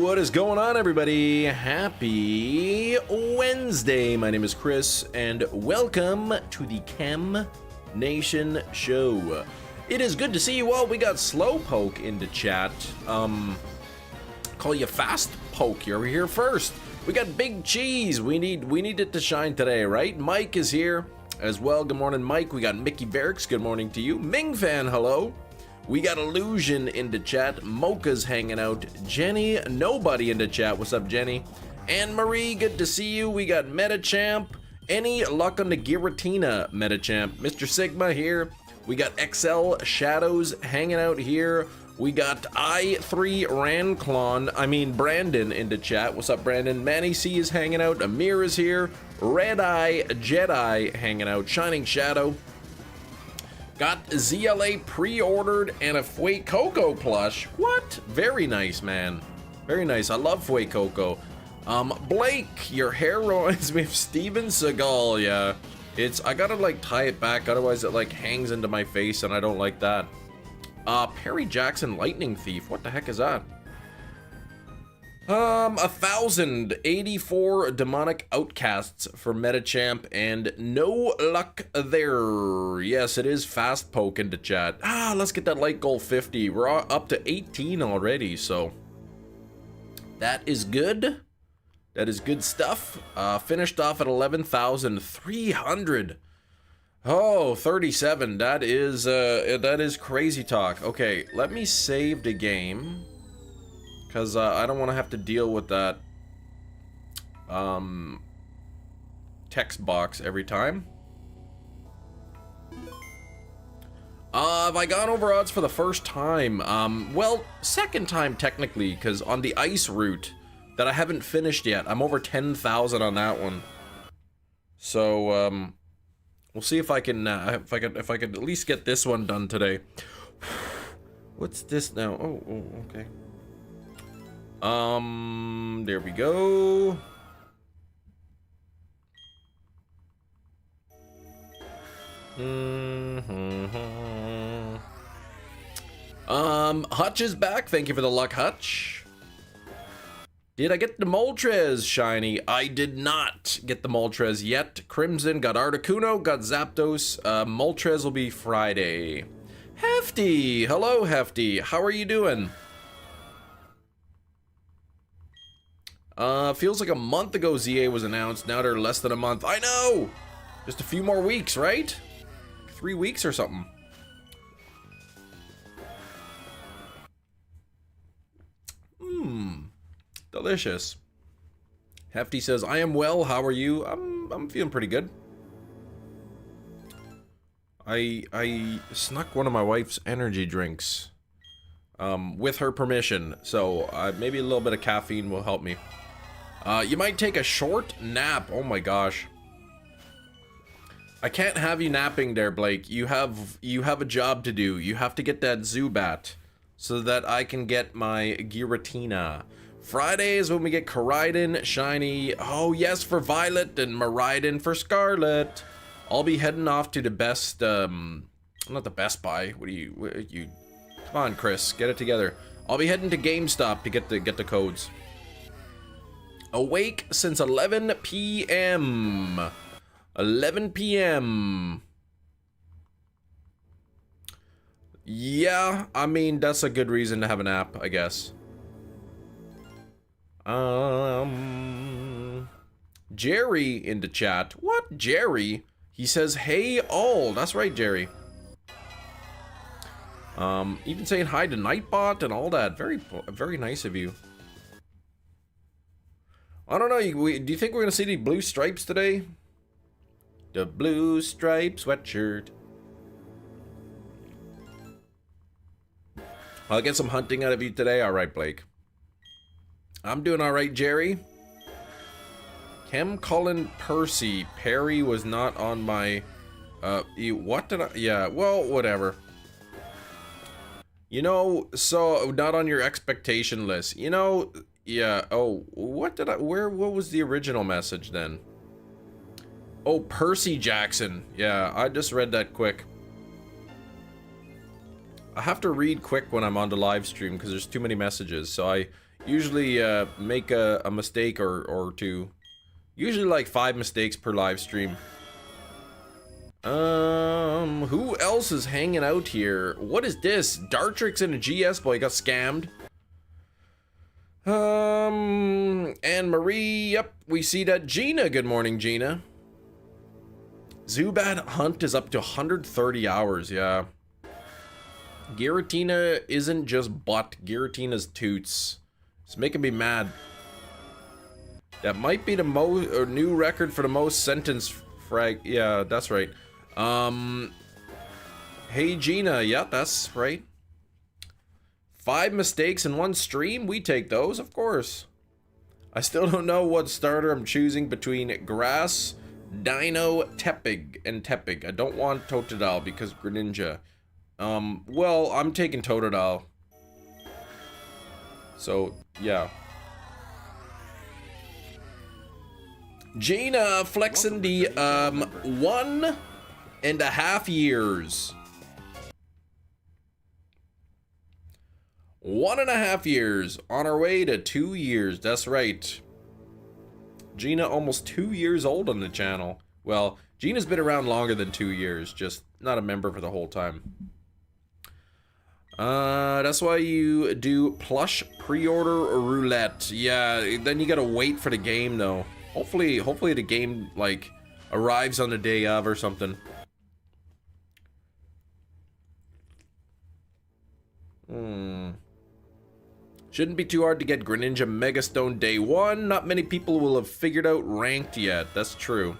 What is going on, everybody? Happy Wednesday. My name is Chris, and welcome to the Chem Nation Show. It is good to see you all. We got Slowpoke into chat. Call you Fast Poke. You're here first. We got Big Cheese. We need it to shine today, right? Mike is here as well. Good morning, Mike. We got Mickey Verix. Good morning to you. Ming Fan, hello. We got Illusion into chat. Mocha's hanging out. Jenny, nobody into chat. What's up, Jenny? Anne Marie, good to see you. We got Metachamp. Any luck on the Giratina, Metachamp? Mr. Sigma here. We got XL Shadows hanging out here. We got I3 Brandon into chat. What's up, Brandon? Manny C is hanging out. Amir is here. Red Eye Jedi hanging out. Shining Shadow. Got ZLA pre-ordered and a Fuecoco plush. What? Very nice, man. Very nice. I love Fuecoco. Blake, your hair reminds me of Steven Seagal. Yeah. I gotta like tie it back, otherwise it like hangs into my face and I don't like that. Perry Jackson Lightning Thief. What the heck is that? 1,084 demonic outcasts for Metachamp and no luck there. Yes, it is Fast Poke into chat. Let's get that light goal 50. We're up to 18 already, so that is good. That is good stuff. Finished off at 11,300. Oh, 37. That is crazy talk. Okay, let me save the game, because I don't want to have to deal with that text box every time. Have I gone over odds for the first time? Well, second time technically, because on the ice route that I haven't finished yet, I'm over 10,000 on that one. So we'll see if I can if I could at least get this one done today. What's this now? Oh, okay. There we go. Hutch is back. Thank you for the luck, Hutch. Did I get the Moltres shiny? I did not get the Moltres yet. Crimson got Articuno, got Zapdos. Moltres will be Friday. Hefty, hello Hefty. How are you doing? Feels like a month ago ZA was announced. Now they're less than a month. I know! Just a few more weeks, right? 3 weeks or something. Delicious. Hefty says, I am well, how are you? I'm feeling pretty good. I snuck one of my wife's energy drinks with her permission, so maybe a little bit of caffeine will help me. You might take a short nap. Oh my gosh. I can't have you napping there, Blake. You have a job to do. You have to get that Zubat so that I can get my Giratina. Friday is when we get Koraidon, Shiny. Oh yes, for Violet, and Miraidon for Scarlet. I'll be heading off to the best, not the Best Buy. What are you? Come on, Chris, get it together. I'll be heading to GameStop to get the codes. Awake since 11 p.m. 11 p.m. Yeah, I mean, that's a good reason to have a nap, I guess. Jerry into chat. What, Jerry? He says, hey all. That's right, Jerry. Even saying hi to Nightbot and all that. Very nice of you. I don't know. Do you think we're gonna see the blue stripes today? The blue stripe sweatshirt. I'll get some hunting out of you today. All right, Blake. I'm doing all right, Jerry. Chem Cullen Percy. Perry was not on my... what did I... Yeah, well, whatever. You know, so not on your expectation list. You know, yeah. Oh, what did I... What was the original message then? Oh, Percy Jackson. Yeah, I just read that quick. I have to read quick when I'm on the live stream because there's too many messages. So usually make a mistake or two. Usually like 5 mistakes per live stream. Who else is hanging out here? What is this? Dartrix and a GS boy got scammed. Anne Marie, yep, we see that. Gina, good morning, Gina. Zubat Hunt is up to 130 hours, yeah. Giratina isn't just butt, Giratina's toots. It's making me mad. That might be the new record for the most sentence frag. Yeah, that's right. Hey Gina, yeah, that's right. 5 mistakes in 1 stream? We take those, of course. I still don't know what starter I'm choosing between Grass, Dino, Tepig, and Tepig. I don't want Totodile because Greninja. Well, I'm taking Totodile. So, yeah. Gina flexing the, 1.5 years. 1.5 years. On our way to 2 years. That's right. Gina almost 2 years old on the channel. Well, Gina's been around longer than 2 years. Just not a member for the whole time. That's why you do plush pre-order or roulette. Yeah, then you gotta wait for the game though. Hopefully the game like arrives on the day of or something. Shouldn't be too hard to get Greninja Megastone day 1. Not many people will have figured out ranked yet. That's true.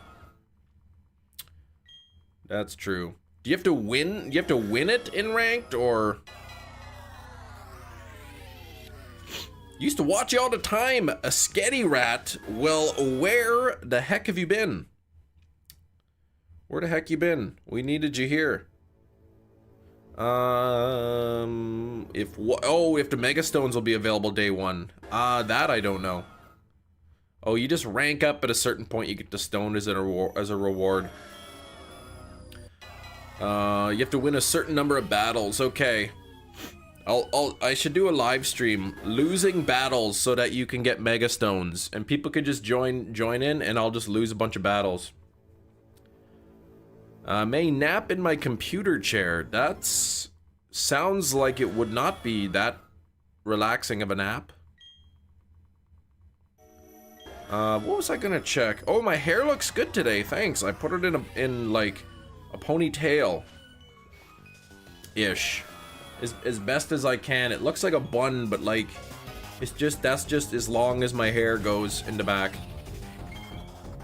That's true. Do you have to win? You have to win it in ranked, or? Used to watch you all the time, a sketty rat. Well, where the heck have you been? Where the heck you been? We needed you here. If the Mega Stones will be available day 1. That I don't know. Oh, you just rank up at a certain point, you get the stone as a reward. You have to win a certain number of battles. Okay. I should do a live stream losing battles so that you can get Mega Stones and people could just join in and I'll just lose a bunch of battles. May nap in my computer chair. That's sounds like it would not be that relaxing of a nap. What was I gonna check? Oh, my hair looks good today. Thanks. I put it in like a ponytail ish. As best as I can. It looks like a bun, but like that's just as long as my hair goes in the back.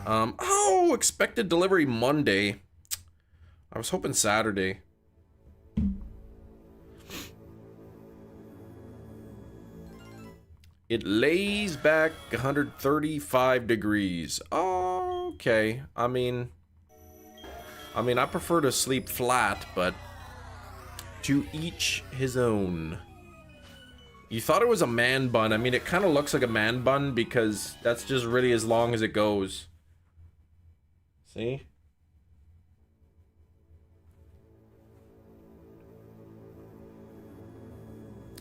Oh, expected delivery Monday. I was hoping Saturday. It lays back 135 degrees. Oh, okay. I mean, I prefer to sleep flat, but to each his own. You thought it was a man bun. I mean, it kind of looks like a man bun because that's just really as long as it goes. See?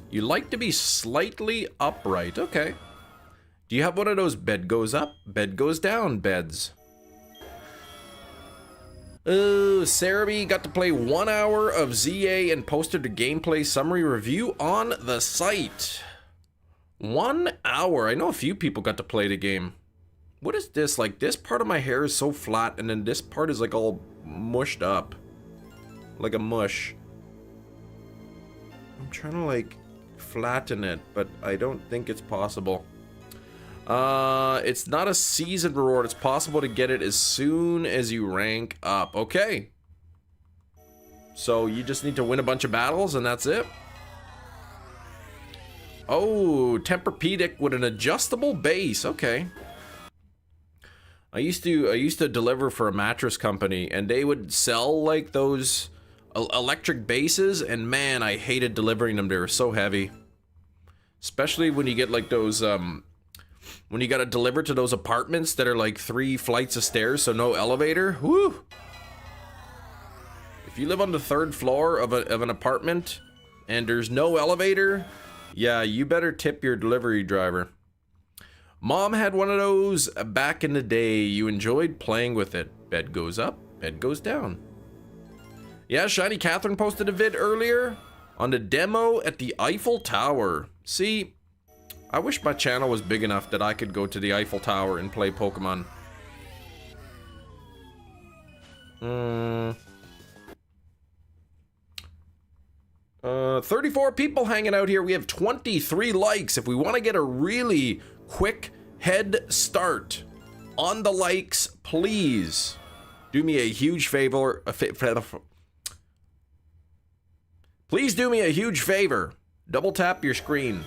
You like to be slightly upright. Okay. Do you have one of those bed goes up, bed goes down beds? Cerebi got to play 1 hour of ZA and posted a gameplay summary review on the site. 1 hour. I know a few people got to play the game. What is this? Like, this part of my hair is so flat and then this part is like all mushed up. Like a mush. I'm trying to like flatten it, but I don't think it's possible. It's not a season reward. It's possible to get it as soon as you rank up. Okay. So you just need to win a bunch of battles and that's it. Oh, Tempur-Pedic with an adjustable base. Okay. I used to deliver for a mattress company and they would sell like those electric bases, and man, I hated delivering them. They were so heavy. Especially when you get like those when you gotta deliver to those apartments that are like 3 flights of stairs, so no elevator. Woo! If you live on the 3rd floor of an apartment and there's no elevator, Yeah, you better tip your delivery driver. Mom had one of those back in the day. You enjoyed playing with it. Bed goes up, bed goes down. Yeah, Shiny Catherine posted a vid earlier on the demo at the Eiffel Tower. See, I wish my channel was big enough that I could go to the Eiffel Tower and play Pokemon. 34 people hanging out here. We have 23 likes. If we want to get a really quick head start on the likes, please do me a huge favor. Please do me a huge favor. Double tap your screen.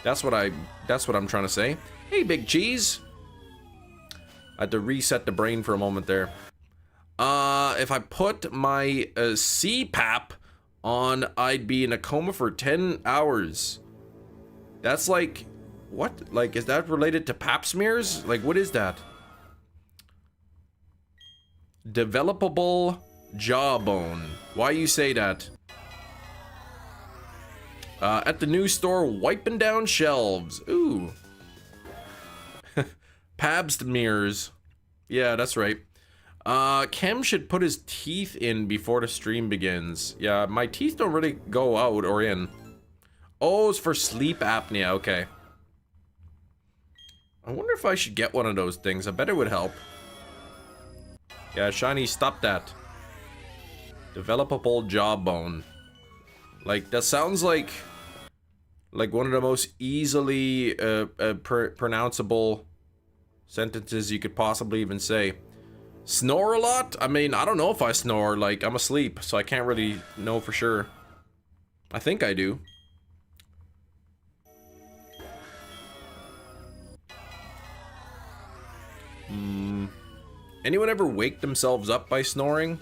That's what I'm trying to say. Hey, Big Cheese. I had to reset the brain for a moment there. If I put my CPAP on, I'd be in a coma for 10 hours. That's like, what? Like, is that related to pap smears? Like, what is that? Developable jawbone. Why you say that? At the new store, wiping down shelves. Ooh. Pabst mirrors. Yeah, that's right. Kem should put his teeth in before the stream begins. Yeah, my teeth don't really go out or in. Oh, it's for sleep apnea. Okay. I wonder if I should get one of those things. I bet it would help. Yeah, Shiny, stop that. Developable jawbone. Like, that sounds like one of the most easily pronounceable sentences you could possibly even say. Snore a lot? I mean, I don't know if I snore. Like, I'm asleep, so I can't really know for sure. I think I do. Anyone ever wake themselves up by snoring?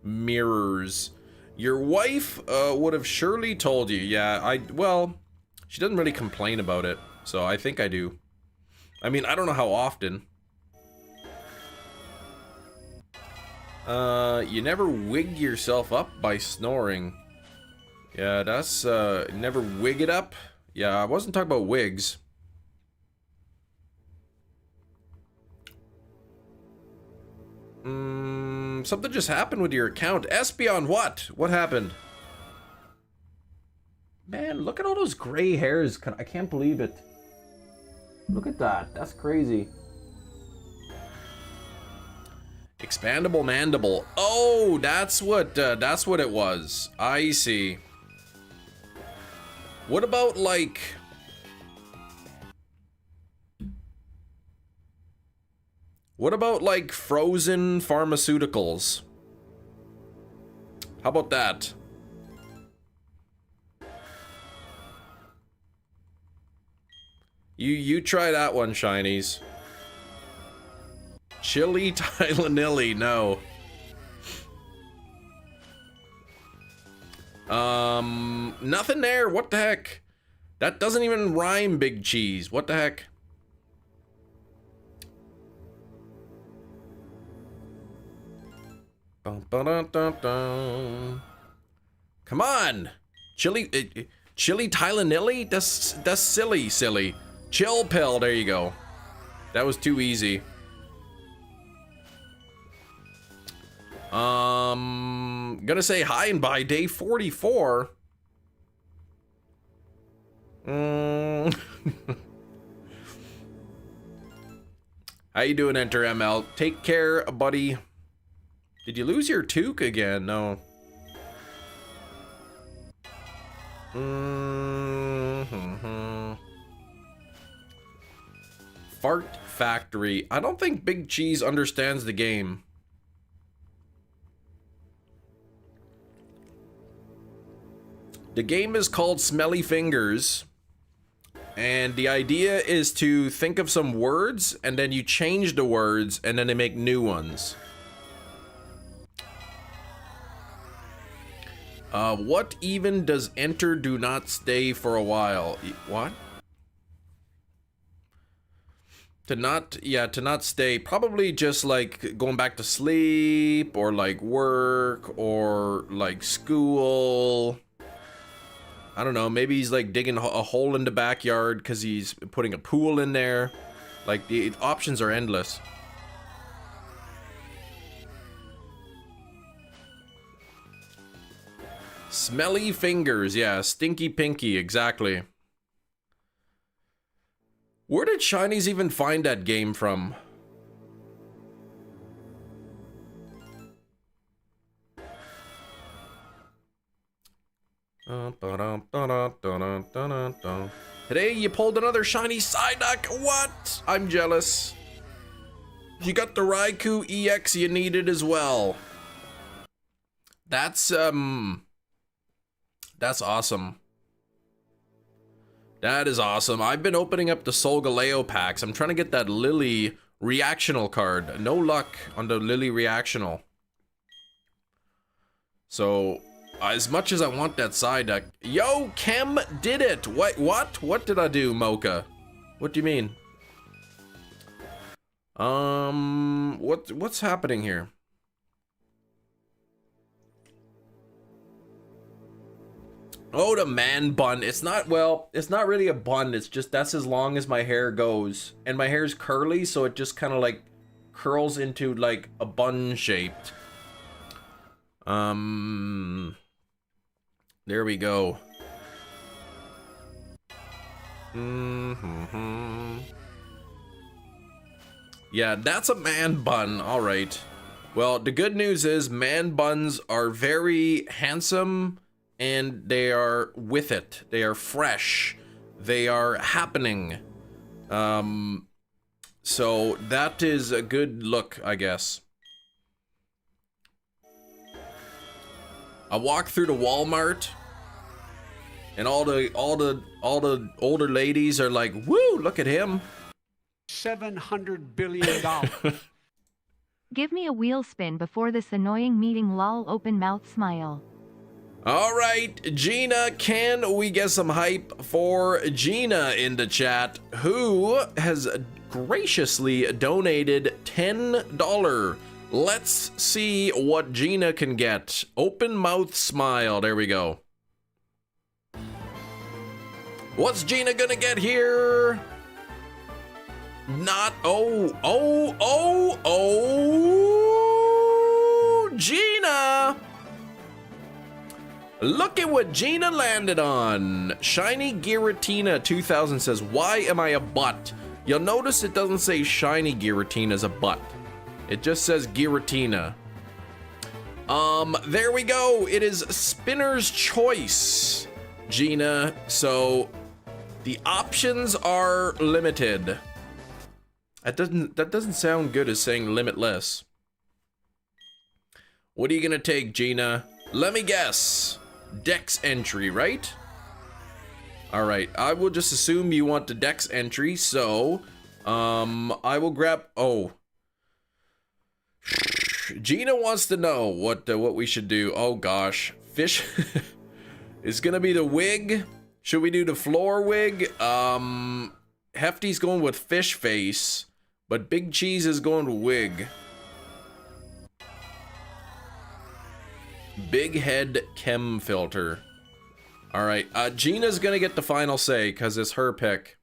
Mirrors. Your wife would have surely told you. Yeah, well, she doesn't really complain about it, so I think I do. I mean, I don't know how often. You never wig yourself up by snoring. Yeah, that's, never wig it up. Yeah, I wasn't talking about wigs. Something just happened with your account. Espion, what? What happened? Man, look at all those gray hairs. I can't believe it. Look at that. That's crazy. Expandable mandible. Oh, that's what it was. I see. What about, like... What about, like, frozen pharmaceuticals? How about that? You try that one, Shinies. Chili Tylenilly, no. Nothing there. What the heck? That doesn't even rhyme, Big Cheese. What the heck? Come on, chili Tylenilly. That's silly. Chill pill. There you go. That was too easy. Gonna say hi and bye. Day 44. How you doing, Enter ML? Take care, buddy. Did you lose your toque again? No. Fart Factory. I don't think Big Cheese understands the game. The game is called Smelly Fingers. And the idea is to think of some words, and then you change the words, and then they make new ones. What even does enter do not stay for a while? What? To not stay, probably just like going back to sleep or like work or like school. I don't know, maybe he's like digging a hole in the backyard because he's putting a pool in there. Like, the options are endless. Smelly fingers, yeah, stinky pinky, exactly. Where did Shinies even find that game from? Today you pulled another shiny Psyduck. What? I'm jealous. You got the Raikou EX you needed as well. That's awesome. That is awesome. I've been opening up the Solgaleo packs. I'm trying to get that Lily reactional card. No luck on the Lily reactional. So, as much as I want that Psyduck... Yo, Chem did it! What? What did I do, Mocha? What do you mean? What's happening here? Oh, the man bun. It's not, well, it's not really a bun. It's just, that's as long as my hair goes. And my hair's curly, so it just kind of like curls into like a bun shaped. There we go. Yeah, that's a man bun. All right. Well, the good news is man buns are very handsome and they are with it. They are fresh. They are happening. So that is a good look, I guess. I walk through the Walmart and all the older ladies are like, "Woo, look at him." $700 billion. Give me a wheel spin before this annoying meeting, lol, open mouth smile. All right, Gina, can we get some hype for Gina in the chat, who has graciously donated $10. Let's see what Gina can get. Open mouth smile. There we go. What's Gina gonna get here? Not, Gina! Look at what Gina landed on. Shiny Giratina 2000 says, why am I a butt? You'll notice it doesn't say Shiny Giratina as a butt. It just says Giratina. There we go. It is Spinner's Choice, Gina. So the options are limited. That doesn't sound good as saying limitless. What are you gonna take, Gina? Let me guess. Dex entry, right? All right, I will just assume you want the Dex entry, so I will grab, Gina wants to know what we should do. Oh gosh, fish is gonna be the wig. Should we do the floor wig? Hefty's going with fish face, but Big Cheese is going with wig. Big head chem filter. All right, Gina's gonna get the final say because it's her pick.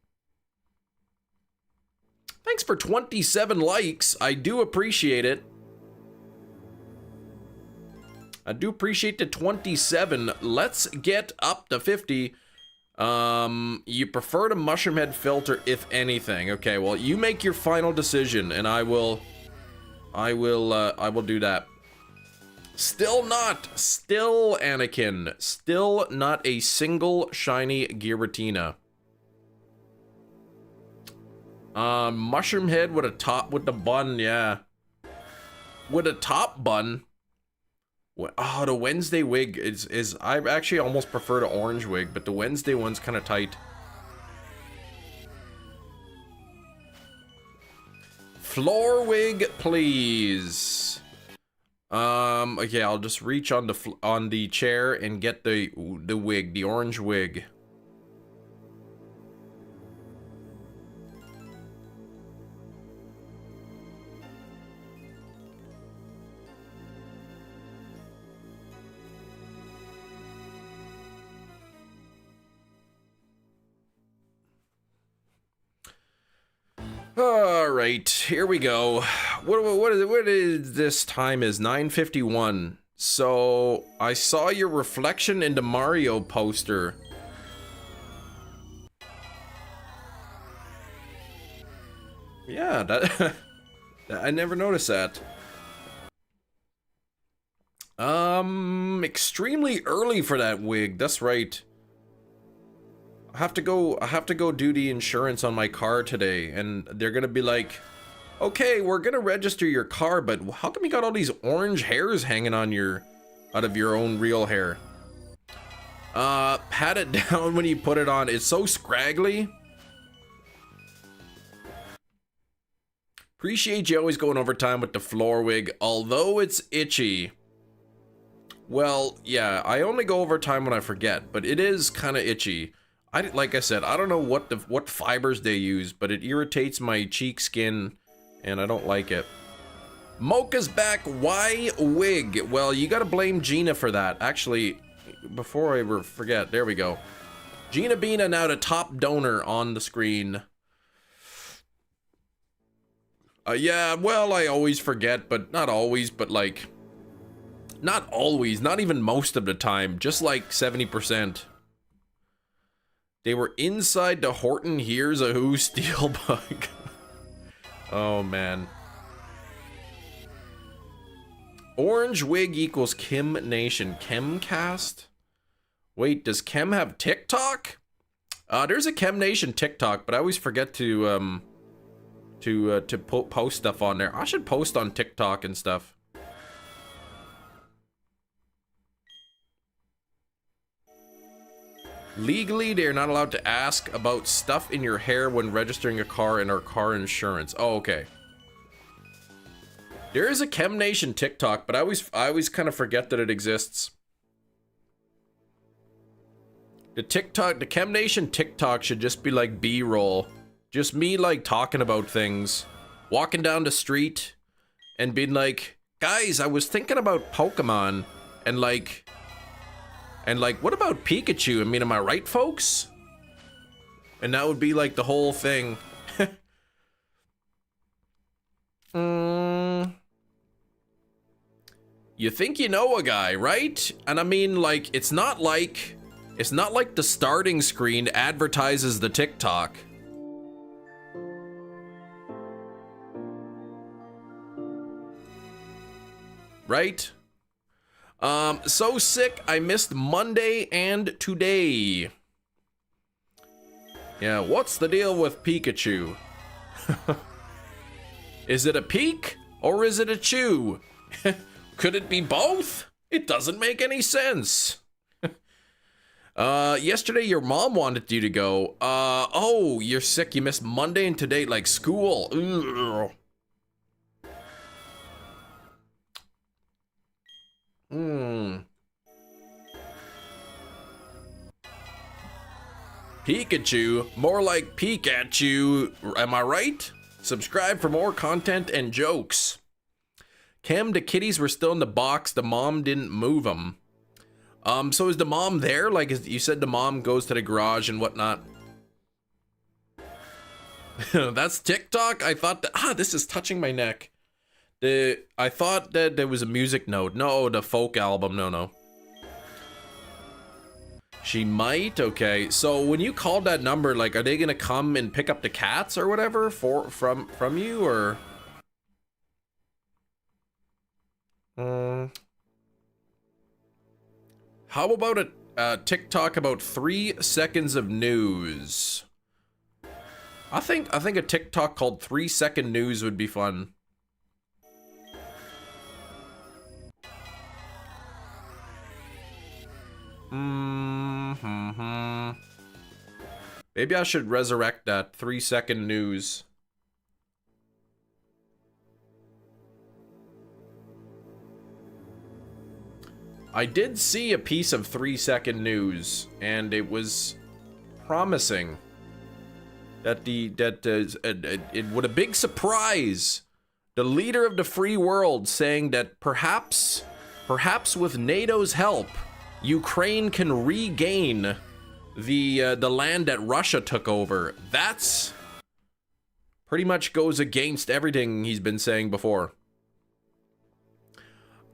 Thanks for 27 likes. I do appreciate it. I do appreciate the 27. Let's get up to 50. You prefer the mushroom head filter, if anything. Okay, well, you make your final decision, and I will do that. Still Anakin. Still not a single shiny Giratina. Mushroom head with a top with the bun, yeah. With a top bun. Oh, the Wednesday wig is I actually almost prefer the orange wig, but the Wednesday one's kind of tight. Floor wig, please. Okay, I'll just reach on the chair and get the wig, the orange wig. All right, here we go. What is this time is 9:51. So I saw your reflection in the Mario poster. Yeah, that I never noticed that. Extremely early for that wig. That's right. I have to go do the insurance on my car today, and they're gonna be like, okay, we're gonna register your car, but how come you got all these orange hairs hanging on out of your own real hair? Pat it down when you put it on. It's so scraggly. Appreciate you always going overtime with the floor wig, although it's itchy. Well, yeah, I only go overtime when I forget, but it is kind of itchy. Like I said, I don't know what fibers they use, but it irritates my cheek skin, and I don't like it. Mocha's back. Why wig? Well, you gotta blame Gina for that. Actually, before I forget, there we go. Gina Bina now the top donor on the screen. Yeah, well, I always forget, but not always, but like, not always, not even most of the time, just like 70%. They were inside the Horton Here's a Who steelbook. Oh, man. Orange wig equals Kim Nation. Chemcast? Wait, does Chem have TikTok? There's a Chem Nation TikTok, but I always forget to post stuff on there. I should post on TikTok and stuff. Legally, they are not allowed to ask about stuff in your hair when registering a car in our car insurance. Oh, okay. There is a Chem Nation TikTok, but I always kind of forget that it exists. The Chem Nation TikTok should just be like B-roll. Just me like talking about things, walking down the street and being like, guys, I was thinking about Pokemon and like, what about Pikachu? I mean, am I right, folks? And that would be like the whole thing. You think you know a guy, right? And I mean, like, it's not like the starting screen advertises the TikTok. Right? So sick, I missed Monday and today. Yeah, what's the deal with Pikachu? Is it a peek or is it a chew? Could it be both? It doesn't make any sense. Yesterday your mom wanted you to go. Oh, you're sick, you missed Monday and today, like school. Ugh. Pikachu, more like peek at you, am I right? Subscribe for more content and jokes. Cam, the kitties were still in the box, the mom didn't move them. So is the mom there? Like, you said the mom goes to the garage and whatnot. That's TikTok? I thought that, this is touching my neck. I thought that there was a music note. No, the folk album. No. She might. Okay. So when you called that number, like, are they gonna come and pick up the cats or whatever from you, or? How about a TikTok about 3 seconds of news? I think a TikTok called 3-second news would be fun. Maybe I should resurrect that 3-second news. I did see a piece of 3-second news, and it was promising that it would a big surprise. The leader of the free world saying that perhaps with NATO's help, Ukraine can regain the land that Russia took over. That's Pretty much goes against everything he's been saying before.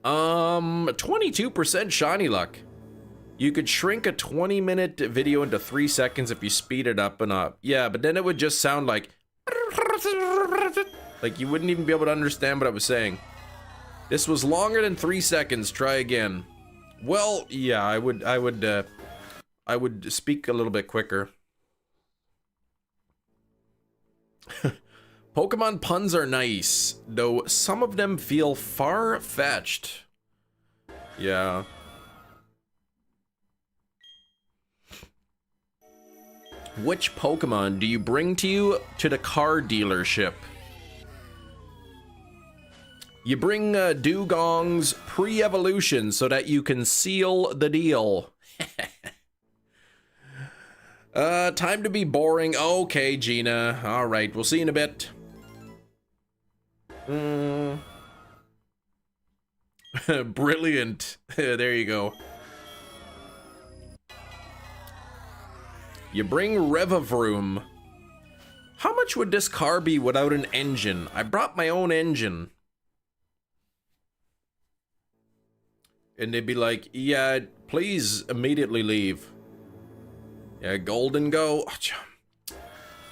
22% shiny luck. You could shrink a 20-minute video into 3 seconds if you speed it up and up. Yeah, but then it would just sound like you wouldn't even be able to understand what I was saying. This was longer than 3 seconds. Try again. Well, yeah, I would speak a little bit quicker. Pokemon puns are nice, though some of them feel far-fetched. Yeah. Which Pokemon do you bring to the car dealership? You bring Dugong's pre-evolution so that you can seal the deal. Time to be boring. Okay, Gina. All right, we'll see you in a bit. Brilliant. There you go. You bring Revavroom. How much would this car be without an engine? I brought my own engine. And they'd be like, yeah, please immediately leave. Yeah, Golden Go.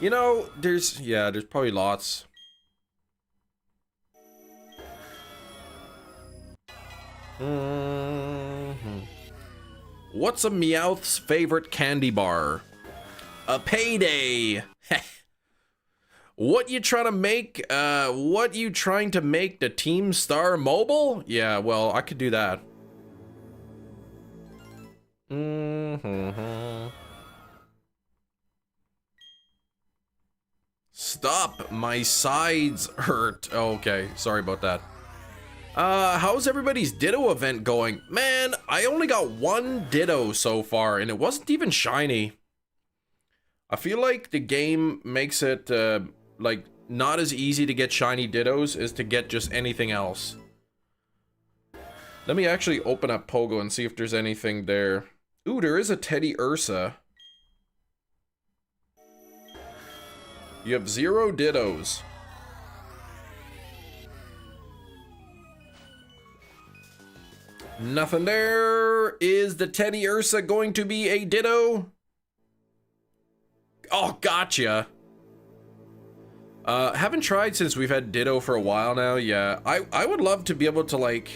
You know, there's probably lots. What's a Meowth's favorite candy bar? A payday. What you trying to make? What you trying to make the Team Star Mobile? Yeah, well, I could do that. Stop, my sides hurt. Oh, okay, sorry about that. How's everybody's Ditto event going? Man, I only got 1 Ditto so far, and it wasn't even shiny. I feel like the game makes it, like, not as easy to get shiny Dittos as to get just anything else. Let me actually open up Pogo and see if there's anything there. Ooh, there is a Teddy Ursa. You have 0 Dittos. Nothing there. Is the Teddy Ursa going to be a Ditto? Oh, gotcha. Haven't tried since we've had Ditto for a while now. Yeah, I would love to be able to, like,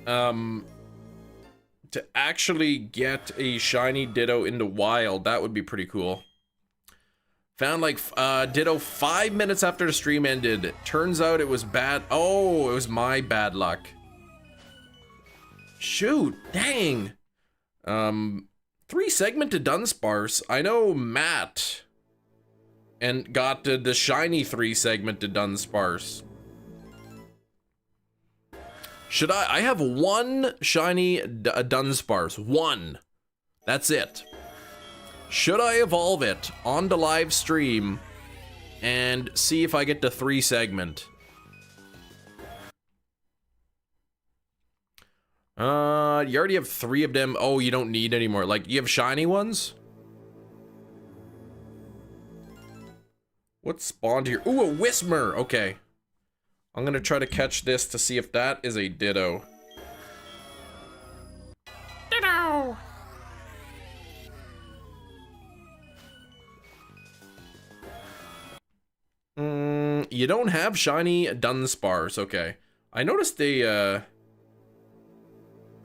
to actually get a shiny Ditto in the wild. That would be pretty cool. Found, like, Ditto 5 minutes after the stream ended. Turns out it was bad. Oh, it was my bad luck. Shoot, dang. 3 segmented Dunsparce. I know Matt and got the shiny 3 segmented Dunsparce. Should I have 1 shiny Dunsparce. 1. That's it. Should I evolve it on the live stream and see if I get the 3 segment? You already have 3 of them. Oh, you don't need any more. Like, you have shiny ones? What spawned here? Ooh, a Whismur. Okay. I'm gonna try to catch this to see if that is a Ditto. Ditto! You don't have shiny Dunsparce. Okay. I noticed they,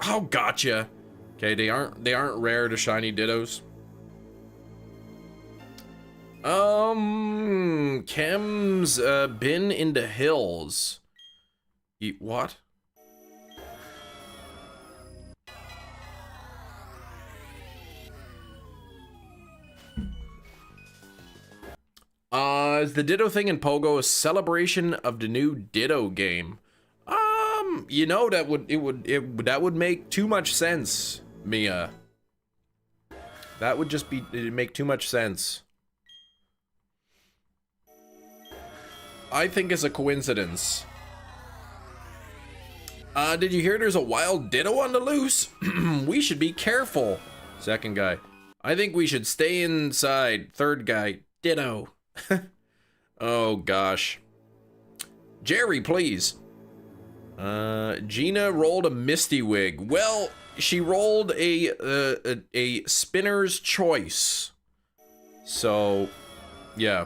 Oh, gotcha. Okay, they aren't rare to shiny Dittos. Chem's been in the hills. What? Is the Ditto thing in Pogo a celebration of the new Ditto game? You know, that would make too much sense, Mia. That would just make too much sense. I think it's a coincidence. Did you hear there's a wild Ditto on the loose? We should be careful. Second guy. I think we should stay inside. Third guy. Ditto. Oh, gosh. Jerry, please. Gina rolled a Misty Wig. Well, she rolled a spinner's choice. So, yeah.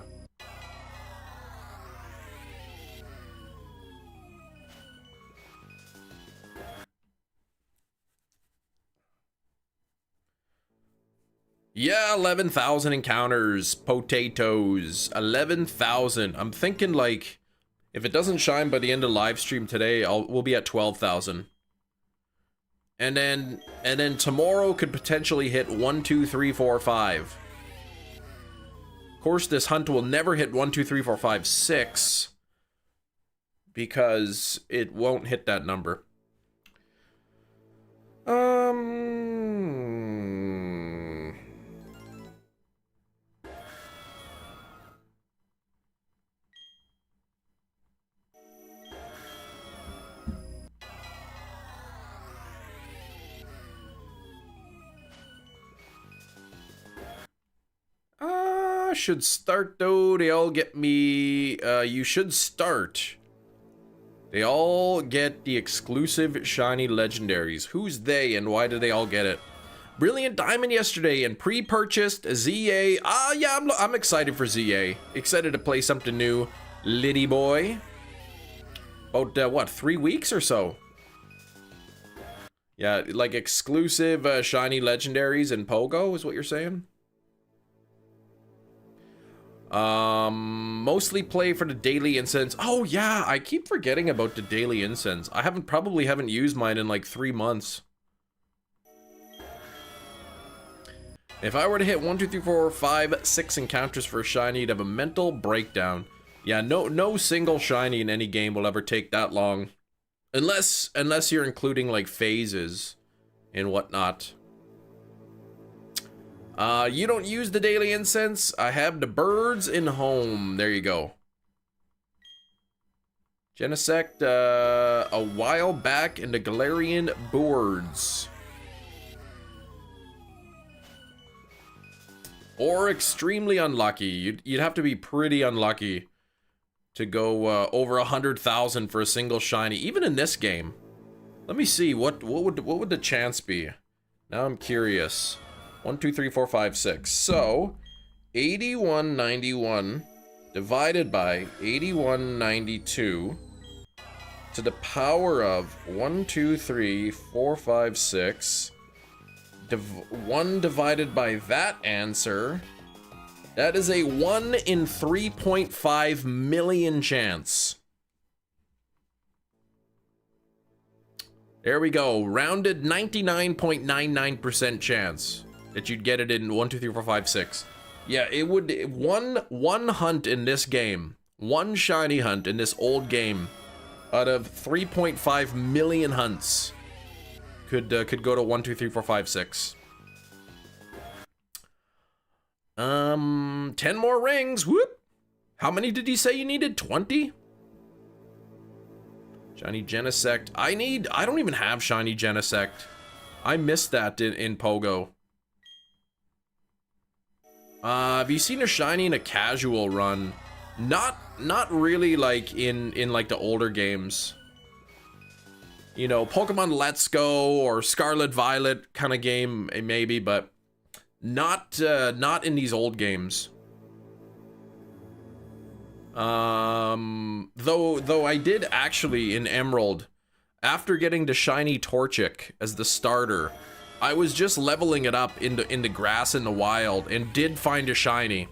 Yeah, 11,000 encounters. Potatoes. 11,000. I'm thinking, like, if it doesn't shine by the end of live stream today, we'll be at 12,000. And then tomorrow could potentially hit 1, 2, 3, 4, 5. Of course, this hunt will never hit 1, 2, 3, 4, 5, 6 because it won't hit that number. Should start though. They all get me. You should start. They all get the exclusive shiny legendaries. Who's they and why do they all get it? Brilliant Diamond yesterday and pre-purchased ZA. Yeah, I'm excited for ZA. Excited to play something new. Liddy boy. About what, 3 weeks or so? Yeah, like exclusive shiny legendaries in Pogo is what you're saying? Mostly play for the daily incense. Oh yeah, I keep forgetting about the daily incense. I probably haven't used mine in like 3 months. If I were to hit 1, 2, 3, 4, 5, 6 encounters for a shiny, you'd have a mental breakdown. Yeah, no single shiny in any game will ever take that long. Unless you're including like phases and whatnot. You don't use the daily incense? I have the birds in home. There you go. Genesect, a while back in the Galarian boards. Or extremely unlucky. You'd have to be pretty unlucky to go over 100,000 for a single shiny, even in this game. Let me see, what would the chance be? Now I'm curious. 1, 2, 3, 4, 5, 6. So, 8191 divided by 8192 to the power of 1, 2, 3, 4, 5, 6. 1 divided by that answer. That is a 1 in 3.5 million chance. There we go. Rounded 99.99% chance that you'd get it in 1, 2, 3, 4, 5, 6. Yeah, it would. One hunt in this game, one shiny hunt in this old game, out of 3.5 million hunts, could go to 1, 2, 3, 4, 5, 6. 10 more rings. Whoop. How many did he say you needed? 20? Shiny Genesect. I don't even have shiny Genesect. I missed that in Pogo. Have you seen a shiny in a casual run? Not really like in like the older games. You know, Pokemon Let's Go or Scarlet Violet kind of game maybe, but not in these old games. Though I did actually in Emerald, after getting the shiny Torchic as the starter, I was just leveling it up in the grass in the wild and did find a shiny.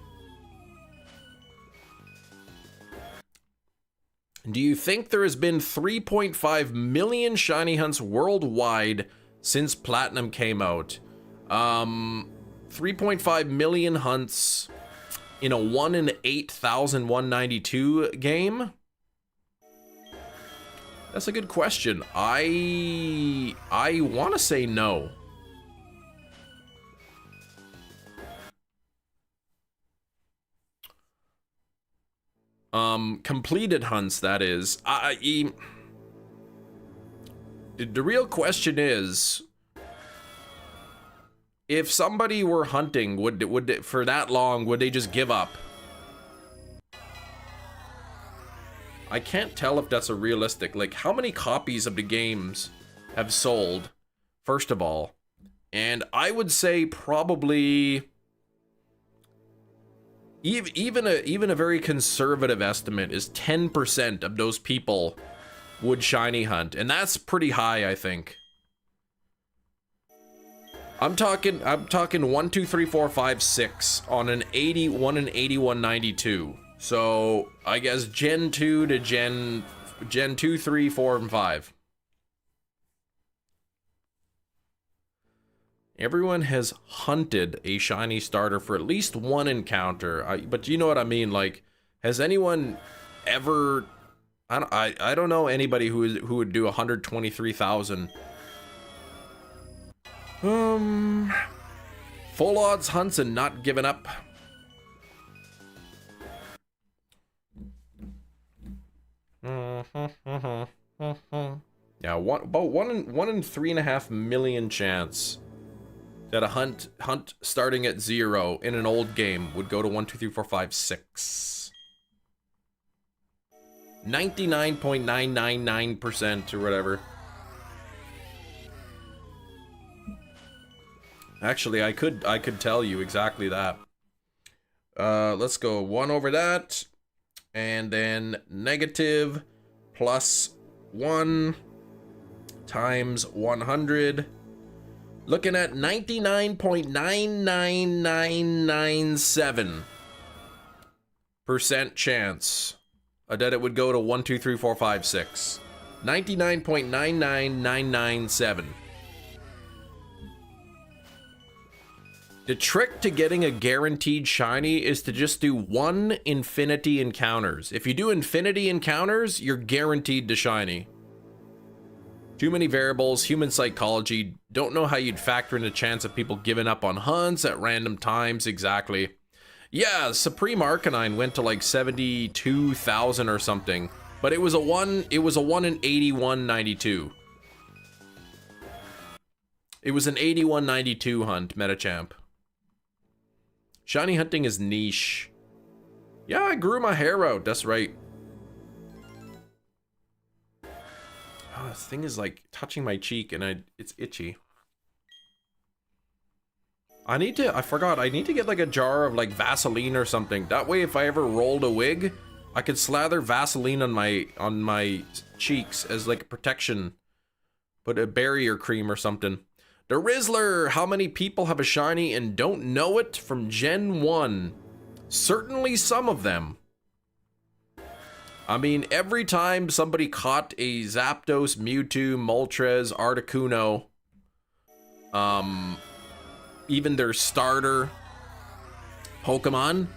Do you think there has been 3.5 million shiny hunts worldwide since Platinum came out? 3.5 million hunts in a 1 in 8,192 game? That's a good question. I want to say no. Completed hunts, that is. The real question is, if somebody were hunting, would for that long, would they just give up? I can't tell if that's a realistic, like, how many copies of the games have sold, first of all. And I would say probably even a very conservative estimate is 10% of those people would shiny hunt, and that's pretty high, I think. I'm talking 1, 2, 3, 4, 5, 6 on an 81 and 8192. So I guess Gen 2 to Gen 2, 3, 4, and 5. Everyone has hunted a shiny starter for at least one encounter. But you know what I mean? Like, has anyone ever? I don't know anybody who would do 123,000. Full odds hunts and not giving up. Yeah, about one in 3.5 million chance that a hunt starting at 0 in an old game would go to 1, 2, 3, 4, 5, 6. 99.999% or whatever. Actually, I could tell you exactly that. Let's go 1 over that, and then negative plus 1 times 100. Looking at 99.99997% chance that it would go to 1, 2, 3, 4, 5, 6. 99.99997. The trick to getting a guaranteed shiny is to just do 1 infinity encounters. If you do infinity encounters, you're guaranteed to shiny. Too many variables, human psychology, don't know how you'd factor in the chance of people giving up on hunts at random times exactly. Yeah, Supreme Arcanine went to like 72,000 or something, but it was a 1 in 8192. It was an 8192 hunt, Metachamp. Shiny hunting is niche. Yeah, I grew my hair out, that's right. Oh, this thing is like touching my cheek and it's itchy. I need to get like a jar of like Vaseline or something. That way if I ever rolled a wig, I could slather Vaseline on my cheeks as like a protection. Put a barrier cream or something. The Rizzler, how many people have a shiny and don't know it from Gen 1? Certainly some of them. I mean, every time somebody caught a Zapdos, Mewtwo, Moltres, Articuno, even their starter Pokemon,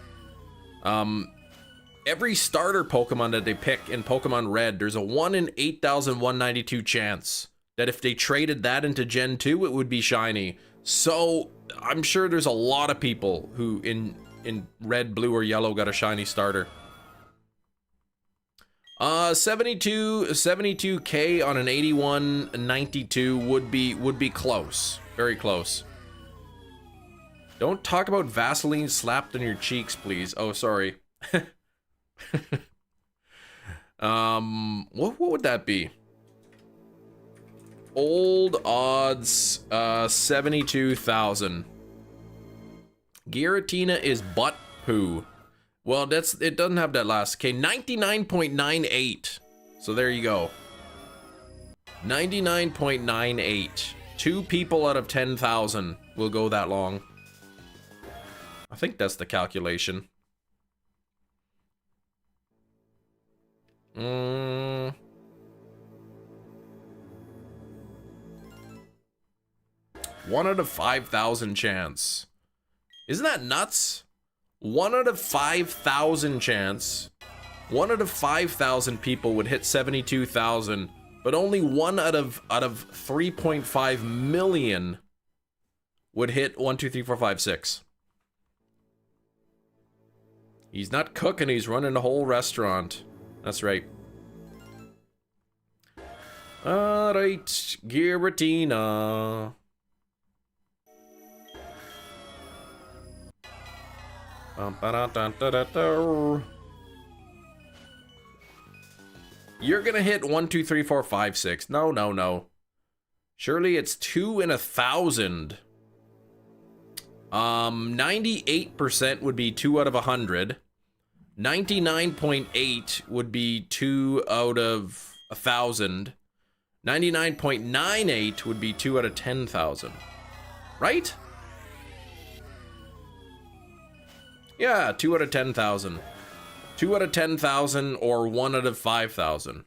every starter Pokemon that they pick in Pokemon Red, there's a 1 in 8,192 chance that if they traded that into Gen 2, it would be shiny. So I'm sure there's a lot of people who in red, blue, or yellow got a shiny starter. 72K on an 8192 would be close, very close. Don't talk about Vaseline slapped on your cheeks, please. Oh, sorry. What would that be? Old odds, 72,000. Giratina is butt poo. Well, it doesn't have that last. Okay, 99.98. So there you go. 99.98. 2 people out of 10,000 will go that long. I think that's the calculation. 1 out of 5,000 chance. Isn't that nuts? 1 out of 5,000 chance. 1 out of 5,000 people would hit 72,000, but only 1 out of 3.5 million would hit 1, 2, 3, 4, 5, 6. He's not cooking, he's running a whole restaurant. That's right. Alright, Giratina. You're gonna hit 1, 2, 3, 4, 5, 6. No, no, no. Surely it's 2 in 1,000. 98% would be 2 out of 100. 99.8 would be 2 out of 1,000. 99.98 would be 2 out of 10,000. Right? Yeah, 2 out of 10,000. 2 out of 10,000 or 1 out of 5,000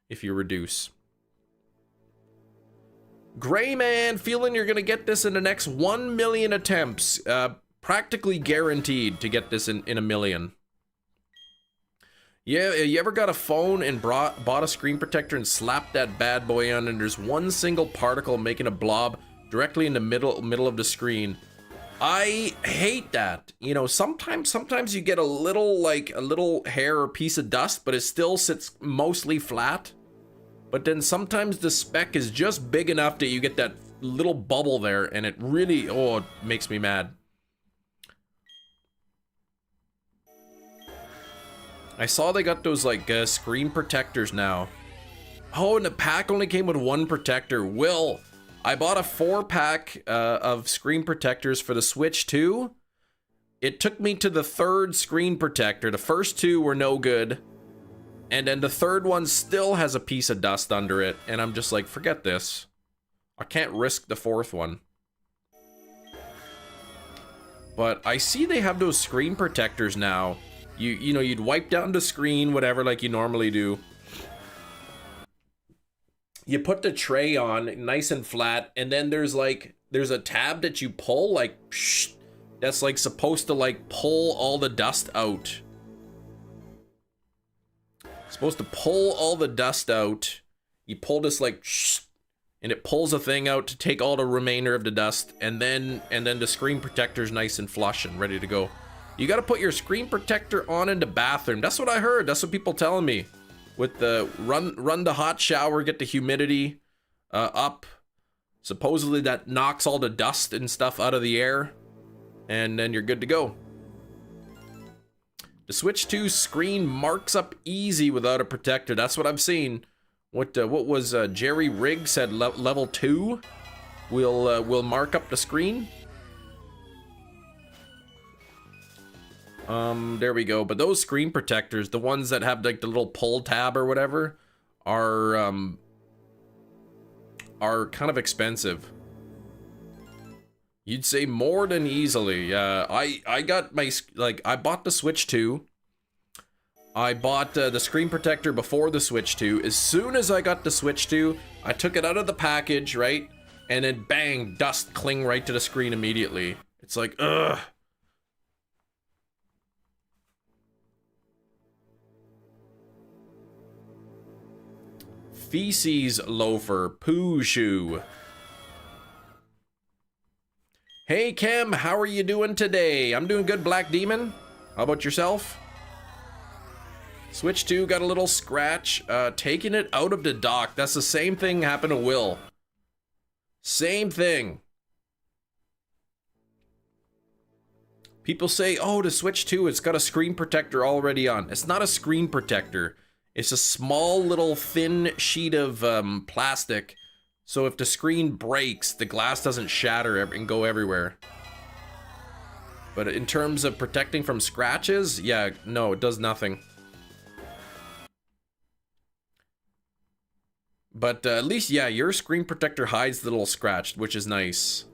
if you reduce. Gray Man, feeling you're gonna get this in the next 1 million attempts. Practically guaranteed to get this in a million. Yeah, you ever got a phone and bought a screen protector and slapped that bad boy on, and there's one single particle making a blob directly in the middle of the screen? I hate that. You know, sometimes you get a little hair or piece of dust, but it still sits mostly flat. But then sometimes the speck is just big enough that you get that little bubble there, and it really, oh, it makes me mad. I saw they got those, like, screen protectors now. Oh, and the pack only came with 1 protector. Will, I bought a 4-pack of screen protectors for the Switch 2. It took me to the 3rd screen protector. The first 2 were no good. And then the 3rd one still has a piece of dust under it. And I'm just like, forget this. I can't risk the 4th one. But I see they have those screen protectors now. You know, you'd wipe down the screen, whatever, like you normally do. You put the tray on nice and flat, and then there's a tab that you pull, like, that's like supposed to like pull all the dust out. Supposed to pull all the dust out. You pull this like, and it pulls a thing out to take all the remainder of the dust, and then the screen protector's nice and flush and ready to go. You gotta put your screen protector on in the bathroom. That's what I heard. That's what people telling me. With the run the hot shower, get the humidity up. Supposedly that knocks all the dust and stuff out of the air, and then you're good to go. The Switch 2 screen marks up easy without a protector. That's what I've seen. What was Jerry Riggs said? Level 2 will mark up the screen. There we go. But those screen protectors, the ones that have like the little pull tab or whatever, are kind of expensive. You'd say more than easily. I got my, like, I bought the Switch 2. I bought the screen protector before the Switch 2. As soon as I got the Switch 2, I took it out of the package, right? And then bang, dust cling right to the screen immediately. It's like, ugh. Feces loafer, poo shoe. Hey Kim, how are you doing today? I'm doing good, Black Demon. How about yourself? Switch 2 got a little scratch. Taking it out of the dock. That's the same thing happened to Will. Same thing. People say, oh, the Switch 2, it's got a screen protector already on. It's not a screen protector. It's a small little thin sheet of plastic. So if the screen breaks, the glass doesn't shatter and go everywhere. But in terms of protecting from scratches, yeah, no, it does nothing. But at least, yeah, your screen protector hides the little scratch, which is nice.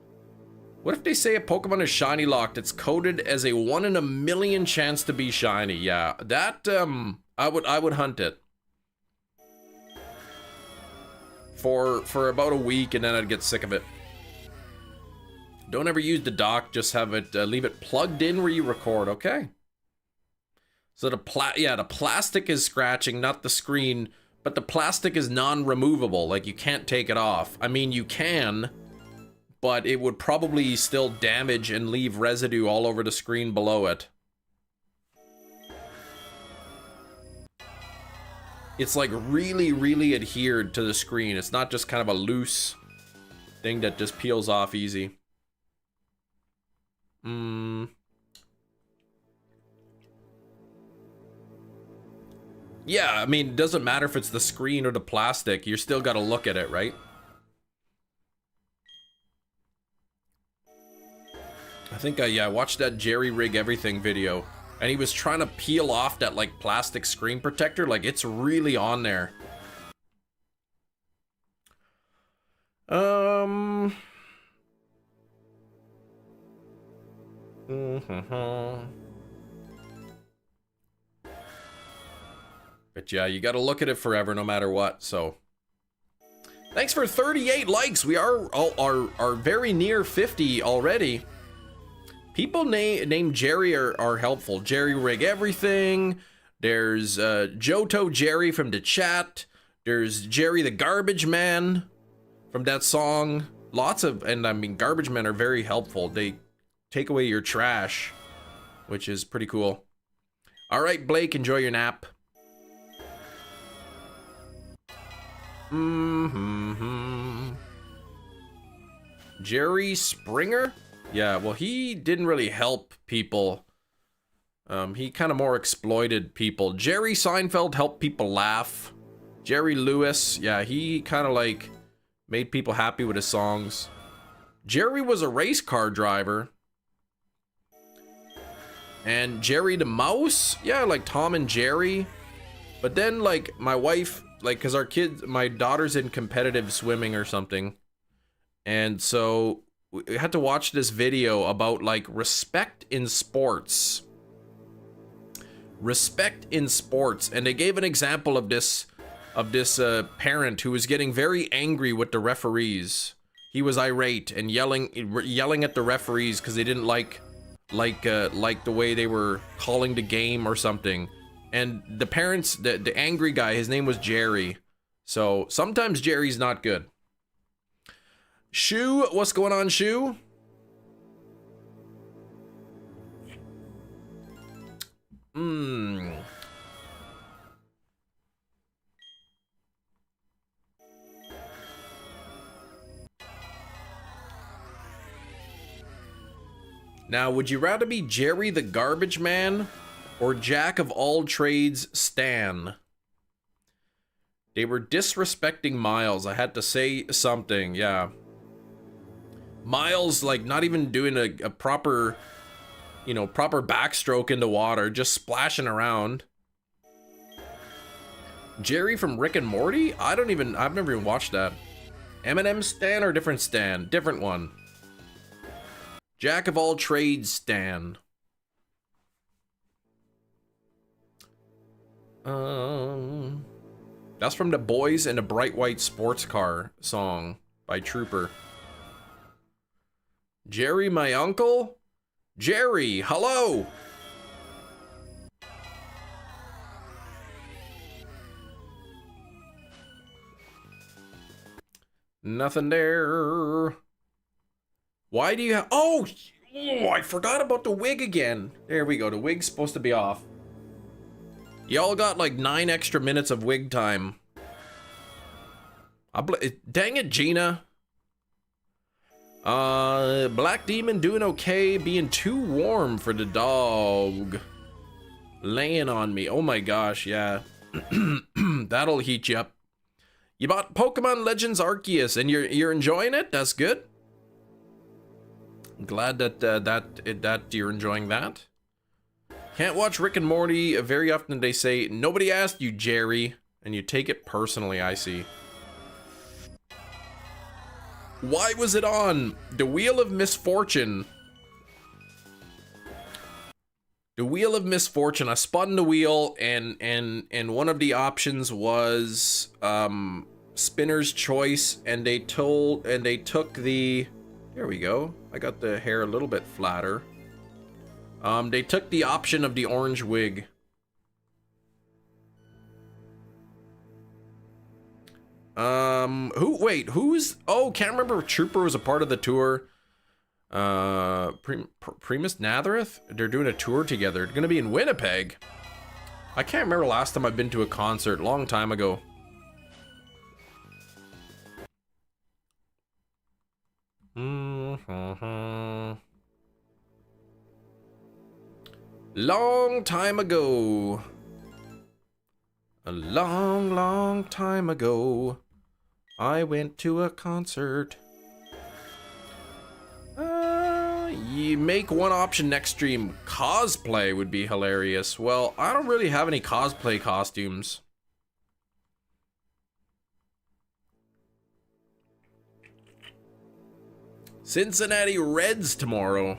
What if they say a Pokemon is shiny locked? It's coded as a 1 in a million chance to be shiny. Yeah, that, I would hunt it. For about a week, and then I'd get sick of it. Don't ever use the dock, just have it, leave it plugged in where you record, okay? So the plastic is scratching, not the screen, but the plastic is non-removable, like you can't take it off. I mean, you can, but it would probably still damage and leave residue all over the screen below it. It's like really, really adhered to the screen. It's not just kind of a loose thing that just peels off easy. Yeah, I mean, it doesn't matter if it's the screen or the plastic. You still got to look at it, right? I think I watched that Jerry Rig Everything video, and he was trying to peel off that like plastic screen protector. Like, it's really on there. But yeah, you got to look at it forever, no matter what. So, thanks for 38 likes. We are very near 50 already. People named Jerry are helpful. Jerry Rig Everything. There's Johto Jerry from the chat. There's Jerry the Garbage Man from that song. Lots of, and I mean, garbage men are very helpful. They take away your trash, which is pretty cool. All right, Blake, enjoy your nap. Jerry Springer? Yeah, well, he didn't really help people. He kind of more exploited people. Jerry Seinfeld helped people laugh. Jerry Lewis, yeah, he kind of like made people happy with his songs. Jerry was a race car driver. And Jerry the Mouse, yeah, like Tom and Jerry. But then, like, my wife, like, because our kids, my daughter's in competitive swimming or something. And so we had to watch this video about, like, respect in sports. Respect in sports. And they gave an example of this parent who was getting very angry with the referees. He was irate and yelling at the referees because they didn't like the way they were calling the game or something. And the parents, the angry guy, his name was Jerry. So sometimes Jerry's not good. Shu, what's going on, Shu? Now, would you rather be Jerry the Garbage Man or Jack of all trades Stan? They were disrespecting Miles. I had to say something, yeah. Miles, like, not even doing a proper, you know, proper backstroke in the water, just splashing around. Jerry from Rick and Morty? I've never even watched that. Eminem Stan or different Stan? Different one. Jack of all trades Stan. That's from the Boys in a Bright White Sports Car song by Trooper. Jerry, my uncle? Jerry, hello! Nothing there. Why do you have... Oh, I forgot about the wig again. There we go. The wig's supposed to be off. Y'all got like 9 extra minutes of wig time. Dang it, Gina. Black Demon doing okay. Being too warm for the dog. Laying on me. Oh my gosh, yeah. That'll heat you up. You bought Pokemon Legends Arceus and you're enjoying it? That's good. Glad that you're enjoying that. Can't watch Rick and Morty. Very often they say, nobody asked you, Jerry. And you take it personally, I see. Why was it on? The Wheel of Misfortune. The Wheel of Misfortune. I spun the wheel and one of the options was Spinner's Choice, and they took the... There we go. I got the hair a little bit flatter. They took the option of the orange wig. Who's... Oh, can't remember if Trooper was a part of the tour. Primus Nathareth? They're doing a tour together. They're gonna be in Winnipeg. I can't remember last time I've been to a concert. Long time ago. Long time ago. A long, long time ago, I went to a concert. You make one option next stream. Cosplay would be hilarious. Well, I don't really have any cosplay costumes. Cincinnati Reds tomorrow.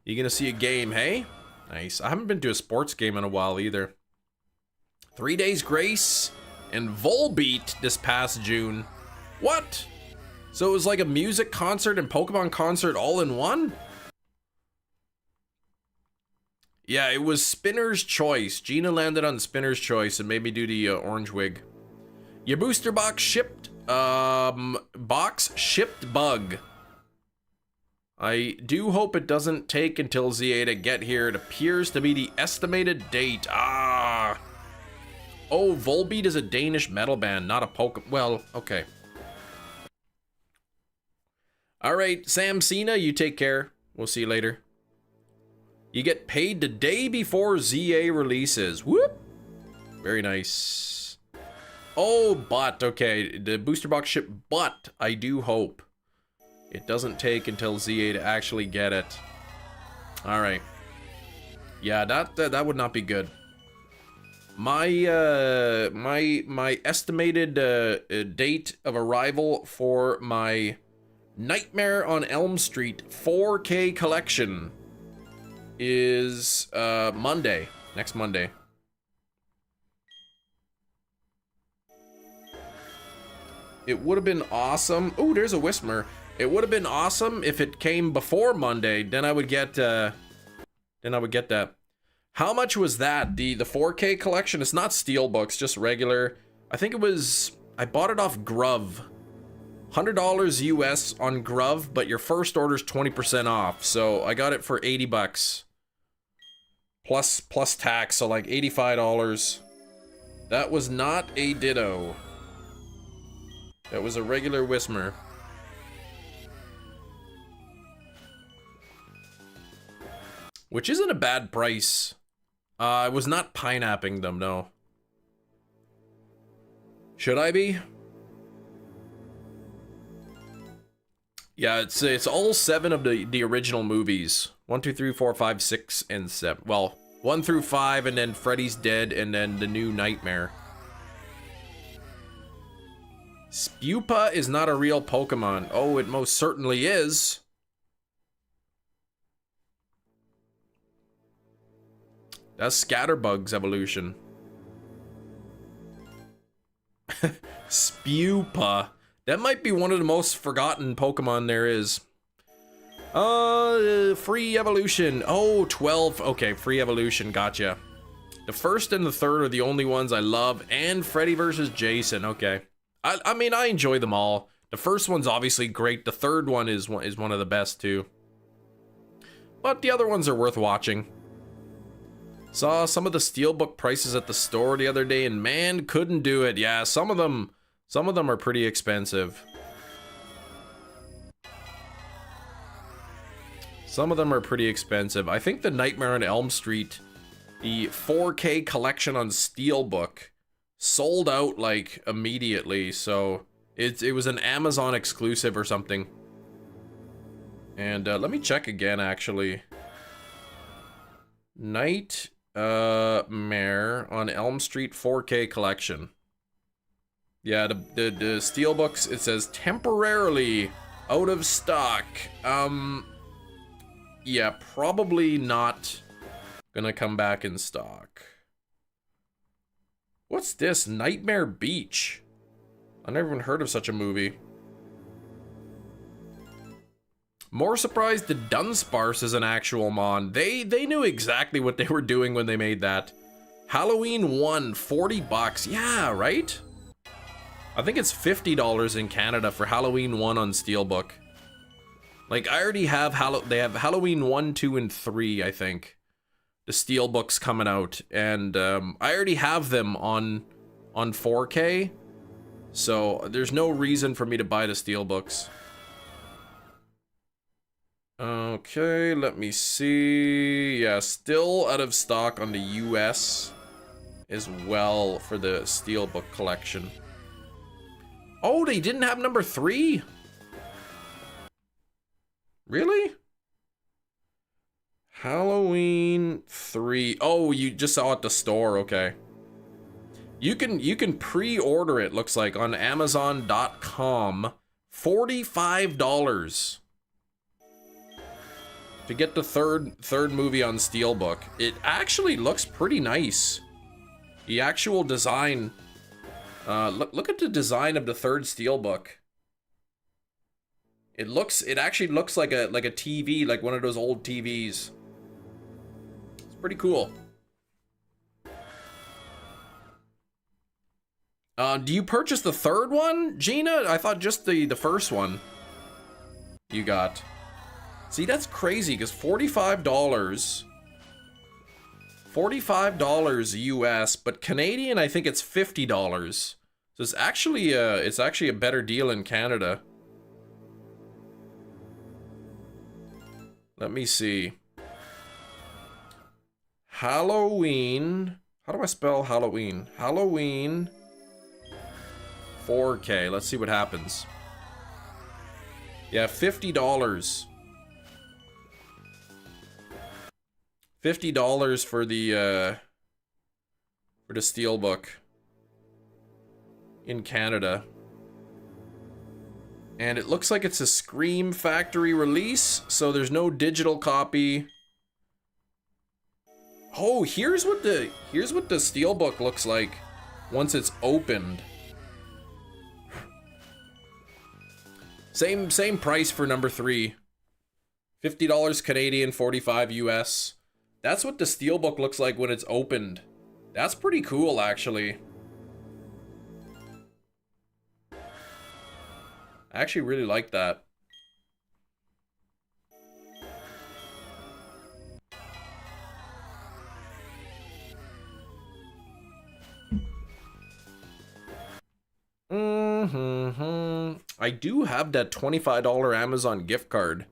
You gonna see a game, hey? Nice. I haven't been to a sports game in a while either. 3 Days Grace and Volbeat this past June. What? So it was like a music concert and Pokemon concert all in one? Yeah, it was Spinner's Choice. Gina landed on Spinner's Choice and made me do the orange wig. Your booster box shipped. Box shipped bug. I do hope it doesn't take until ZA to get here. It appears to be the estimated date. Ah. Oh, Volbeat is a Danish metal band, not a Pokemon. Well, okay. All right, Sam Cena, you take care. We'll see you later. You get paid the day before ZA releases. Whoop. Very nice. Oh, but, okay. The booster box ship, but I do hope it doesn't take until ZA to actually get it. All right. Yeah, that would not be good. My estimated date of arrival for my Nightmare on Elm Street 4K collection is Monday, next Monday. It would have been awesome. Oh, there's a Whismer. It would have been awesome if it came before Monday. Then I would get that. How much was that? The 4K collection? It's not steelbooks, just regular. I think it was. I bought it off Grub. $100 US on Grub, but your first order's 20% off. So I got it for 80 bucks. Plus tax, so like $85. That was not a Ditto. That was a regular Whismer. Which isn't a bad price. I was not pineapping them, no. Should I be? Yeah, it's all 7 of the original movies. 1, 2, 3, 4, 5, 6, and 7. Well, 1 through 5, and then Freddy's Dead, and then the new Nightmare. Spupa is not a real Pokemon. Oh, it most certainly is. That's Scatterbug's evolution. Spupa. That might be one of the most forgotten Pokemon there is. Free evolution. Oh, 12. Okay, free evolution. Gotcha. The first and the third are the only ones I love. And Freddy versus Jason. Okay. I mean, I enjoy them all. The first one's obviously great. The third one is one of the best too. But the other ones are worth watching. Saw some of the steelbook prices at the store the other day, and man, couldn't do it. Yeah, some of them are pretty expensive. Some of them are pretty expensive. I think the Nightmare on Elm Street, the 4K collection on steelbook, sold out like immediately. So it was an Amazon exclusive or something. And let me check again, actually. Nightmare on Elm Street 4K collection. Yeah, the steelbooks, it says temporarily out of stock. Yeah, probably not gonna come back in stock. What's this? Nightmare Beach. I never even heard of such a movie. More surprised the Dunsparce is an actual mon. They knew exactly what they were doing when they made that. Halloween 1, 40 bucks. Yeah, right? I think it's $50 in Canada for Halloween 1 on Steelbook. Like, I already have they have Halloween 1, 2, and 3, I think. The Steelbooks coming out. And I already have them on 4K. So there's no reason for me to buy the Steelbooks. Okay, let me see. Yeah, still out of stock on the US as well for the Steelbook collection. Oh, they didn't have number 3? Really? Halloween 3. Oh, you just saw it at the store, okay. You can pre-order it, looks like, on Amazon.com. $45 to get the third movie on Steelbook. It actually looks pretty nice. The actual design. Look at the design of the third Steelbook. It actually looks like a TV, like one of those old TVs. It's pretty cool. Do you purchase the third one, Gina? I thought just the first one you got. See, that's crazy, because $45. $45 US, but Canadian, I think it's $50. So it's actually a better deal in Canada. Let me see. Halloween. How do I spell Halloween? Halloween 4K. Let's see what happens. Yeah, $50. $50 for the Steelbook in Canada. And it looks like it's a Scream Factory release, so there's no digital copy. Oh, here's what the Steelbook looks like once it's opened. Same price for number 3. $50 Canadian, $45 US. That's what the Steelbook looks like when it's opened. That's pretty cool, actually. I actually really like that. I do have that $25 Amazon gift card.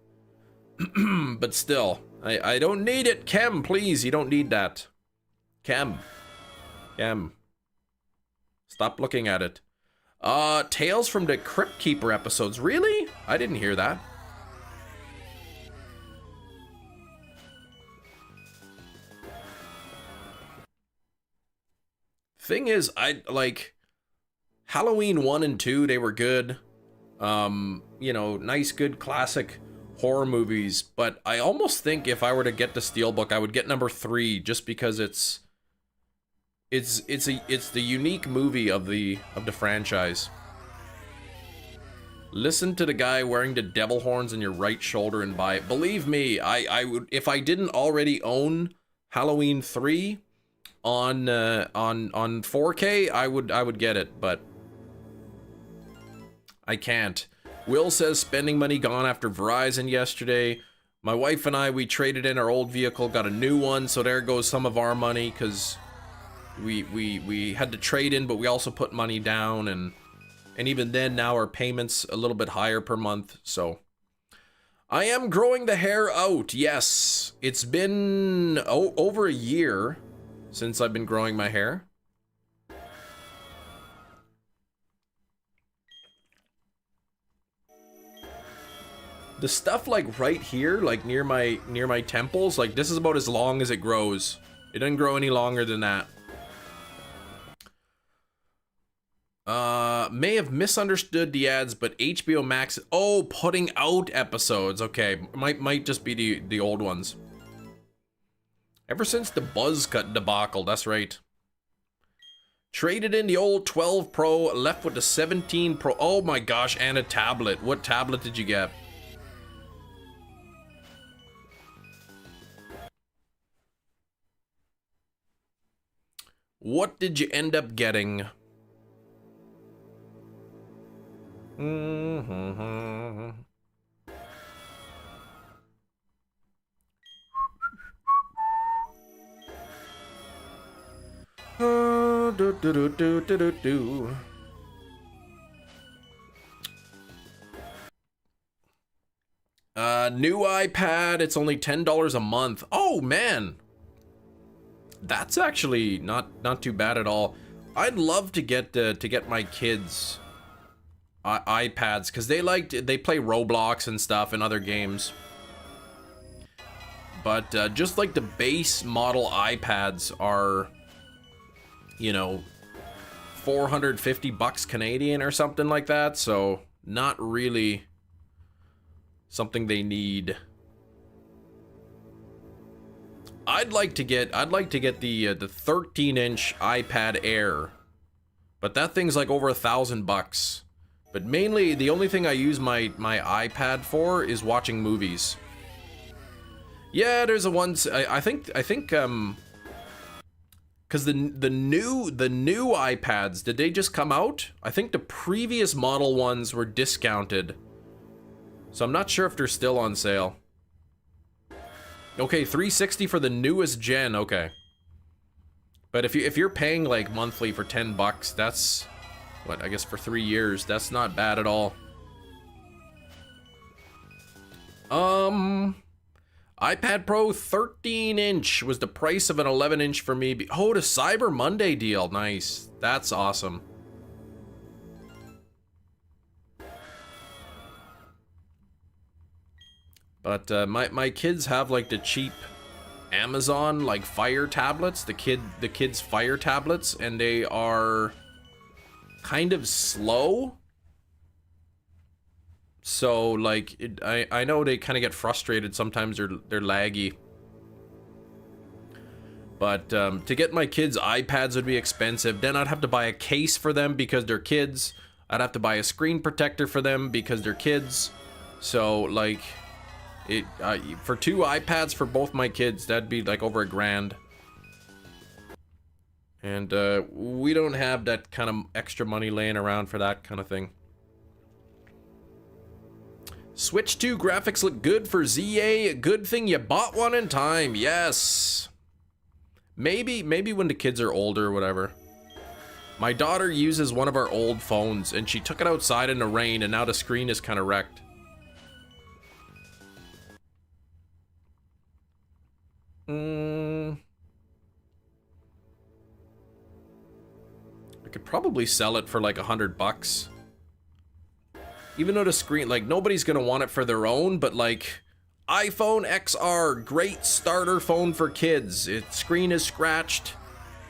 But still, I don't need it. Chem, please, you don't need that. Chem. Stop looking at it. Tales from the Crypt Keeper episodes. Really? I didn't hear that. Thing is, I like Halloween 1 and 2, they were good. You know, nice, good, classic horror movies. But I almost think if I were to get the Steelbook, I would get number 3 just because it's the unique movie of the franchise. Listen to the guy wearing the devil horns on your right shoulder and buy it. Believe me, I would, if I didn't already own Halloween 3 on 4K, I would get it, but I can't. Will says spending money gone after Verizon yesterday. My wife and I, we traded in our old vehicle, got a new one, so there goes some of our money, because we had to trade in, but we also put money down, and even then, now our payments a little bit higher per month. So I am growing the hair out. Yes, it's been over a year since I've been growing my hair. The stuff like right here, like near my temples, like this is about as long as it grows. It doesn't grow any longer than that. May have misunderstood the ads, but HBO Max, oh, putting out episodes. Okay, might just be the old ones. Ever since the buzz cut debacle, that's right. Traded in the old 12 Pro, left with the 17 Pro. Oh my gosh, and a tablet. What tablet did you get? What did you end up getting? New iPad, it's only $10 a month. Oh man, That's actually not too bad at all. I'd love to get my kids iPads because they play Roblox and stuff and other games. But just like the base model iPads are, you know, 450 bucks Canadian or something like that. So not really something they need. I'd like to get the 13-inch iPad Air, but that thing's like over $1,000 But mainly, the only thing I use my iPad for is watching movies. Yeah, there's a one. I think because the new iPads, did they just come out? I think the previous model ones were discounted, so I'm not sure if they're still on sale. Okay, $360 for the newest gen. Okay, but if you're paying like monthly for $10, that's what, I guess for 3 years. That's not bad at all. iPad Pro 13-inch was the price of an 11-inch for me. Oh, the Cyber Monday deal. Nice. That's awesome. But my kids have like the cheap Amazon like Fire tablets, the kids Fire tablets, and they are kind of slow. So like I know they kind of get frustrated sometimes. They're laggy. But to get my kids iPads would be expensive. Then I'd have to buy a case for them because they're kids. I'd have to buy a screen protector for them because they're kids. So like for 2 iPads for both my kids, that'd be like over $1,000. And we don't have that kind of extra money laying around for that kind of thing. Switch 2 graphics look good for ZA. Good thing you bought one in time. Yes. Maybe when the kids are older or whatever. My daughter uses one of our old phones and she took it outside in the rain and now the screen is kind of wrecked. I could probably sell it for like $100. Even though the screen, like, nobody's gonna want it for their own, but like, iPhone XR, great starter phone for kids. Its screen is scratched.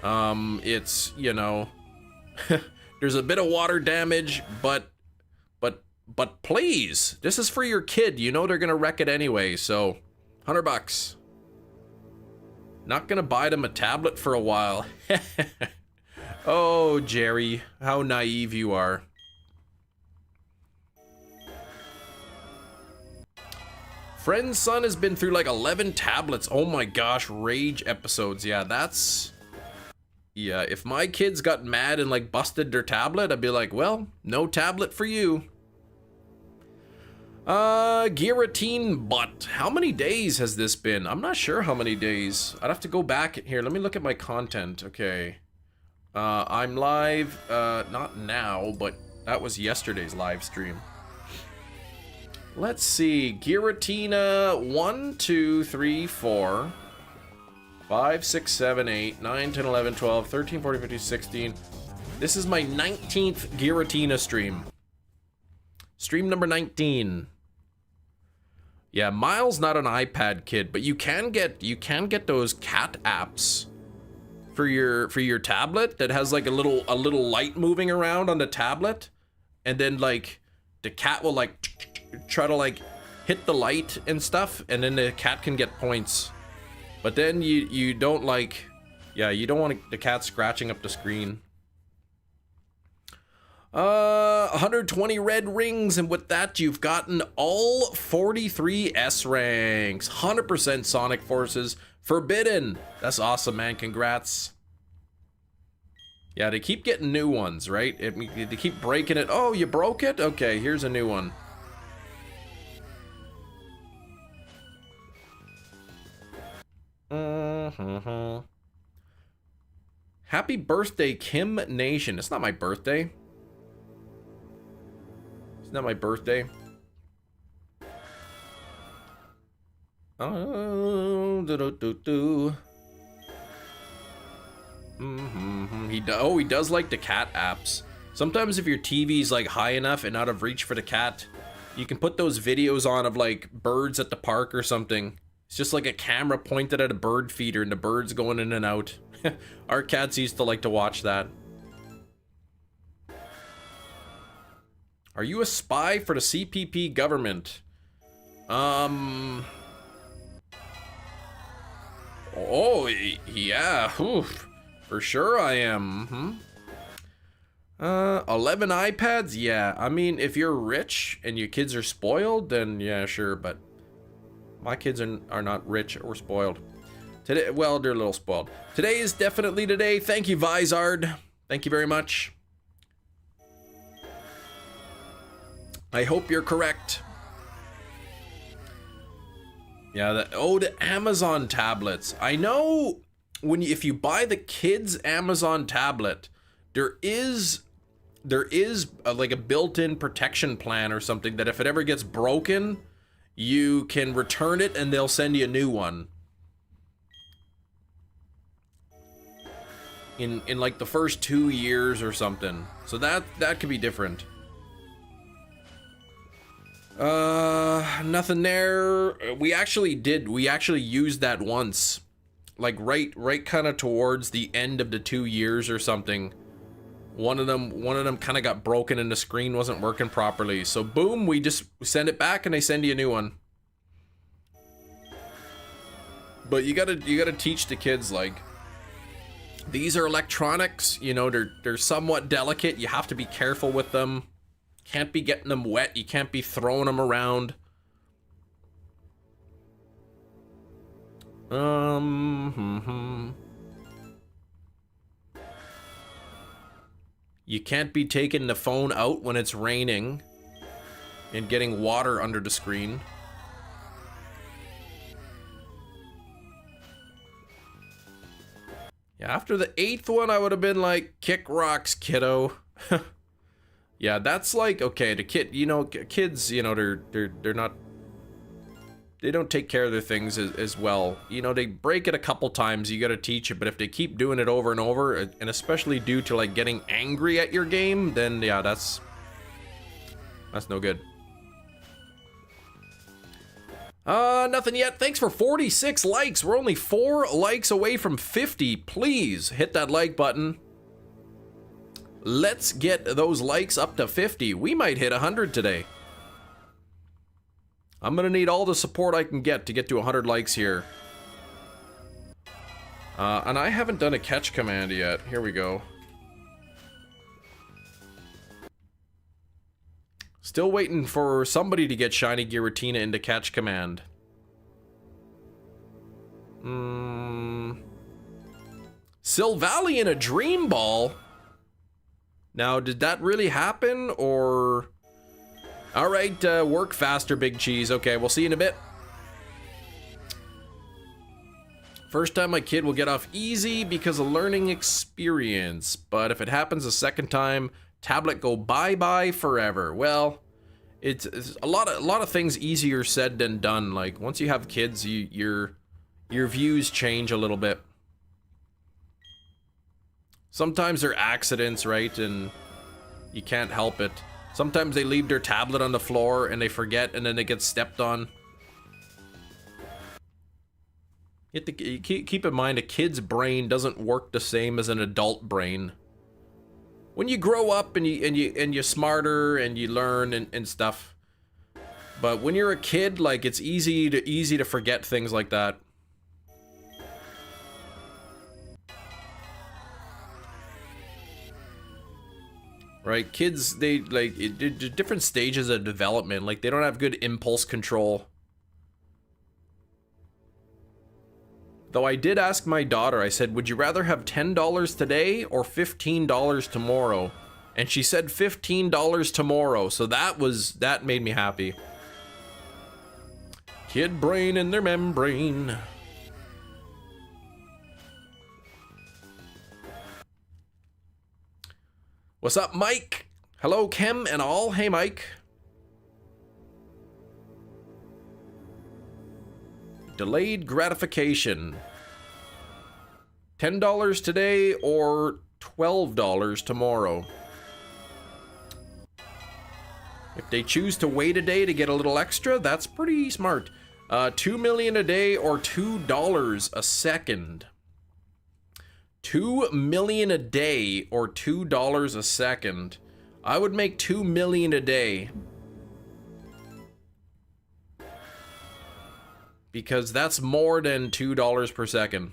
It's, you know, there's a bit of water damage, but please, this is for your kid. You know they're gonna wreck it anyway, so $100. Not gonna buy them a tablet for a while. Oh, Jerry, how naive you are. Friend's son has been through like 11 tablets. Oh my gosh, rage episodes. Yeah, that's... Yeah, if my kids got mad and like busted their tablet, I'd be like, well, no tablet for you. Giratina butt. How many days has this been? I'm not sure how many days. I'd have to go back here. Let me look at my content. Okay. I'm live, not now, but that was yesterday's live stream. Let's see. Giratina 1, 2, 3, 4, 5, 6, 7, 8, 9, 10, 11, 12, 13, 14, 15, 16. This is my 19th Giratina stream. Stream number 19. Yeah, Miles not an iPad kid, but you can get those cat apps for your tablet that has like a little light moving around on the tablet, and then like the cat will like try to like hit the light and stuff, and then the cat can get points. But then you don't like, yeah, you don't want the cat scratching up the screen. 120 red rings, and with that you've gotten all 43 S ranks. 100% Sonic Forces. Forbidden. That's awesome, man. Congrats. Yeah, they keep getting new ones, right? They keep breaking it. Oh, you broke it? Okay, here's a new one. Happy birthday, Kim Nation. It's not my birthday. It's not my birthday. Oh, He does like the cat apps. Sometimes if your TV's like high enough and out of reach for the cat, you can put those videos on of like birds at the park or something. It's just like a camera pointed at a bird feeder and the birds going in and out. Our cats used to like to watch that. Are you a spy for the CPP government? Oh, yeah. Oof. For sure I am. 11 iPads? Yeah, I mean, if you're rich and your kids are spoiled, then yeah, sure, but my kids are not rich or spoiled. Today, well, they're a little spoiled. Today is definitely today. Thank you, Vizard. Thank you very much. I hope you're correct. Yeah, the Amazon tablets. I know if you buy the kids Amazon tablet, there is like a built-in protection plan or something that if it ever gets broken, you can return it and they'll send you a new one. In like the first 2 years or something. So that could be different. Nothing there. We actually used that once. Like right kind of towards the end of the 2 years or something. One of them kind of got broken and the screen wasn't working properly. So boom, we just send it back and they send you a new one. But you gotta teach the kids, like, these are electronics, you know, they're somewhat delicate. You have to be careful with them. Can't be getting them wet. You can't be throwing them around. You can't be taking the phone out when it's raining and getting water under the screen. Yeah, after the 8th one, I would have been like, kick rocks, kiddo. Yeah, that's like, okay, the kid, you know, kids, you know, they're not, they don't take care of their things as well. You know, they break it a couple times, you gotta teach it, but if they keep doing it over and over, and especially due to like getting angry at your game, then yeah, that's no good. Nothing yet. Thanks for 46 likes. We're only 4 likes away from 50. Please hit that like button. Let's get those likes up to 50. We might hit 100 today. I'm gonna need all the support I can get to 100 likes here. And I haven't done a catch command yet. Here we go. Still waiting for somebody to get Shiny Giratina into catch command. Sylvally in a Dream Ball? Now, did that really happen, or... Alright, work faster, Big Cheese. Okay, we'll see you in a bit. First time my kid will get off easy because of learning experience. But if it happens a second time, tablet go bye-bye forever. Well, it's a lot of things easier said than done. Like, once you have kids, your views change a little bit. Sometimes they're accidents, right? And you can't help it. Sometimes they leave their tablet on the floor and they forget and then they get stepped on. You have to keep in mind a kid's brain doesn't work the same as an adult brain. When you grow up and you're smarter and you learn and stuff. But when you're a kid, like, it's easy to forget things like that. Right, kids, they like different stages of development. Like, they don't have good impulse control. Though I did ask my daughter, I said, would you rather have $10 today or $15 tomorrow? And she said $15 tomorrow, so that made me happy. Kid brain in their membrane. What's up, Mike? Hello, Kim and all. Hey, Mike. Delayed gratification. $10 today or $12 tomorrow. If they choose to wait a day to get a little extra, that's pretty smart. 2 million a day or $2 a second. 2 million a day or $2 a second. I would make 2 million a day. Because that's more than $2 per second.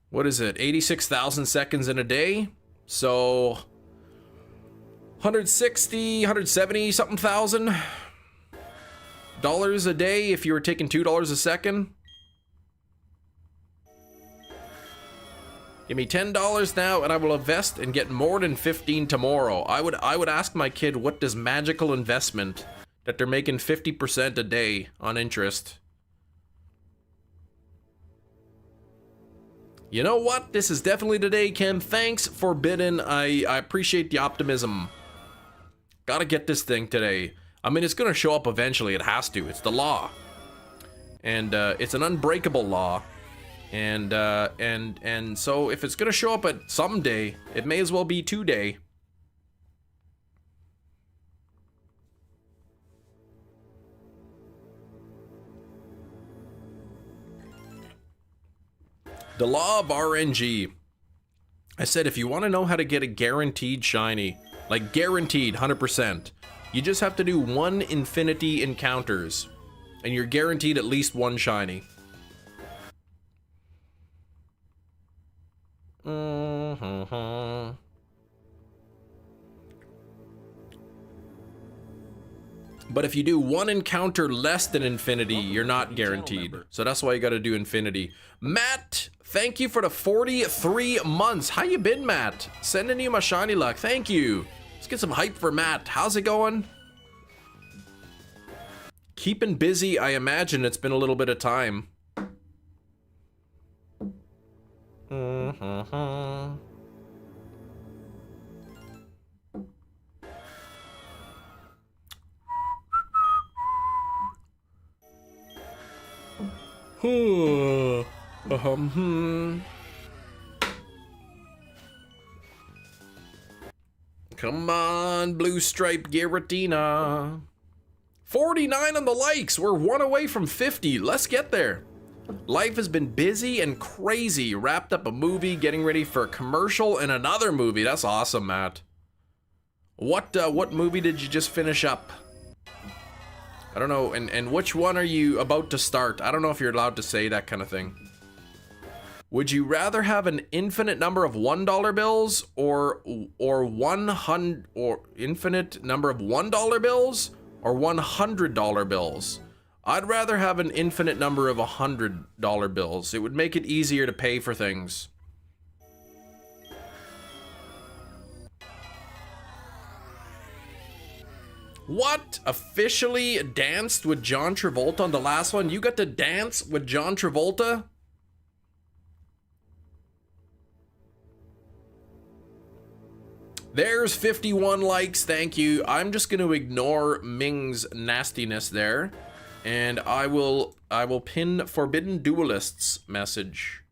What is it? 86,000 seconds in a day? So 160, 170 something thousand dollars a day if you were taking $2 a second. Give me $10 now and I will invest and get more than 15 tomorrow. I would ask my kid, what does magical investment that they're making 50% a day on interest? You know what? This is definitely the day, Ken. Thanks for bidding. I appreciate the optimism. Gotta get this thing today. I mean, it's gonna show up eventually. It has to. It's the law. And it's an unbreakable law. And so if it's gonna show up at some day, it may as well be today. The law of RNG. I said if you want to know how to get a guaranteed shiny, like guaranteed 100%, you just have to do 1 infinity encounters, and you're guaranteed at least 1 shiny. But if you do 1 encounter less than infinity, you're not guaranteed. So that's why you gotta do infinity. Matt, thank you for the 43 months. How you been, Matt? Sending you my shiny luck. Thank you. Let's get some hype for Matt. How's it going? Keeping busy, I imagine it's been a little bit of time. Come on, blue stripe Giratina. 49 on the likes. We're 1 away from 50. Let's get there. Life has been busy and crazy. Wrapped up a movie, getting ready for a commercial and another movie. That's awesome, Matt. What movie did you just finish up? I don't know, and which one are you about to start? I don't know if you're allowed to say that kind of thing. Would you rather have an infinite number of $1 bills or 100 or infinite number of $1 bills or $100 bills? I'd rather have an infinite number of $100 bills. It would make it easier to pay for things. What? Officially danced with John Travolta on the last one? You got to dance with John Travolta? There's 51 likes, thank you. I'm just going to ignore Ming's nastiness there. And I will pin Forbidden Duelist's message.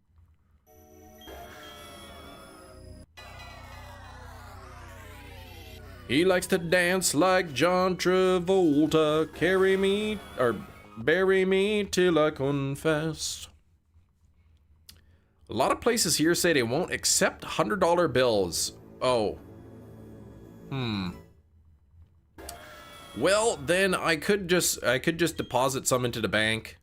He likes to dance like John Travolta. Carry me, or bury me till I confess. A lot of places here say they won't accept $100 bills. Oh. Well, then I could just deposit some into the bank.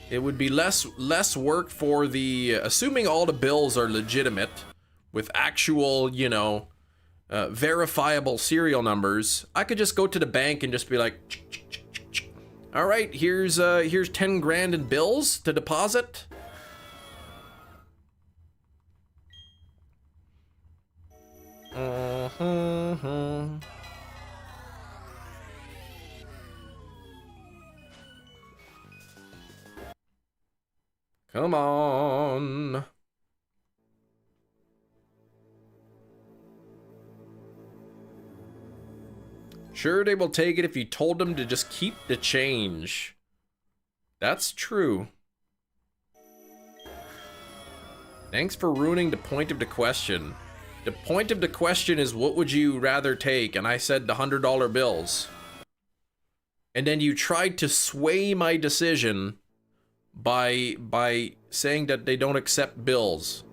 It would be less work for the, assuming all the bills are legitimate, with actual, you know, verifiable serial numbers. I could just go to the bank and just be like, all right, here's 10 grand in bills to deposit. Come on. Sure, they will take it if you told them to just keep the change. That's true. Thanks for ruining the point of the question. The point of the question is, what would you rather take? And I said the $100 bills. And then you tried to sway my decision by saying that they don't accept bills.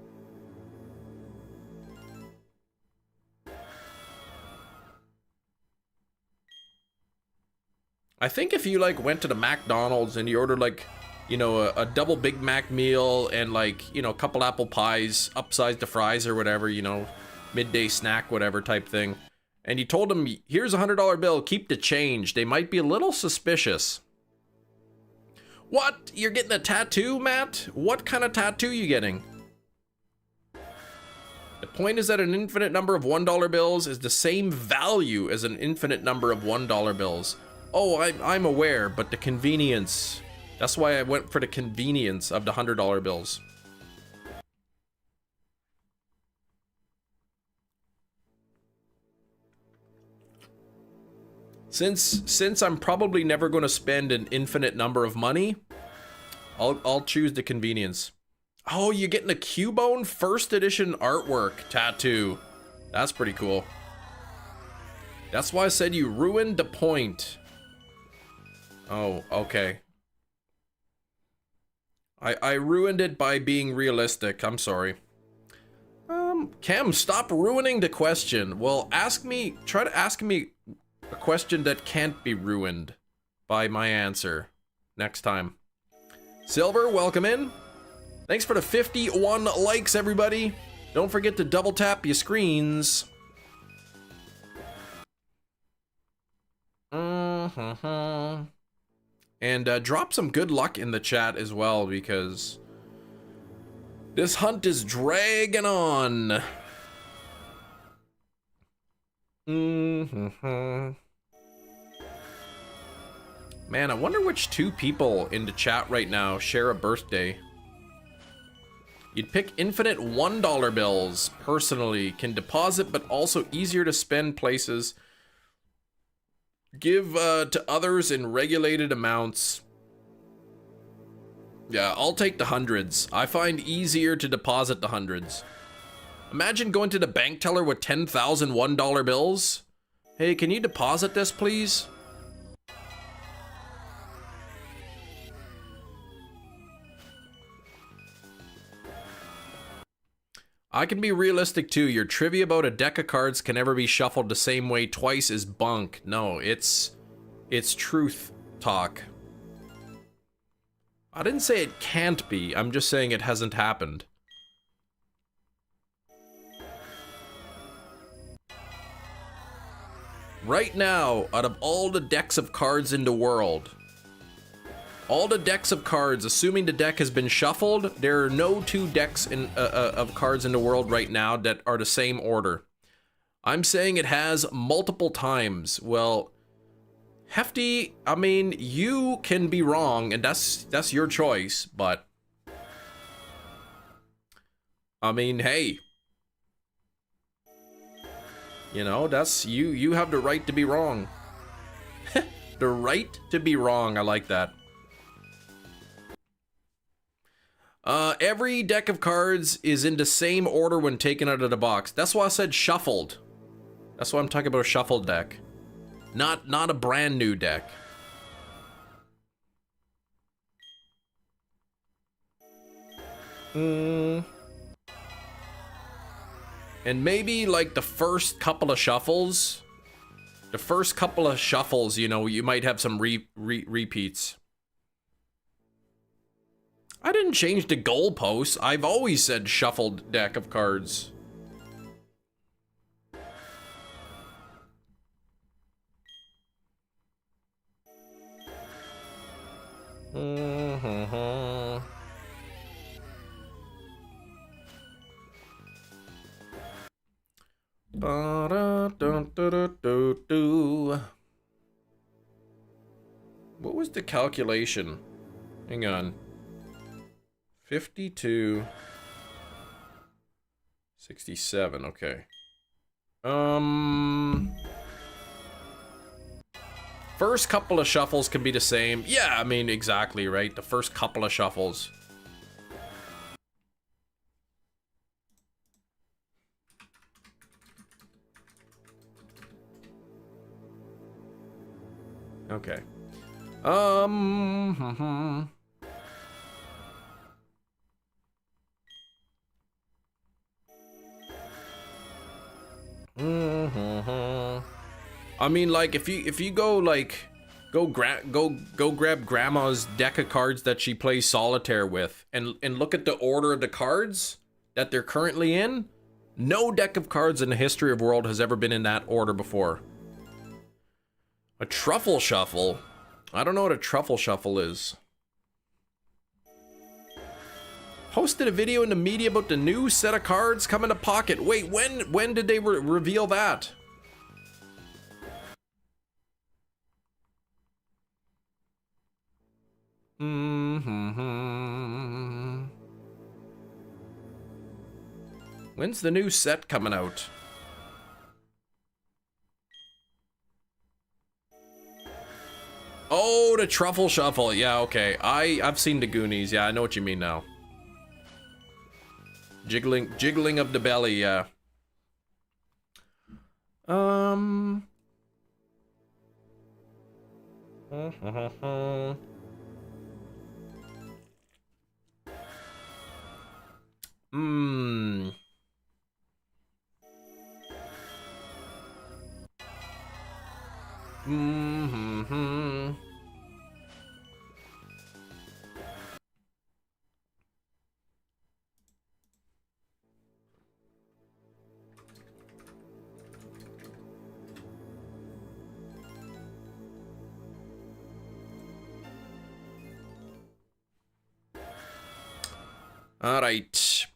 I think if you like went to the McDonald's and you ordered like, you know, a double Big Mac meal and like, you know, a couple apple pies, upsize the fries or whatever, you know, midday snack, whatever type thing, and you told them, here's a $100 bill, keep the change, they might be a little suspicious. What? You're getting a tattoo, Matt? What kind of tattoo you getting? The point is that an infinite number of $1 bills is the same value as an infinite number of $1 bills. Oh, I'm aware, but the convenience. That's why I went for the convenience of the $100 bills. Since I'm probably never going to spend an infinite number of money, I'll choose the convenience. Oh, you're getting a Cubone first edition artwork tattoo. That's pretty cool. That's why I said you ruined the point. Oh, okay. I ruined it by being realistic. I'm sorry. Cam, stop ruining the question. Well, try to ask me a question that can't be ruined by my answer next time. Silver, welcome in. Thanks for the 51 likes, everybody. Don't forget to double tap your screens. And drop some good luck in the chat as well, because this hunt is dragging on. Man, I wonder which two people in the chat right now share a birthday. You'd pick infinite $1 bills, personally. Can deposit, but also easier to spend places. Give to others in regulated amounts. Yeah, I'll take the hundreds. I find easier to deposit the hundreds. Imagine going to the bank teller with 10,000 $1 bills. Hey, can you deposit this, please? I can be realistic too. Your trivia about a deck of cards can never be shuffled the same way twice is bunk. No, it's truth talk. I didn't say it can't be. I'm just saying it hasn't happened. Right now, out of all the decks of cards in the world, all the decks of cards, assuming the deck has been shuffled, there are no two decks of cards in the world right now that are the same order. I'm saying it has multiple times. Well, Hefty, I mean, you can be wrong, and that's your choice, but I mean, hey, you know, that's you have the right to be wrong. The right to be wrong. I like that. Every deck of cards is in the same order when taken out of the box. That's why I said shuffled. That's why I'm talking about a shuffled deck. Not a brand new deck. And maybe like the first couple of shuffles. You know, you might have some repeats. I didn't change the goalposts. I've always said shuffled deck of cards. What was the calculation? Hang on. 52. 67, okay. First couple of shuffles can be the same. Yeah, I mean, exactly, right? The first couple of shuffles. Okay. I mean, like, if you go like go grab grandma's deck of cards that she plays solitaire with and look at the order of the cards that they're currently in, no deck of cards in the history of the world has ever been in that order before. A truffle shuffle? I don't know what a truffle shuffle is. Posted a video in the media about the new set of cards coming to Pocket. Wait, when did they reveal that? When's the new set coming out? Oh, the truffle shuffle. Yeah, okay. I've seen the Goonies. Yeah, I know what you mean now. Jiggling of the belly, yeah. All right.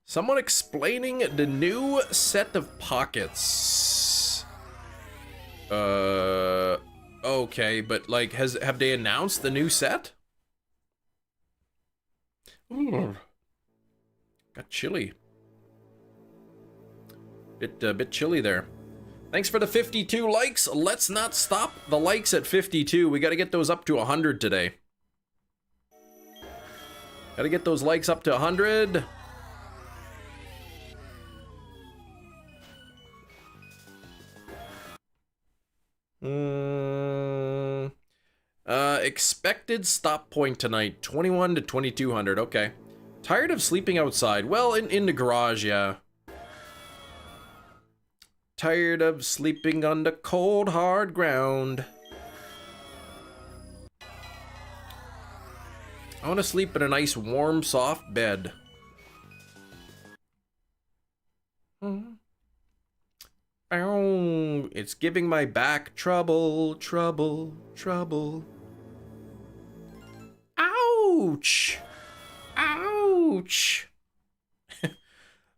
Someone explaining the new set of pockets. Okay, but like, have they announced the new set? Ooh. Got chilly. Bit chilly there. Thanks for the 52 likes. Let's not stop the likes at 52. We got to get those up to 100 today. Gotta get those likes up to 100. Expected stop point tonight, 21 to 2200. Okay. Tired of sleeping outside? Well, in the garage, yeah. Tired of sleeping on the cold, hard ground. I want to sleep in a nice, warm, soft bed. Oh, it's giving my back trouble, trouble, trouble. Ouch! Ouch!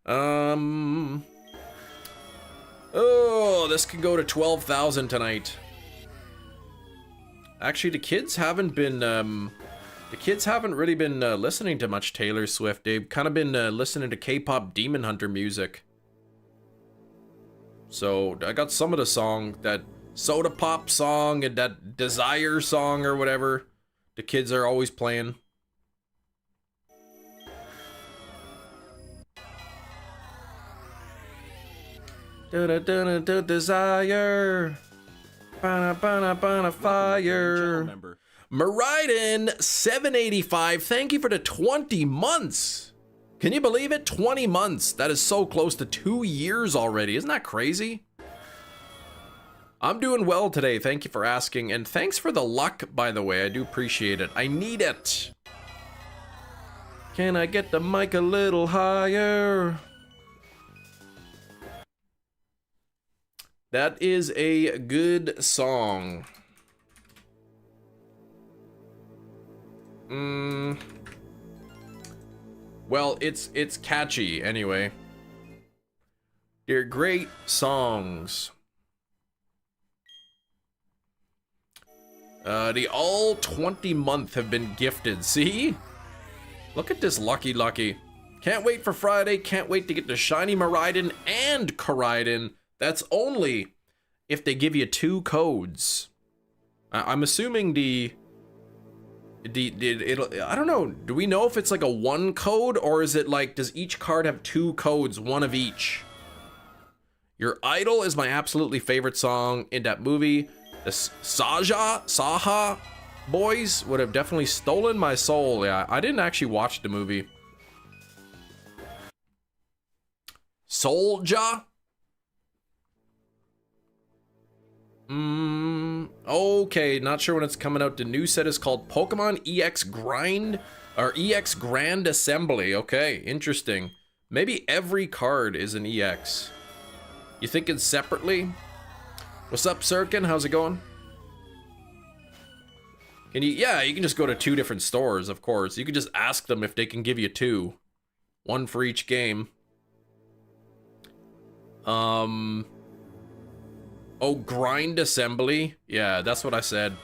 Oh, this could go to 12,000 tonight. Actually, the kids haven't really been listening to much Taylor Swift. They've kind of been listening to K-pop Demon Hunter music. So I got some of the song, that Soda Pop song and that Desire song or whatever, the kids are always playing. Desire. Bana fire. Meriden 785, thank you for the 20 months. Can you believe it? 20 months. That is so close to 2 years already. Isn't that crazy? I'm doing well today. Thank you for asking. And thanks for the luck, by the way. I do appreciate it. I need it. Can I get the mic a little higher? That is a good song. Well, it's catchy anyway. They're great songs. The all 20 month have been gifted. See? Look at this Lucky. Can't wait for Friday. Can't wait to get the shiny Miraidon and Koraidon. That's only if they give you 2 codes. I'm assuming I don't know. Do we know if it's like a 1 code, or is it like, does each card have 2 codes, 1 of each? Your Idol is my absolutely favorite song in that movie. The Saha boys would have definitely stolen my soul. Yeah, I didn't actually watch the movie. Soulja? Okay, not sure when it's coming out. The new set is called Pokemon EX Grind, or EX Grand Assembly. Okay, interesting. Maybe every card is an EX. You thinking separately? What's up, Sirkin? How's it going? Can you? Yeah, you can just go to 2 different stores, of course. You can just ask them if they can give you 2. 1 for each game. Oh, Grind Assembly? Yeah, that's what I said.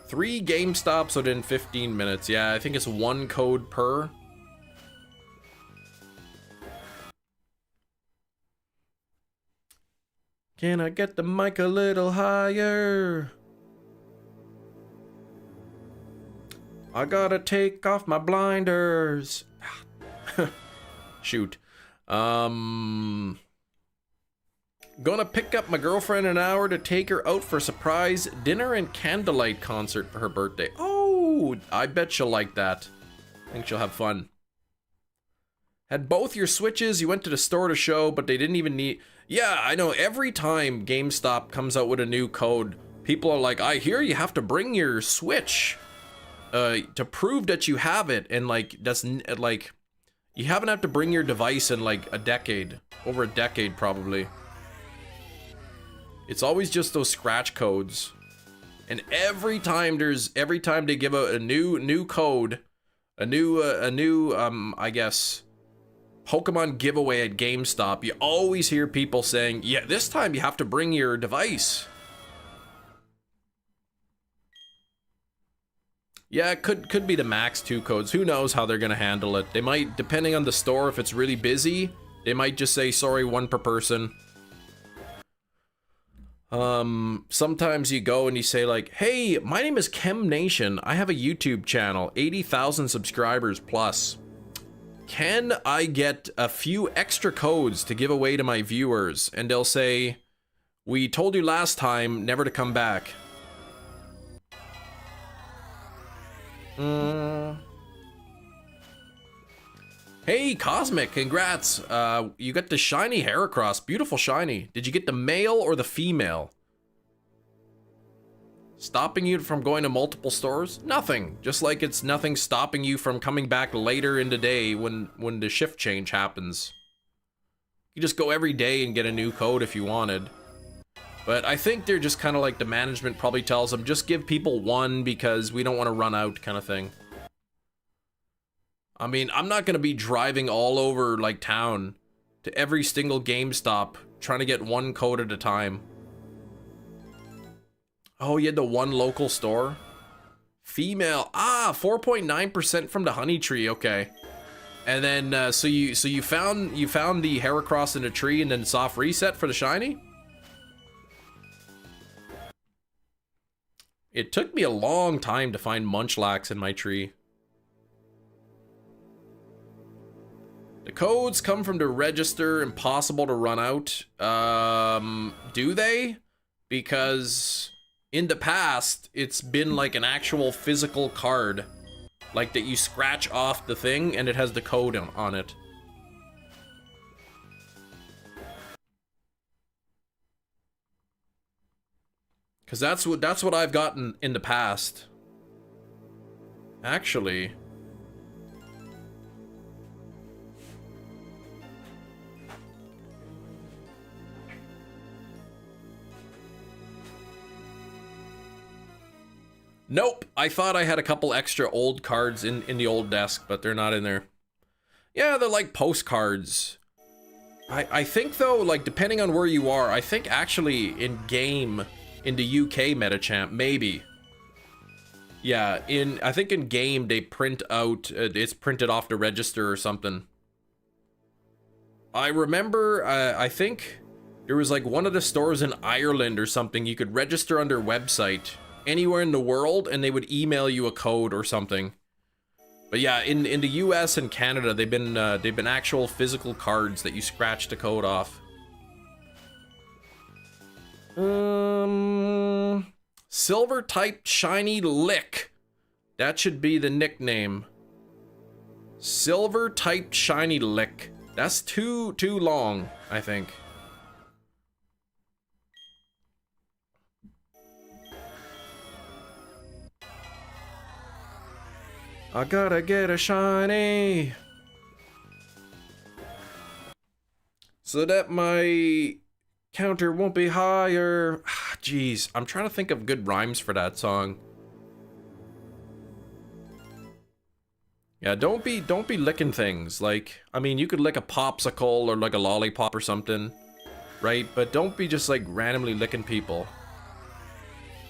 Three GameStops within 15 minutes. Yeah, I think it's 1 code per. Can I get the mic a little higher? I gotta take off my blinders. Shoot. Gonna pick up my girlfriend in an hour to take her out for a surprise dinner and candlelight concert for her birthday. Oh, I bet she'll like that. I think she'll have fun. Had both your Switches, you went to the store to show, but they didn't even need... Yeah, I know, every time GameStop comes out with a new code, people are like, I hear you have to bring your Switch to prove that you have it, and like, that's like... You haven't had to bring your device in like a decade. Over a decade, probably. It's always just those scratch codes. And every time they give out a new code, a new I guess, Pokemon giveaway at GameStop, you always hear people saying, yeah, this time you have to bring your device. Yeah, it could be the max 2 codes. Who knows how they're gonna handle it. They might, depending on the store, if it's really busy, they might just say, sorry, 1 per person. Sometimes you go and you say like, hey, my name is Chem Nation. I have a YouTube channel, 80,000 subscribers plus. Can I get a few extra codes to give away to my viewers? And they'll say, we told you last time never to come back. Hey, Cosmic, congrats. You got the shiny Heracross. Beautiful shiny. Did you get the male or the female? Stopping you from going to multiple stores? Nothing. Just like it's nothing stopping you from coming back later in the day when the shift change happens. You just go every day and get a new code if you wanted. But I think they're just kind of like, the management probably tells them, just give people 1 because we don't want to run out, kind of thing. I mean, I'm not going to be driving all over, like, town to every single GameStop trying to get 1 code at a time. Oh, you had the 1 local store? Female. Ah, 4.9% from the honey tree. Okay. And then, so you found the Heracross in a tree and then soft reset for the shiny? It took me a long time to find Munchlax in my tree. The codes come from the register, impossible to run out. Do they? Because in the past, it's been like an actual physical card. Like that you scratch off the thing and it has the code on it. Because that's what I've gotten in the past. Actually. Nope, I thought I had a couple extra old cards in the old desk, but they're not in there. Yeah, they're like postcards. I think though, like depending on where you are, I think actually in game, into UK Metachamp, maybe. Yeah, I think in game they print out, it's printed off the register or something. I remember, I think there was like one of the stores in Ireland or something, you could register on their website anywhere in the world and they would email you a code or something. But yeah, in the US and Canada, they've been actual physical cards that you scratch the code off. Silver type shiny lick. That should be the nickname. Silver type shiny lick. That's too long, I think. I gotta get a shiny so that my counter won't be higher. Jeez, I'm trying to think of good rhymes for that song. Yeah, don't be licking things. Like, I mean, you could lick a popsicle or like a lollipop or something, right? But don't be just like randomly licking people.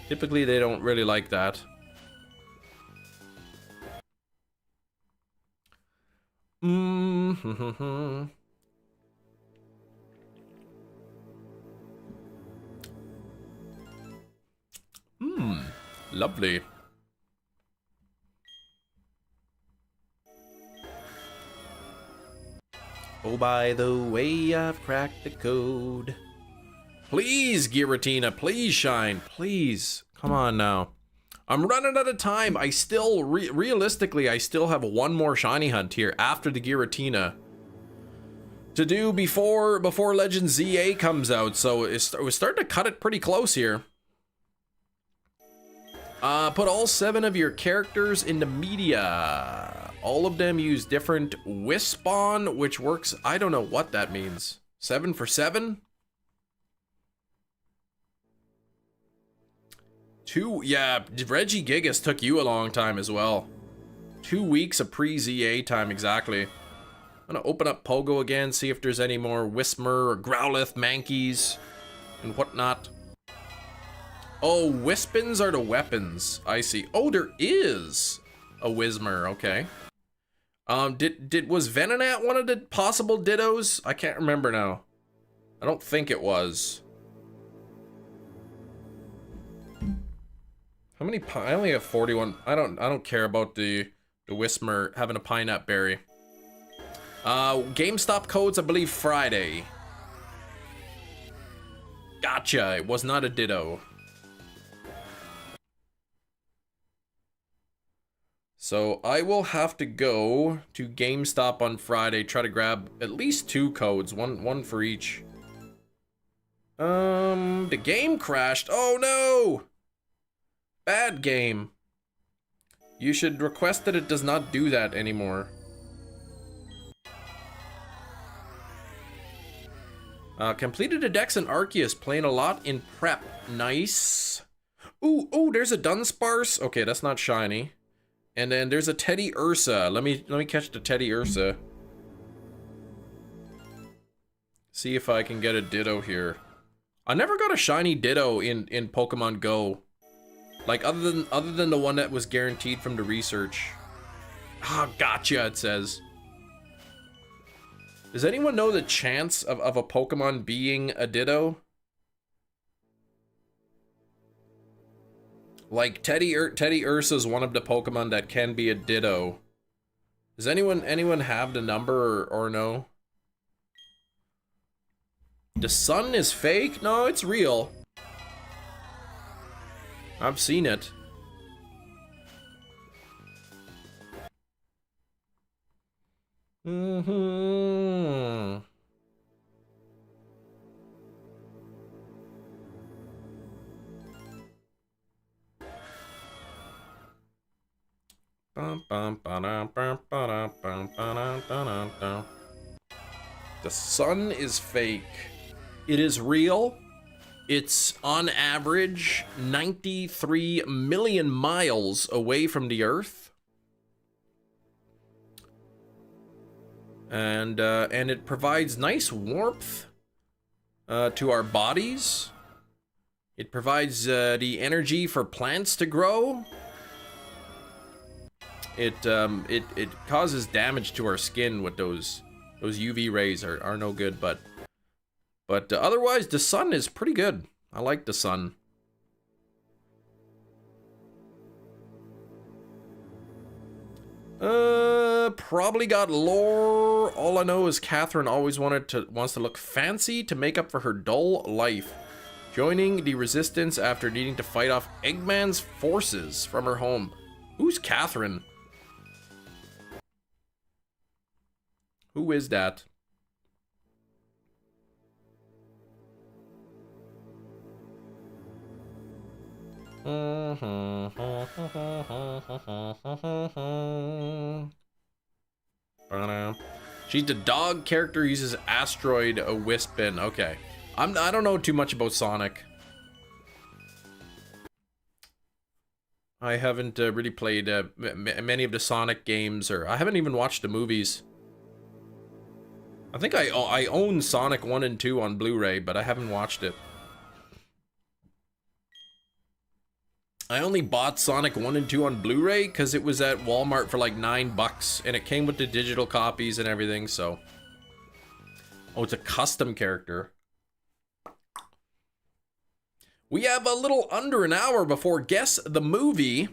Typically, they don't really like that. Lovely. Oh, by the way, I've cracked the code. Please, Giratina, please shine, please. Come on now. I'm running out of time. I still, realistically, I still have one more shiny hunt here after the Giratina to do before Legend ZA comes out. So we're starting to cut it pretty close here. Put all 7 of your characters into media. All of them use different Wispawn, which works. I don't know what that means. 7 for 7? 2, yeah, Reggie Gigas took you a long time as well. 2 weeks of pre-ZA time, exactly. I'm gonna open up Pogo again, see if there's any more Whismer or Growlithe, Mankeys, and whatnot. Oh, Wispins are the weapons. I see. Oh, there is a Whismer, okay. Was Venonat one of the possible Dittos? I can't remember now. I don't think it was. How many I only have 41. I don't care about the Whismer having a Pineapple Berry. GameStop codes, I believe Friday. Gotcha. It was not a Ditto. So I will have to go to GameStop on Friday, try to grab at least 2 codes, one for each. The game crashed. Oh no! Bad game. You should request that it does not do that anymore. Completed a Dex and Arceus, playing a lot in prep. Nice. Ooh, there's a Dunsparce. Okay, that's not shiny. And then there's a Teddy Ursa. Let me catch the Teddy Ursa. See if I can get a Ditto here. I never got a shiny Ditto in Pokemon Go. Like other than the one that was guaranteed from the research. Ah, gotcha, it says. Does anyone know the chance of a Pokemon being a Ditto? Like Teddy Ursa is one of the Pokemon that can be a Ditto. Does anyone have the number or no? The sun is fake? No, it's real. I've seen it. The sun is fake. It is real. It's on average 93 million miles away from the Earth. And it provides nice warmth to our bodies. It provides the energy for plants to grow. It causes damage to our skin with those UV rays are no good, but otherwise the sun is pretty good. I like the sun. Probably got lore. All I know is Catherine always wants to look fancy to make up for her dull life, joining the resistance after needing to fight off Eggman's forces from her home. Who's Catherine? Who is that? She's the dog character, uses asteroid a Wispin. Okay. I don't know too much about Sonic. I haven't really played many of the Sonic games, or I haven't even watched the movies. I think I own Sonic 1 and 2 on Blu-ray, but I haven't watched it. I only bought Sonic 1 and 2 on Blu-ray because it was at Walmart for like $9, and it came with the digital copies and everything, so... Oh, it's a custom character. We have a little under an hour before Guess the Movie.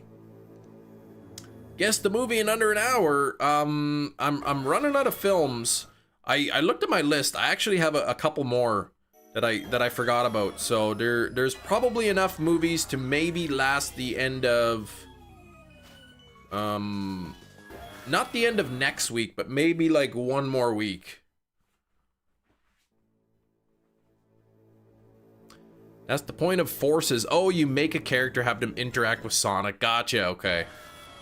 Guess the Movie in under an hour. I'm running out of films. I looked at my list. I actually have a couple more that I forgot about. So there's probably enough movies to maybe last the end of not the end of next week, but maybe like one more week. That's the point of forces. Oh, you make a character, have them interact with Sonic. Gotcha, okay.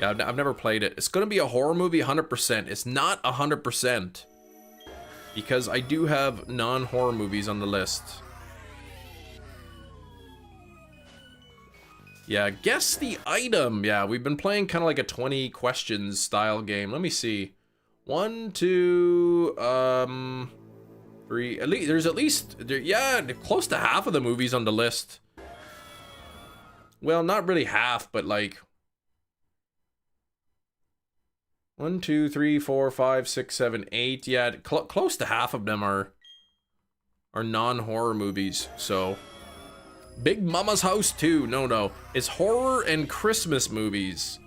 Yeah, I've never played it. It's gonna be a horror movie 100%. It's not 100%. Because I do have non-horror movies on the list. Yeah, guess the item. Yeah, we've been playing kind of like a 20 questions style game. Let me see. 1, 2, 3. At least there's at least yeah, close to half of the movies on the list. Well, not really half, but like 1, 2, 3, 4, 5, 6, 7, 8. Yeah, close to half of them are non-horror movies. So Big Mama's House 2. No. It's horror and Christmas movies.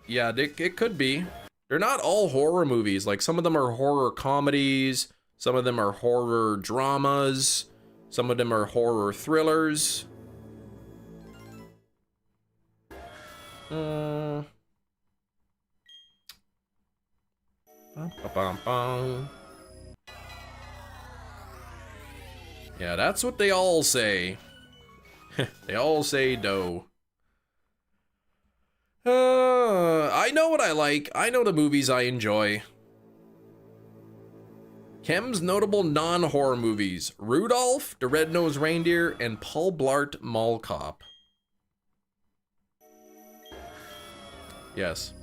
Yeah, it could be. They're not all horror movies. Like some of them are horror comedies, some of them are horror dramas, some of them are horror thrillers. Yeah, that's what they all say. They all say dough. I know what I like. I know the movies I enjoy. Kem's notable non-horror movies: Rudolph, the Red-Nosed Reindeer, and Paul Blart Mall Cop. Yes.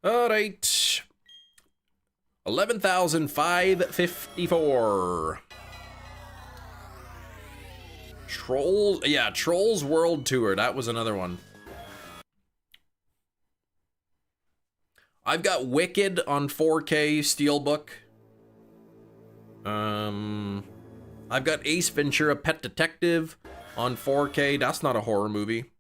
All right. 11,554. Trolls, yeah, Trolls World Tour. That was another one. I've got Wicked on 4K Steelbook. I've got Ace Ventura: Pet Detective on 4K. That's not a horror movie.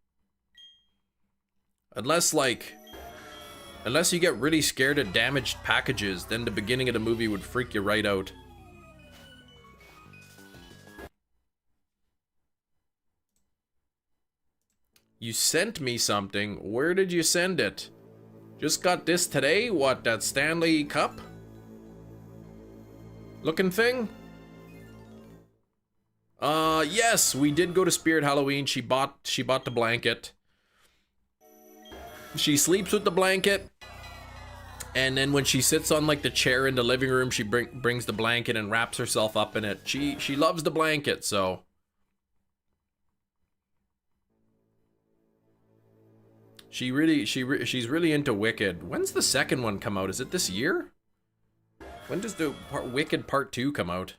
Unless you get really scared of damaged packages, then the beginning of the movie would freak you right out. You sent me something. Where did you send it? Just got this today? What, that Stanley Cup looking thing? Yes, we did go to Spirit Halloween. She bought the blanket. She sleeps with the blanket. And then when she sits on like the chair in the living room, she brings the blanket and wraps herself up in it. She loves the blanket, so. She's really into Wicked. When's the second one come out? Is it this year? When does the Wicked Part 2 come out?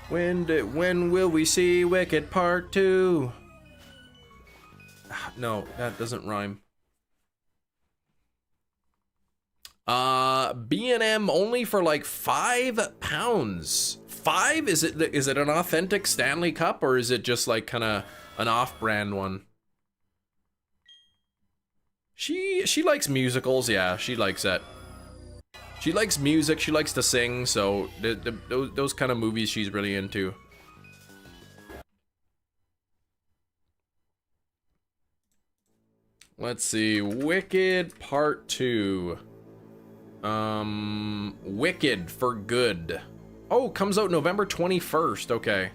When will we see Wicked Part 2? No, that doesn't rhyme. B&M only for like £5. 5? Is it an authentic Stanley Cup, or is it just like kind of an off-brand one? She likes musicals, yeah, she likes that. She likes music, she likes to sing, so those kind of movies she's really into. Let's see, Wicked Part 2. Wicked for Good. Oh, comes out November 21st, okay.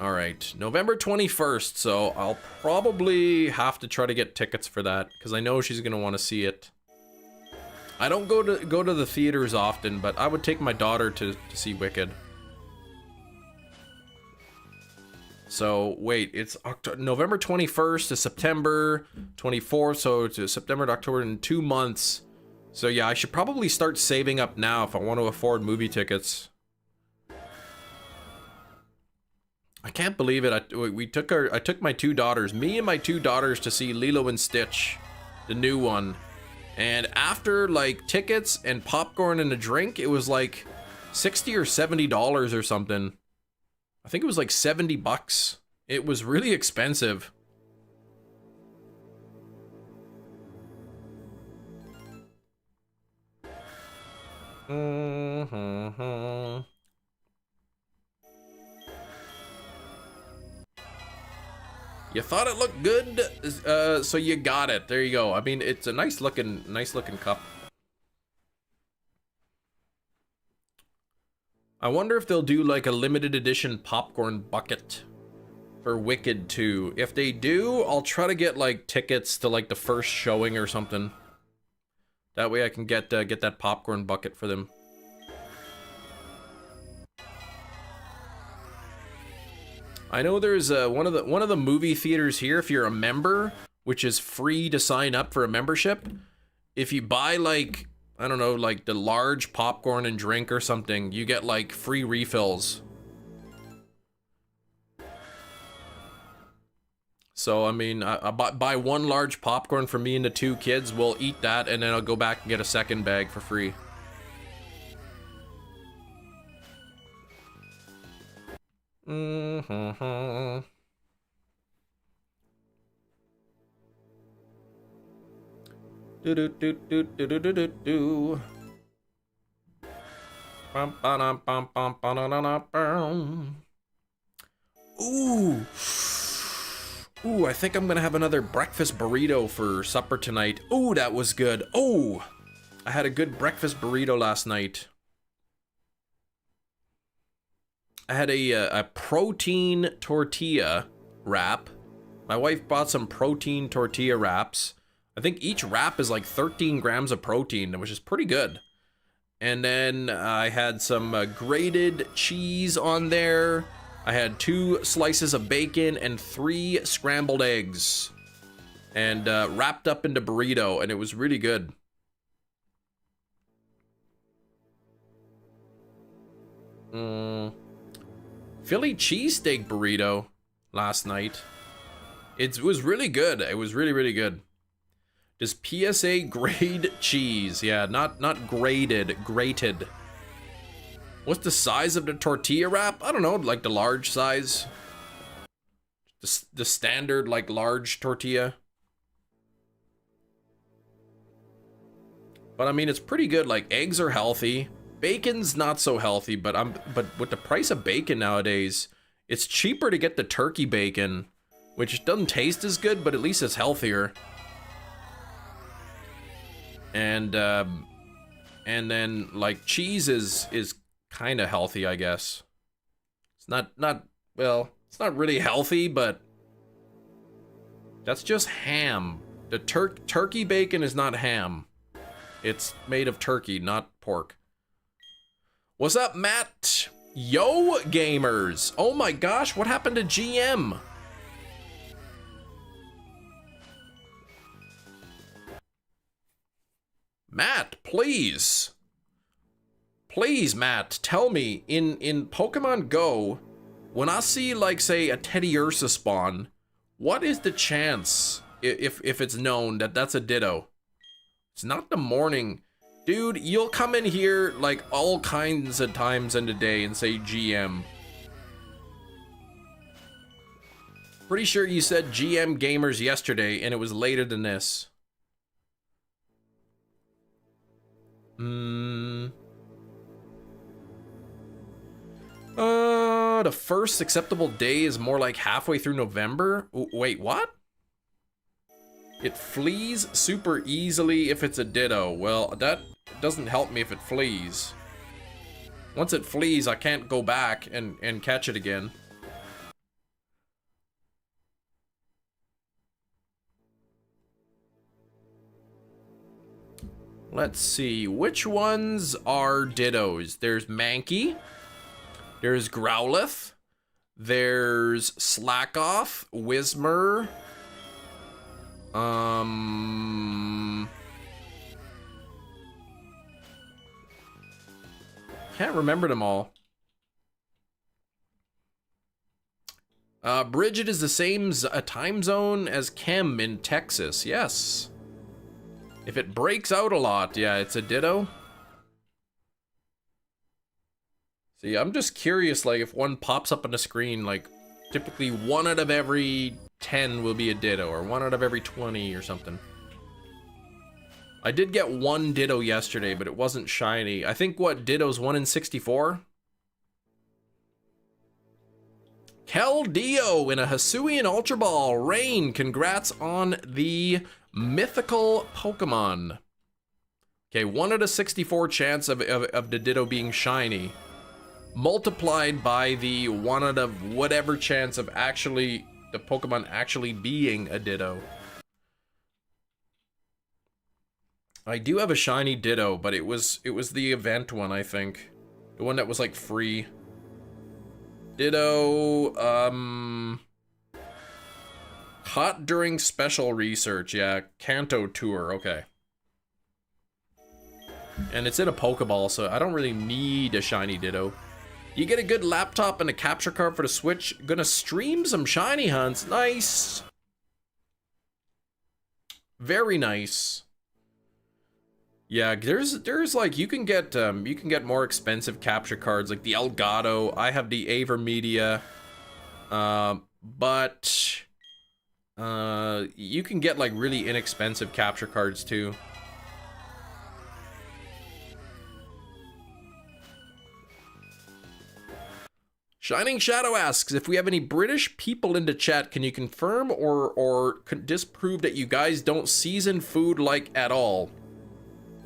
Alright, November 21st, so I'll probably have to try to get tickets for that, because I know she's gonna want to see it. I don't go to the theaters often, but I would take my daughter to see Wicked. So, wait, it's November 21st to September 24th, so to September to October in 2 months. So yeah, I should probably start saving up now if I want to afford movie tickets. I can't believe it. I took my two daughters, me and my two daughters, to see Lilo and Stitch, the new one. And after like tickets and popcorn and a drink, it was like $60 or $70 or something. I think it was like 70 bucks. It was really expensive. You thought it looked good, so you got it. There you go. I mean, it's a nice looking cup. I wonder if they'll do like a limited edition popcorn bucket for Wicked 2. If they do, I'll try to get like tickets to like the first showing or something. That way I can get that popcorn bucket for them. I know there's one of the movie theaters here, if you're a member, which is free to sign up for a membership. If you buy like, I don't know, like the large popcorn and drink or something, you get like free refills. So, I mean, I buy one large popcorn for me and the two kids, we'll eat that, and then I'll go back and get a second bag for free. Mm-hmm. Do do do do do do do do do. Bum ba bum bum ba na bum. Ooh. Ooh, I think I'm gonna have another breakfast burrito for supper tonight. Ooh, that was good. Oh, I had a good breakfast burrito last night. I had a protein tortilla wrap. My wife bought some protein tortilla wraps. I think each wrap is like 13 grams of protein, which is pretty good. And then I had some grated cheese on there. I had 2 slices of bacon and 3 scrambled eggs. And wrapped up into burrito, and it was really good. Philly cheesesteak burrito last night. It was really good. It was really, really good. Does PSA grade cheese? Yeah, not grated, grated. What's the size of the tortilla wrap? I don't know, like the large size. The standard, like, large tortilla. But I mean, it's pretty good. Like, eggs are healthy. Bacon's not so healthy, but with the price of bacon nowadays, it's cheaper to get the turkey bacon, which doesn't taste as good, but at least it's healthier. And then like cheese is kind of healthy, I guess. well, it's not really healthy, but that's just ham. The turkey bacon is not ham. It's made of turkey, not pork. What's up, Matt? Yo, gamers. Oh my gosh, what happened to GM? Matt, please. Please, Matt, tell me, in Pokemon Go, when I see, like, say, a Teddy Ursa spawn, what is the chance, if it's known, that that's a Ditto? It's not the morning. Dude, you'll come in here, like, all kinds of times in the day and say GM. Pretty sure you said GM Gamers yesterday, and it was later than this. The first acceptable day is more like halfway through November? Wait, what? It flees super easily if it's a Ditto. Well, that doesn't help me if it flees. Once it flees, I can't go back and catch it again. Let's see, which ones are Dittos? There's Mankey. There's Growlithe. There's Slackoff, Whismur. Can't remember them all. Bridget is the same time zone as Chem in Texas. Yes. If it breaks out a lot, yeah, it's a Ditto. See, I'm just curious, like, if one pops up on the screen, like, typically 1 out of every 10 will be a Ditto, or 1 out of every 20 or something. I did get 1 Ditto yesterday, but it wasn't shiny. I think, what, Ditto's 1 in 64? Keldeo in a Hisuian Ultra Ball. Rain, congrats on the mythical Pokemon. Okay, 1 out of 64 chance of the Ditto being shiny, multiplied by the 1 out of whatever chance of actually the Pokemon actually being a Ditto. I do have a shiny Ditto, but it was the event one, I think. The one that was like free. Ditto, hot during special research, yeah, Kanto Tour, okay. And it's in a Pokeball, so I don't really need a shiny Ditto. You get a good laptop and a capture card for the Switch. Gonna stream some shiny hunts. Nice. Very nice. Yeah, there's like you can get more expensive capture cards like the Elgato. I have the Avermedia, but you can get like really inexpensive capture cards too. Shining Shadow asks, if we have any British people in the chat, can you confirm or disprove that you guys don't season food like at all?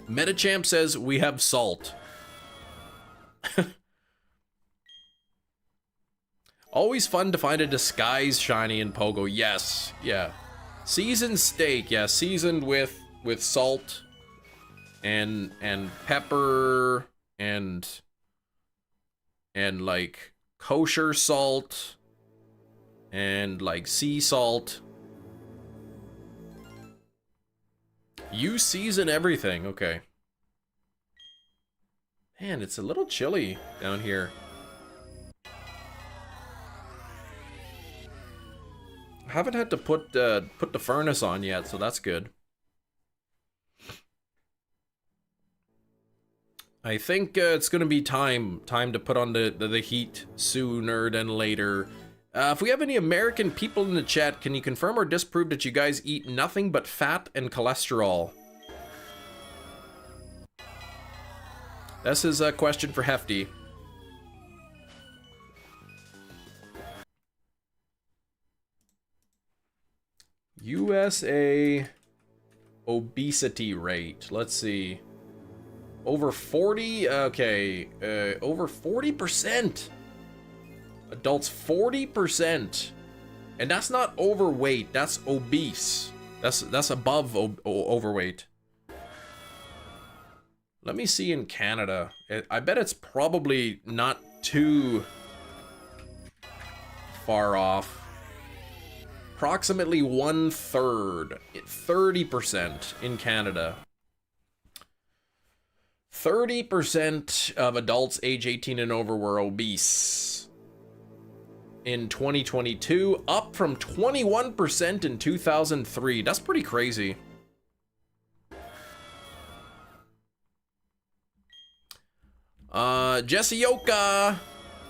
Metachamp says we have salt. Always fun to find a disguise shiny in Pogo. Yes, yeah. Seasoned steak, yeah, seasoned with salt and pepper and like kosher salt and like sea salt. You season everything, okay. Man, it's a little chilly down here. I haven't had to put the furnace on yet, so that's good. I think it's gonna be time to put on the heat sooner than later. If we have any American people in the chat, can you confirm or disprove that you guys eat nothing but fat and cholesterol? This is a question for Hefty. USA obesity rate. Let's see. Over 40? Okay. Over 40%. Adults 40%. And that's not overweight, that's obese. That's above overweight. Let me see in Canada. I bet it's probably not too far off. Approximately 1/3, 30% in Canada. 30% of adults age 18 and over were obese in 2022, up from 21% in 2003. That's pretty crazy. Jesse Yoka,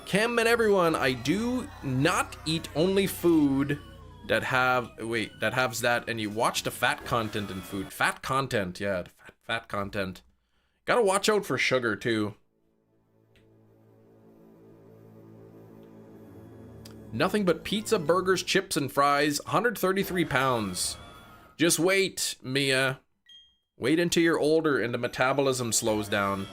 Chem and everyone, I do not eat only food that has that, and you watch the fat content in food. Fat content, yeah, fat content. Gotta watch out for sugar too. Nothing but pizza, burgers, chips, and fries. 133 pounds. Just wait, Mia. Wait until you're older and the metabolism slows down.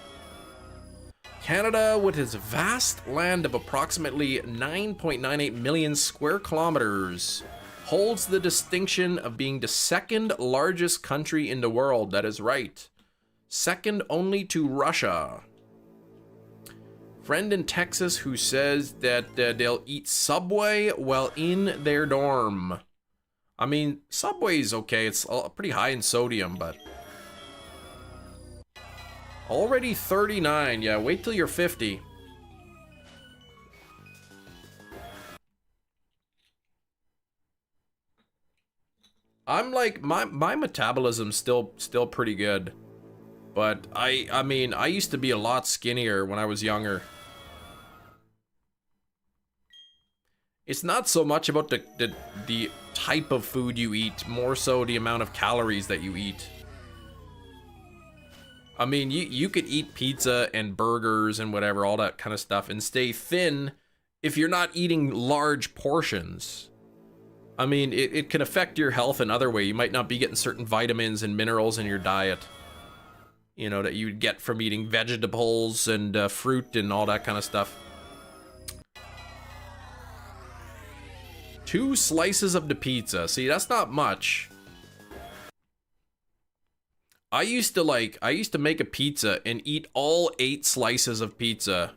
Canada, with its vast land of approximately 9.98 million square kilometers, holds the distinction of being the second largest country in the world. That is right. Second only to Russia. Friend in Texas who says that they'll eat Subway while in their dorm. I mean, Subway's okay. It's pretty high in sodium, but... Already 39. Yeah, wait till you're 50. I'm like, my metabolism's still pretty good. But I mean, I used to be a lot skinnier when I was younger. It's not so much about the type of food you eat, more so the amount of calories that you eat. I mean, you could eat pizza and burgers and whatever, all that kind of stuff, and stay thin if you're not eating large portions. I mean, it can affect your health in other ways. You might not be getting certain vitamins and minerals in your diet, you know, that you'd get from eating vegetables and fruit and all that kind of stuff. 2 slices of the pizza. See, that's not much. I used to make a pizza and eat all 8 slices of pizza.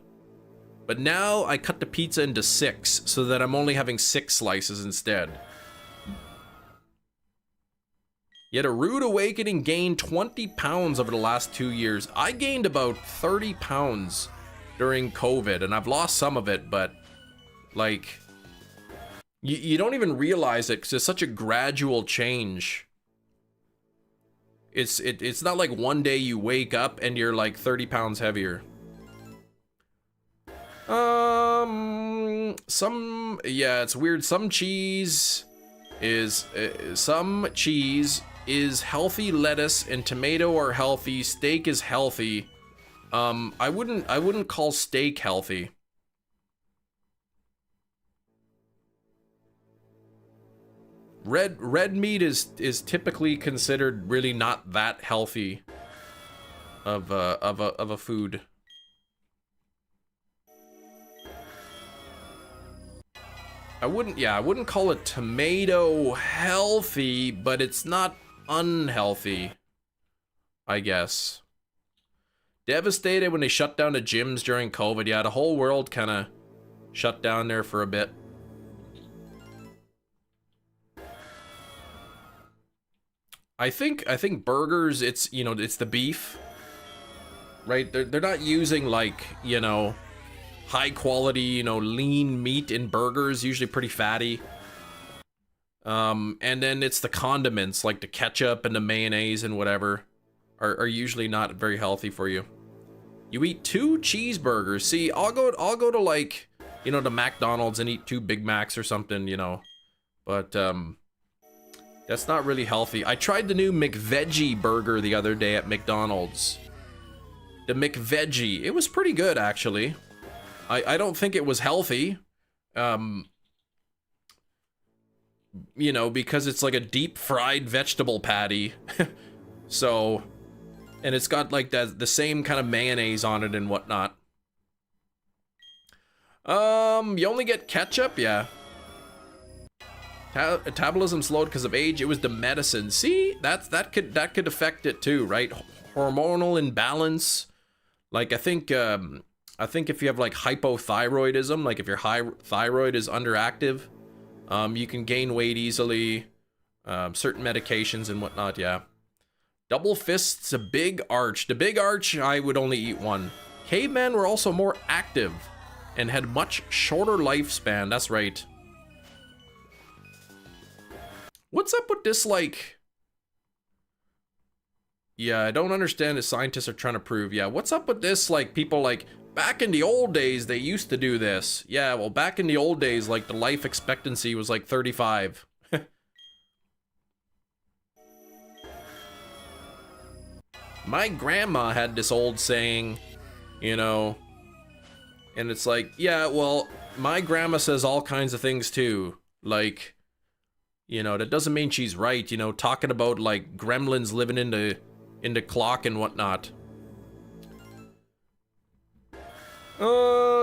But now I cut the pizza into 6 so that I'm only having 6 slices instead. Yet a rude awakening, gained 20 pounds over the last 2 years. I gained about 30 pounds during COVID, and I've lost some of it, but like, you don't even realize it because it's such a gradual change. It's not like one day you wake up and you're like 30 pounds heavier. Yeah, it's weird. Some cheese is healthy. Lettuce and tomato are healthy. Steak is healthy. I wouldn't call steak healthy. Red meat is typically considered really not that healthy of a food. I wouldn't call a tomato healthy, but it's not unhealthy, I guess. Devastated when they shut down the gyms during COVID. Yeah, the whole world kind of shut down there for a bit. I think burgers, it's, you know, it's the beef, right? They're not using, like, you know, high quality, you know, lean meat in burgers, usually pretty fatty. And then it's the condiments, like the ketchup and the mayonnaise and whatever, are usually not very healthy for you. You eat 2 cheeseburgers. See, I'll go to, like, you know, the McDonald's and eat 2 Big Macs or something, you know, but that's not really healthy. I tried the new McVeggie burger the other day at McDonald's. The McVeggie, it was pretty good actually. I don't think it was healthy. You know, because it's like a deep fried vegetable patty. So, and it's got like the same kind of mayonnaise on it and whatnot. You only get ketchup, yeah. Metabolism slowed because of age. It was the medicine. See, that could affect it too, right? Hormonal imbalance. Like I think if you have like hypothyroidism, like if your thyroid is underactive, you can gain weight easily. Certain medications and whatnot, yeah. Double fists, a big arch. The big arch, I would only eat one. Cavemen were also more active and had much shorter lifespan. That's right. What's up with this, like... Yeah, I don't understand as scientists are trying to prove. Yeah, what's up with this, like, people, like, back in the old days, they used to do this. Yeah, well, back in the old days, like, the life expectancy was, like, 35. My grandma had this old saying, you know, and it's like, yeah, well, my grandma says all kinds of things too. Like, you know, that doesn't mean she's right, you know, talking about like gremlins living in the clock and whatnot.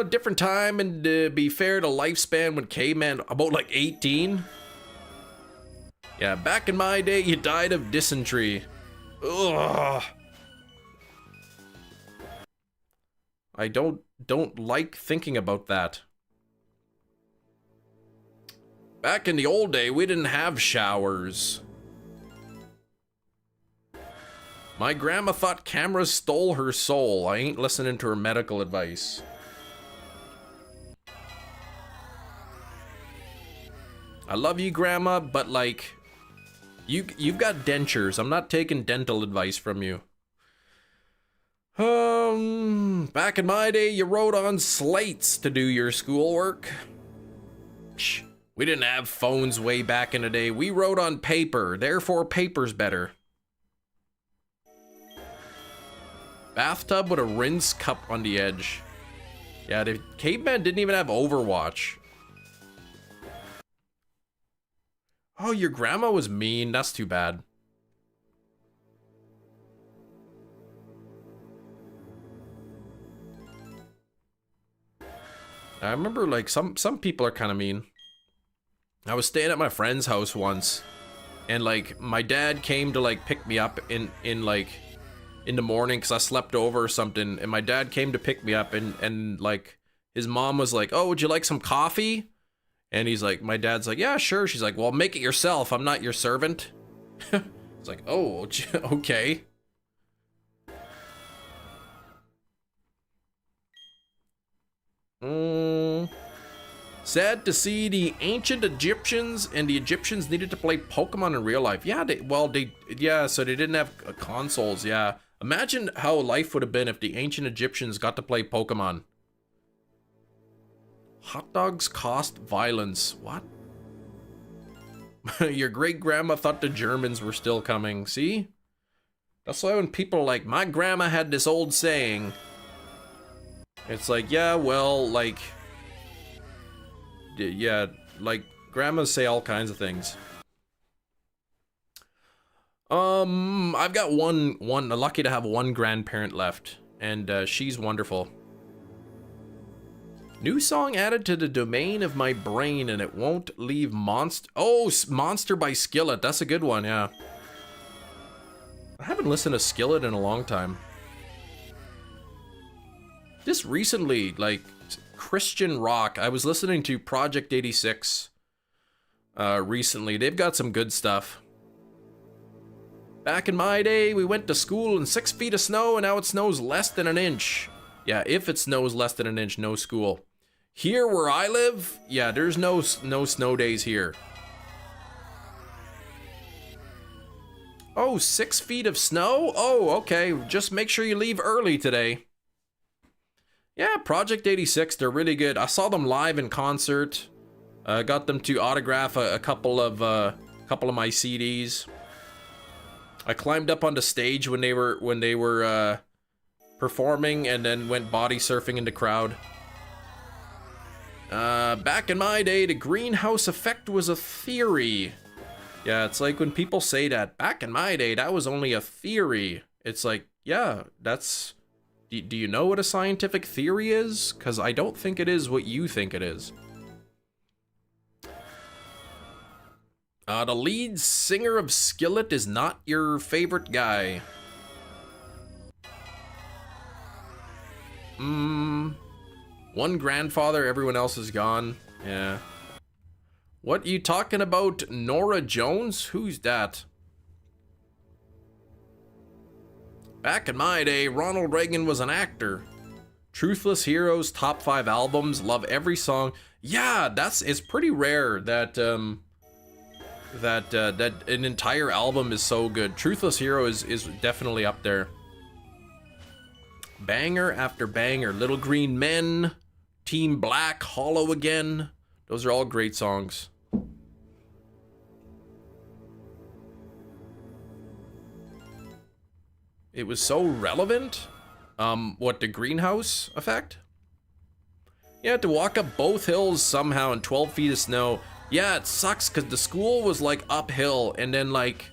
Different time, and to be fair, the lifespan when caveman about like 18. Yeah, back in my day, you died of dysentery. Ugh. I don't like thinking about that. Back in the old day, we didn't have showers. My grandma thought cameras stole her soul. I ain't listening to her medical advice. I love you, Grandma, but like, you've got dentures. I'm not taking dental advice from you. Back in my day, you wrote on slates to do your schoolwork. Shh, we didn't have phones way back in the day. We wrote on paper, therefore paper's better. Bathtub with a rinse cup on the edge. Yeah, the caveman didn't even have Overwatch. Oh, your grandma was mean. That's too bad. I remember, like, some people are kind of mean. I was staying at my friend's house once, and, like, my dad came to, like, pick me up in the morning because I slept over or something, and my dad came to pick me up, and, like, his mom was like, oh, would you like some coffee? And he's like, my dad's like, yeah, sure. She's like, well, make it yourself. I'm not your servant. It's like, oh, okay. Sad to see the ancient Egyptians, and the Egyptians needed to play Pokemon in real life. Yeah, so they didn't have consoles, yeah. Imagine how life would have been if the ancient Egyptians got to play Pokemon. Hot dogs cost violence. What? Your great-grandma thought the Germans were still coming. See? That's why when people are like, my grandma had this old saying, it's like, yeah, well, like, yeah, like, grandmas say all kinds of things. I've got one, lucky to have one grandparent left, and she's wonderful. New song added to the domain of my brain, and it won't leave Monster. Oh, Monster by Skillet. That's a good one, yeah. I haven't listened to Skillet in a long time. Just recently, like, Christian rock. I was listening to Project 86 recently. They've got some good stuff. Back in my day, we went to school in 6 feet of snow, and now it snows less than an inch. Yeah, if it snows less than an inch, no school. Here where I live, yeah, there's no snow days here. Oh, 6 feet of snow? Oh, okay. Just make sure you leave early today. Yeah, Project 86, they're really good. I saw them live in concert. Got them to autograph a couple of my CDs. I climbed up on the stage when they were performing, and then went body surfing in the crowd. Back in my day, the greenhouse effect was a theory. Yeah, it's like when people say that, back in my day, that was only a theory. It's like, yeah, that's Do you know what a scientific theory is? Because I don't think it is what you think it is. The lead singer of Skillet is not your favorite guy. One grandfather, everyone else is gone. Yeah. What you talking about, Nora Jones? Who's that? Back in my day, Ronald Reagan was an actor. Truthless Heroes, top 5 albums, love every song. Yeah, it's pretty rare that that an entire album is so good. Truthless Hero is definitely up there. Banger after banger. Little Green Men, Team Black, Hollow Again. Those are all great songs. It was so relevant. What, the greenhouse effect? You had to walk up both hills somehow in 12 feet of snow. Yeah, it sucks because the school was like uphill, and then like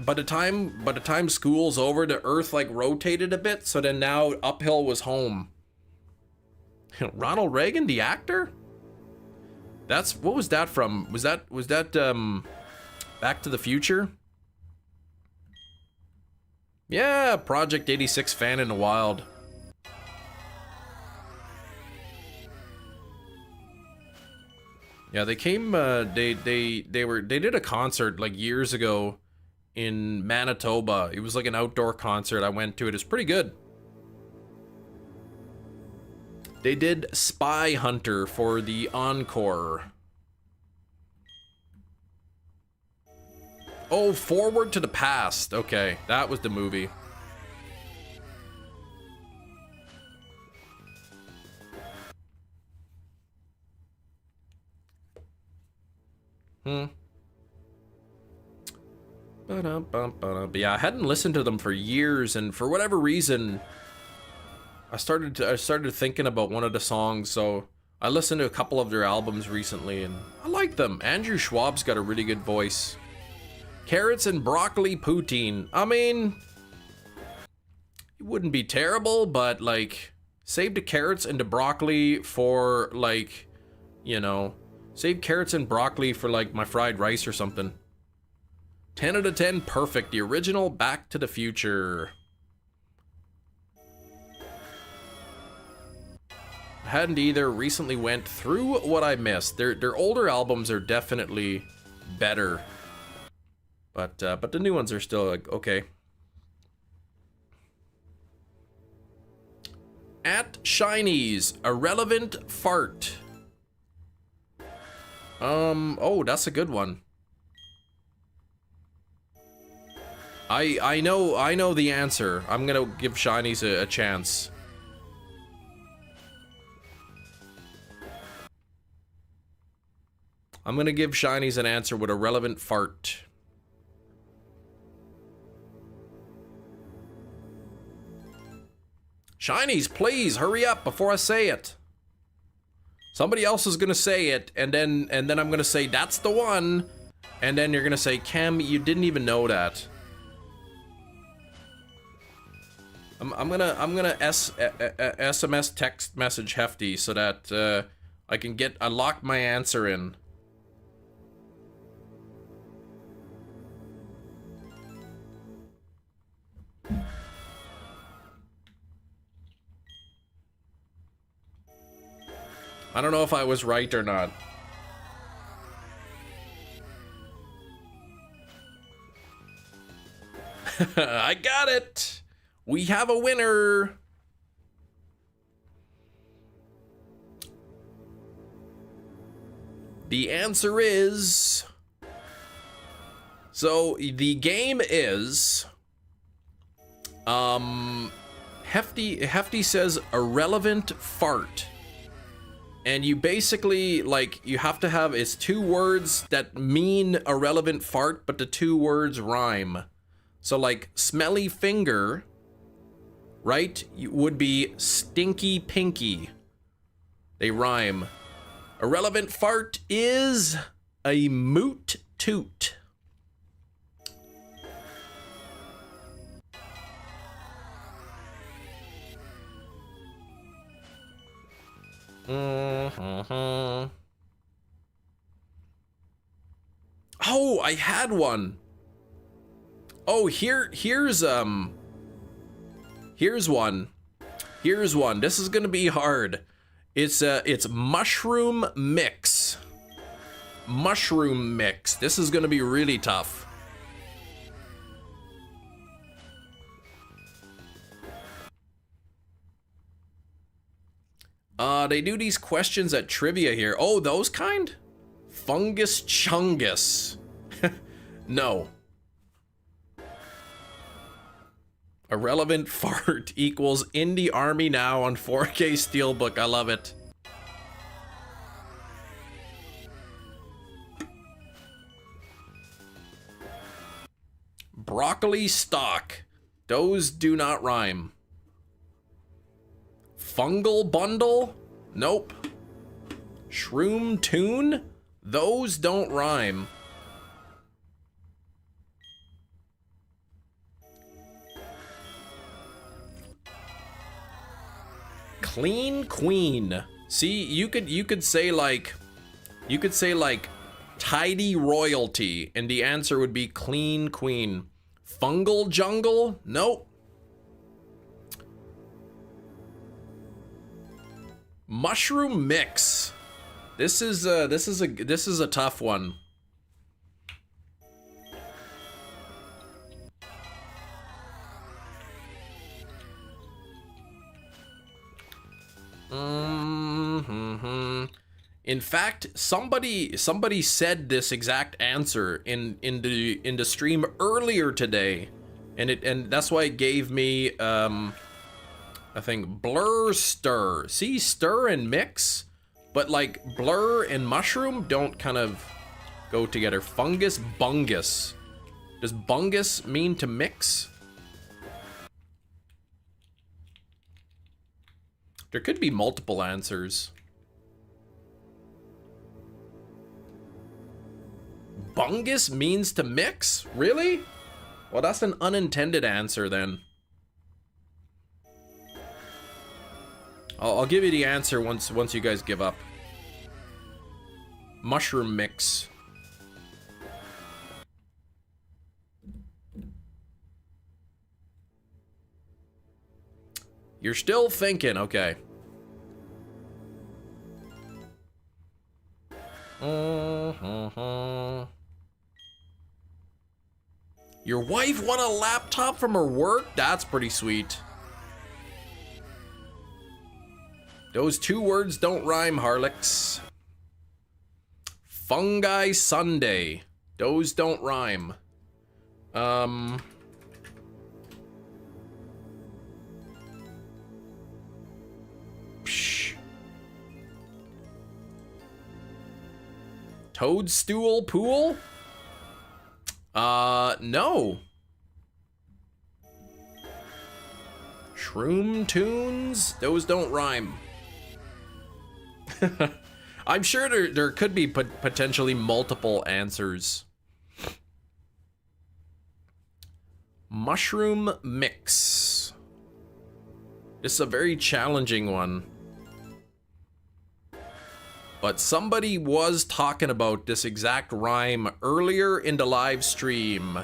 by the time school's over, the earth like rotated a bit, so then now uphill was home. Ronald Reagan, the actor? What was that from? Was that Back to the Future? Yeah, Project 86 fan in the wild. Yeah, they came. They did a concert like years ago in Manitoba. It was like an outdoor concert. I went to it. It's pretty good. They did Spy Hunter for the encore. Oh, Forward to the Past. Okay, that was the movie. But yeah, I hadn't listened to them for years, and for whatever reason, I started thinking about one of the songs, so I listened to a couple of their albums recently, and I like them. Andrew Schwab's got a really good voice. Carrots and broccoli poutine. I mean, it wouldn't be terrible, but like, save the carrots and the broccoli for like, you know, save carrots and broccoli for like my fried rice or something. 10 out of 10, perfect. The original Back to the Future. I hadn't either. Recently went through what I missed. Their older albums are definitely better. But the new ones are still like, okay. At Shinies, Irrelevant Fart. Oh, that's a good one. I know the answer. I'm gonna give Shinies a chance. I'm gonna give Shinies an answer with a relevant fart. Shinies, please hurry up before I say it. Somebody else is gonna say it, and then I'm gonna say that's the one, and then you're gonna say, Cam, you didn't even know that. I'm gonna SMS text message Hefty so that I can lock my answer in. I don't know if I was right or not. I got it. We have a winner. The answer is... So, the game is... Hefty says irrelevant fart. And you basically, like, you have to have, it's 2 words that mean irrelevant fart, but the 2 words rhyme. So, like, smelly finger, right, would be stinky pinky. They rhyme. Irrelevant fart is a moot toot. Oh, I had one. Oh, here's one. Here's one. This is gonna be hard. It's mushroom mix. Mushroom mix. This is gonna be really tough. They do these questions at trivia here. Oh, those kind? Fungus chungus. No. Irrelevant fart equals Indie Army now on 4K Steelbook. I love it. Broccoli stock. Those do not rhyme. Fungal bundle? Nope. Shroom tune? Those don't rhyme. Clean queen. See, you could say like tidy royalty, and the answer would be clean queen. Fungal jungle? Nope. Mushroom mix. This is a tough one. In fact, somebody said this exact answer in the stream earlier today, and that's why it gave me I think blur stir. See, stir and mix, but like blur and mushroom don't kind of go together. Fungus bungus. Does bungus mean to mix? There could be multiple answers. Bungus means to mix? Really? Well, that's an unintended answer then. I'll give you the answer once you guys give up. Mushroom mix. You're still thinking, okay. Your wife won a laptop from her work? That's pretty sweet. Those two words don't rhyme, Harlix. Fungi Sunday. Those don't rhyme. Toadstool pool? No. Shroom tunes? Those don't rhyme. I'm sure there could be potentially multiple answers. Mushroom mix. This is a very challenging one. But somebody was talking about this exact rhyme earlier in the live stream.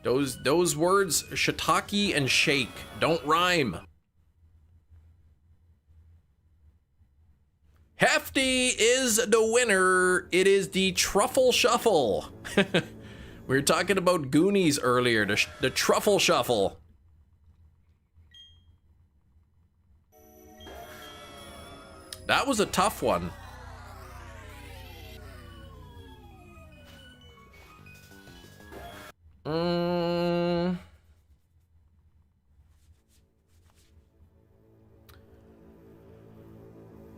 Those words, shiitake and shake, don't rhyme. Hefty is the winner. It is the Truffle Shuffle. We were talking about Goonies earlier, the Truffle Shuffle. That was a tough one.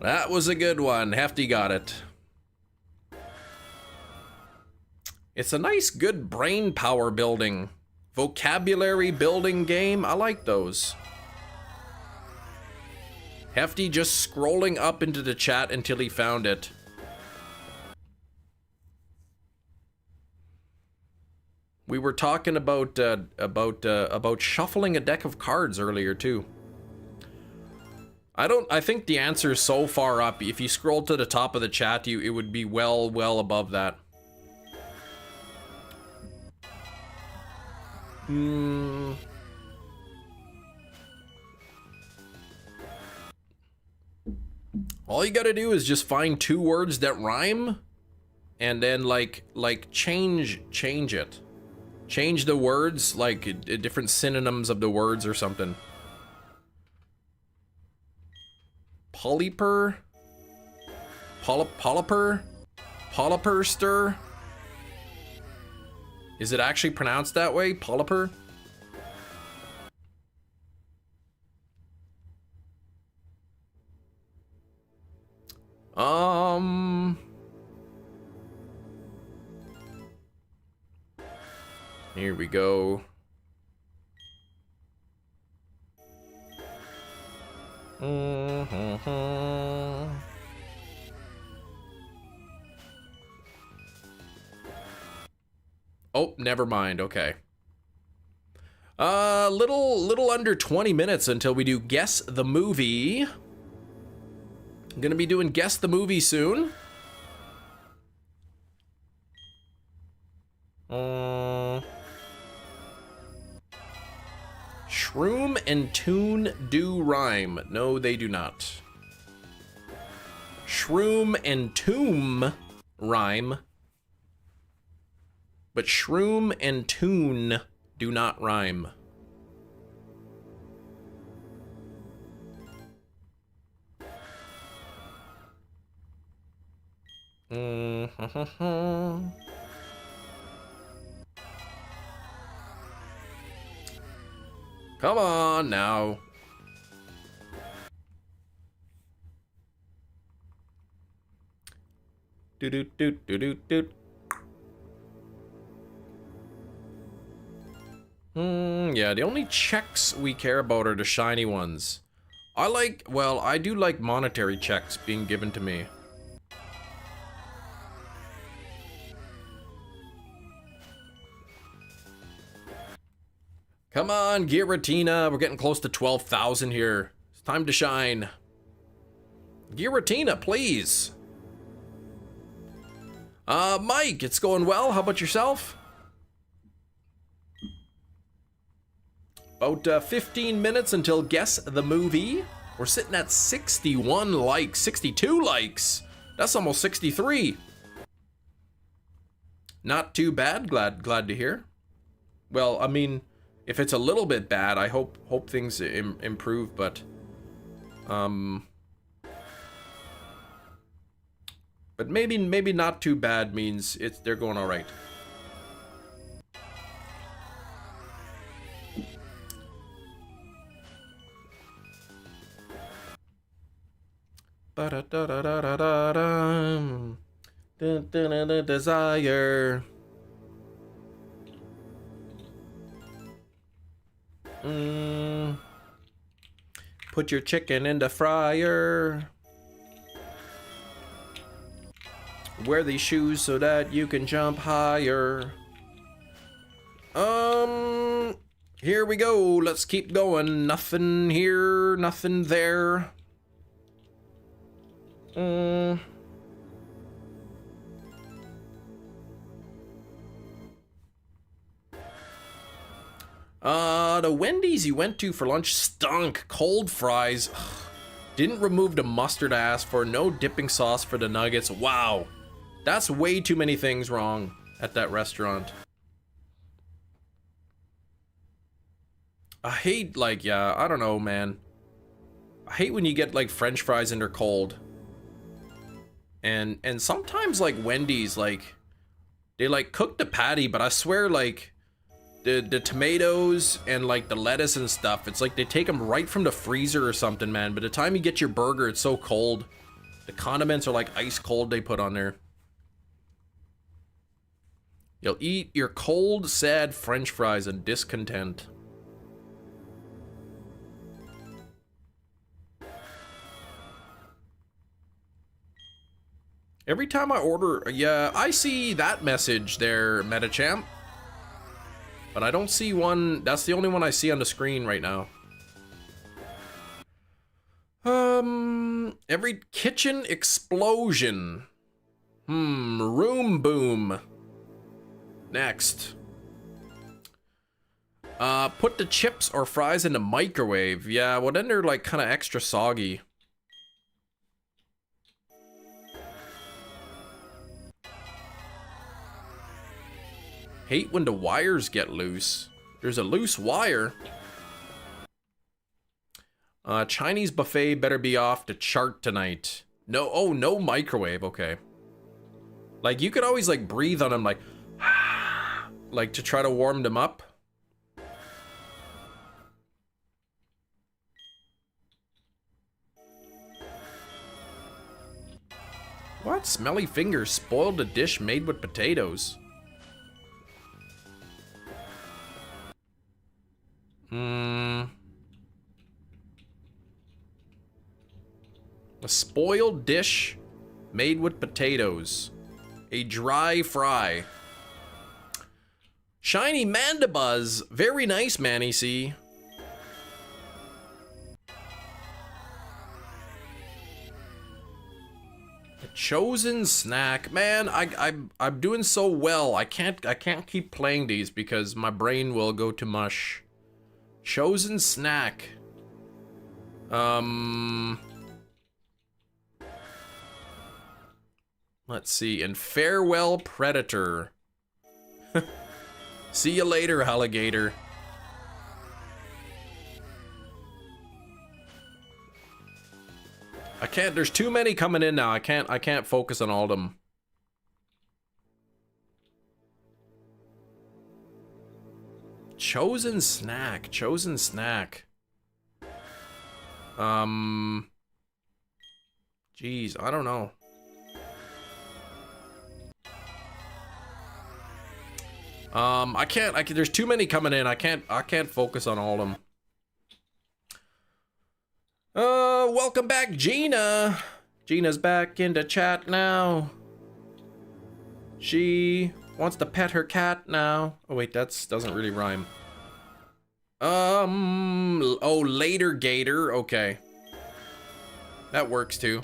That was a good one. Hefty got it. It's a nice, good brain power building, vocabulary building game. I like those. Hefty just scrolling up into the chat until he found it. We were talking about shuffling a deck of cards earlier too. I think the answer is so far up. If you scroll to the top of the chat, it would be well above that. All you gotta do is just find 2 words that rhyme, and then like change it. Change the words, like different synonyms of the words or something. Polyper? Polyper? Polyperster? Is it actually pronounced that way? Polyper? Here we go. Oh, never mind. Okay. Little under 20 minutes until we do Guess the Movie. I'm gonna be doing Guess the Movie soon. Shroom and tune do rhyme. No, they do not. Shroom and tomb rhyme. But shroom and tune do not rhyme. Come on now. Do. Yeah, the only checks we care about are the shiny ones. I do like monetary checks being given to me. Come on, Giratina. We're getting close to 12,000 here. It's time to shine. Giratina, please. Mike, it's going well. How about yourself? About 15 minutes until Guess the Movie. We're sitting at 61 likes, 62 likes. That's almost 63. Not too bad. Glad to hear. Well, I mean, if it's a little bit bad, I hope things improve, but maybe not too bad means they're going all right. Desire. Put your chicken in the fryer. Wear these shoes so that you can jump higher. Here we go. Let's keep going. Nothing here, nothing there. The Wendy's you went to for lunch stunk. Cold fries. Ugh. Didn't remove the mustard I asked for. No dipping sauce for the nuggets. Wow. That's way too many things wrong at that restaurant. I hate, like, yeah, I don't know, man. I hate when you get, like, French fries and they're cold. And sometimes, like, Wendy's, like, they, like, cook the patty, but I swear, like, the tomatoes and, like, the lettuce and stuff, it's like they take them right from the freezer or something, man. By the time you get your burger, it's so cold. The condiments are, like, ice cold they put on there. You'll eat your cold, sad French fries in discontent. Every time I order, yeah, I see that message there, Metachamp. But I don't see one, that's the only one I see on the screen right now. Every kitchen explosion. Room boom. Next. Put the chips or fries in the microwave. Yeah, well then they're like kind of extra soggy. Hate when the wires get loose. There's a loose wire. Chinese buffet better be off the chart tonight. No, oh, no microwave, okay. Like, you could always, like, breathe on them, like, like, to try to warm them up. What? Smelly fingers spoiled a dish made with potatoes. A spoiled dish made with potatoes. A dry fry. Shiny mandibuzz. Very nice, Manny C. A chosen snack. Man, I'm doing so well. I can't keep playing these because my brain will go to mush. Chosen snack. Let's see. And farewell, predator. See you later, alligator. I can't. There's too many coming in now. I can't focus on all of them. Chosen snack. Chosen snack. Jeez, I don't know. I can't, there's too many coming in. I can't focus on all of them. Welcome back, Gina. Gina's back into chat now. She wants to pet her cat now. Oh wait, doesn't really rhyme. Oh, later gator. Okay. That works too.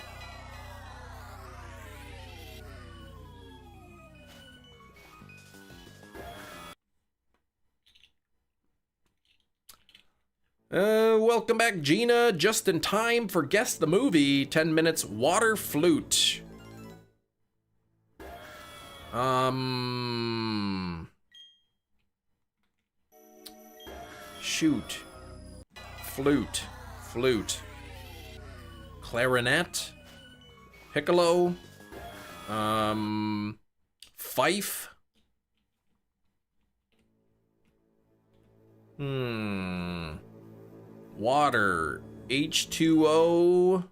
Welcome back, Gina. Just in time for Guess the Movie. 10 minutes, water flute. Shoot. Flute. Flute. Clarinet. Piccolo. Fife. Water, H2O,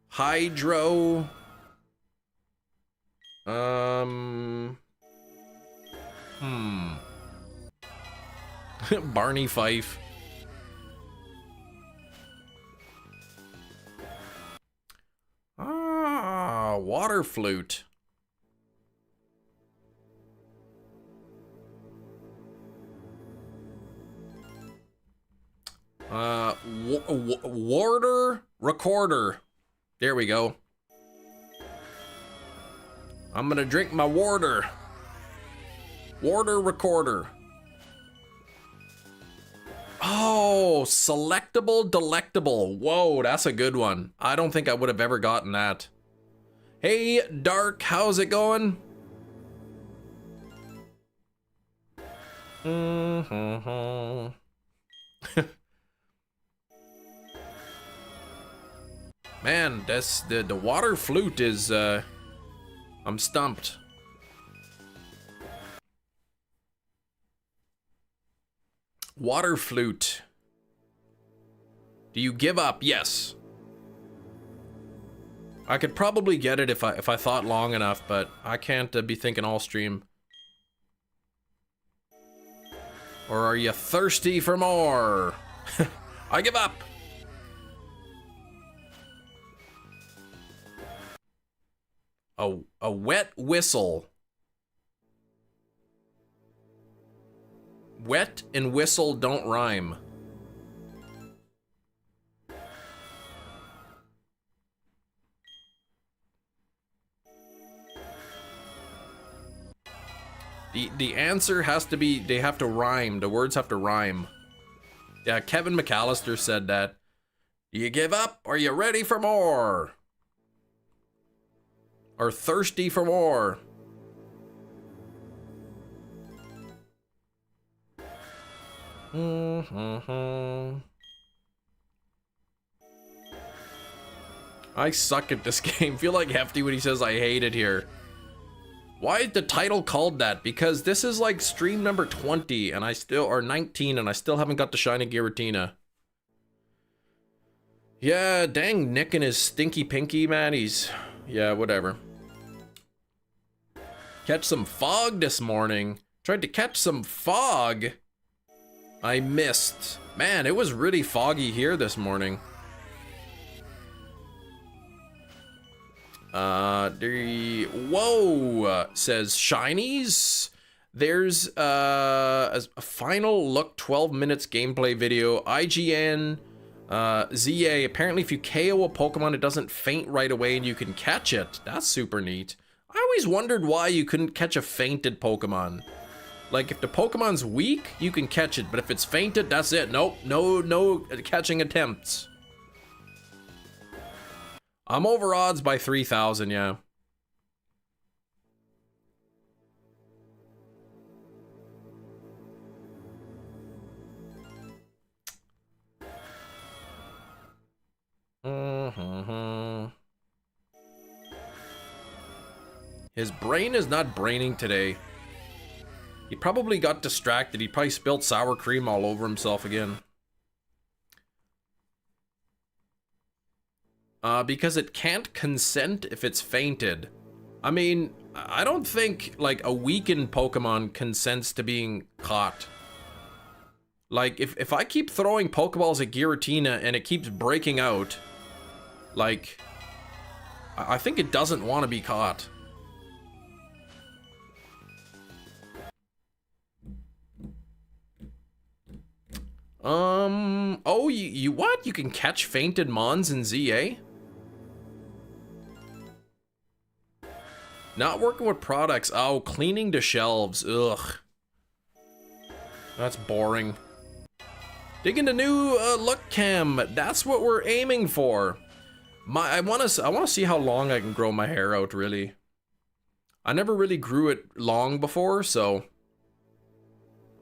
hydro, Barney Fife. Water flute. Warder recorder. There we go. I'm gonna drink my water. Water recorder. Oh, selectable delectable. Whoa, that's a good one. I don't think I would have ever gotten that. Hey, Dark, how's it going? Man, that's the water flute is I'm stumped. Water flute. Do you give up? Yes. I could probably get it if I thought long enough, but I can't be thinking all stream. Or are you thirsty for more? I give up. A wet whistle. Wet and whistle don't rhyme. The answer has to be, they have to rhyme. The words have to rhyme. Yeah, Kevin McAllister said that. Do you give up? Or are you ready for more? Or thirsty for more? I suck at this game. Feel like Hefty when he says I hate it here. Why is the title called that? Because this is like stream number 20 and I still, or 19, and I still haven't got the shiny Giratina. Yeah, dang Nick and his stinky pinky, man. He's, yeah, whatever. Catch some fog this morning. Tried to catch some fog. I missed. Man, it was really foggy here this morning. Whoa, says Shinies. There's a final look 12 minutes gameplay video. IGN, ZA. Apparently if you KO a Pokemon, it doesn't faint right away and you can catch it. That's super neat. I always wondered why you couldn't catch a fainted Pokemon. Like, if the Pokemon's weak, you can catch it, but if it's fainted, that's it. Nope, no catching attempts. I'm over odds by 3,000, yeah. His brain is not braining today. He probably got distracted. He probably spilled sour cream all over himself again. Because it can't consent if it's fainted. I mean, I don't think, like, a weakened Pokemon consents to being caught. Like, if I keep throwing Pokeballs at Giratina and it keeps breaking out, like, I think it doesn't want to be caught. Oh, you what? You can catch fainted Mons in ZA? Not working with products. Oh, cleaning the shelves. Ugh. That's boring. Digging the new look cam. That's what we're aiming for. I want to see how long I can grow my hair out, really. I never really grew it long before, so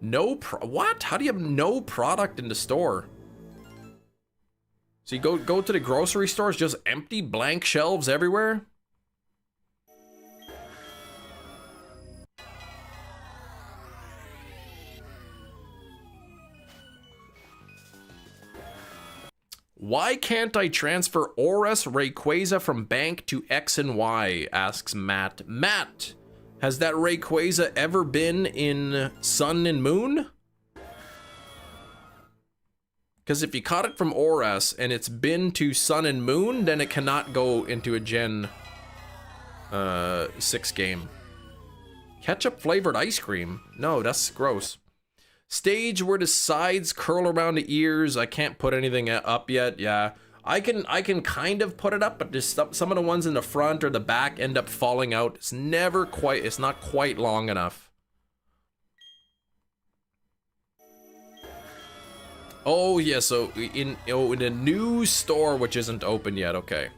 what? How do you have no product in the store? So you go to the grocery stores, just empty blank shelves everywhere? Why can't I transfer Oris Rayquaza from bank to X and Y? Asks Matt. Matt, has that Rayquaza ever been in Sun and Moon? Because if you caught it from Oris and it's been to Sun and Moon, then it cannot go into a Gen 6 game. Ketchup flavored ice cream? No, that's gross. Stage where the sides curl around the ears. I can't put anything up yet. Yeah, I can kind of put it up, but just some of the ones in the front or the back end up falling out. It's not quite long enough. Oh yeah, so in a new store which isn't open yet. Okay.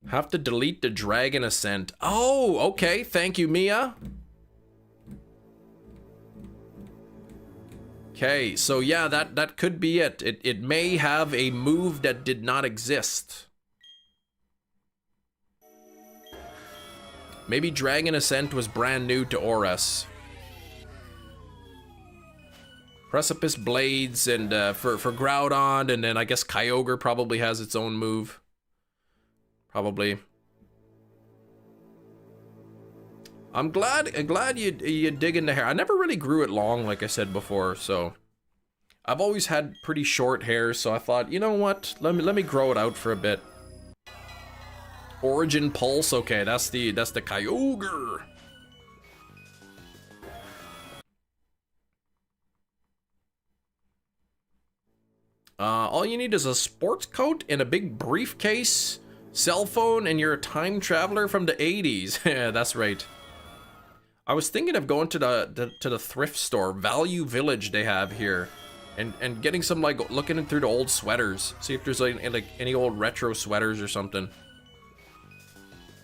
Have to delete the Dragon Ascent. Oh, okay. Thank you, Mia. Okay, so yeah, that could be it. It may have a move that did not exist. Maybe Dragon Ascent was brand new to Oris. Precipice Blades and for Groudon, and then I guess Kyogre probably has its own move. Probably. I'm glad you dig into hair. I never really grew it long, like I said before, so I've always had pretty short hair, so I thought, you know what? Let me grow it out for a bit. Origin Pulse, okay, that's the Kyogre. All you need is a sports coat and a big briefcase Cell phone and you're a time traveler from the 80s. Yeah, that's right. I was thinking of going to the thrift store, Value Village they have here, and getting some, like, looking through the old sweaters, see if there's like any old retro sweaters or something.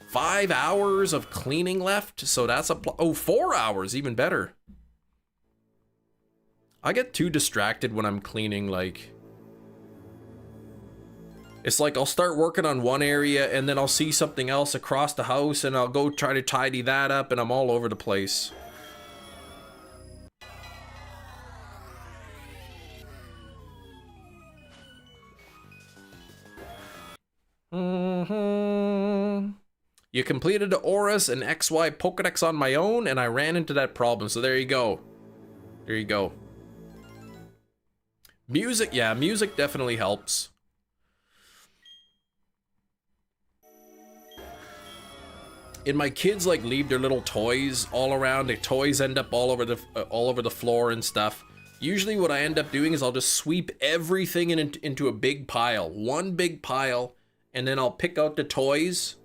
5 hours of cleaning left, so that's a oh, 4 hours, even better. I get too distracted when I'm cleaning, like, it's like I'll start working on one area and then I'll see something else across the house and I'll go try to tidy that up and I'm all over the place. You completed the Auras and XY Pokedex on my own and I ran into that problem, so there you go. There you go. Music, yeah, music definitely helps. And my kids like leave their little toys all around. The toys end up all over the floor and stuff. Usually what I end up doing is I'll just sweep everything into a big pile, one big pile, and then I'll pick out the toys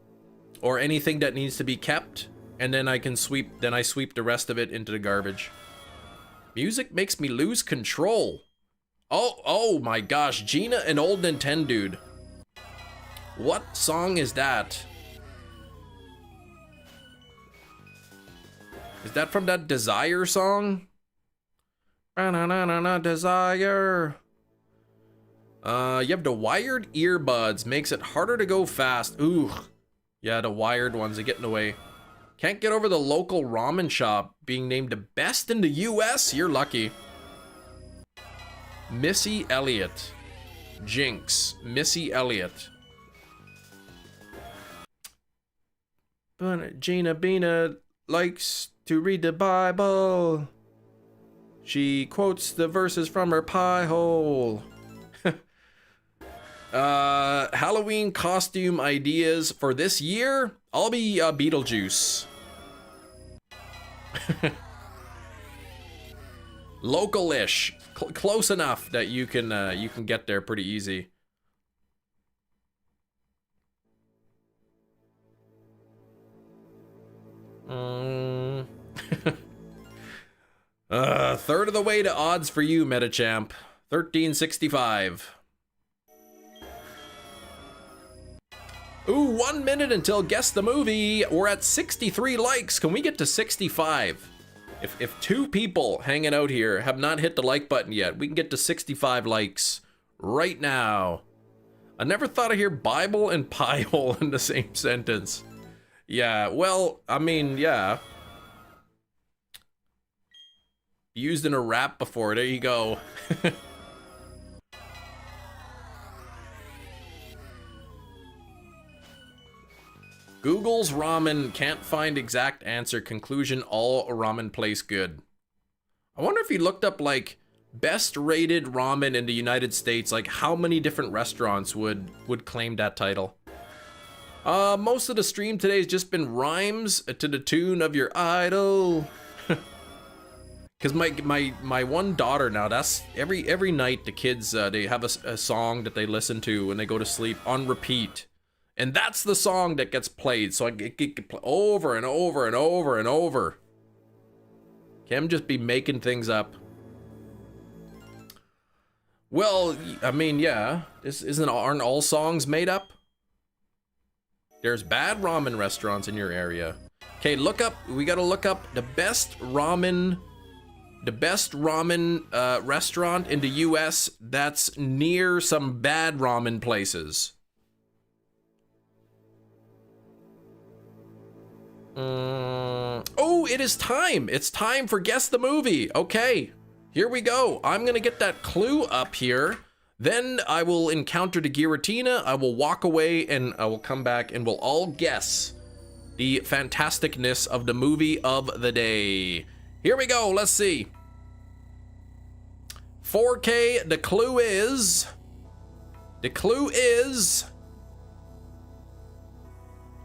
or anything that needs to be kept, and then I sweep the rest of it into the garbage. Music makes me lose control. Oh my gosh, Gina, an old Nintendo dude. What song is that? Is that from that Desire song? Desire. You have the wired earbuds. Makes it harder to go fast. Ooh. Yeah, the wired ones are getting away. Can't get over the local ramen shop being named the best in the US? You're lucky. Missy Elliott. Jinx. Missy Elliott. But Gina Bina likes to read the Bible. She quotes the verses from her pie hole. Halloween costume ideas for this year? I'll be Beetlejuice. Local-ish. Close enough that you can get there pretty easy. Third of the way to odds for you, Metachamp. 1365. Ooh, 1 minute until guess the movie. We're at 63 likes. Can we get to 65? If 2 people hanging out here have not hit the like button yet, we can get to 65 likes right now. I never thought I'd hear Bible and pie hole in the same sentence. Yeah, well, I mean, yeah. Used in a rap before, there you go. Google's ramen can't find exact answer. Conclusion, all ramen place good. I wonder if he looked up like best rated ramen in the United States, like how many different restaurants would claim that title. Most of the stream today has just been rhymes to the tune of your idol. Cause my one daughter now, that's every night the kids they have a song that they listen to when they go to sleep on repeat. And that's the song that gets played, so it can play over and over and over and over. Can just be making things up. Well, I mean, yeah, aren't all songs made up? There's bad ramen restaurants in your area. Okay, we gotta look up the best ramen restaurant in the US that's near some bad ramen places. Oh, it is time. It's time for Guess the Movie. Okay, here we go. I'm gonna get that clue up here. Then I will encounter the Giratina. I will walk away and I will come back and we'll all guess the fantasticness of the movie of the day. Here we go. Let's see. 4K. The clue is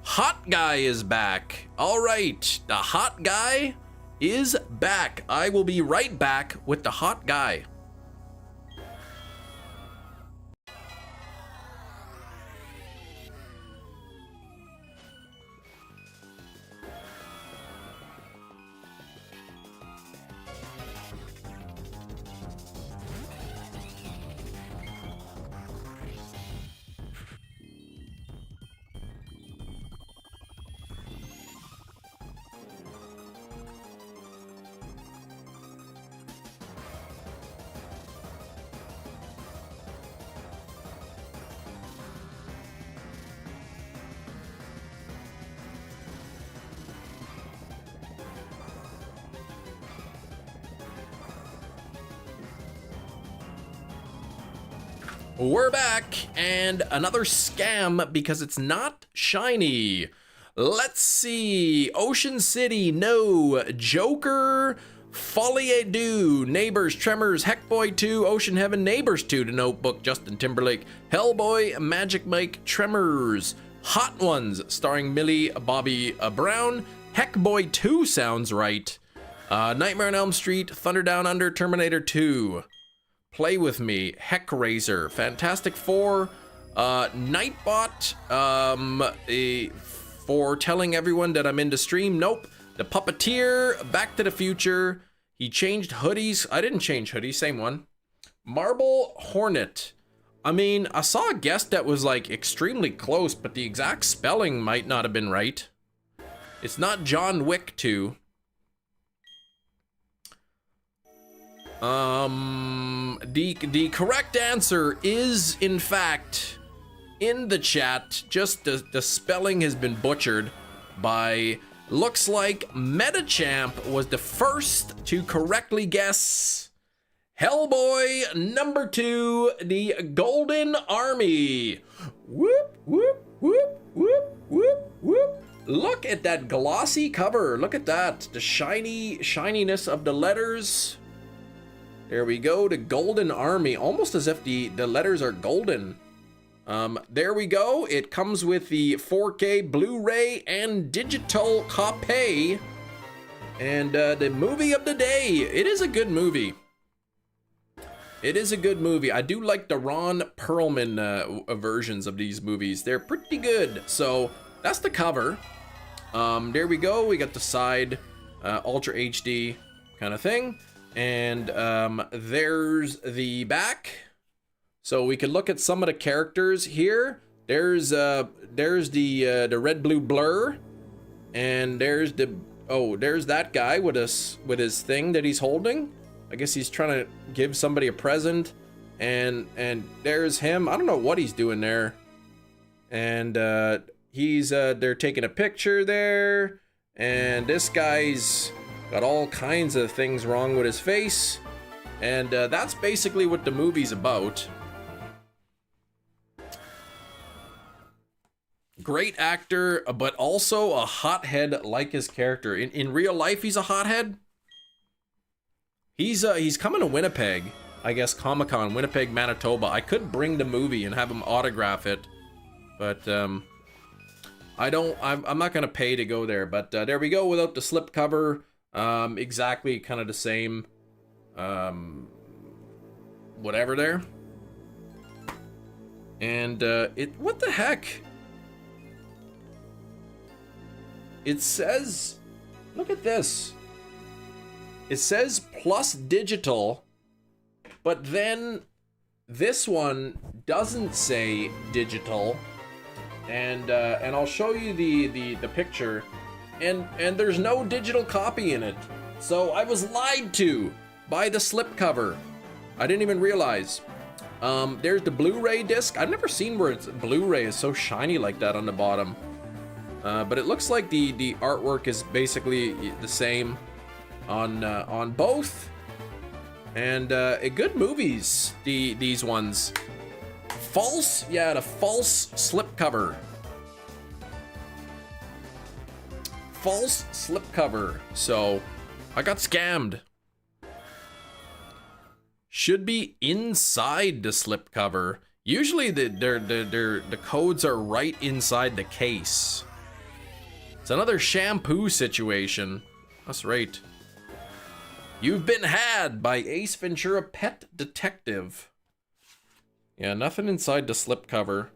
Hot Guy is back. All right, the Hot Guy is back. I will be right back with the Hot Guy. We're back, and another scam because it's not shiny. Let's see. Ocean City, no. Joker, Folie Do, Neighbors, Tremors, Heckboy 2, Ocean Heaven, Neighbors 2, The Notebook, Justin Timberlake, Hellboy, Magic Mike, Tremors, Hot Ones, starring Millie Bobby Brown, Heckboy 2 sounds right. Nightmare on Elm Street, Thunder Down Under, Terminator 2. Play With Me, Heckraiser, Fantastic Four, Nightbot, for telling everyone that I'm into stream, nope. The Puppeteer, Back to the Future, he changed hoodies, I didn't change hoodies, same one. Marble Hornet, I mean, I saw a guess that was like extremely close, but the exact spelling might not have been right. It's not John Wick 2. The correct answer is, in fact, in the chat. Just the spelling has been butchered by, looks like Metachamp was the first to correctly guess Hellboy number 2, the Golden Army. Whoop, whoop, whoop, whoop, whoop, whoop. Look at that glossy cover. Look at that. The shininess of the letters. There we go, the Golden Army, almost as if the letters are golden. There we go, it comes with the 4K Blu-ray and digital copy. And the movie of the day, it is a good movie. It is a good movie. I do like the Ron Perlman versions of these movies. They're pretty good. So that's the cover. There we go, we got the side Ultra HD kind of thing. And there's the back, so we can look at some of the characters here. There's the red blue blur, and there's that guy with his thing that he's holding. I guess he's trying to give somebody a present, and there's him. I don't know what he's doing there, and they're taking a picture there, and this guy's got all kinds of things wrong with his face. And that's basically what the movie's about. Great actor, but also a hothead like his character. In real life, he's a hothead. He's coming to Winnipeg. I guess Comic-Con, Winnipeg, Manitoba. I could bring the movie and have him autograph it. But I'm not gonna pay to go there. But there we go, without the slipcover. Exactly kind of the same, whatever there. And, what the heck? It says, look at this. It says plus digital, but then this one doesn't say digital. And I'll show you the picture. And there's no digital copy in it. So I was lied to by the slipcover. I didn't even realize. There's the Blu-ray disc. I've never seen where Blu-ray is so shiny like that on the bottom. But it looks like the artwork is basically the same on both. And good movies, these ones. False, yeah, the false slipcover. False slipcover. So I got scammed. Should be inside the slipcover. Usually the codes are right inside the case. It's another shampoo situation. That's right. You've been had by Ace Ventura Pet Detective. Yeah, nothing inside the slipcover.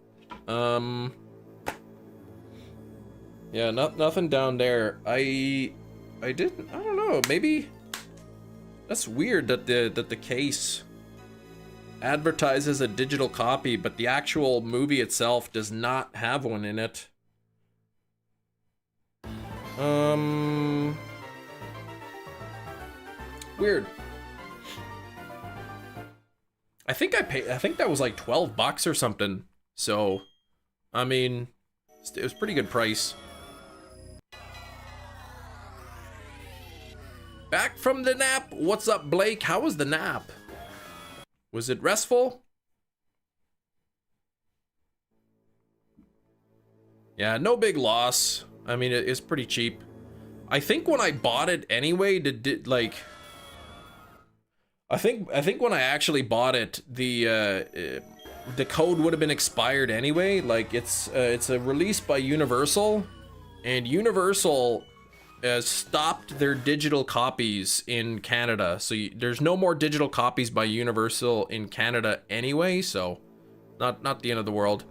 Yeah, nothing down there. I don't know, maybe that's weird that the case advertises a digital copy, but the actual movie itself does not have one in it. Weird. I think that was like $12 or something. So, I mean, it was pretty good price. Back from the nap. What's up, Blake? How was the nap? Was it restful? Yeah, no big loss. I mean, it's pretty cheap. I think when I bought it anyway, like, I think when I actually bought it, the code would have been expired anyway. Like, it's a release by Universal, and Universal stopped their digital copies in Canada. So there's no more digital copies by Universal in Canada anyway. So not the end of the world.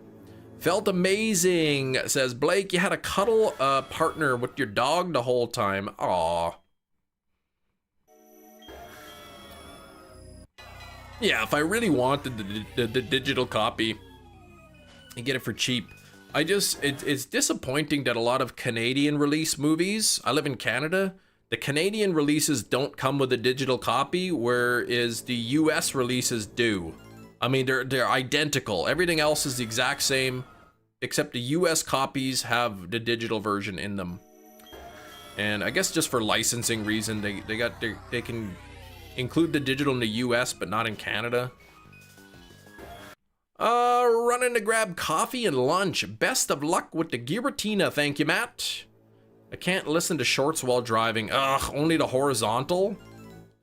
Felt amazing, says Blake. You had a cuddle partner with your dog the whole time. Aw. Yeah, if I really wanted the digital copy, I get it for cheap. It's disappointing that a lot of Canadian release movies, I live in Canada, the Canadian releases don't come with a digital copy, whereas the US releases do. I mean, they're identical. Everything else is the exact same, except the US copies have the digital version in them. And I guess just for licensing reason, they can include the digital in the US, but not in Canada. Running to grab coffee and lunch. Best of luck with the Giratina, thank you, Matt. I can't listen to shorts while driving. Ugh, only the horizontal?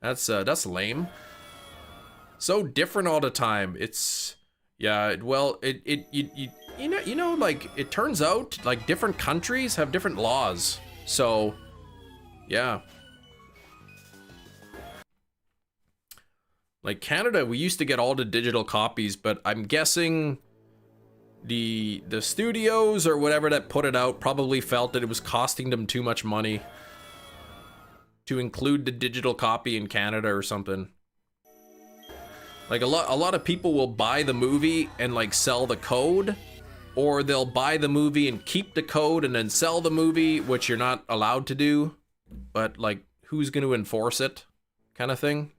That's lame. So different all the time. It's, yeah, well, you know, like, it turns out, like, different countries have different laws. So, yeah. Like, Canada, we used to get all the digital copies, but I'm guessing the studios or whatever that put it out probably felt that it was costing them too much money to include the digital copy in Canada or something. Like, a lot of people will buy the movie and, like, sell the code, or they'll buy the movie and keep the code and then sell the movie, which you're not allowed to do, but, like, who's going to enforce it, kind of thing.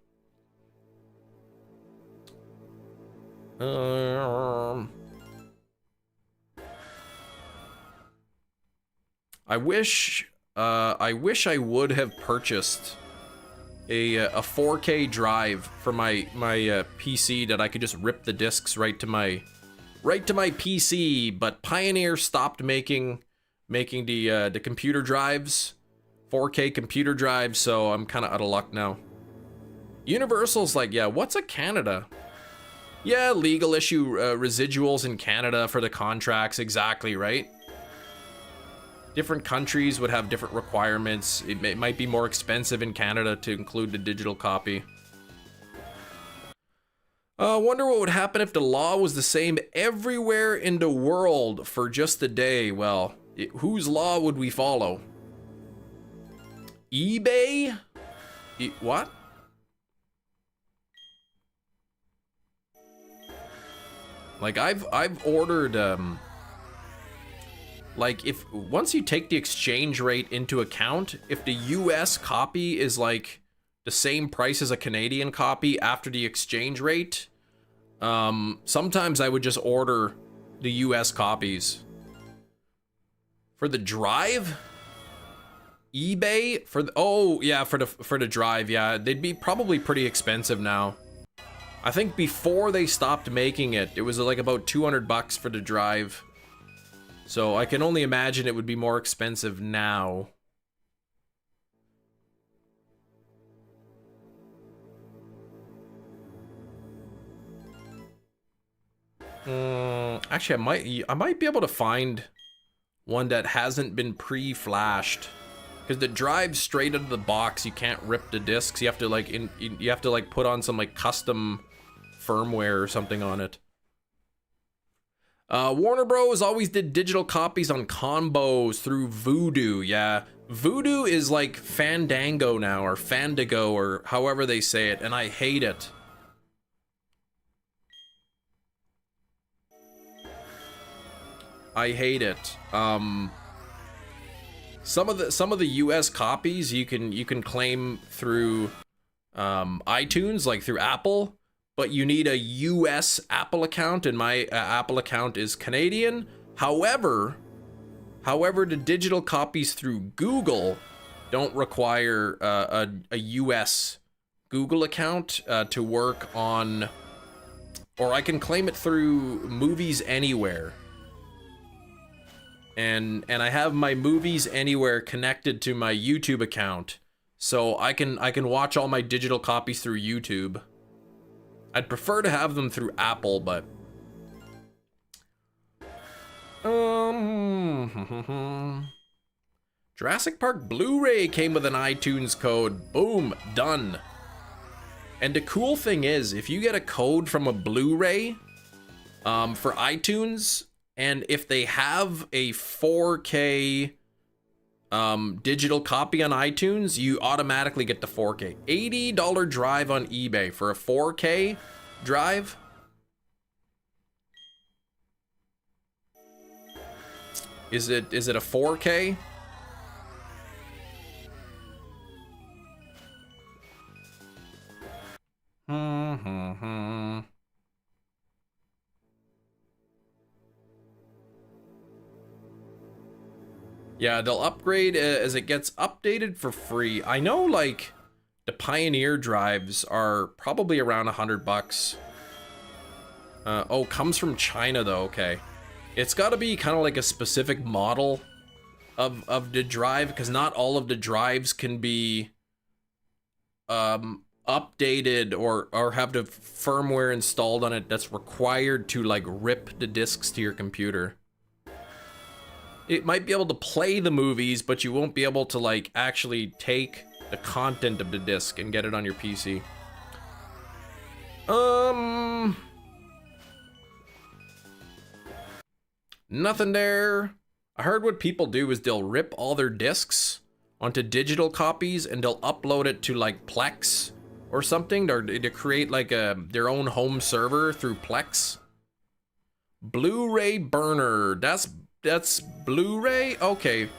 I wish I would have purchased a 4K drive for my PC that I could just rip the discs right to my PC, but Pioneer stopped making the computer drives, 4K computer drives, so I'm kind of out of luck now. Universal's like, yeah, what's a Canada? Yeah, legal issue residuals in Canada for the contracts, exactly, right? Different countries would have different requirements. It might be more expensive in Canada to include the digital copy. Wonder what would happen if the law was the same everywhere in the world for just a day. Well, whose law would we follow? eBay? What? Like, I've ordered, like, if once you take the exchange rate into account, if the US copy is like the same price as a Canadian copy after the exchange rate, sometimes I would just order the US copies. For the drive? eBay? For the, oh yeah, for the drive, yeah, they'd be probably pretty expensive now. I think before they stopped making it, it was like about 200 bucks for the drive. So I can only imagine it would be more expensive now. Actually, I might be able to find one that hasn't been pre-flashed. Because the drive straight out of the box, you can't rip the discs. You have to like put on some like custom firmware or something on it. Warner Bros. Always did digital copies on combos through Voodoo. Yeah, Voodoo is like Fandango now, or Fandago, or however they say it, and I hate it. I hate it. Some of the US copies you can claim through iTunes, like through Apple, but you need a US Apple account, and my Apple account is Canadian. However, the digital copies through Google don't require a US Google account to work on, or I can claim it through Movies Anywhere. and I have my Movies Anywhere connected to my YouTube account, so I can watch all my digital copies through YouTube. I'd prefer to have them through Apple, but Jurassic Park Blu-ray came with an iTunes code. Boom, done. And the cool thing is, if you get a code from a Blu-ray for iTunes, and if they have a 4K digital copy on iTunes, you automatically get the 4K. $80 drive on eBay for a 4K drive. Is it a 4K? Yeah, they'll upgrade as it gets updated for free. I know, like, the Pioneer drives are probably around $100. Oh, comes from China though. Okay, it's got to be kind of like a specific model of the drive, because not all of the drives can be updated or have the firmware installed on it that's required to like rip the discs to your computer. It might be able to play the movies, but you won't be able to like actually take the content of the disc and get it on your PC. Nothing there. I heard what people do is they'll rip all their discs onto digital copies and they'll upload it to like Plex or something, or to create like their own home server through Plex. Blu-ray burner. That's Blu-ray? Okay.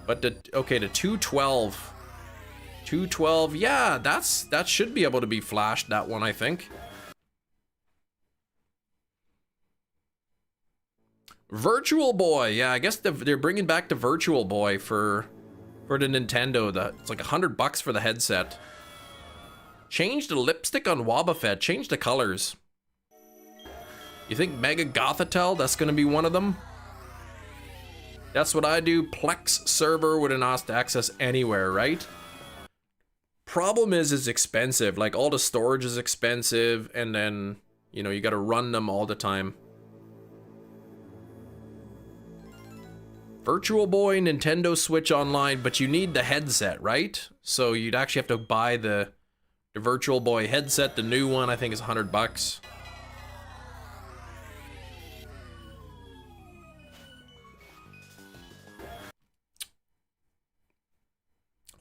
But the 212. 212. Yeah, that should be able to be flashed, that one, I think. Virtual Boy. Yeah, I guess they're bringing back the Virtual Boy for the Nintendo. It's like $100 for the headset. Change the lipstick on Wobbuffet. Change the colors. You think Mega Gothitelle, that's gonna be one of them? That's what I do. Plex server with an OS to access anywhere, right? Problem is, it's expensive. Like, all the storage is expensive, and then, you know, you gotta run them all the time. Virtual Boy, Nintendo Switch Online, but you need the headset, right? So you'd actually have to buy the Virtual Boy headset. The new one, I think, is $100.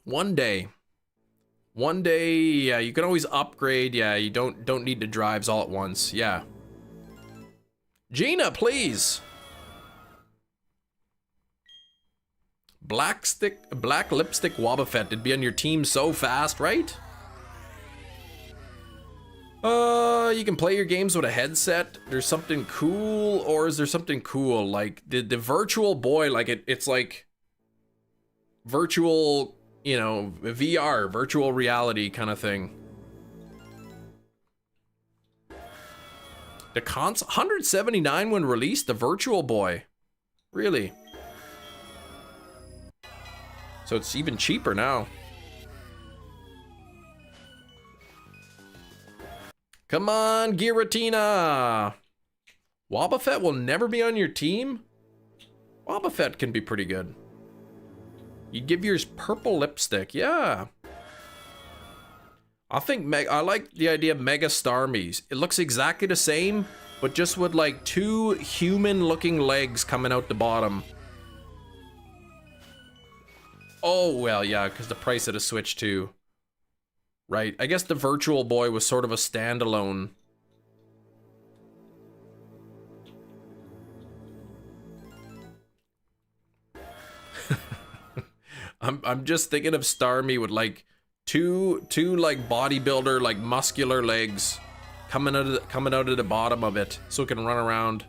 One day, yeah, you can always upgrade. Yeah, you don't need the drives all at once. Yeah. Gina, please. Black lipstick Wobbuffet. It'd be on your team so fast, right? You can play your games with a headset. There's something cool, or is there something cool? Like the Virtual Boy, like it's like virtual, you know, VR, virtual reality kind of thing. The console, $179 when released, the Virtual Boy. Really? So it's even cheaper now. Come on, Giratina. Wobbuffet will never be on your team? Wobbuffet can be pretty good. You'd give yours purple lipstick, yeah. I like the idea of Mega Starmies. It looks exactly the same, but just with like two human-looking legs coming out the bottom. Oh, well, yeah, because the price of the Switch too. Right, I guess the Virtual Boy was sort of a standalone. I'm just thinking of Starmie with like two like bodybuilder, like muscular legs coming out of the bottom of it, so it can run around.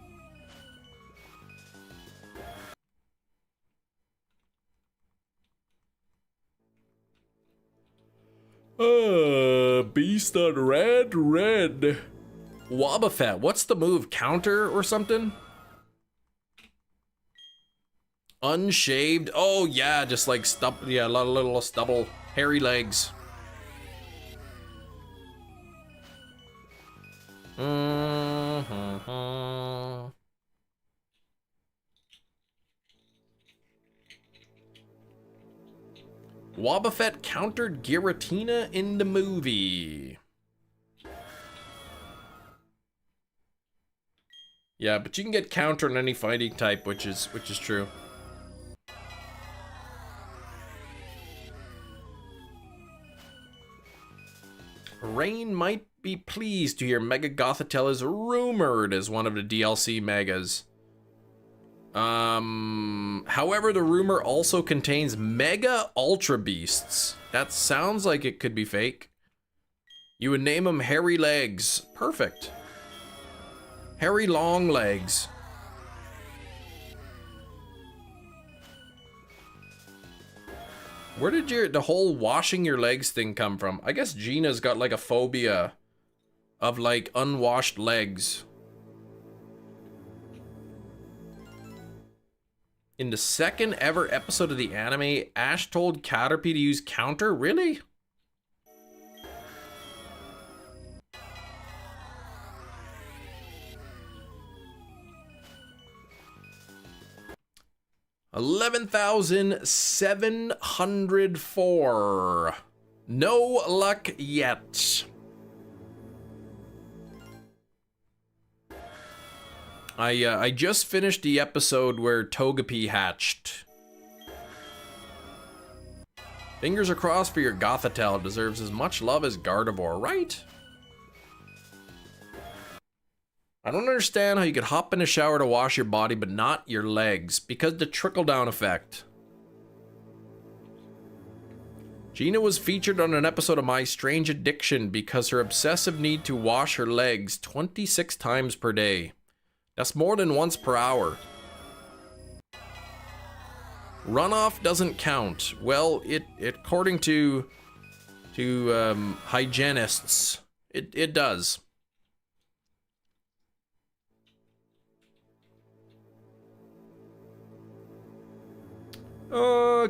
Beast on red. Wobbuffet, what's the move? Counter or something? Unshaved. Oh yeah, just like yeah, a lot of little stubble, hairy legs. Wobbuffet countered Giratina in the movie. Yeah, but you can get counter in any fighting type, which is true. Rain might be pleased to hear Mega Gothitelle is rumored as one of the DLC megas. However, the rumor also contains Mega Ultra Beasts. That sounds like it could be fake. You would name them Hairy Legs. Perfect. Hairy Long Legs. Where did the whole washing your legs thing come from? I guess Gina's got like a phobia of like unwashed legs. In the second ever episode of the anime, Ash told Caterpie to use counter? Really? $11,704. No luck yet. I just finished the episode where Togepi hatched. Fingers are crossed for your Gothitelle. It deserves as much love as Gardevoir, right? I don't understand how you could hop in a shower to wash your body, but not your legs, because the trickle-down effect. Gina was featured on an episode of My Strange Addiction because her obsessive need to wash her legs 26 times per day. That's more than once per hour. Runoff doesn't count. Well, it according to hygienists, it does.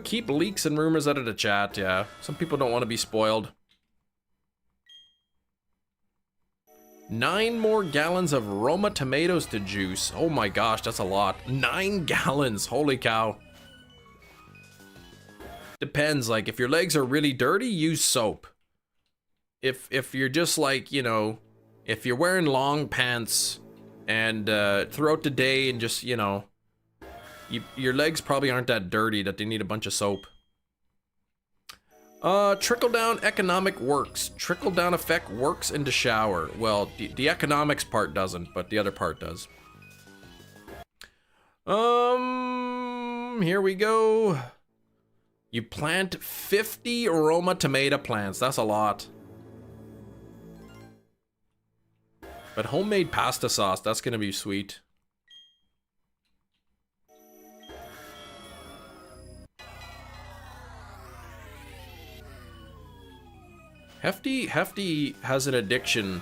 Keep leaks and rumors out of the chat, yeah. Some people don't want to be spoiled. 9 more gallons of Roma tomatoes to juice. Oh my gosh, that's a lot. 9 gallons, holy cow. Depends, like if your legs are really dirty, use soap. If you're just like, you know, if you're wearing long pants and throughout the day and just, you know, your legs probably aren't that dirty that they need a bunch of soap. Trickle-down economic works. Trickle-down effect works in the shower. Well, the economics part doesn't, but the other part does. Here we go. You plant 50 Roma tomato plants. That's a lot. But homemade pasta sauce, that's gonna be sweet. Hefty has an addiction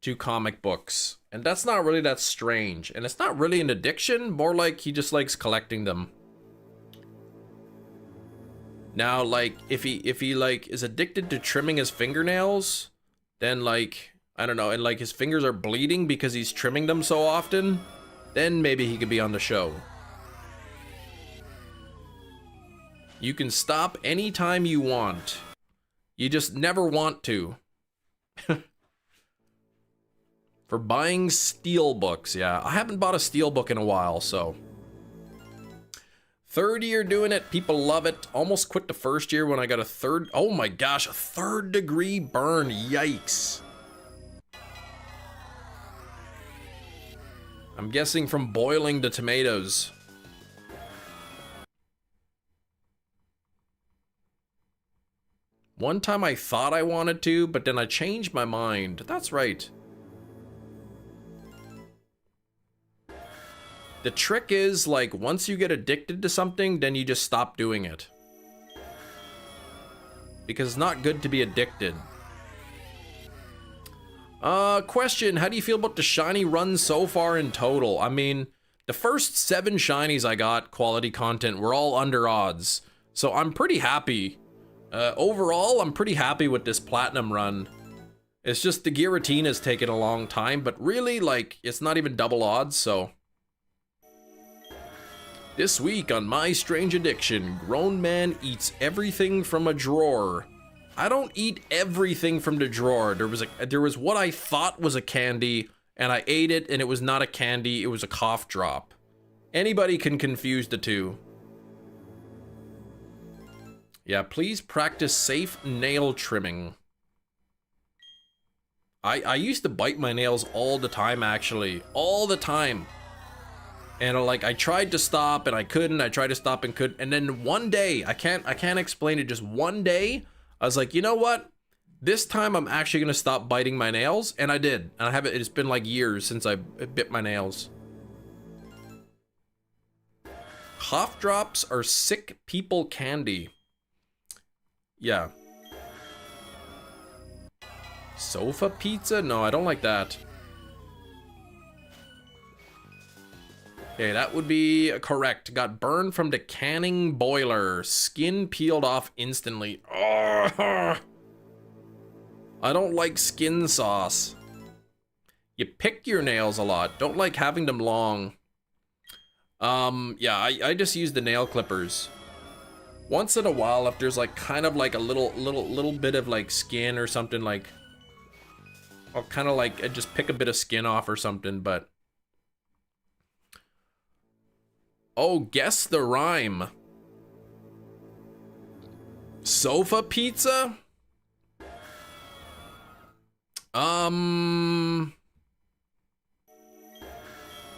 to comic books, and that's not really that strange. And it's not really an addiction, more like he just likes collecting them. Now, like, if he like is addicted to trimming his fingernails, then like, I don't know, and like his fingers are bleeding because he's trimming them so often, then maybe he could be on the show. You can stop anytime you want. You just never want to. For buying steelbooks, yeah. I haven't bought a steelbook in a while, so. Third year doing it, people love it. Almost quit the first year when I got a third, oh my gosh, a 3rd degree burn, yikes. I'm guessing from boiling the tomatoes. One time I thought I wanted to, but then I changed my mind. That's right. The trick is, like, once you get addicted to something, then you just stop doing it. Because it's not good to be addicted. Question, how do you feel about the shiny run so far in total? I mean, The first 7 shinies I got, quality content, were all under odds. So I'm pretty happy. Overall, I'm pretty happy with this platinum run. It's just the Giratina's taken a long time, but really, like, it's not even double odds, so. This week on My Strange Addiction, grown man eats everything from a drawer. I don't eat everything from the drawer. There was what I thought was a candy, and I ate it, and it was not a candy, it was a cough drop. Anybody can confuse the two. Yeah, please practice safe nail trimming. I used to bite my nails all the time, actually. All the time. And like, I tried to stop and I couldn't, I tried to stop and couldn't. And then one day, I can't explain it, just one day, I was like, you know what? This time I'm actually gonna stop biting my nails, and I did. And I haven't, it's been like years since I bit my nails. Cough drops are sick people candy. Yeah. Sofa pizza? No, I don't like that. Okay, that would be correct. Got burned from the canning boiler. Skin peeled off instantly. Oh, I don't like skin sauce. You pick your nails a lot. Don't like having them long. Yeah, I just use the nail clippers. Once in a while, if there's like kind of like a little bit of like skin or something, like I'll kind of like just pick a bit of skin off or something, but oh, guess the rhyme. Sofa pizza?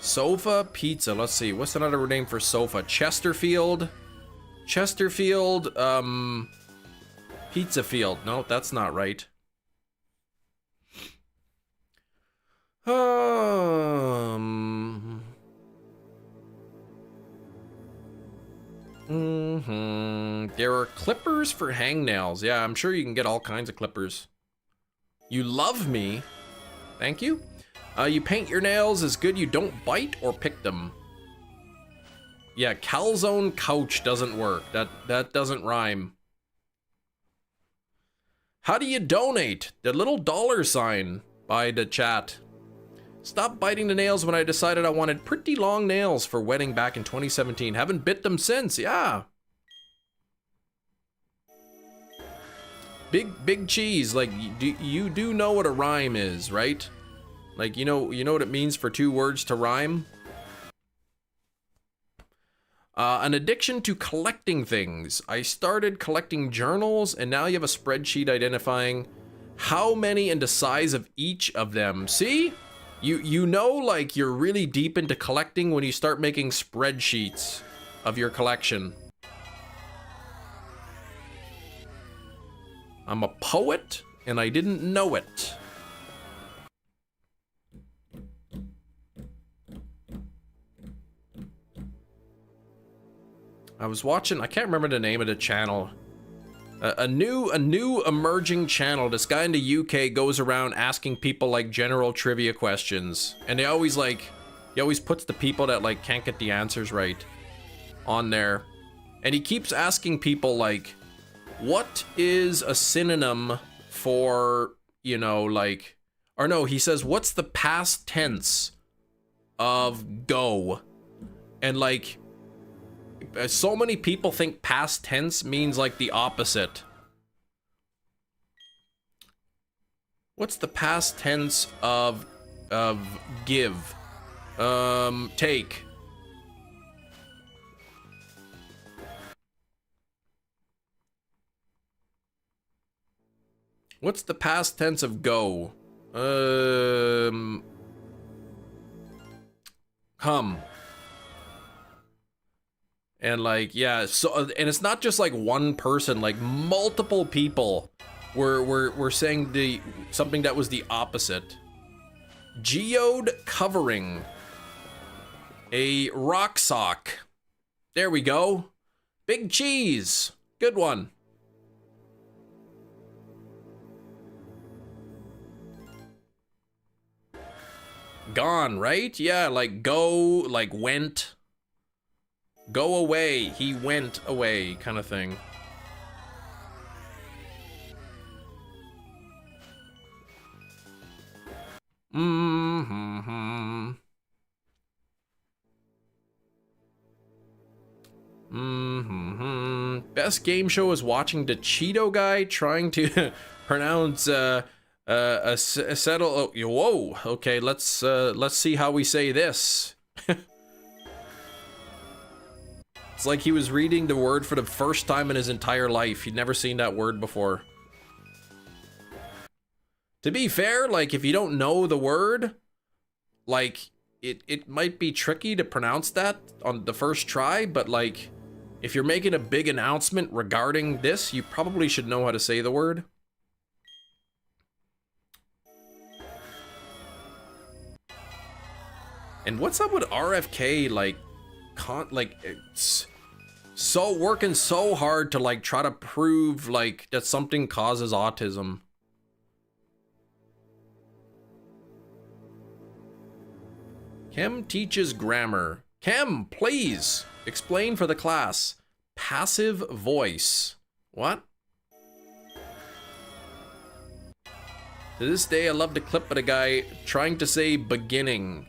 Sofa pizza. Let's see. What's another name for sofa? Chesterfield? Chesterfield, Pizza Field. No, that's not right. There are clippers for hangnails. Yeah, I'm sure you can get all kinds of clippers. You love me. Thank you. You paint your nails as good you don't bite or pick them. Yeah, calzone couch doesn't work. That doesn't rhyme. How do you donate? The little $sign by the chat. Stopped biting the nails when I decided I wanted pretty long nails for wedding back in 2017. Haven't bit them since, yeah. Big cheese, like, you do know what a rhyme is, right? Like, you know what it means for 2 words to rhyme? An addiction to collecting things. I started collecting journals, and now you have a spreadsheet identifying how many and the size of each of them. See? You know, like, you're really deep into collecting when you start making spreadsheets of your collection. I'm a poet, and I didn't know it. I was watching, I can't remember the name of the channel. A new emerging channel. This guy in the UK goes around asking people like general trivia questions. And they always like, he always puts the people that like can't get the answers right on there. And he keeps asking people like, what is a synonym for, you know, like, or no, he says, what's the past tense of go? And like, so many people think past tense means like the opposite. What's the past tense of give? Take. What's the past tense of go? Come. And like, yeah, so, and it's not just like one person, like multiple people were saying something that was the opposite. Geode covering. A rock sock. There we go. Big cheese. Good one. gone, right? Yeah, like go, like went. Go away. He went away, kind of thing. Mm-hmm. Mm-hmm. Best game show is watching the Cheeto guy trying to pronounce settle. Oh, whoa. Okay, let's see how we say this. It's like he was reading the word for the first time in his entire life. He'd never seen that word before. To be fair, like if you don't know the word, like it might be tricky to pronounce that on the first try, but like if you're making a big announcement regarding this, you probably should know how to say the word. And what's up with RFK, like, it's so working so hard to like try to prove like that something causes autism. Chem teaches grammar. Chem, please explain for the class. Passive voice. What? To this day, I love the clip of the guy trying to say beginning.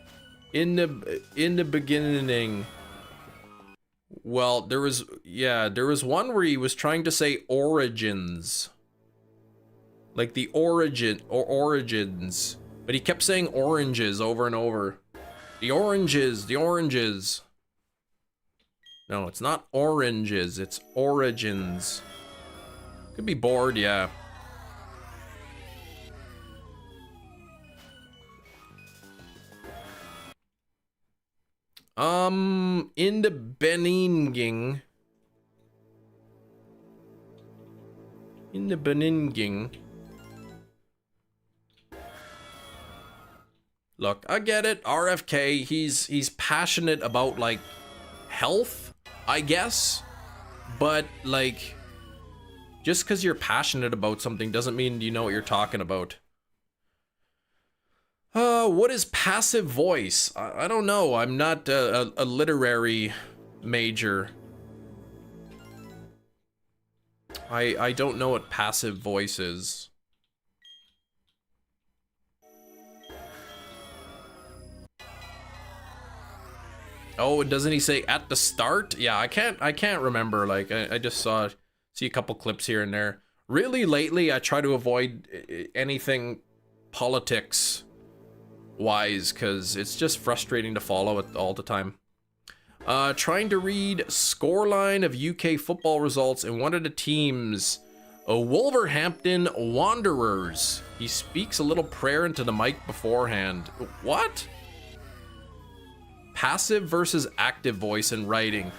In the beginning. Well, there was one where he was trying to say origins. Like the origin or origins. But he kept saying oranges over and over. The oranges, the oranges. No, it's not oranges, it's origins. Could be bored, yeah. In the Beninging. In the Beninging. Look, I get it. RFK, he's passionate about like health, I guess. But like just because you're passionate about something doesn't mean you know what you're talking about. What is passive voice? I don't know. I'm not a literary major. I don't know what passive voice is. Oh, doesn't he say at the start? Yeah, I can't remember. Like I just see a couple clips here and there. Really lately, I try to avoid anything politics wise because it's just frustrating to follow it all the time. Trying to read scoreline of UK football results in one of the teams, Wolverhampton Wanderers. He speaks a little prayer into the mic beforehand. What? Passive versus active voice in writing.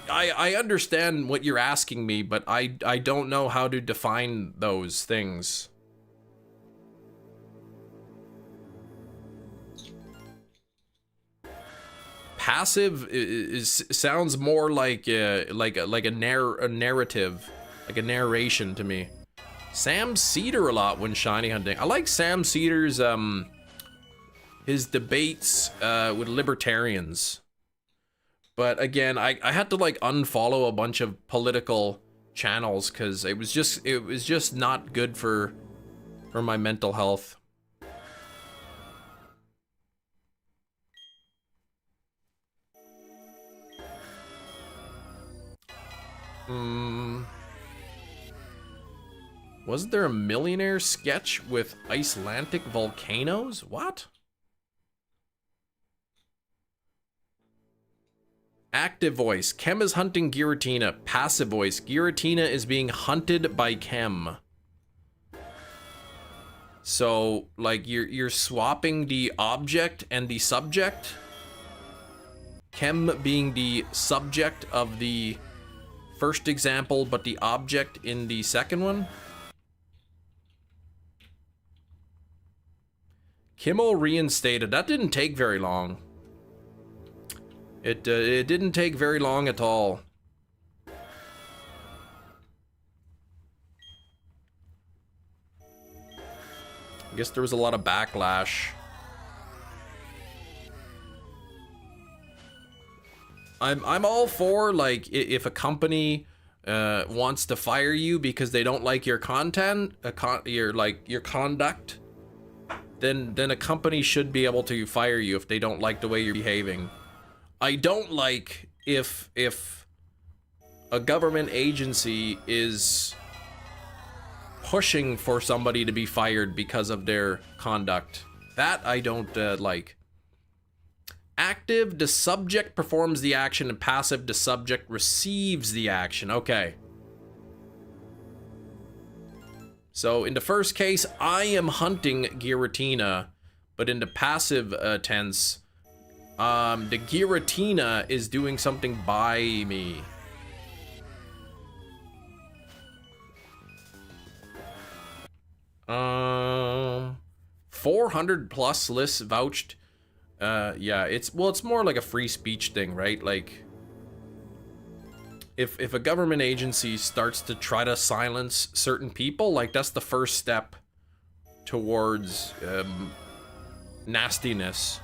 I understand what you're asking me, but I don't know how to define those things. Passive sounds more like a narrative, like a narration to me. Sam Cedar a lot when shiny hunting. I like Sam Cedar's his debates with libertarians. But again, I had to like unfollow a bunch of political channels because it was just not good for my mental health. Wasn't there a millionaire sketch with Icelandic volcanoes? What? Active voice. Chem is hunting Giratina. Passive voice. Giratina is being hunted by Chem. So, like, you're swapping the object and the subject. Chem being the subject of the first example, but the object in the second one. Kimmel reinstated. That didn't take very long. It didn't take very long at all. I guess there was a lot of backlash. I'm all for, like, if a company wants to fire you because they don't like your content, your conduct, then a company should be able to fire you if they don't like the way you're behaving. I don't like if a government agency is pushing for somebody to be fired because of their conduct. That I don't like. Active, the subject performs the action, and passive, the subject receives the action. Okay. So in the first case, I am hunting Giratina, but in the passive tense, the Giratina is doing something by me. Um, 400 plus lists vouched. Yeah, it's more like a free speech thing, right? Like, if a government agency starts to try to silence certain people, like, that's the first step towards nastiness.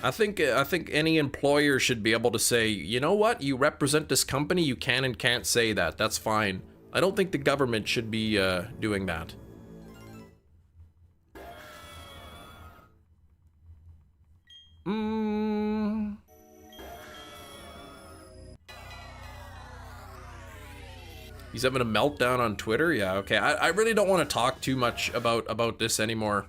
I think any employer should be able to say, you know what, you represent this company, you can and can't say that. That's fine. I don't think the government should be doing that. He's having a meltdown on Twitter? Yeah, okay. I really don't want to talk too much about this anymore.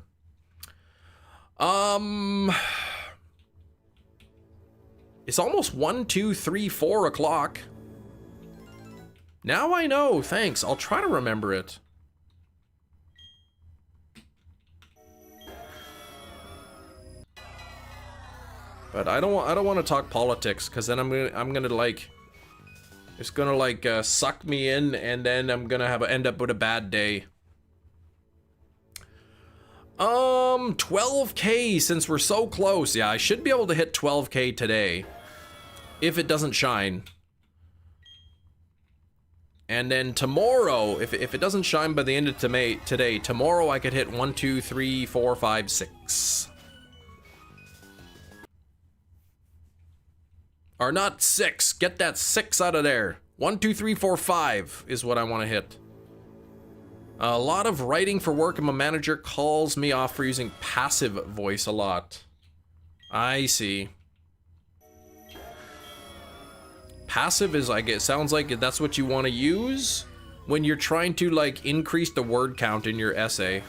It's almost 1, 2, 3, 4 o'clock. Now I know, thanks. I'll try to remember it. But I don't want to talk politics, because then I'm gonna like, it's gonna like suck me in, and then I'm gonna end up with a bad day. 12K, since we're so close. Yeah, I should be able to hit 12K today, if it doesn't shine. And then tomorrow, if it doesn't shine by the end of today, tomorrow I could hit 1, 2, 3, 4, 5, 6. Or not 6. Get that 6 out of there. 1, 2, 3, 4, 5 is what I want to hit. A lot of writing for work, and my manager calls me off for using passive voice a lot. I see. Passive is, like, it sounds like that's what you want to use when you're trying to, like, increase the word count in your essay.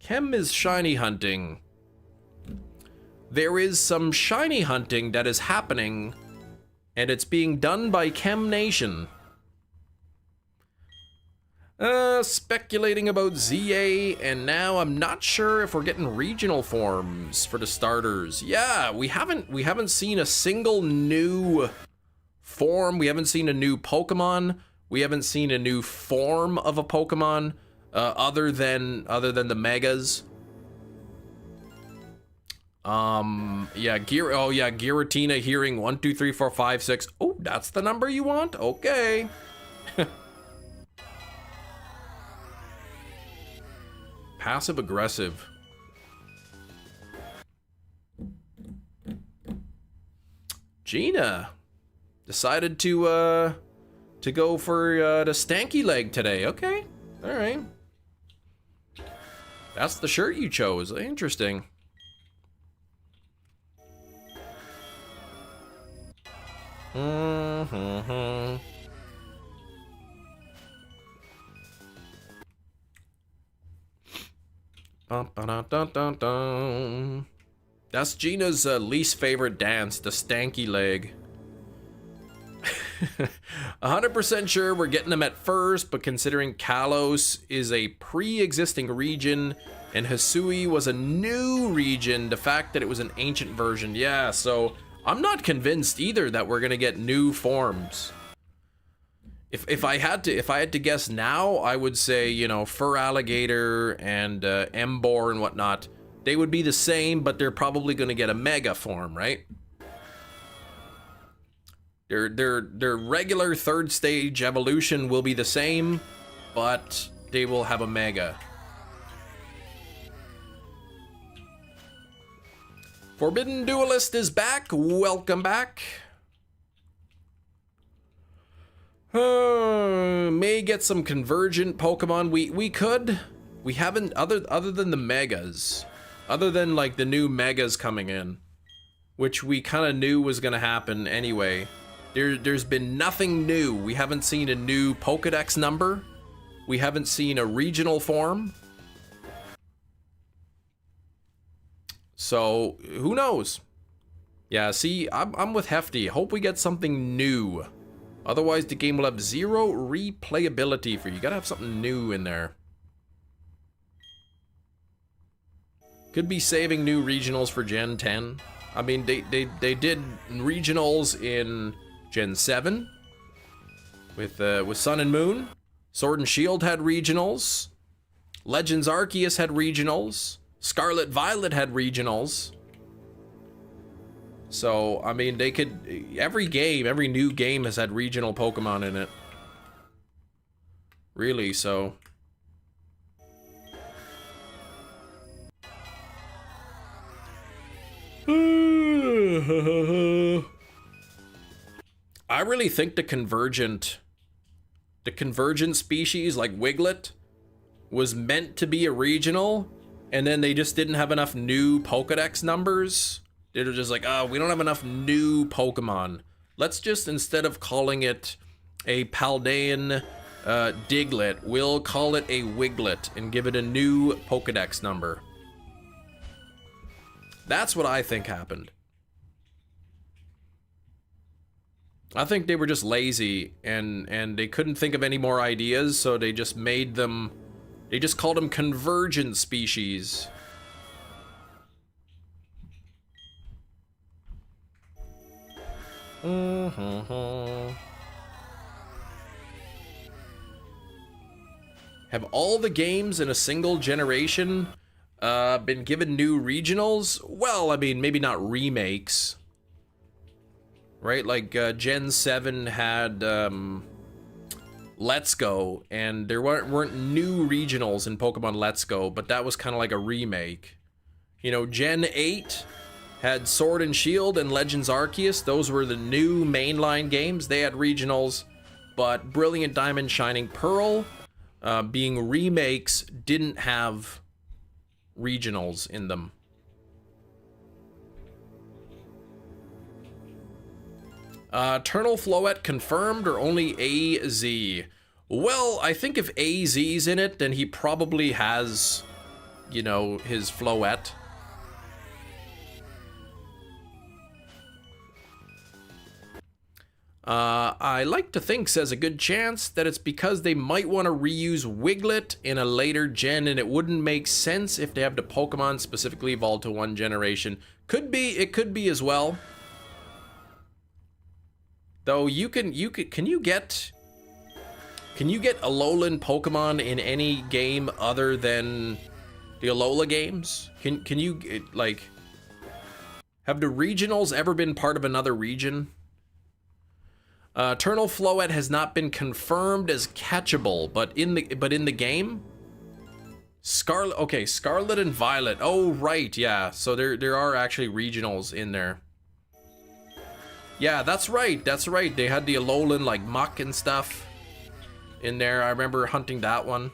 Chem is shiny hunting. There is some shiny hunting that is happening, and it's being done by Chem Nation. Speculating about ZA, and now I'm not sure if we're getting regional forms for the starters. Yeah, we haven't seen a single new form. We haven't seen a new Pokemon. We haven't seen a new form of a Pokemon, other than the Megas. Yeah, Giratina hearing 1, 2, 3, 4, 5, 6. Oh, that's the number you want? Okay. Passive aggressive. Gina decided to go for the stanky leg today. Okay. All right. That's the shirt you chose. Interesting. That's Gina's least favorite dance, the stanky leg. 100% sure we're getting them at first, but considering Kalos is a pre-existing region and Hisui was a new region, the fact that it was an ancient version, yeah, so I'm not convinced either that we're gonna get new forms. If I had to guess now, I would say, you know, Fur Alligator and Embor and whatnot, they would be the same, but they're probably gonna get a mega form, right? Their regular third stage evolution will be the same, but they will have a mega. Forbidden Duelist is back. Welcome back. May get some convergent Pokemon. We could. We haven't, other than the megas. Other than like the new megas coming in, which we kind of knew was going to happen anyway. There's been nothing new. We haven't seen a new Pokedex number. We haven't seen a regional form. So, who knows? Yeah, see, I'm with Hefty. Hope we get something new. Otherwise, the game will have zero replayability for you. You gotta have something new in there. Could be saving new regionals for Gen 10. I mean, they did regionals in Gen 7 with Sun and Moon. Sword and Shield had regionals. Legends Arceus had regionals. Scarlet Violet had regionals. So, I mean, they could... Every new game has had regional Pokemon in it. Really, so... I really think the convergent species like Wiglet was meant to be a regional, and then they just didn't have enough new Pokedex numbers. They were just like, oh, we don't have enough new Pokemon. Let's just, instead of calling it a Paldean Diglett, we'll call it a Wiglet and give it a new Pokedex number. That's what I think happened. I think they were just lazy and they couldn't think of any more ideas, so they just made them... They just called them convergent species. Have all the games in a single generation been given new regionals? Well, I mean, maybe not remakes. Right? Like, Gen 7 had, Let's Go, and there weren't new regionals in Pokemon Let's Go, but that was kind of like a remake. You know, Gen 8 had Sword and Shield and Legends Arceus. Those were the new mainline games. They had regionals, but Brilliant Diamond, Shining Pearl, being remakes, didn't have regionals in them. Eternal Floette confirmed or only AZ? Well, I think if AZ's in it, then he probably has, you know, his Floette. I like to think, says a good chance, that it's because they might want to reuse Wiglet in a later gen, and it wouldn't make sense if they have the Pokemon specifically evolved to one generation. Could be, it could be as well. Though can you get Alolan Pokemon in any game other than the Alola games? Can you, like, have the regionals ever been part of another region? Eternal Floette has not been confirmed as catchable, but in the game, Scarlet and Violet. Oh right, yeah. So there are actually regionals in there. Yeah, that's right. That's right. They had the Alolan like Muck and stuff in there. I remember hunting that one.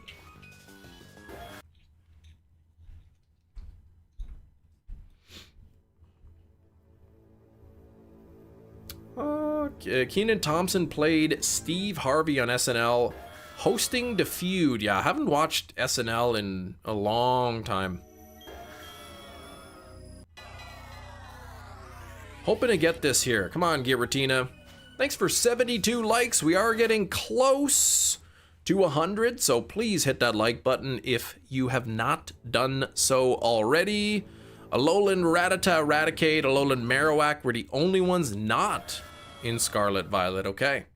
Kenan Thompson played Steve Harvey on SNL, hosting The Feud. Yeah, I haven't watched SNL in a long time. Hoping to get this here. Come on, Giratina. Thanks for 72 likes. We are getting close to 100, so please hit that like button if you have not done so already. Alolan Rattata, Raticate, Alolan Marowak were the only ones not in Scarlet Violet. Okay.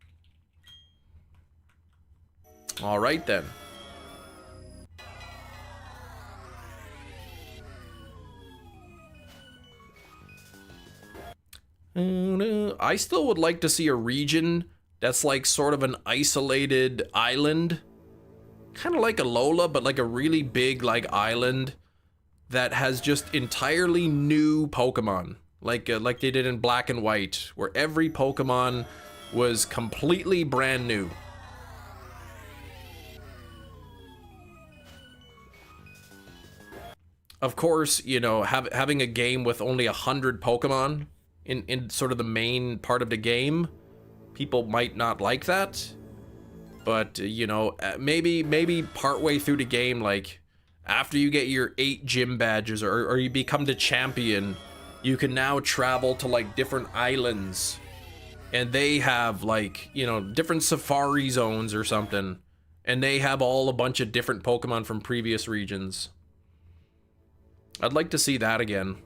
All right then. I still would like to see a region that's like sort of an isolated island kind of like a Lola, but like a really big like island that has just entirely new Pokemon, like they did in Black and White, where every Pokemon was completely brand new. Of course, you know, having a game with only 100 Pokemon in sort of the main part of the game, people might not like that. But, you know, maybe partway through the game, like, after you get your 8 gym badges or you become the champion, you can now travel to, like, different islands. And they have, like, you know, different safari zones or something. And they have all a bunch of different Pokemon from previous regions. I'd like to see that again.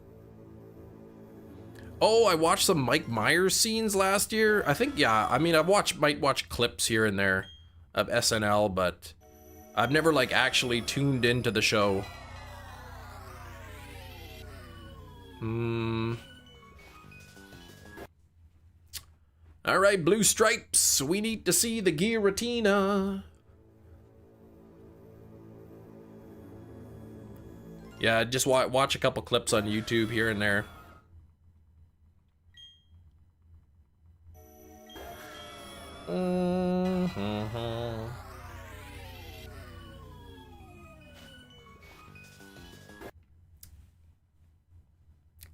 Oh, I watched some Mike Myers scenes last year. I think, yeah, I mean, might watch clips here and there of SNL, but I've never, like, actually tuned into the show. Alright, Blue Stripes, we need to see the Giratina. Yeah, just watch a couple clips on YouTube here and there.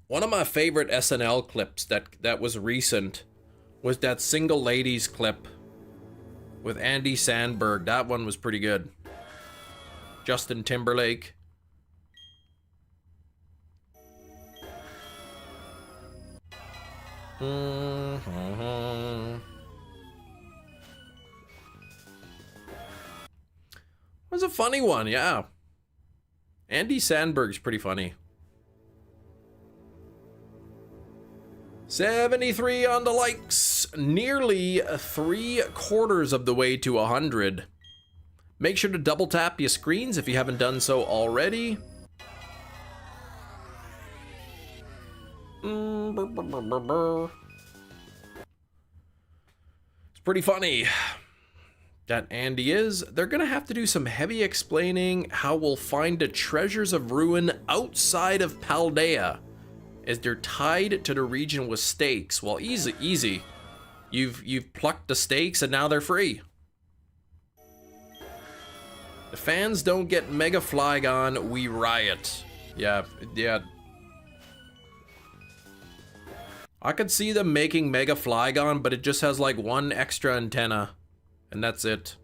One of my favorite SNL clips that was recent was that Single Ladies clip with Andy Samberg. That one was pretty good. Justin Timberlake. It was a funny one, yeah. Andy Samberg's pretty funny. 73 on the likes, nearly 3/4 of the way to 100. Make sure to double tap your screens if you haven't done so already. It's pretty funny that Andy is. They're gonna have to do some heavy explaining how we'll find the treasures of ruin outside of Paldea, as they're tied to the region with stakes. Well, easy. You've plucked the stakes and now they're free. The fans don't get Mega Flygon, we riot. Yeah. I could see them making Mega Flygon, but it just has like one extra antenna, and that's it.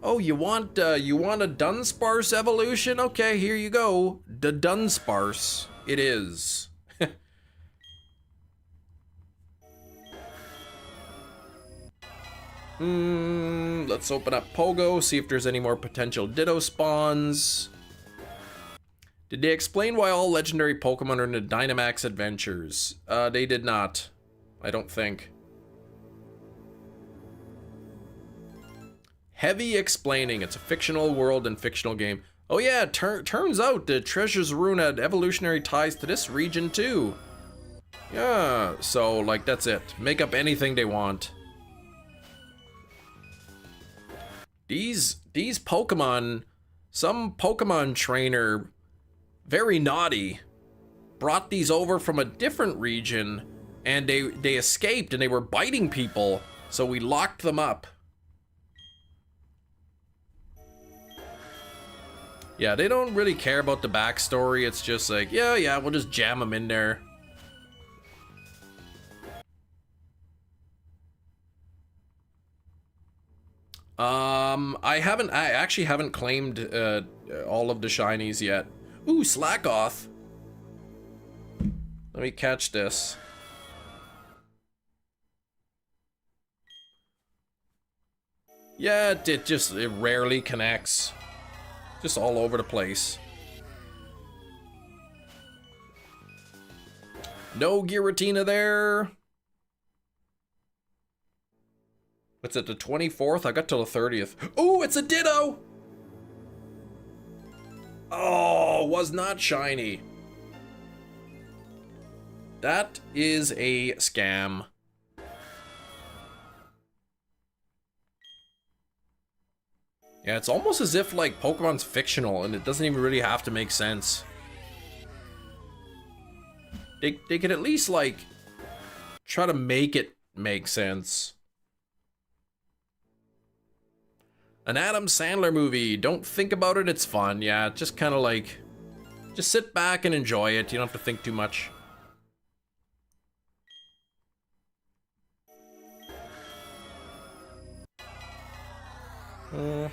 Oh, you want a Dunsparce evolution? Okay, here you go. The Dunsparce. It is. Let's open up Pogo, see if there's any more potential Ditto spawns. Did they explain why all legendary Pokemon are in the Dynamax adventures? They did not. I don't think. Heavy explaining. It's a fictional world and fictional game. Oh yeah, turns out the treasures rune had evolutionary ties to this region too. Yeah, so like that's it. Make up anything they want. These Pokemon, some Pokemon trainer, very naughty, brought these over from a different region, and they escaped and they were biting people, so we locked them up. Yeah, they don't really care about the backstory. It's just like, yeah, we'll just jam them in there. I actually haven't claimed all of the shinies yet. Ooh, Slackoth. Let me catch this. Yeah, it rarely connects. Just all over the place. No Giratina there. What's it, the 24th? I got till the 30th. Ooh, it's a Ditto! Oh, was not shiny. That is a scam. Yeah, it's almost as if like Pokemon's fictional and it doesn't even really have to make sense. They could at least like try to make it make sense. An Adam Sandler movie. Don't think about it, it's fun. Yeah, just kind of like, just sit back and enjoy it. You don't have to think too much. Yeah,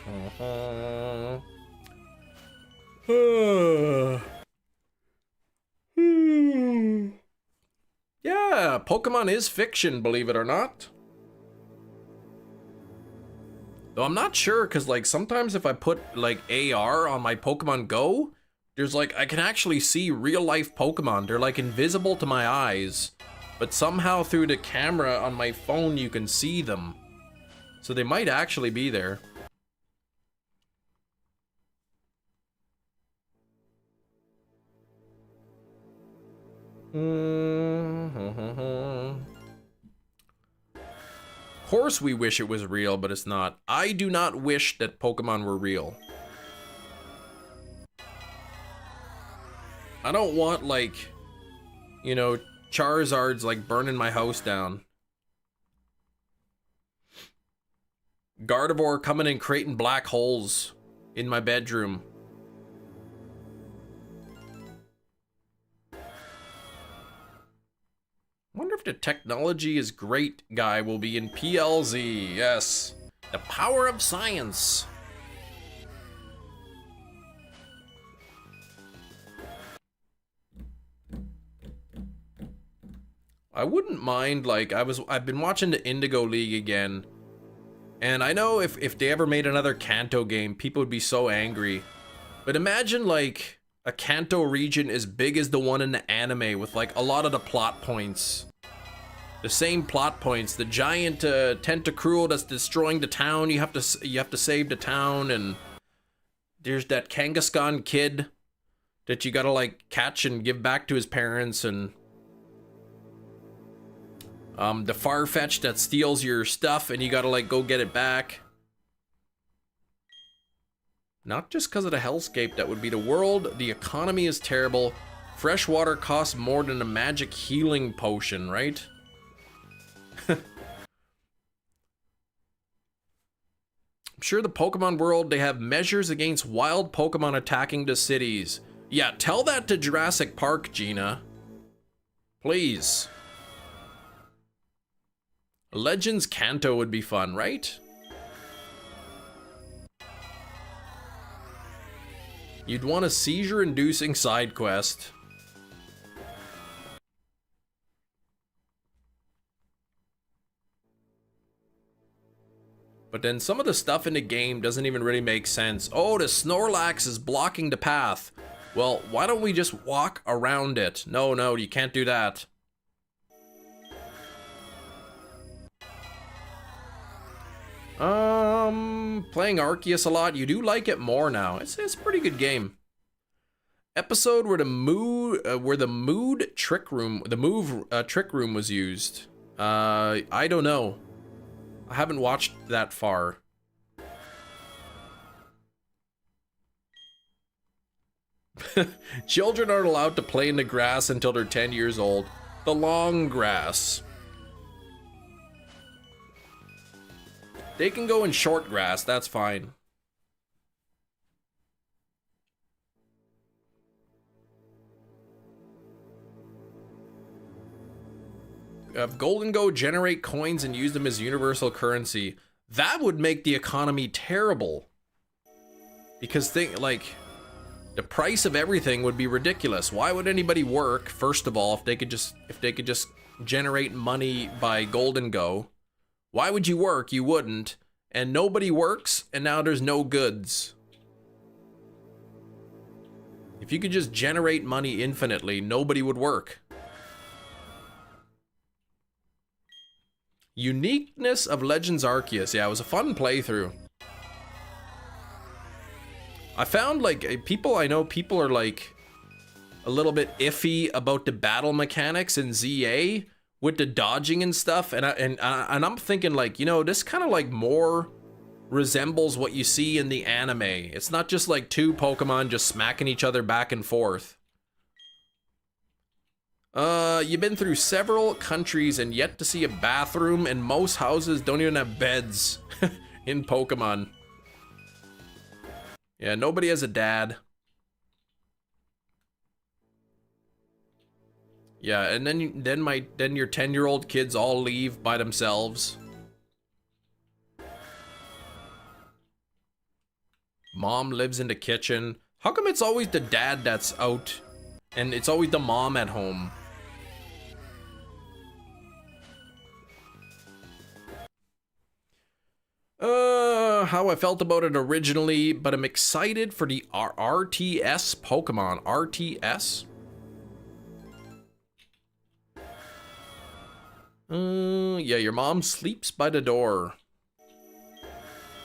Pokemon is fiction, believe it or not. Though I'm not sure, because like sometimes if I put like AR on my Pokemon Go, there's like, I can actually see real life Pokemon. They're like invisible to my eyes, but somehow through the camera on my phone you can see them. So they might actually be there. Of course we wish it was real, but it's not. I do not wish that Pokemon were real. I don't want, like, you know, Charizards like burning my house down. Gardevoir coming and creating black holes in my bedroom. Wonder if the technology is great guy will be in PLZ. Yes. The power of science. I wouldn't mind, like, I've been watching the Indigo League again. And I know if they ever made another Kanto game, people would be so angry. But imagine, like, a Kanto region as big as the one in the anime with, like, a lot of the plot points. The same plot points. The giant Tentacruel that's destroying the town. You have to save the town, and there's that Kangaskhan kid that you gotta, like, catch and give back to his parents, and the Farfetch that steals your stuff and you gotta, like, go get it back. Not just because of the hellscape that would be the world. The economy is terrible. Fresh water costs more than a magic healing potion, right? I'm sure the Pokemon world, they have measures against wild Pokemon attacking the cities. Yeah, tell that to Jurassic Park, Gina. Please. Legends Kanto would be fun, right? You'd want a seizure-inducing side quest. But then some of the stuff in the game doesn't even really make sense. Oh, the Snorlax is blocking the path. Well, why don't we just walk around it? No, you can't do that. Playing Arceus a lot. You do like it more now. It's a pretty good game. Episode where the mood trick room, the move trick room was used. I don't know. I haven't watched that far. Children aren't allowed to play in the grass until they're 10 years old. The long grass. They can go in short grass, that's fine. Have Golden Go generate coins and use them as universal currency. That would make the economy terrible. Because the price of everything would be ridiculous. Why would anybody work, first of all, if they could just generate money by Golden Go? Why would you work? You wouldn't. And nobody works, and now there's no goods. If you could just generate money infinitely, nobody would work. Uniqueness of Legends Arceus. Yeah, it was a fun playthrough. I found, like, people are, like, a little bit iffy about the battle mechanics in ZA with the dodging and stuff, and I'm thinking, like, you know, this kind of like more resembles what you see in the anime. It's not just like two Pokemon just smacking each other back and forth. You've been through several countries and yet to see a bathroom, and most houses don't even have beds in Pokemon. Yeah, nobody has a dad. Yeah, and then your 10-year-old kids all leave by themselves. Mom lives in the kitchen. How come it's always the dad that's out and it's always the mom at home? How I felt about it originally, but I'm excited for the RTS Pokemon. RTS? Yeah, your mom sleeps by the door.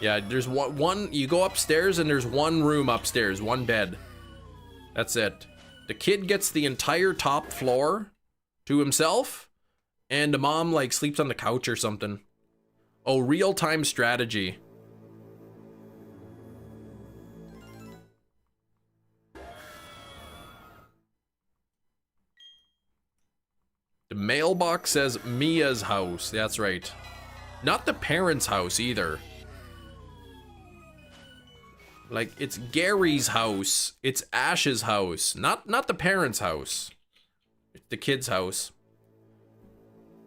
Yeah, there's one, you go upstairs and there's one room upstairs, one bed. That's it. The kid gets the entire top floor to himself, and the mom like sleeps on the couch or something. Oh, real-time strategy. The mailbox says Mia's house. That's right. Not the parents' house either. Like, it's Gary's house. It's Ash's house. Not the parents' house. It's the kid's house.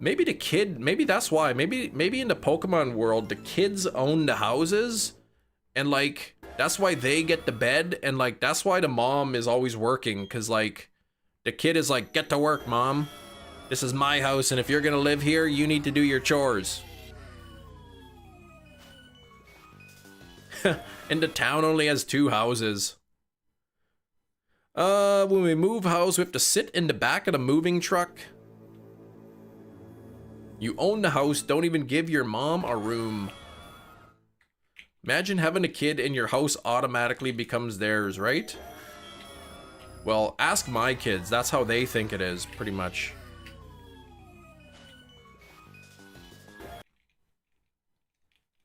Maybe the kid, maybe that's why. Maybe in the Pokemon world, the kids own the houses. And, like, that's why they get the bed. And, like, that's why the mom is always working. Because, like, the kid is like, get to work, mom. This is my house, and if you're gonna live here, you need to do your chores. And the town only has 2 houses. When we move house, we have to sit in the back of the moving truck. You own the house, don't even give your mom a room. Imagine having a kid and your house automatically becomes theirs, right? Well, ask my kids. That's how they think it is, pretty much.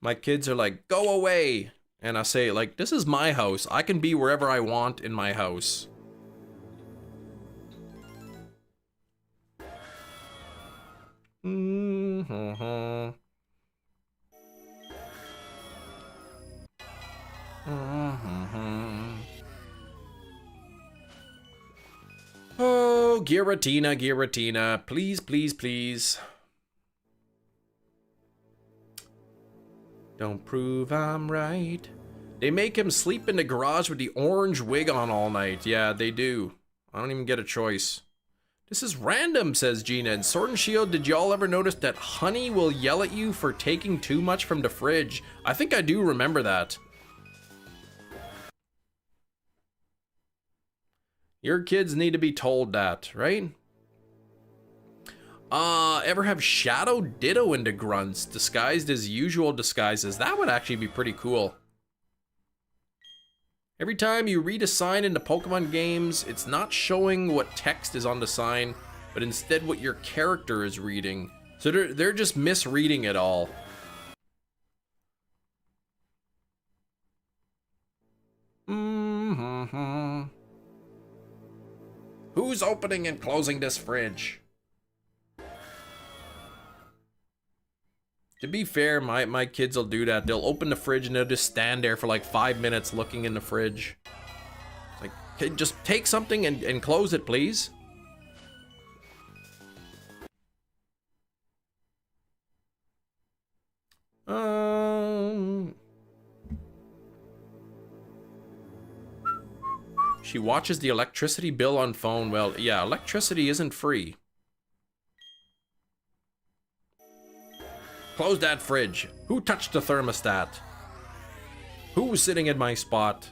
My kids are like, go away. And I say, like, this is my house. I can be wherever I want in my house. Oh, Giratina, please, please, please. Don't prove I'm right. They make him sleep in the garage with the orange wig on all night. Yeah, they do. I don't even get a choice. This is random, says Gina. In Sword and Shield, did y'all ever notice that Honey will yell at you for taking too much from the fridge? I think I do remember that. Your kids need to be told that, right? Ever have Shadow Ditto into grunts disguised as usual disguises? That would actually be pretty cool. Every time you read a sign in the Pokemon games, it's not showing what text is on the sign, but instead what your character is reading. So they're just misreading it all. Who's opening and closing this fridge? To be fair, my kids will do that. They'll open the fridge and they'll just stand there for like 5 minutes looking in the fridge. It's like, okay, just take something and close it, please. She watches the electricity bill on phone. Well, yeah, electricity isn't free. Close that fridge. Who touched the thermostat? Who was sitting in my spot?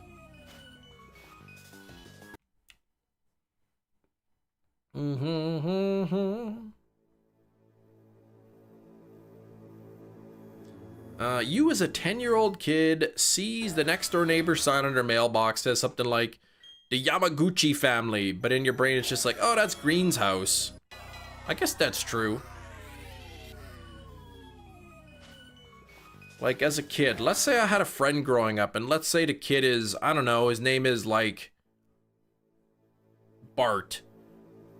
You as a 10-year-old kid sees the next door neighbor's sign on their mailbox says something like, the Yamaguchi family, but in your brain it's just like, oh, that's Green's house. I guess that's true. Like, as a kid, let's say I had a friend growing up, and let's say the kid is, I don't know, his name is, like, Bart.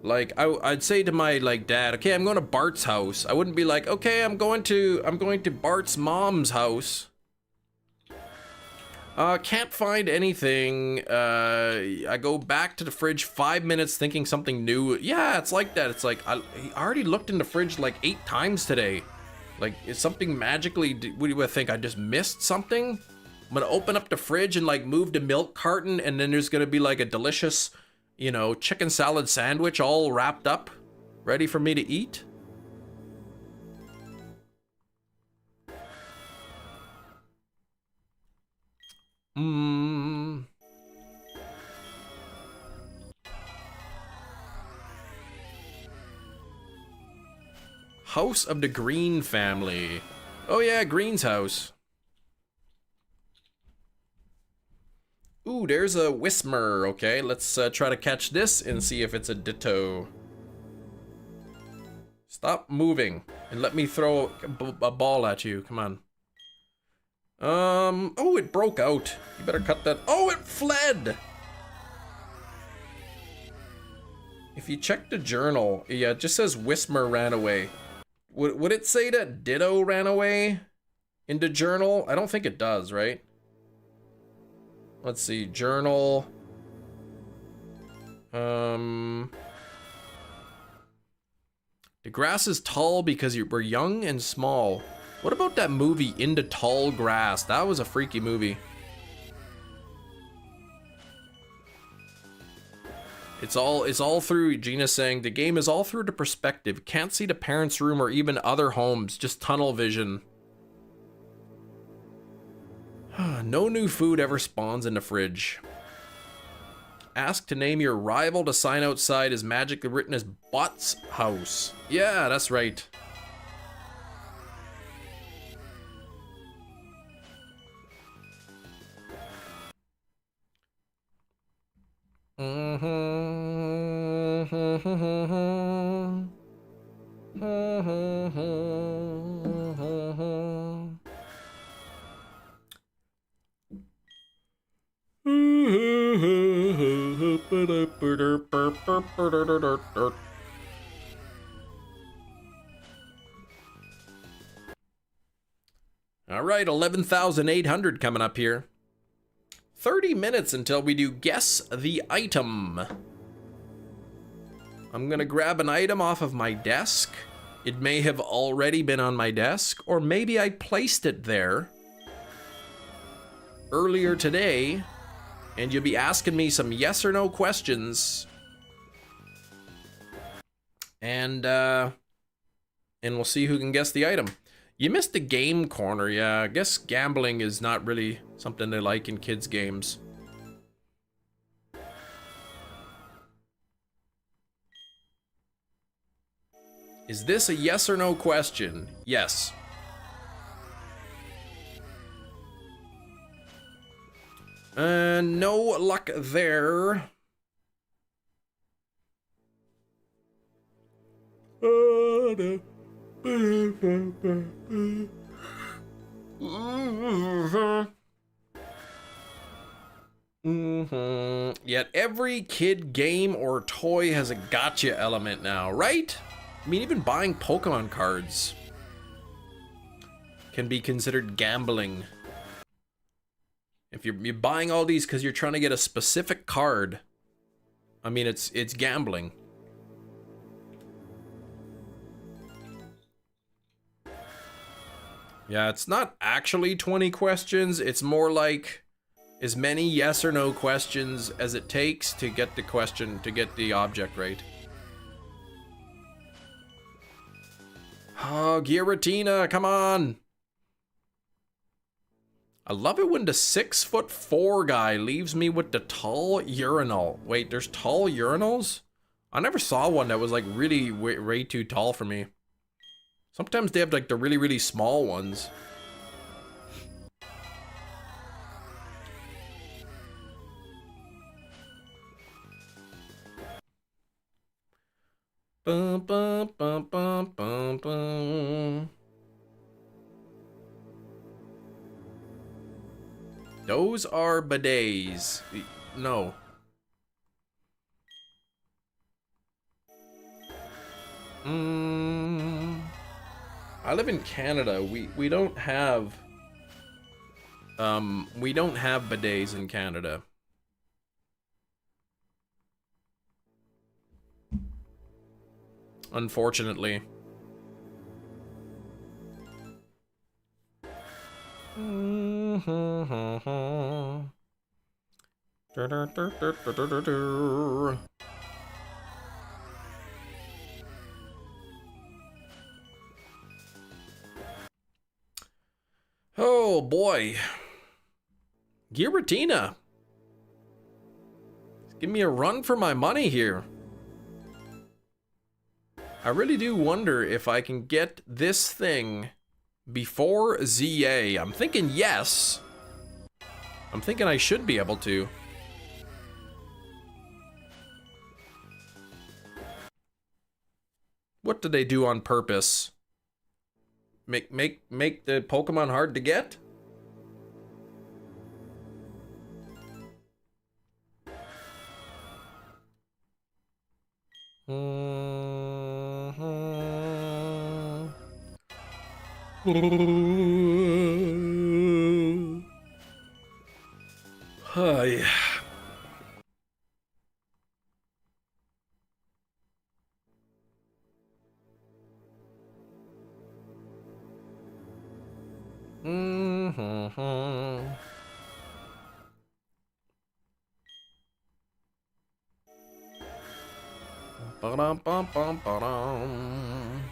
Like, I'd say to my, like, dad, okay, I'm going to Bart's house. I wouldn't be like, okay, I'm going to Bart's mom's house. Can't find anything. I go back to the fridge 5 minutes thinking something new. Yeah, it's like that. It's like, I already looked in the fridge like 8 times today. Like, is something magically, what do you think? I just missed something? I'm gonna open up the fridge and like move the milk carton, and then there's gonna be like a delicious, you know, chicken salad sandwich all wrapped up, ready for me to eat. House of the Green family. Oh yeah, Green's house. Ooh, there's a Whismer. Okay, let's try to catch this and see if it's a Ditto. Stop moving and let me throw a ball at you. Come on. Oh, it broke out. You better cut that. Oh, it fled! If you check the journal, yeah, it just says Whismer ran away. Would it say that Ditto ran away in the journal? I don't think it does, right? Let's see, journal. The grass is tall because we're young and small. What about that movie, Into Tall Grass? That was a freaky movie. It's all through, Gina's saying, the game is all through the perspective. Can't see the parents' room or even other homes, just tunnel vision. No new food ever spawns in the fridge. Ask to name your rival. The sign outside is magically written as Bot's house. Yeah, that's right. All right, 11,800 coming up here. 30 minutes until we do guess the item. I'm gonna grab an item off of my desk. It may have already been on my desk, or maybe I placed it there earlier today, and you'll be asking me some yes or no questions. And we'll see who can guess the item. You missed the game corner. Yeah, I guess gambling is not really something they like in kids' games. Is this a yes or no question? Yes. No luck there. No. Yet every kid game or toy has a gotcha element now, right? I mean, even buying Pokemon cards can be considered gambling. If you're buying all these because you're trying to get a specific card, I mean, it's gambling. Yeah, it's not actually 20 questions. It's more like as many yes or no questions as it takes to get the question, to get the object right. Oh, GIRATINA, come on. I love it when the 6'4" guy leaves me with the tall urinal. Wait, there's tall urinals? I never saw one that was like really way too tall for me. Sometimes they have like the really, really small ones. Bum, bum, bum, bum, bum, bum. Those are bidets. No. I live in Canada. We don't have bidets in Canada. Unfortunately. Oh boy. Giratina. Give me a run for my money here. I really do wonder if I can get this thing before ZA. I'm thinking yes. I'm thinking I should be able to. What did they do on purpose? Make the Pokemon hard to get? Hi. Ba-dum-bum-bum-ba-dum.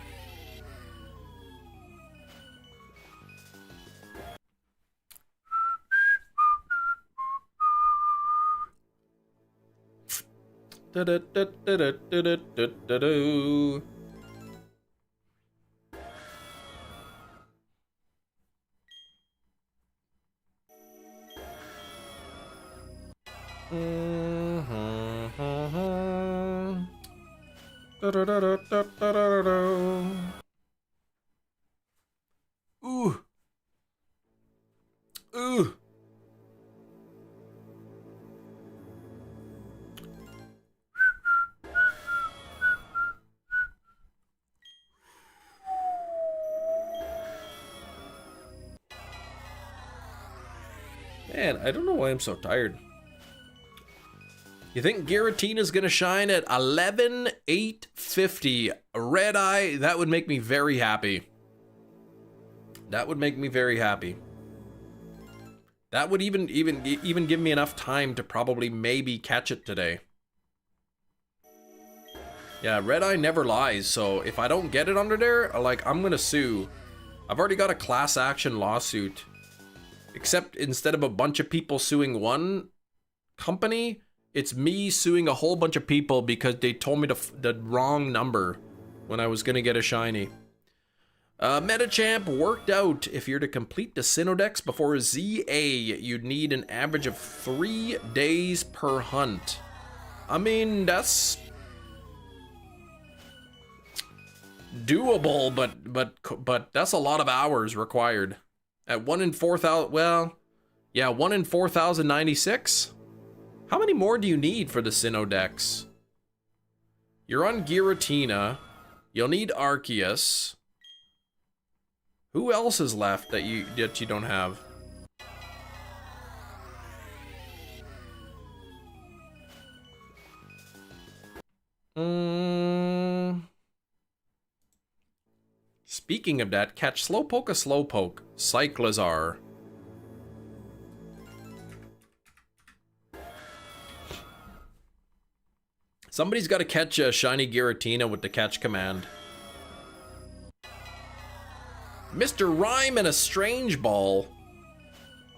Da-da-da-da-da-da-da-da-da. Ooh. Ooh. Man, I don't know why I'm so tired. You think Giratina's gonna shine at 11,850 red eye? That would make me very happy. That would make me very happy. That would even give me enough time to probably maybe catch it today. Yeah, red eye never lies, so if I don't get it under there, like, I'm gonna sue. I've already got a class action lawsuit. Except instead of a bunch of people suing one company, it's me suing a whole bunch of people because they told me the wrong number when I was gonna get a shiny. Metachamp worked out. If you're to complete the Synodex before ZA, you'd need an average of 3 days per hunt. I mean, that's doable, but that's a lot of hours required. At 1 in 4,000, well, yeah, 1 in 4,096. How many more do you need for the Synodex? You're on Giratina. You'll need Arceus. Who else is left that you don't have? Speaking of that, catch Slowpoke a Slowpoke. Cyclizar. Somebody's got to catch a shiny Giratina with the catch command. Mr. Rhyme and a Strange Ball.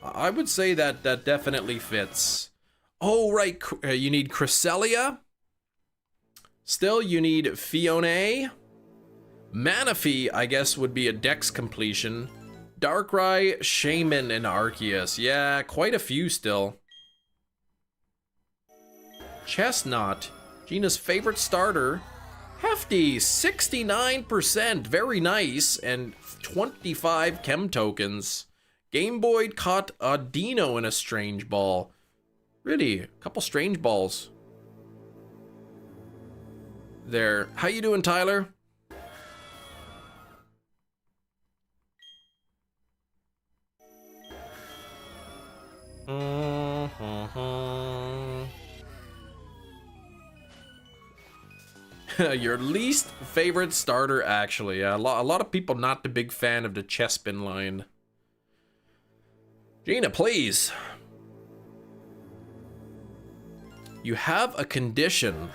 I would say that definitely fits. Oh, right. You need Cresselia. Still, you need Fione. Manaphy, I guess, would be a dex completion. Darkrai, Shaman, and Arceus. Yeah, quite a few still. Chestnut, Gina's favorite starter. Hefty, 69%, very nice, and 25 chem tokens. Game Boy caught a Dino in a strange ball. Really, a couple strange balls. There. How you doing, Tyler? Your least favorite starter, actually. A lot of people not the big fan of the Chespin line. Gina, please. You have a condition.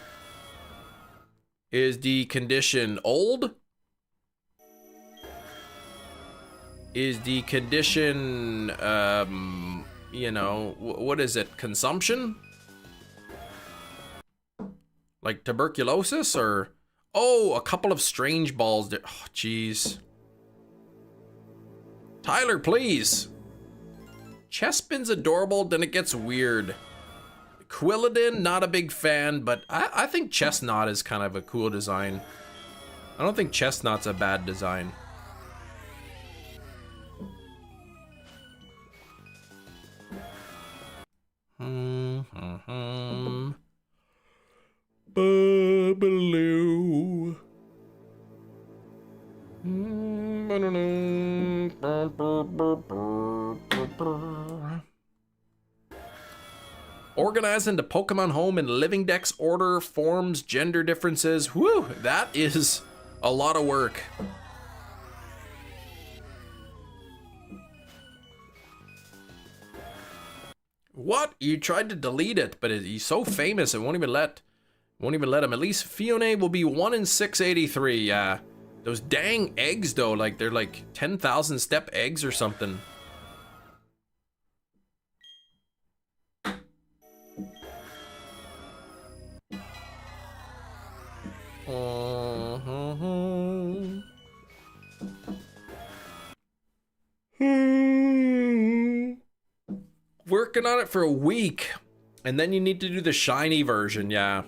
Is the condition old? Is the condition, you know, what is it? Consumption? Like tuberculosis or... Oh, a couple of strange balls. Oh, jeez. Tyler, please. Chespin's adorable, then it gets weird. Quilladin, not a big fan, but I think Chestnut is kind of a cool design. I don't think Chestnut's a bad design. Bubbaloo. Organizing the Pokemon home in living dex order, forms, gender differences. Whew, that is a lot of work. What? You tried to delete it, but he's so famous it won't even let him. At least Fiona will be 1 in 683. Yeah. Those dang eggs though, like they're like 10,000 step eggs or something. Working on it for a week, and then you need to do the shiny version, yeah.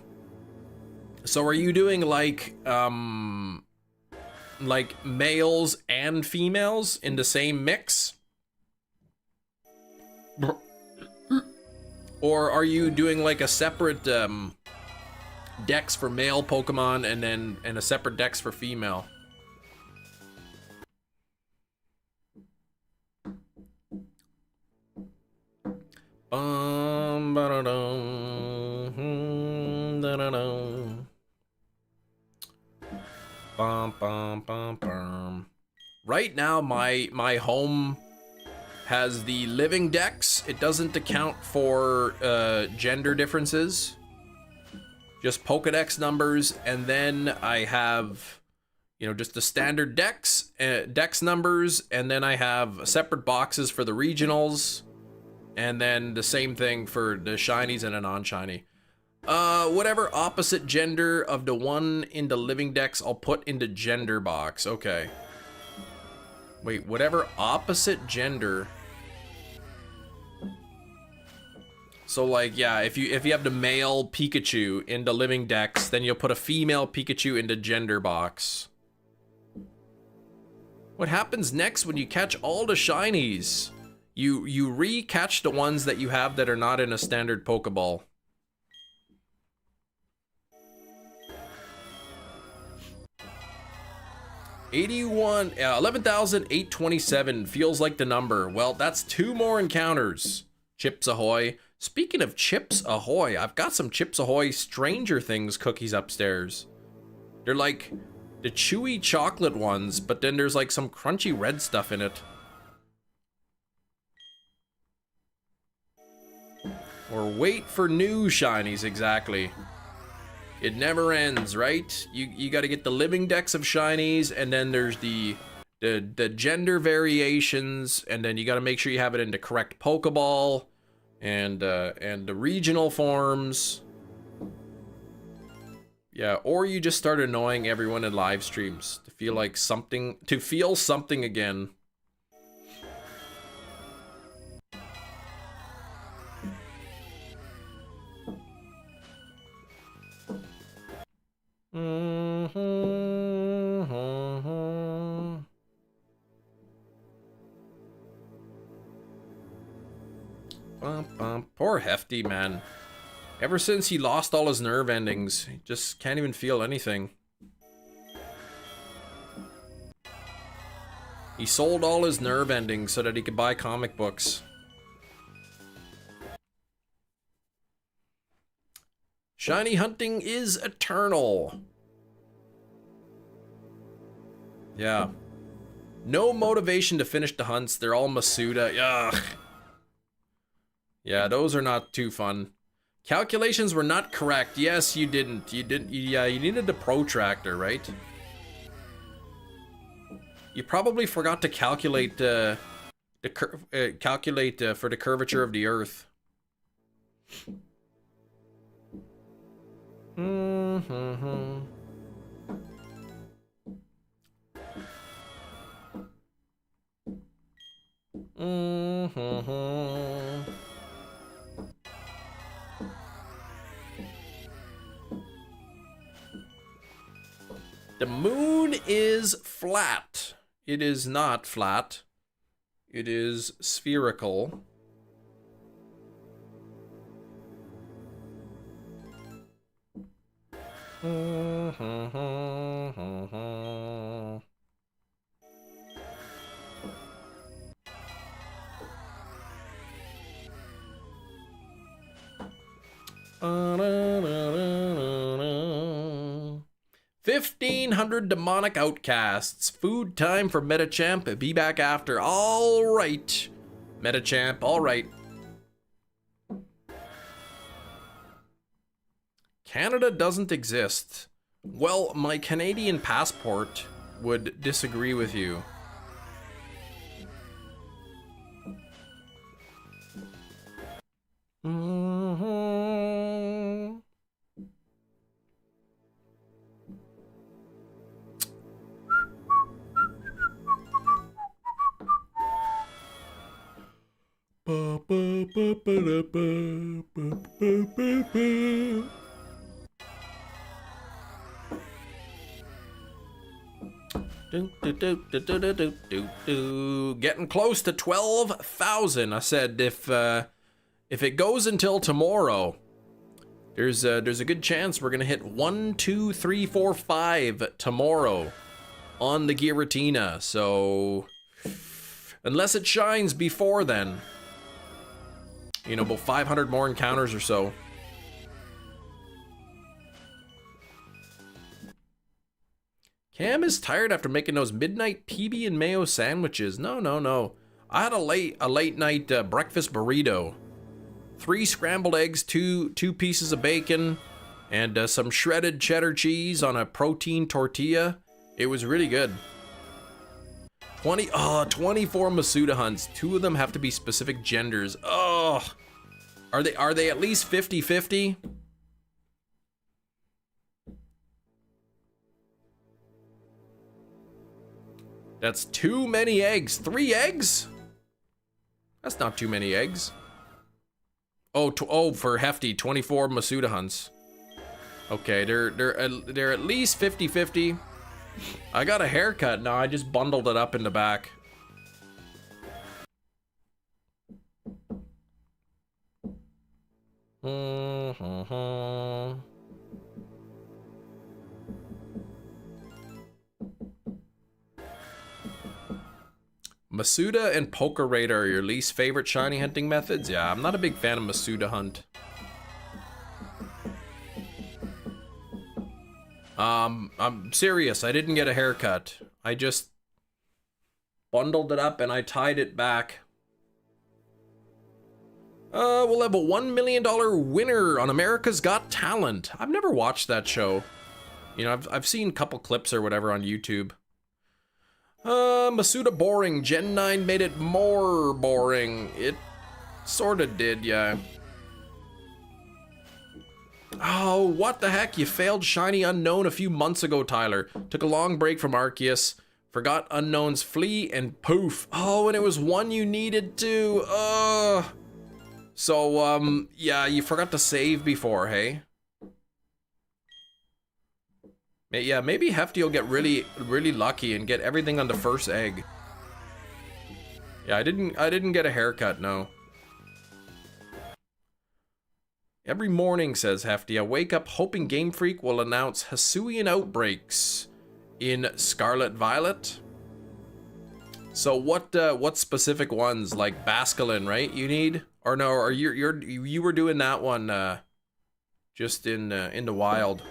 So are you doing like males and females in the same mix? Or are you doing like a separate dex for male Pokemon and a separate dex for female? Right now, my home has the living dex. It doesn't account for gender differences. Just Pokedex numbers, and then I have, you know, just the standard dex numbers, and then I have separate boxes for the regionals, and then the same thing for the shinies and a non-shiny. Whatever opposite gender of the one in the living dex, I'll put into gender box. Okay. Wait, whatever opposite gender. So like, yeah, if you have the male Pikachu in the living dex, then you'll put a female Pikachu into gender box. What happens next when you catch all the shinies? You re-catch the ones that you have that are not in a standard Pokeball. $81, 11,827 feels like the number. Well, that's 2 more encounters. Chips Ahoy. Speaking of Chips Ahoy, I've got some Chips Ahoy Stranger Things cookies upstairs. They're like the chewy chocolate ones, but then there's like some crunchy red stuff in it. Or wait for new shinies, exactly. It never ends, right? You got to get the living dex of shinies, and then there's the gender variations, and then you got to make sure you have it in the correct Pokeball, and the regional forms. Yeah, or you just start annoying everyone in live streams to feel something again. Poor Hefty, man. Ever since he lost all his nerve endings, he just can't even feel anything. He sold all his nerve endings so that he could buy comic books. Shiny hunting is eternal. Yeah. No motivation to finish the hunts. They're all Masuda. Ugh. Yeah, those are not too fun. Calculations were not correct. Yes, you didn't. Yeah, you needed the protractor, right? You probably forgot to calculate for the curvature of the Earth. The moon is flat. It is not flat. It is spherical. $1,500 demonic outcasts. Food time for Metachamp. Be back after. All right, Metachamp. All right. Canada doesn't exist. Well, my Canadian passport would disagree with you. Getting close to 12,000. I said if it goes until tomorrow, there's a good chance we're gonna hit 1, 2, 3, 4, 5 tomorrow on the Giratina. So unless it shines before then, you know, about 500 more encounters or so. Cam is tired after making those midnight PB and mayo sandwiches. No. I had a late night breakfast burrito. 3 scrambled eggs, two pieces of bacon, and some shredded cheddar cheese on a protein tortilla. It was really good. 24 Masuda hunts. 2 of them have to be specific genders. Oh, are they at least 50-50? That's too many eggs. 3 eggs? That's not too many eggs. Oh, for Hefty, 24 Masuda hunts. Okay, they're at least 50-50. I got a haircut now. I just bundled it up in the back. Masuda and Poker Radar are your least favorite shiny hunting methods? Yeah, I'm not a big fan of Masuda hunt. I'm serious. I didn't get a haircut. I just bundled it up and I tied it back. We'll have a $1 million winner on America's Got Talent. I've never watched that show. You know, I've seen a couple clips or whatever on YouTube. Masuda boring. Gen 9 made it more boring. It sorta did, yeah. Oh, what the heck? You failed Shiny Unknown a few months ago, Tyler. Took a long break from Arceus. Forgot Unknown's Flea and poof. Oh, and it was one you needed to. So, yeah, you forgot to save before, hey? Yeah, maybe Hefty will get really lucky and get everything on the first egg. Yeah, I didn't get a haircut, no. Every morning, says Hefty, I wake up hoping Game Freak will announce Hisuian outbreaks in Scarlet Violet. So what specific ones, like Basculin, right? You need, or no? Or you were doing that one just in the wild.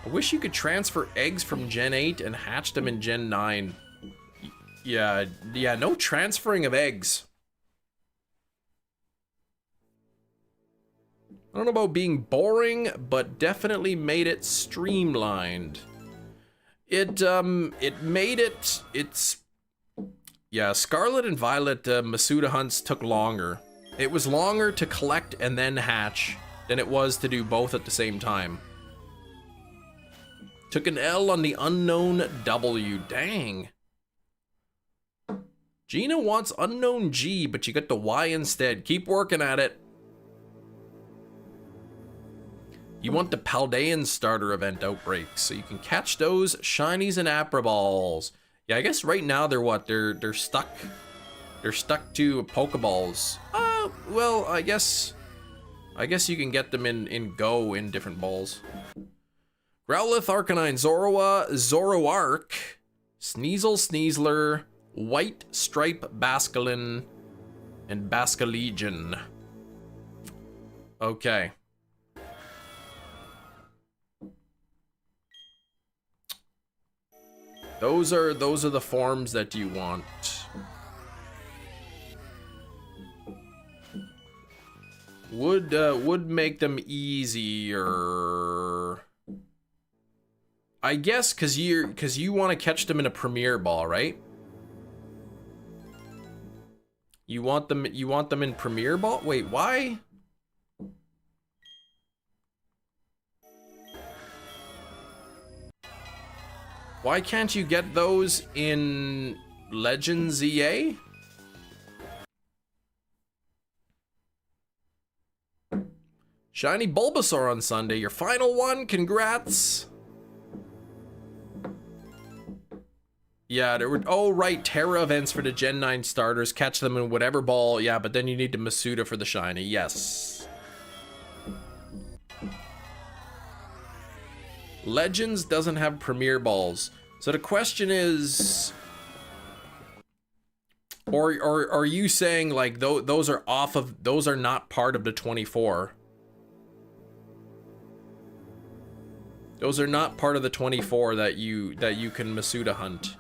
I wish you could transfer eggs from Gen 8 and hatch them in Gen 9. Yeah, no transferring of eggs. I don't know about being boring, but definitely made it streamlined. It made it, yeah, Scarlet and Violet Masuda hunts took longer. It was longer to collect and then hatch than it was to do both at the same time. Took an L on the unknown W, dang. Gina wants unknown G, but you got the Y instead. Keep working at it. You want the Paldean starter event outbreaks, so you can catch those shinies and Apraballs. Yeah, I guess right now they're what? They're stuck. They're stuck to Pokeballs. Well, I guess you can get them in Go in different balls. Growlithe, Arcanine, Zoroa, Zoroark, Sneasel, Sneasler, White Stripe, Basculin, and Basculegion. Okay. Those are the forms that you want. Would make them easier. I guess cause you want to catch them in a Premier Ball, right? You want them in Premier Ball? Wait, why? Why can't you get those in Legends EA? Shiny Bulbasaur on Sunday, your final one, congrats. Yeah, there were, oh right, Terra events for the Gen 9 starters, catch them in whatever ball, yeah, but then you need the Masuda for the shiny, yes. Legends doesn't have Premier Balls. So the question is, or are you saying like those are off of, those are not part of the 24? Those are not part of the 24 that you can Masuda hunt.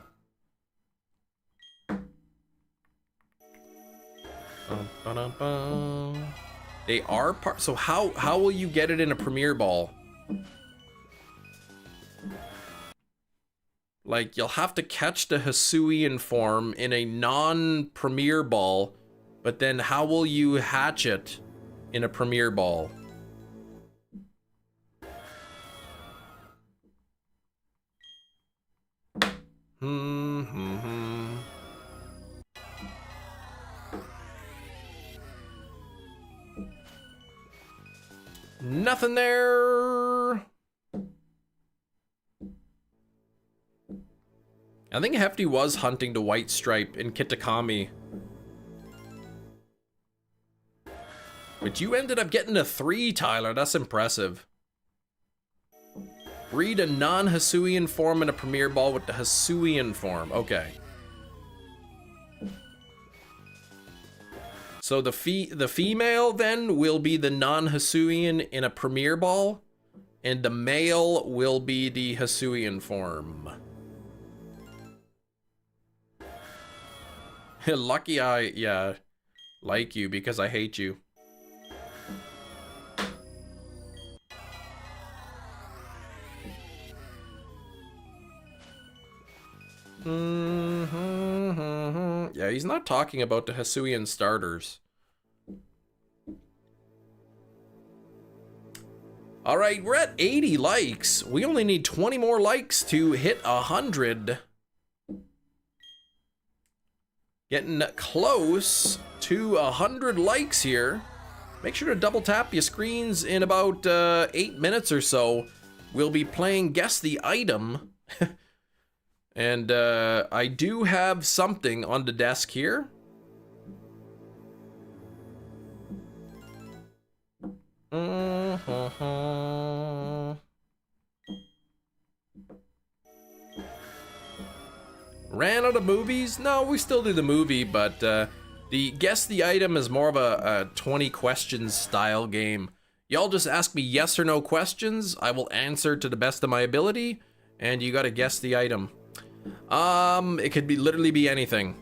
They are part, so how will you get it in a Premier Ball? Like, you'll have to catch the Hisuian form in a non-Premier Ball, but then how will you hatch it in a Premier Ball? Nothing there. I think Hefty was hunting the White Stripe in Kitakami. But you ended up getting a 3, Tyler. That's impressive. Breed a non-Hisuian form in a Premier Ball with the Hisuian form. Okay. So the female then will be the non-Hisuian in a Premier Ball, and the male will be the Hisuian form. Lucky I, yeah, like you because I hate you. Yeah, he's not talking about the Hisuian starters. All right, we're at 80 likes. We only need 20 more likes to hit 100. Getting close to 100 likes here. Make sure to double tap your screens in about 8 minutes or so. We'll be playing Guess the Item. And I do have something on the desk here. Ran out of movies? No, we still do the movie, but the guess the item is more of a 20 questions style game. Y'all just ask me yes or no questions. I will answer to the best of my ability, and you gotta guess the item. It could literally be anything.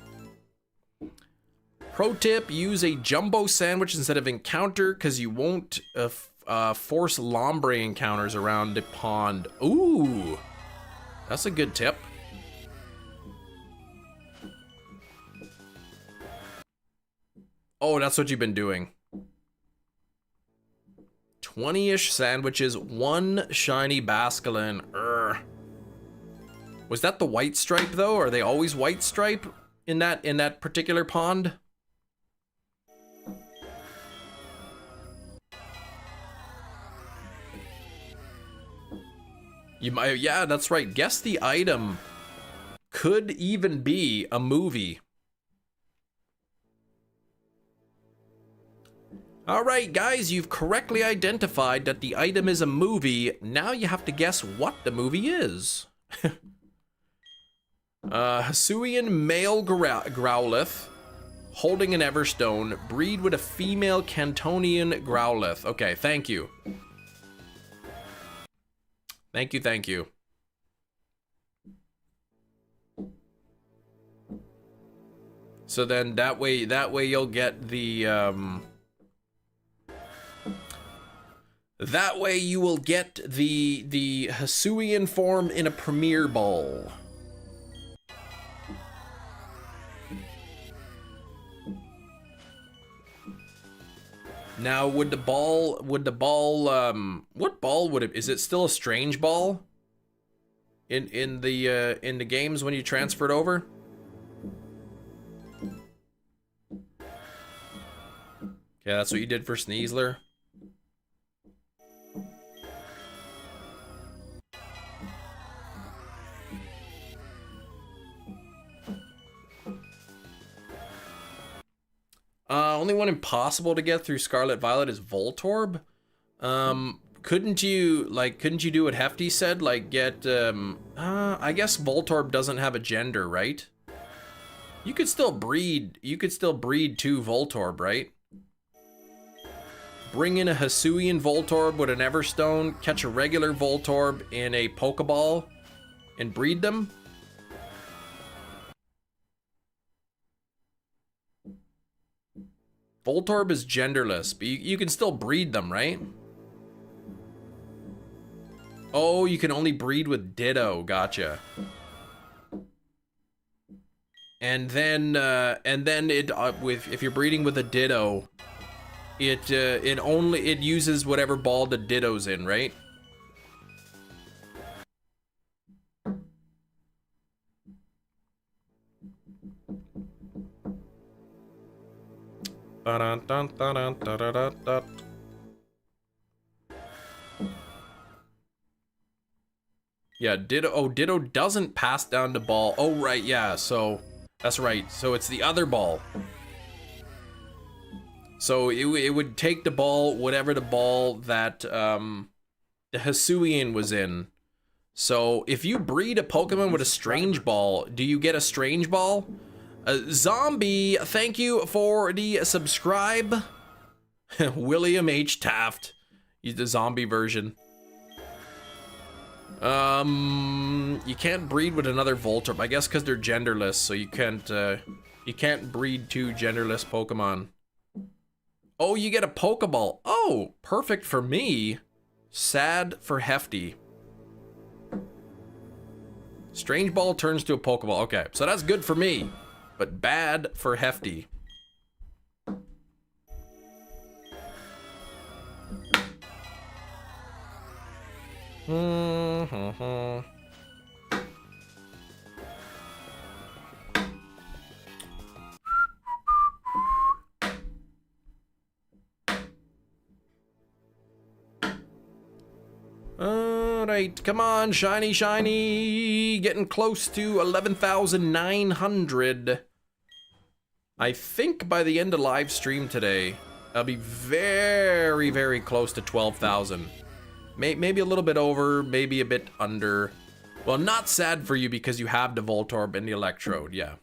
Pro tip, use a jumbo sandwich instead of encounter, because you won't force lombre encounters around the pond. Ooh, that's a good tip. Oh, that's what you've been doing. 20-ish sandwiches, 1 shiny basculin. Urgh. Was that the white stripe though? Are they always white stripe in that particular pond? You might, yeah, that's right. Guess the item. Could even be a movie. Alright guys, you've correctly identified that the item is a movie. Now you have to guess what the movie is. Hisuian male Growlithe, holding an Everstone, breed with a female Cantonian Growlithe. Okay, thank you. Thank you, thank you. So then that way you'll get the that way you will get the Hisuian form in a Premier Ball. Now would the ball what ball would it, is it still a strange ball in the games when you transfer it over? Yeah, that's what you did for Sneasler. Only one impossible to get through Scarlet Violet is Voltorb. Couldn't you do what Hefty said? Like get, I guess Voltorb doesn't have a gender, right? You could still breed 2 Voltorb, right? Bring in a Hisuian Voltorb with an Everstone, catch a regular Voltorb in a Pokeball, and breed them? Voltorb is genderless, but you can still breed them, right? Oh, you can only breed with Ditto, gotcha. And then it if you're breeding with a Ditto, it uses whatever ball the Ditto's in, right? Yeah, Ditto. Oh, Ditto doesn't pass down the ball. Oh, right, yeah. So that's right. So it's the other ball. So it would take the ball, whatever the ball that the Hisuian was in. So if you breed a Pokemon with a strange ball, do you get a strange ball? Zombie, thank you for the subscribe. William H. Taft. He's the zombie version. You can't breed with another Voltorb, I guess because they're genderless, so you can't breed 2 genderless Pokemon. Oh, you get a Pokeball. Oh, perfect for me. Sad for Hefty. Strange Ball turns to a Pokeball. Okay, so that's good for me, but bad for Hefty. Alright, come on, shiny, shiny. Getting close to 11,900. I think by the end of live stream today, That'll be very, very close to 12,000. Maybe a little bit over, maybe a bit under. Well, not sad for you because you have the Voltorb and the Electrode, yeah.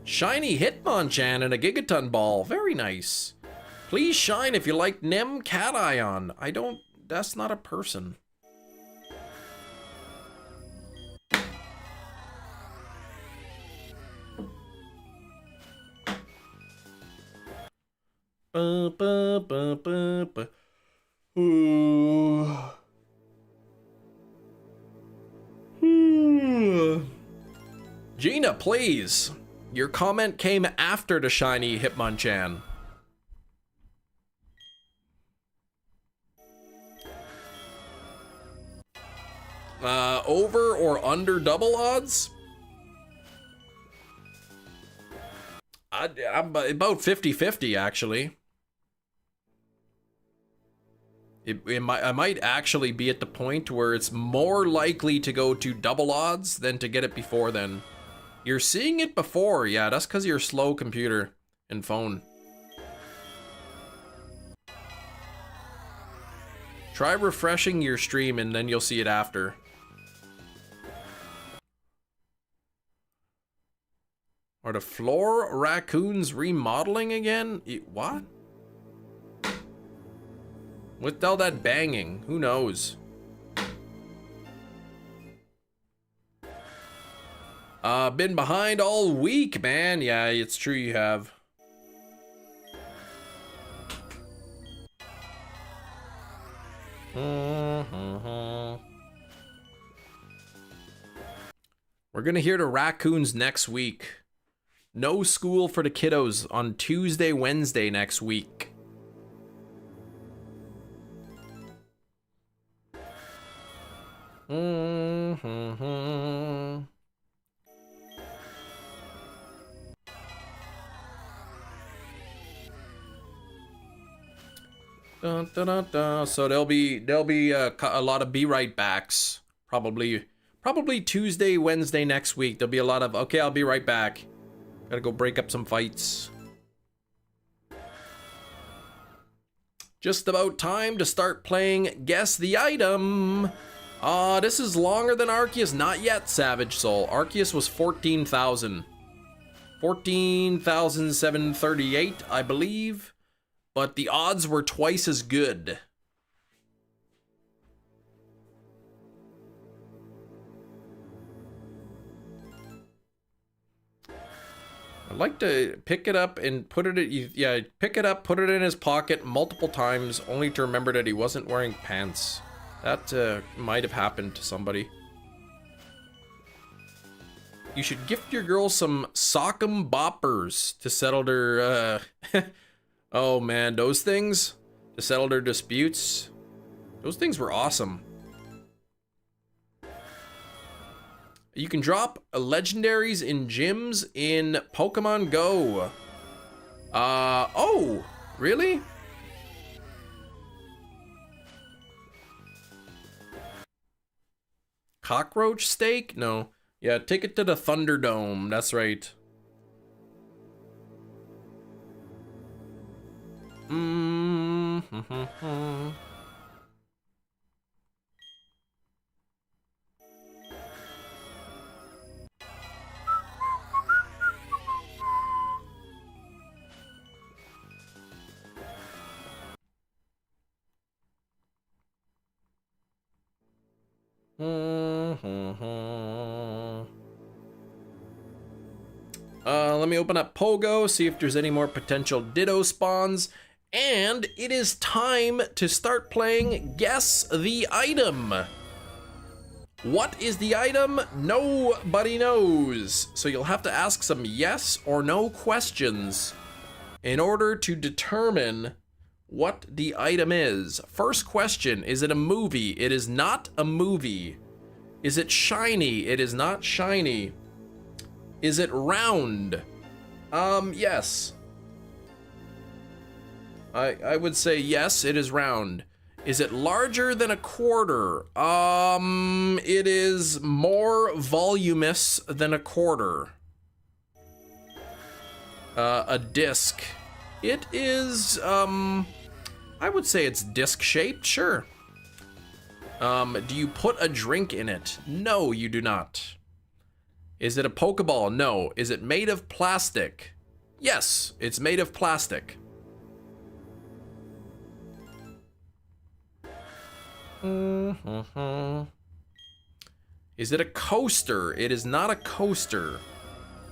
Shiny Hitmonchan and a Gigaton Ball. Very nice. Please shine if you like Nem Cation. I don't... That's not a person. Gina, please. Your comment came after the shiny Hitmonchan. Over or under double odds? I'm about 50-50 actually. I might actually be at the point where it's more likely to go to double odds than to get it before then. You're seeing it before, yeah, that's because you're slow computer and phone. Try refreshing your stream and then you'll see it after. Are the floor raccoons remodeling again? What? With all that banging, who knows? Been behind all week, man. Yeah, it's true you have. We're gonna hear the raccoons next week. No school for the kiddos on Tuesday, Wednesday next week. Dun, dun, dun, dun. So there'll be a lot of be right backs probably Tuesday, Wednesday next week. There'll be a lot of okay, I'll be right back. Gotta go break up some fights. Just about time to start playing Guess the Item. This is longer than Arceus. Not yet, Savage Soul. Arceus was 14,000. 14,738, I believe. But the odds were twice as good. I'd like to pick it up and put it, pick it up, put it in his pocket multiple times, only to remember that he wasn't wearing pants. That might have happened to somebody. You should gift your girl some sock'em boppers to settle their, oh man, those things? To settle their disputes? Those things were awesome. You can drop legendaries in gyms in Pokemon Go. Oh, really? Cockroach steak? No. Yeah, take it to the Thunderdome. That's right. Let me open up Pogo, see if there's any more potential Ditto spawns. And it is time to start playing Guess the Item. What is the item? Nobody knows. So you'll have to ask some yes or no questions in order to determine what the item is. First question, is it a movie? It is not a movie. Is it shiny? It is not shiny. Is it round? Yes. I would say yes, it is round. Is it larger than a quarter? It is more voluminous than a quarter. A disc. It is, I would say it's disc-shaped, sure. Do you put a drink in it? No, you do not. Is it a Pokeball? No. Is it made of plastic? Yes, it's made of plastic. Is it a coaster? It is not a coaster.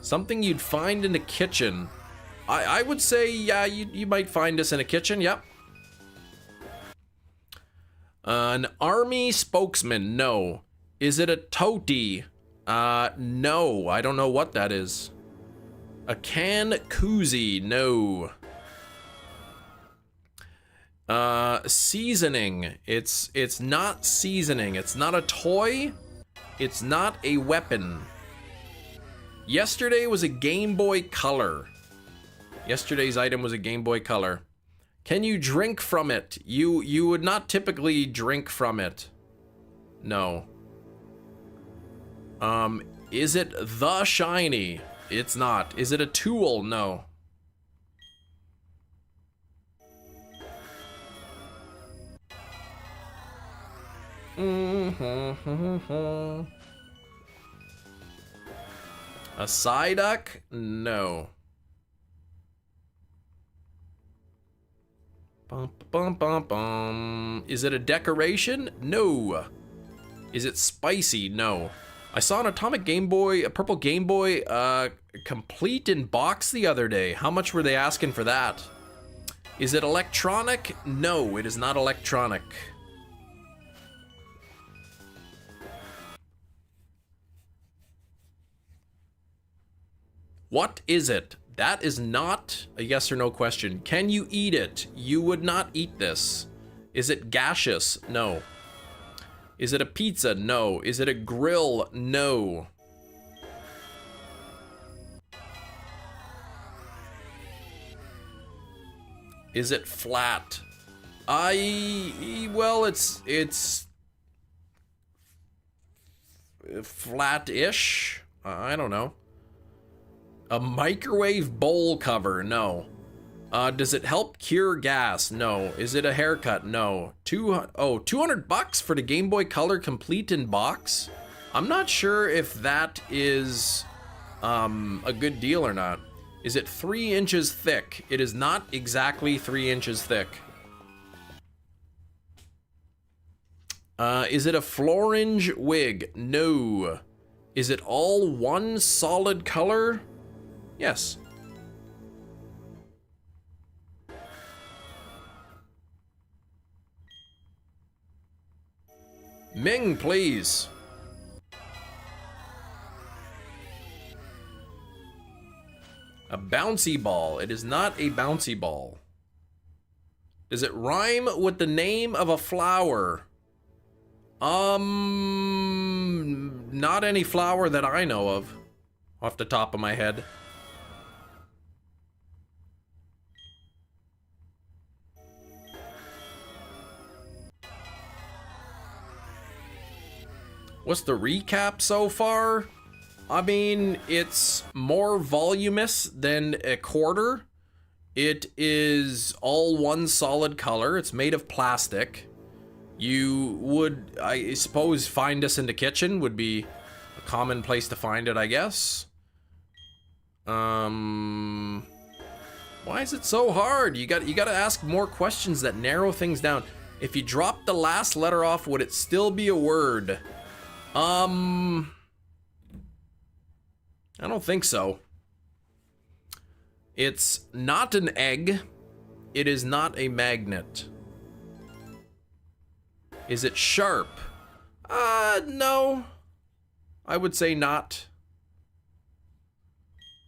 Something you'd find in the kitchen. I would say, yeah, you might find this in a kitchen, yep. An army spokesman, no. Is it a toady? No, I don't know what that is. A can koozie, no. Seasoning, it's not seasoning. It's not a toy. It's not a weapon. Yesterday was a Game Boy Color. Yesterday's item was a Game Boy Color. Can you drink from it? You would not typically drink from it. No. Is it the shiny? It's not. Is it a tool? No. A Psyduck? No. Bum, bum, bum, bum. Is it a decoration? No. Is it spicy? No. I saw an Atomic Game Boy, a purple Game Boy, complete in box the other day. How much were they asking for that? Is it electronic? No, it is not electronic. What is it? That is not a yes or no question. Can you eat it? You would not eat this. Is it gaseous? No. Is it a pizza? No. Is it a grill? No. Is it flat? Well, it's flat-ish. I don't know. A microwave bowl cover? No. Does it help cure gas? No. Is it a haircut? No. $200 for the Game Boy Color complete in box? I'm not sure if that is a good deal or not. Is it 3 inches thick? It is not exactly 3 inches thick. Is it a Florange wig? No. Is it all one solid color? Yes. Ming, please. A bouncy ball. It is not a bouncy ball. Does it rhyme with the name of a flower? Not any flower that I know of, off the top of my head. What's the recap so far? I mean, it's more voluminous than a quarter. It is all one solid color. It's made of plastic. You would, I suppose, find this in the kitchen would be a common place to find it, I guess. Why is it so hard? You got to ask more questions that narrow things down. If you drop the last letter off, would it still be a word? I don't think so. It's not an egg. It is not a magnet. Is it sharp? No. I would say not.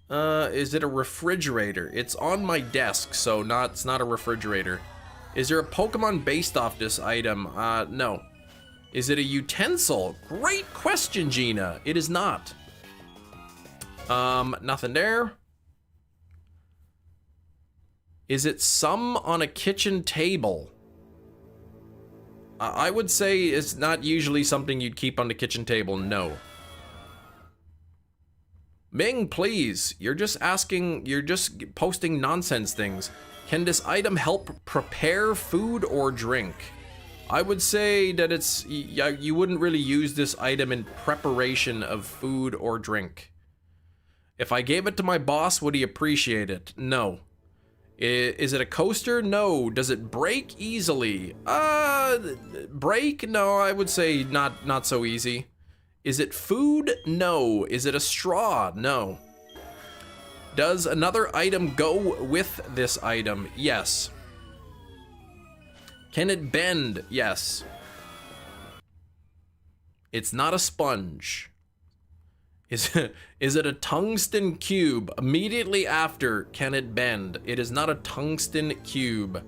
Is it a refrigerator? It's on my desk, so it's not a refrigerator. Is there a Pokemon based off this item? No. Is it a utensil? Great question, Gina. It is not. Nothing there. Is it some on a kitchen table? I would say it's not usually something you'd keep on the kitchen table, no. Ming, please. You're just posting nonsense things. Can this item help prepare food or drink? I would say that you wouldn't really use this item in preparation of food or drink. If I gave it to my boss, would he appreciate it? No. Is it a coaster? No. Does it break easily? Break? No, I would say not so easy. Is it food? No. Is it a straw? No. Does another item go with this item? Yes. Can it bend? Yes. It's not a sponge. Is it a tungsten cube? Immediately after, can it bend? It is not a tungsten cube.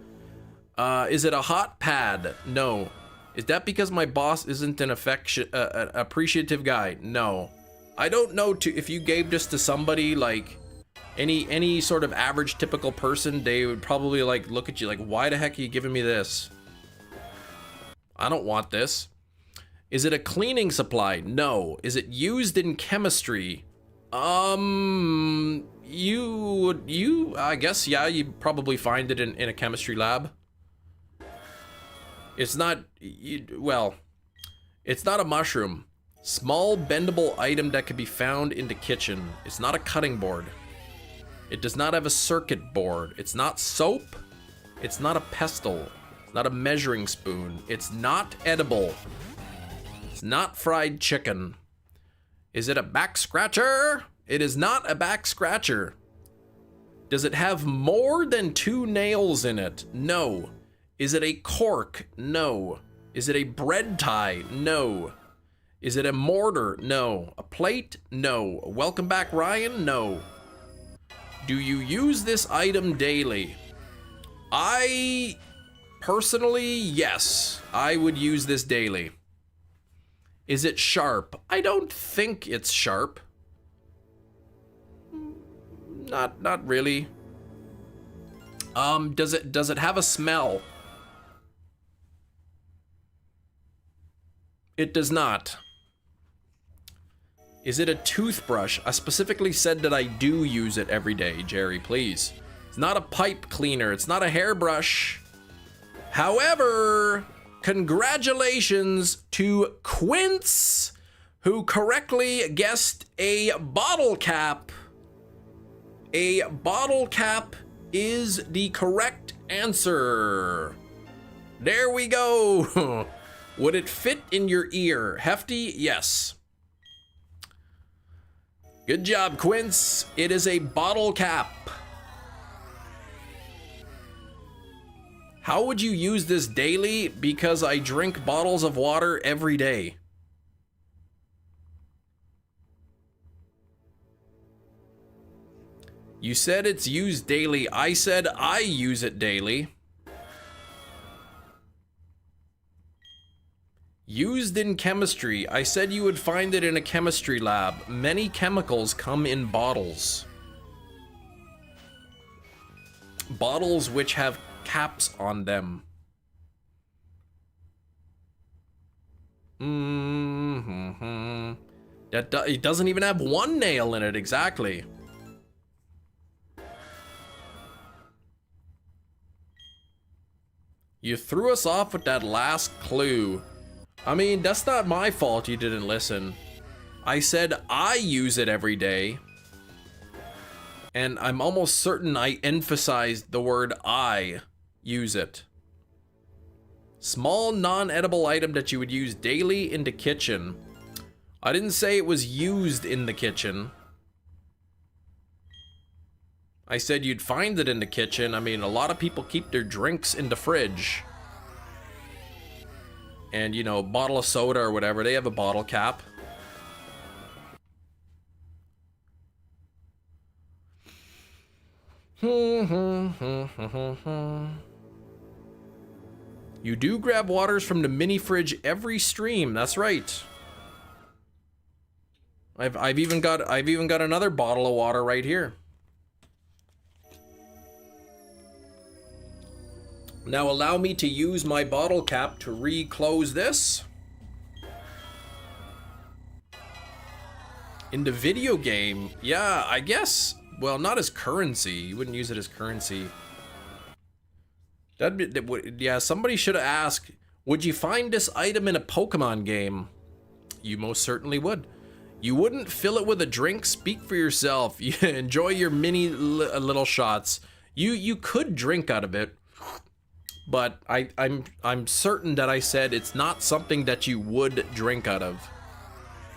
Is it a hot pad? No. Is that because my boss isn't an appreciative guy? No. I don't know if you gave this to somebody like any sort of average typical person, they would probably like look at you like, why the heck are you giving me this? I don't want this. Is it a cleaning supply? No. Is it used in chemistry? I guess, yeah, you probably find it in a chemistry lab. It's not, well, it's not a mushroom. Small bendable item that can be found in the kitchen. It's not a cutting board. It does not have a circuit board. It's not soap. It's not a pestle. It's not a measuring spoon. It's not edible. It's not fried chicken. Is it a back scratcher? It is not a back scratcher. Does it have more than 2 nails in it? No. Is it a cork? No. Is it a bread tie? No. Is it a mortar? No. A plate? No. Welcome back, Ryan? No. Do you use this item daily? I personally, yes. I would use this daily. Is it sharp? I don't think it's sharp. Not really. Does it have a smell? It does not. Is it a toothbrush? I specifically said that I do use it every day, Jerry, please. It's not a pipe cleaner. It's not a hairbrush. However, congratulations to Quince, who correctly guessed a bottle cap. A bottle cap is the correct answer. There we go. Would it fit in your ear? Hefty? Yes. Good job, Quince. It is a bottle cap. How would you use this daily? Because I drink bottles of water every day. You said it's used daily. I said I use it daily. Used in chemistry. I said you would find it in a chemistry lab. Many chemicals come in bottles. Bottles which have caps on them. It doesn't even have 1 nail in it, exactly. You threw us off with that last clue. I mean, that's not my fault you didn't listen. I said I use it every day. And I'm almost certain I emphasized the word I use it. Small non-edible item that you would use daily in the kitchen. I didn't say it was used in the kitchen. I said you'd find it in the kitchen. I mean, a lot of people keep their drinks in the fridge. And, you know, bottle of soda or whatever, they have a bottle cap. You do grab waters from the mini fridge every stream. That's right. I've even got another bottle of water right here. Now allow me to use my bottle cap to re-close this. In the video game, yeah, I guess. Well, not as currency. You wouldn't use it as currency. Yeah, somebody should have asked, would you find this item in a Pokemon game? You most certainly would. You wouldn't fill it with a drink? Speak for yourself. You enjoy your mini little shots. You could drink out of it, but I'm certain that I said it's not something that you would drink out of.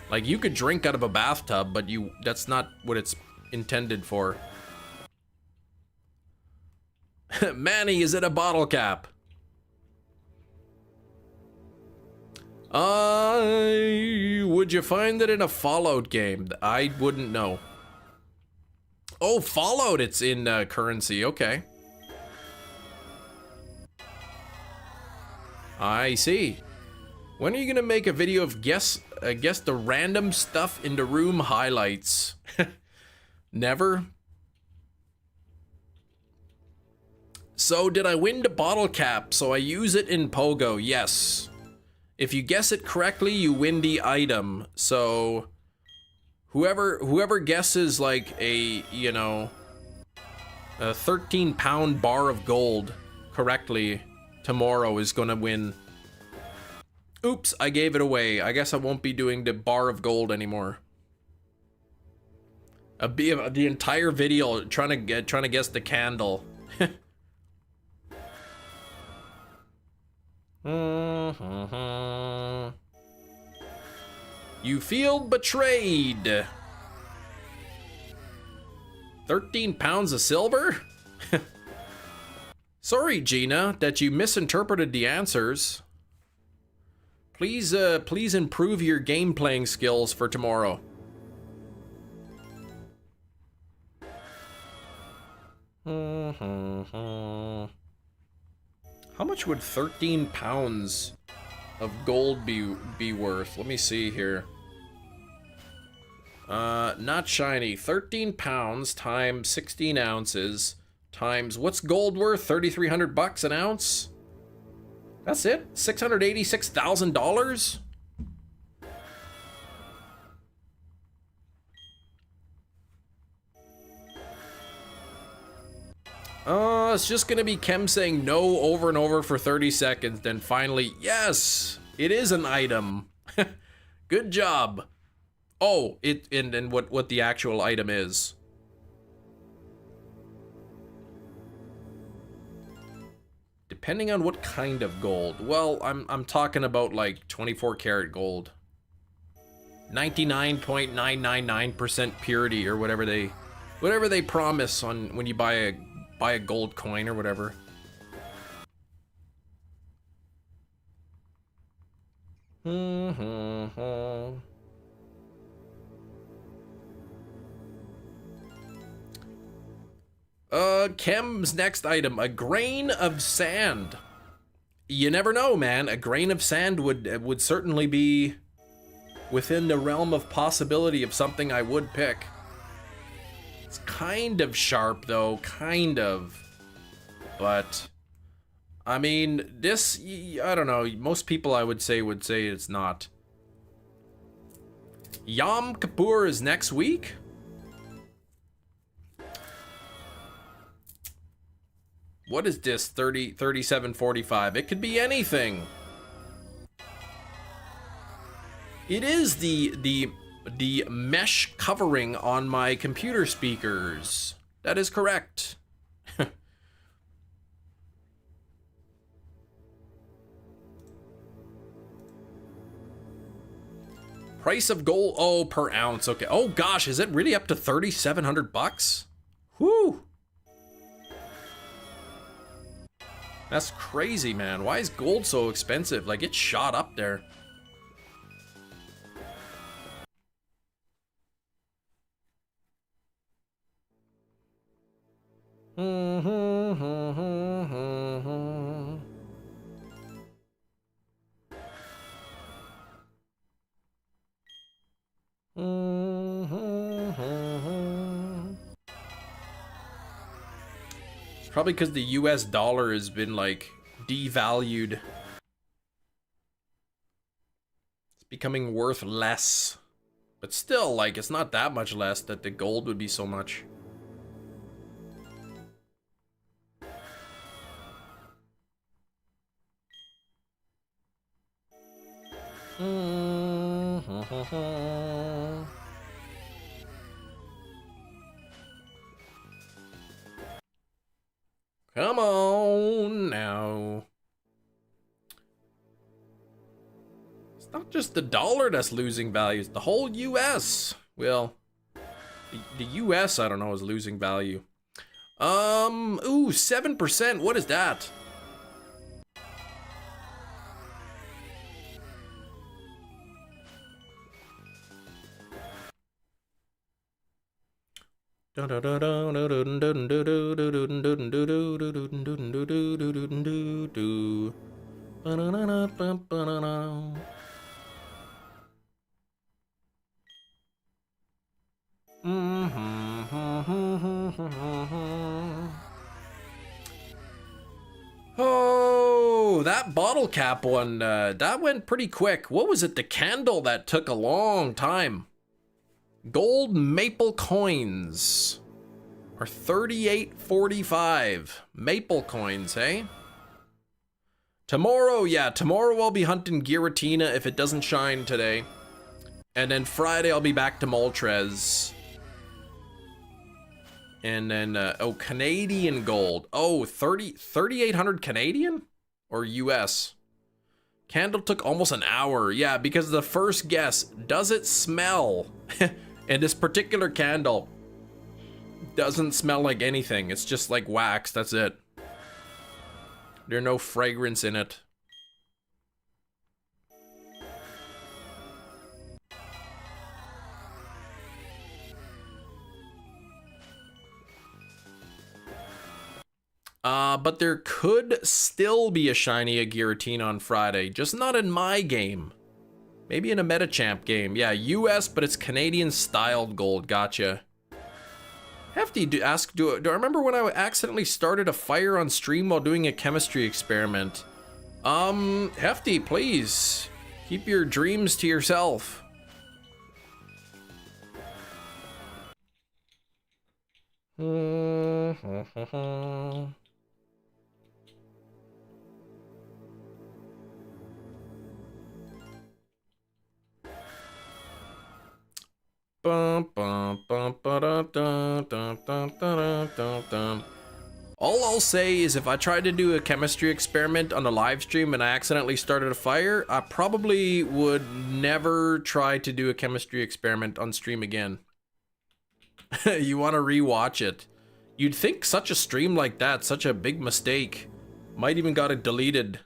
Like, you could drink out of a bathtub, but that's not what it's intended for. Manny, is it a bottle cap? Would you find it in a Fallout game? I wouldn't know. Oh, Fallout, it's in currency, okay. I see. When are you gonna make a video of guess the random stuff in the room highlights? Never. So did I win the bottle cap? So I use it in Pogo. Yes. If you guess it correctly, you win the item. So whoever guesses like a 13-pound bar of gold correctly tomorrow is gonna win. Oops, I gave it away. I guess I won't be doing the bar of gold anymore. The entire video trying to guess the candle. You feel betrayed. 13 pounds of silver? Sorry, Gina, that you misinterpreted the answers. Please improve your game playing skills for tomorrow. How much would 13 pounds of gold be worth? Let me see here. Not shiny. 13 pounds times 16 ounces times, what's gold worth? 3,300 bucks an ounce? That's it? $686,000? It's just gonna be Kem saying no over and over for 30 seconds, then finally, yes, it is an item. Good job. Oh, and what the actual item is. Depending on what kind of gold. Well, I'm talking about like 24 karat gold. 99.999% purity or whatever they promise on when you buy a gold coin or whatever. Kem's next item, a grain of sand. You never know, man. A grain of sand would certainly be within the realm of possibility of something I would pick. It's kind of sharp though, kind of. But I mean, this, I don't know, most people I would say it's not. Yom Kippur is next week? What is this? 3745. It could be anything. It is the mesh covering on my computer speakers. That is correct. Price of gold, oh, per ounce. Okay. Oh gosh, is it really up to 3,700 bucks? Whoo. That's crazy, man. Why is gold so expensive? Like, it shot up there. Probably because the US dollar has been like devalued. It's becoming worth less. But still, like, it's not that much less that the gold would be so much. Come on now. It's not just the dollar that's losing value, it's the whole US. Well, the US, I don't know, is losing value. Ooh, 7%. What is that? Oh, that bottle cap one, that went pretty quick. What was it? The candle that took a long time. Gold maple coins are 38.45. Maple coins, hey? Tomorrow, yeah, tomorrow I'll be hunting Giratina if it doesn't shine today. And then Friday I'll be back to Moltres. And then, oh, Canadian gold. Oh, 3,800 Canadian? Or US? Candle took almost an hour. Yeah, because the first guess, does it smell? And this particular candle doesn't smell like anything. It's just like wax, that's it. There's no fragrance in it. But there could still be a shiny Giratina on Friday, just not in my game. Maybe in a Metachamp game. Yeah, US, but it's Canadian styled gold. Gotcha. Hefty, do I remember when I accidentally started a fire on stream while doing a chemistry experiment? Hefty, please. Keep your dreams to yourself. All I'll say is if I tried to do a chemistry experiment on a live stream and I accidentally started a fire, I probably would never try to do a chemistry experiment on stream again. You want to rewatch it. You'd think such a stream like that, such a big mistake, might even got it deleted.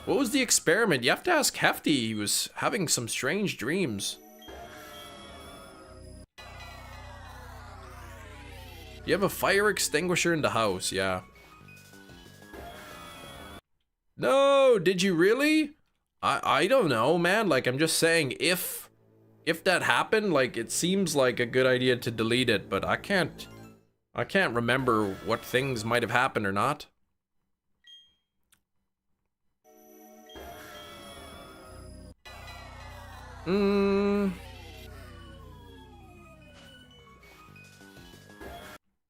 What was the experiment? You have to ask Hefty. He was having some strange dreams. You have a fire extinguisher in the house, yeah. No, did you really? I don't know, man. Like, I'm just saying, if that happened, like, it seems like a good idea to delete it, but I can't remember what things might have happened or not.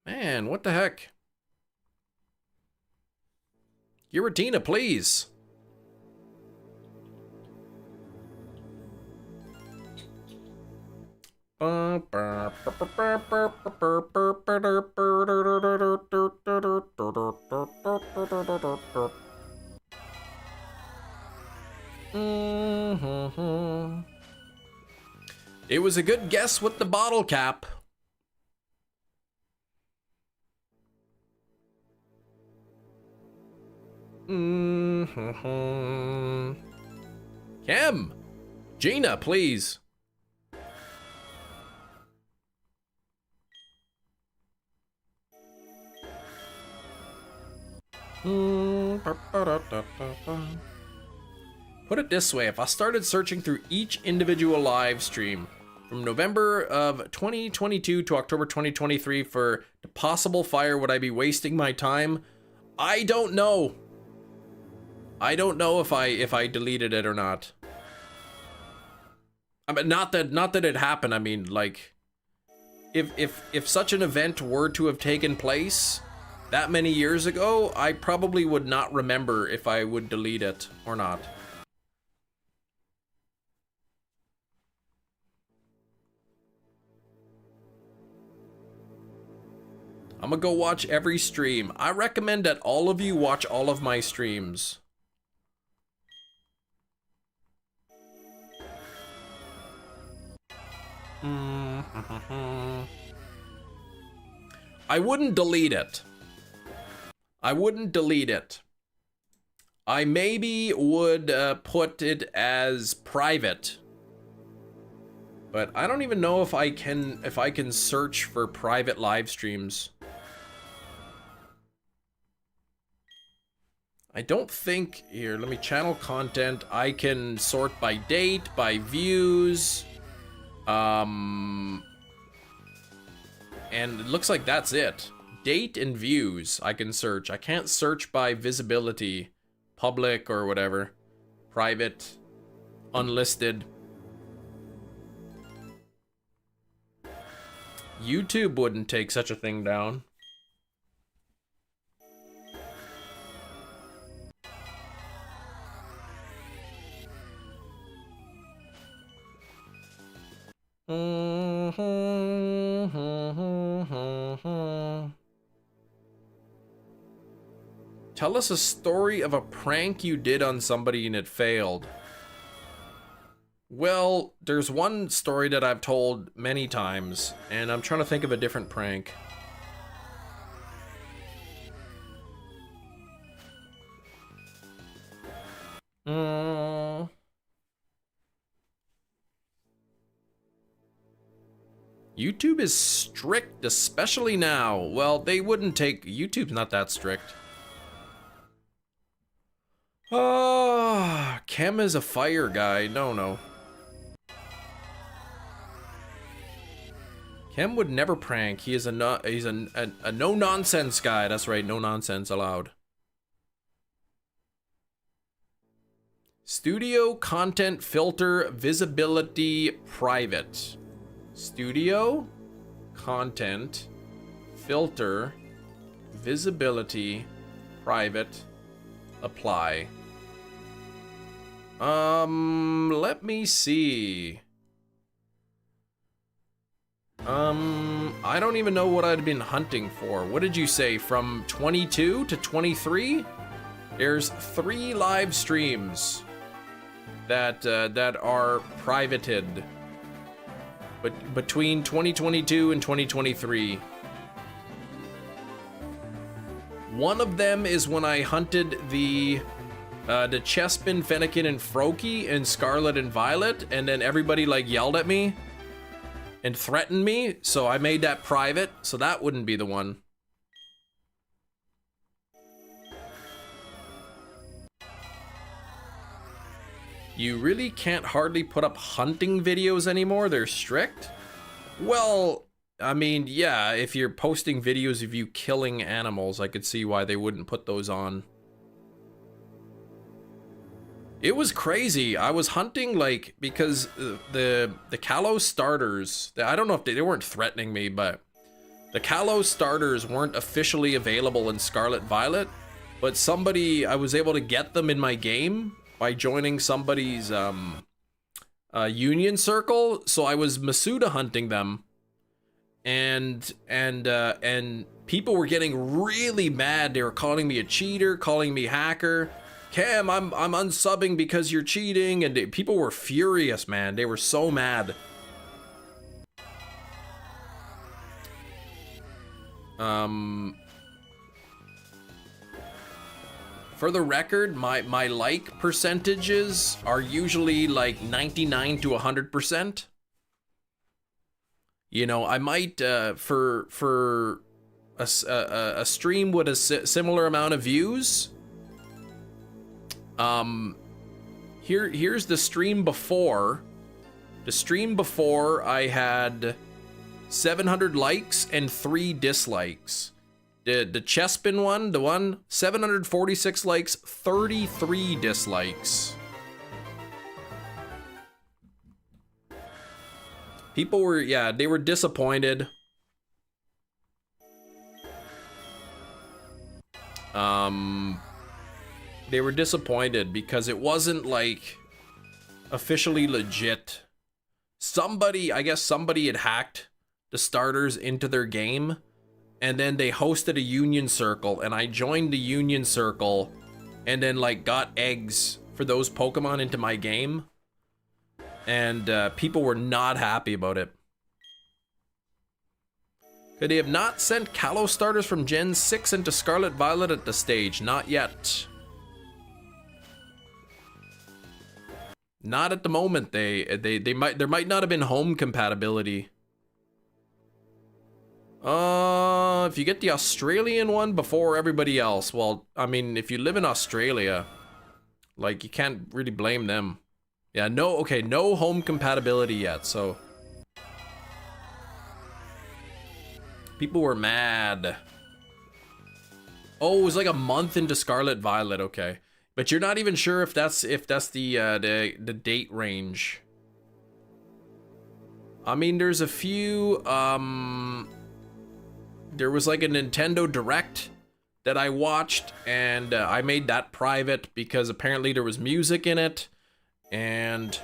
Man, what the heck? Giratina, please. It was a good guess with the bottle cap. Kim, Gina, please. Put it this way, if I started searching through each individual live stream from November of 2022 to October 2023 for the possible fire, would I be wasting my time? I don't know. I don't know if I deleted it or not. I mean, not that it happened. I mean, like, if such an event were to have taken place that many years ago, I probably would not remember if I would delete it or not. I'm gonna go watch every stream. I recommend that all of you watch all of my streams. I wouldn't delete it. I wouldn't delete it. I maybe would put it as private. But I don't even know if I can search for private live streams. I don't think, here, let me channel content. I can sort by date, by views. And it looks like that's it. Date and views I can search. I can't search by visibility, public or whatever. Private, unlisted. YouTube wouldn't take such a thing down. Tell us a story of a prank you did on somebody and it failed. Well, there's one story that I've told many times, and I'm trying to think of a different prank. YouTube is strict, especially now. Well, they wouldn't take... YouTube's not that strict. Oh, Kem is a fire guy. No. Kem would never prank. He is a no-nonsense guy. That's right, no nonsense allowed. Studio content filter visibility private. Studio content filter visibility private apply. Let me see. I don't even know what I'd been hunting for. What did you say? From 22 to 23? There's 3 live streams that are privated. But between 2022 and 2023. One of them is when I hunted the Chespin, Fennekin, and Froakie in Scarlet and Violet, and then everybody like yelled at me and threatened me, so I made that private, so that wouldn't be the one. You really can't hardly put up hunting videos anymore? They're strict? Well, I mean, yeah, if you're posting videos of you killing animals, I could see why they wouldn't put those on. It was crazy. I was hunting, like, because the Kalos starters, I don't know if they weren't threatening me, but the Kalos starters weren't officially available in Scarlet Violet, but somebody, I was able to get them in my game by joining somebody's union circle, so I was Masuda hunting them, and people were getting really mad. They were calling me a cheater, calling me hacker. Cam, I'm unsubbing because you're cheating, and people were furious, man. They were so mad. For the record, my like percentages are usually like 99 to 100%. You know, I might for a stream with a similar amount of views. Here's the stream before. The stream before I had 700 likes and 3 dislikes. The Chespin one, the one, 746 likes, 33 dislikes. People were, yeah, they were disappointed. They were disappointed because it wasn't like officially legit. Somebody, I guess somebody had hacked the starters into their game, and then they hosted a union circle, and I joined the union circle and then like got eggs for those Pokemon into my game, and people were not happy about it. Could they have not sent Kalos starters from Gen 6 into Scarlet Violet at the stage? Not yet. Not at the moment. There might not have been home compatibility. If you get the Australian one before everybody else, well, I mean, if you live in Australia, like, you can't really blame them. Yeah, no, okay, no home compatibility yet, so. People were mad. Oh, it was like a month into Scarlet Violet, okay. But you're not even sure if that's the date range. I mean, there's a few, there was like a Nintendo Direct that I watched, and I made that private because apparently there was music in it, and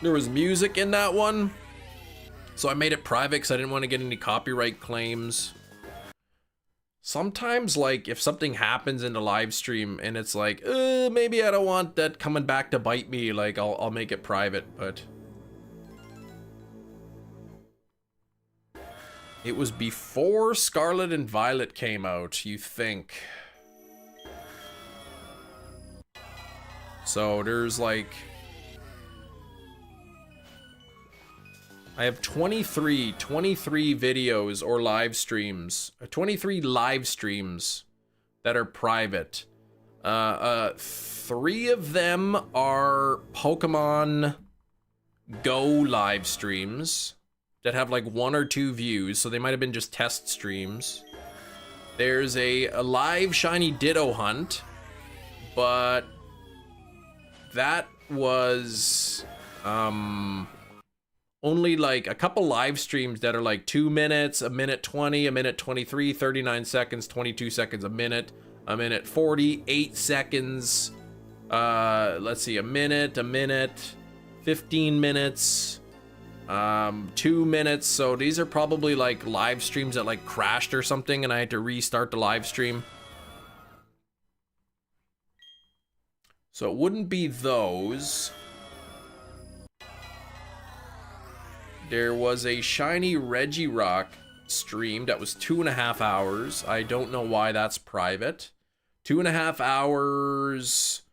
there was music in that one. So I made it private because I didn't want to get any copyright claims. Sometimes, like, if something happens in the live stream and it's like, maybe I don't want that coming back to bite me, like, I'll make it private, but it was before Scarlet and Violet came out, you think. So there's like, I have 23 videos or live streams, 23 live streams that are private. 3 of them are Pokemon Go live streams that have like 1 or 2 views, so they might have been just test streams. There's a live shiny Ditto hunt, but that was only like a couple live streams that are like 2 minutes, a minute 20, a minute 23, 39 seconds, 22 seconds, a minute 40, 8 seconds, let's see, a minute, 15 minutes, 2 minutes. So these are probably like live streams that like crashed or something and I had to restart the live stream. So it wouldn't be those. There was a shiny Regirock stream that was 2.5 hours. I don't know why that's private. 2.5 hours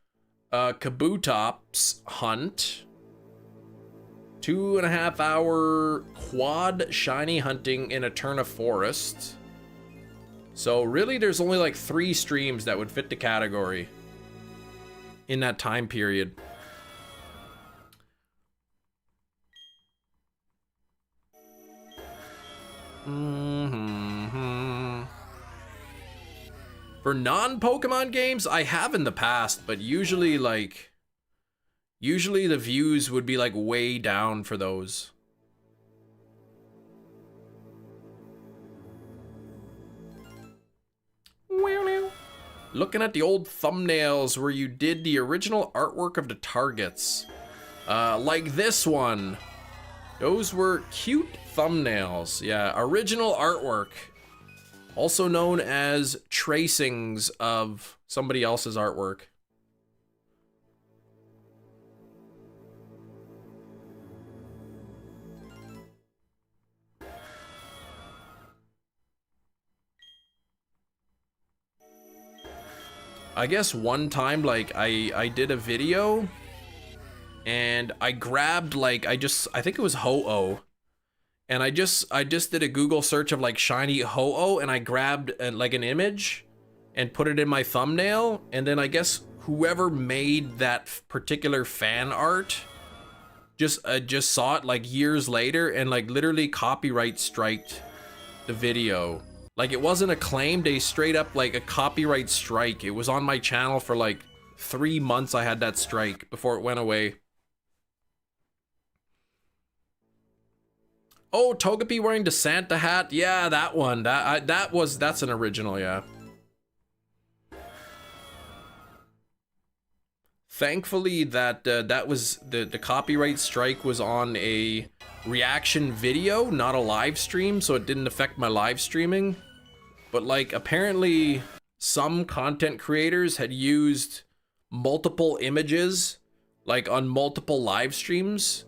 Kabutops hunt. 2.5 hour quad shiny hunting in Eterna Forest. So really there's only like 3 streams that would fit the category in that time period. For non-Pokemon games, I have in the past, but usually the views would be like way down for those. Looking at the old thumbnails where you did the original artwork of the targets, like this one. Those were cute thumbnails. Yeah, original artwork. Also known as tracings of somebody else's artwork. I guess one time, like, I did a video and I grabbed, like, I think it was Ho-Oh. And I just did a Google search of like shiny Ho-Oh and I grabbed like an image and put it in my thumbnail. And then I guess whoever made that particular fan art just saw it like years later and like literally copyright striked the video. Like it wasn't a claim, they straight up like a copyright strike. It was on my channel for like 3 months. I had that strike before it went away. Oh, Togepi wearing the Santa hat. Yeah, that one. That's an original, yeah. Thankfully, that was the copyright strike was on a reaction video, not a live stream, so it didn't affect my live streaming. But like, apparently, some content creators had used multiple images, like on multiple live streams,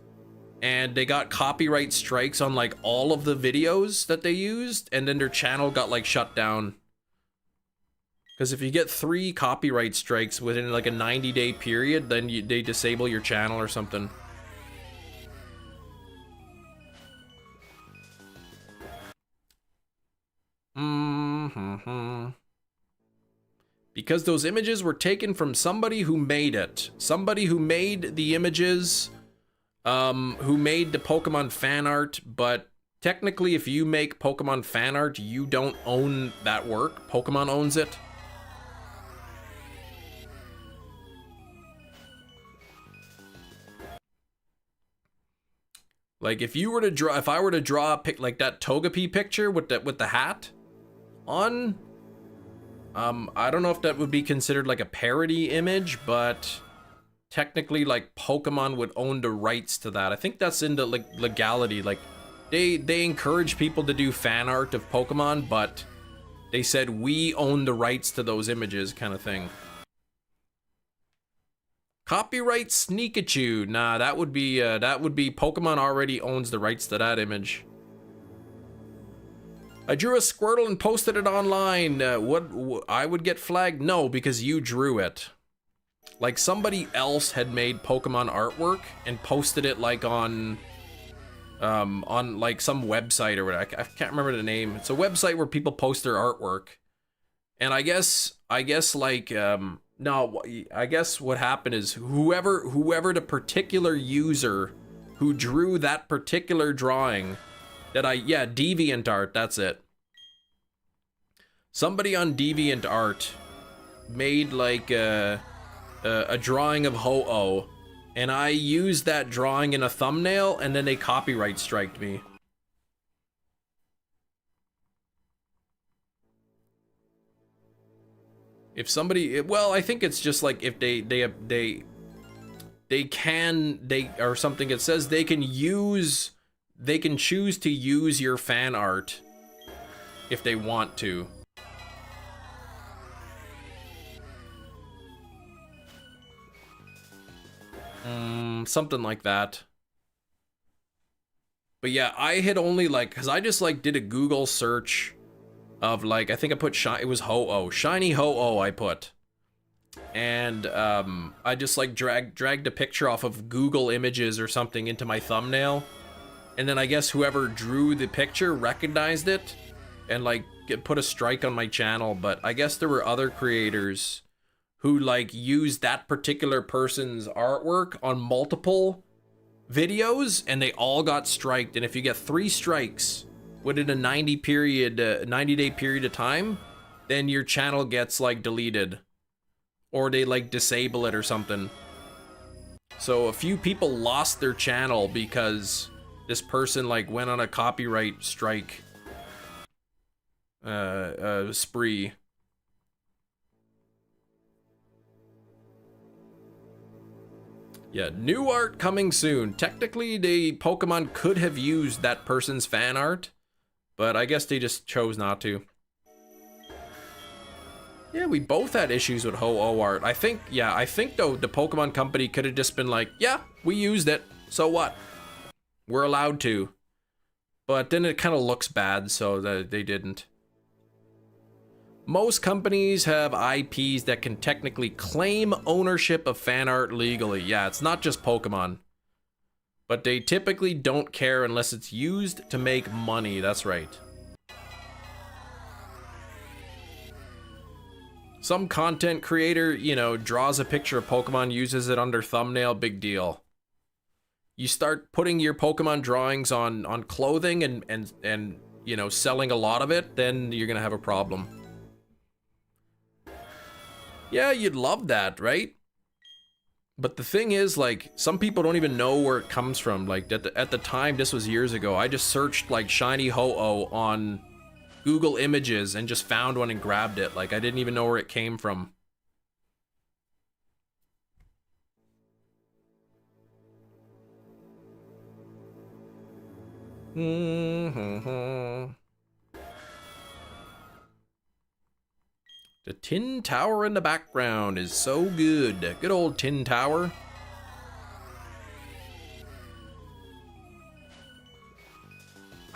and they got copyright strikes on like all of the videos that they used, and then their channel got like shut down. Because if you get 3 copyright strikes within like a 90-day period, then they disable your channel or something. Because those images were taken from somebody who made it. Somebody who made the images, who made the Pokemon fan art, but technically if you make Pokemon fan art, you don't own that work. Pokemon owns it. Like if you were to draw, if I were to draw a pic like that Togepi picture with the hat on, I don't know if that would be considered like a parody image, but technically like Pokemon would own the rights to that. I think that's in the legality. Like they encourage people to do fan art of Pokemon, but they said we own the rights to those images, kind of thing. Copyright Sneakachu. Nah, that would be Pokemon already owns the rights to that image. I drew a Squirtle and posted it online. I would get flagged? No, because you drew it. Like somebody else had made Pokemon artwork and posted it like on like some website or whatever. I can't remember the name. It's a website where people post their artwork. And I guess like no, I guess what happened is whoever the particular user who drew that particular drawing yeah, DeviantArt, that's it. Somebody on DeviantArt made like a drawing of Ho-Oh, and I used that drawing in a thumbnail, and then they copyright striked me. If somebody, well, I think it's just like if they or something. It says they can choose to use your fan art if they want to. Something like that. But yeah, I had only like, cause I just like did a Google search of like, I think I put it was Ho-Oh, shiny Ho-Oh I put. And I just like dragged a picture off of Google Images or something into my thumbnail. And then I guess whoever drew the picture recognized it and like put a strike on my channel. But I guess there were other creators who like used that particular person's artwork on multiple videos and they all got striked. And if you get 3 strikes within a 90-day period of time, then your channel gets like deleted or they like disable it or something. So a few people lost their channel because this person like went on a copyright strike spree. Yeah, new art coming soon. Technically, Pokemon could have used that person's fan art, but I guess they just chose not to. Yeah, we both had issues with Ho-Oh art. I think though, the Pokemon company could have just been like, yeah, we used it, so what? We're allowed to. But then it kind of looks bad, so that they didn't. Most companies have IPs that can technically claim ownership of fan art legally. Yeah, it's not just Pokemon. But they typically don't care unless it's used to make money. That's right. Some content creator, you know, draws a picture of Pokemon, uses it under thumbnail, big deal. You start putting your Pokemon drawings on clothing and you know, selling a lot of it, then you're gonna have a problem. Yeah, you'd love that, right? But the thing is, like, some people don't even know where it comes from. Like, at the time, this was years ago, I just searched, like, shiny ho-oh on Google Images and just found one and grabbed it. Like, I didn't even know where it came from. The tin tower in the background is so good. Good old tin tower.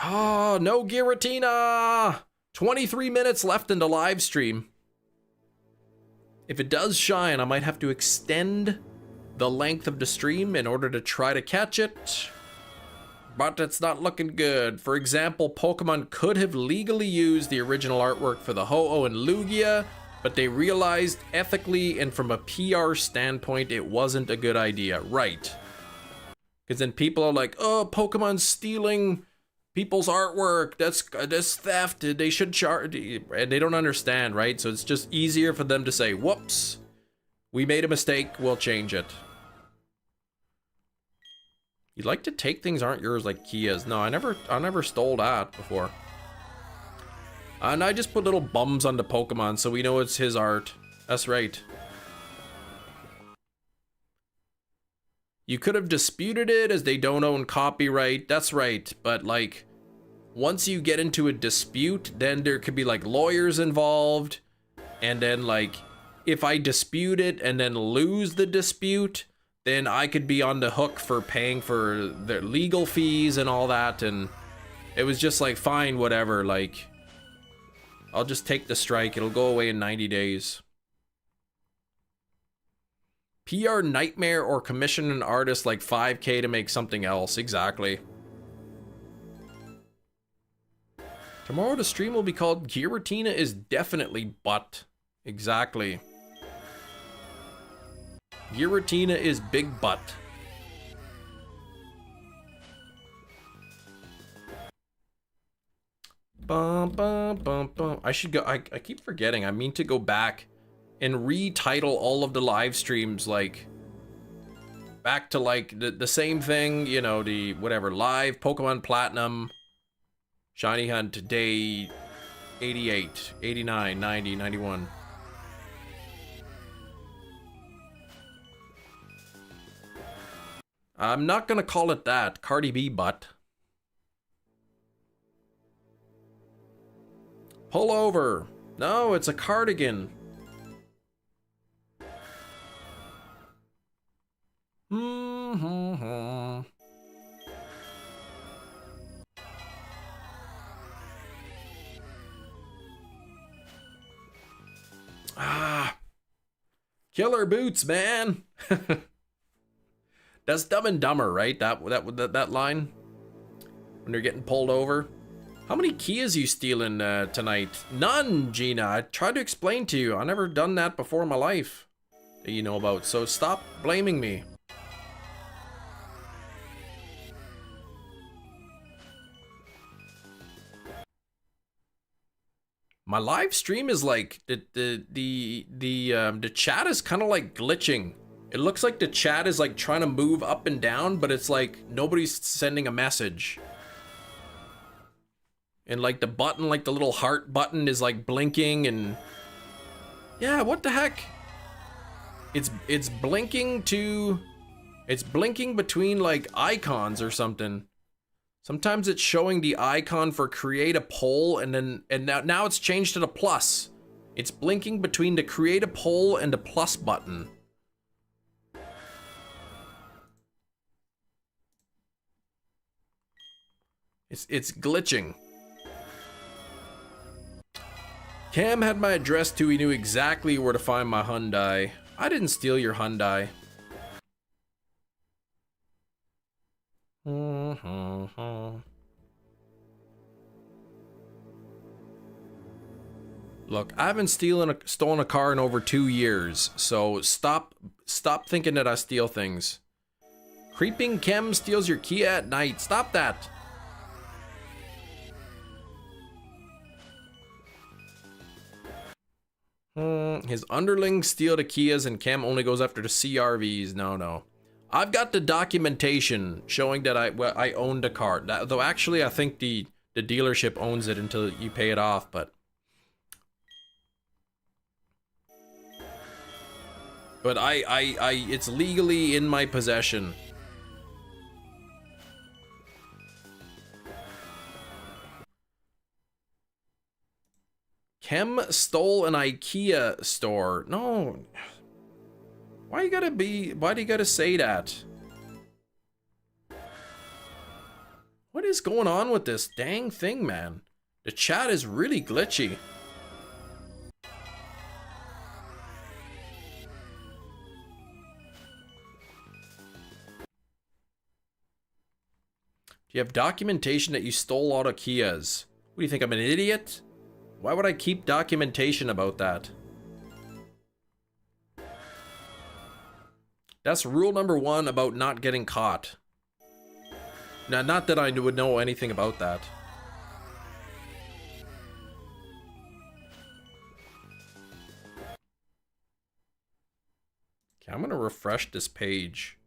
Oh, no Giratina! 23 minutes left in the live stream. If it does shine, I might have to extend the length of the stream in order to try to catch it. But it's not looking good. For example, Pokemon could have legally used the original artwork for the Ho-Oh and Lugia, but they realized ethically and from a PR standpoint, it wasn't a good idea. Right. Because then people are like, oh, Pokemon's stealing people's artwork. That's theft. They should charge. And they don't understand, right? So it's just easier for them to say, whoops, we made a mistake. We'll change it. You'd like to take things aren't yours like Kia's. No, I never stole that before. And I just put little bums on the Pokemon so we know it's his art. That's right. You could have disputed it as they don't own copyright. That's right. But like, once you get into a dispute, then there could be like lawyers involved. And then like, if I dispute it and then lose the dispute, then I could be on the hook for paying for the legal fees and all that. And it was just like, fine, whatever. Like, I'll just take the strike. It'll go away in 90 days. PR nightmare or commission an artist like 5K to make something else. Exactly. Tomorrow the stream will be called Giratina is definitely butt. Exactly. Giratina is big butt. Bum, bum, bum, bum. I should go. I keep forgetting. I mean to go back and retitle all of the live streams, like back to like the same thing, you know, the whatever live Pokemon Platinum, Shiny Hunt Day 88, 89, 90, 91. I'm not gonna call it that. Cardi B butt. Pull over. No, it's a cardigan. Ah. Killer boots, man. That's Dumb and Dumber, right? That line when they're getting pulled over. How many Kias you stealing tonight? None, Gina. I tried to explain to you. I never done that before in my life that you know about. So stop blaming me. My live stream is like the chat is kind of like glitching. It looks like the chat is like trying to move up and down, but it's like nobody's sending a message. And like the button, like the little heart button is like blinking and yeah, what the heck? It's blinking between like icons or something. Sometimes it's showing the icon for create a poll and now it's changed to the plus. It's blinking between the create a poll and the plus button. It's glitching. Cam had my address too. He knew exactly where to find my Hyundai. I didn't steal your Hyundai. Look, I haven't stolen a car in over 2 years, so stop thinking that I steal things. Creeping Chem steals your Kia at night. Stop that. His underlings steal the Kias and Chem only goes after the CRVs. No, no. I've got the documentation showing that I owned a car. Though actually I think the dealership owns it until you pay it off, but it's legally in my possession. Chem stole an IKEA store. No. Why do you gotta say that? What is going on with this dang thing, man? The chat is really glitchy. Do you have documentation that you stole all the Kias? What do you think, I'm an idiot? Why would I keep documentation about that? That's rule number 1 about not getting caught. Now, not that I would know anything about that. Okay, I'm gonna refresh this page.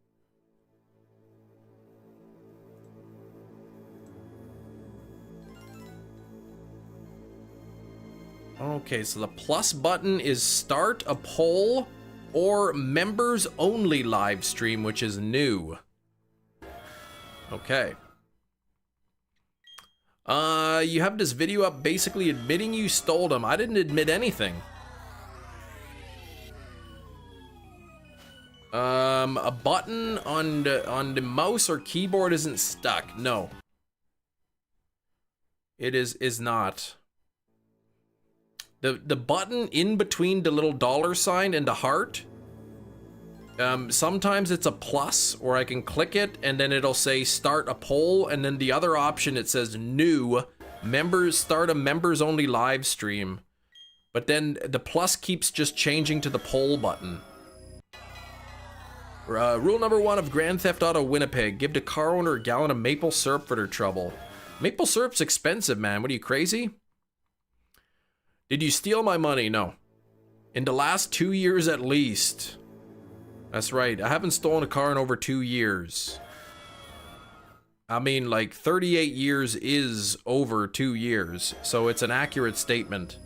Okay, so the plus button is start a poll or members only live stream, which is new. Okay. You have this video up basically admitting you stole them. I didn't admit anything. A button on the mouse or keyboard isn't stuck. No. It is not. The button in between the little dollar sign and the heart, sometimes it's a plus, or I can click it and then it'll say start a poll, and then the other option it says new, members, start a members only live stream. But then the plus keeps just changing to the poll button. Rule number 1 of Grand Theft Auto Winnipeg, give the car owner a gallon of maple syrup for their trouble. Maple syrup's expensive, man. What are you, crazy? Did you steal my money? No. In the last 2 years at least. That's right. I haven't stolen a car in over 2 years. I mean, like, 38 years is over 2 years, so it's an accurate statement.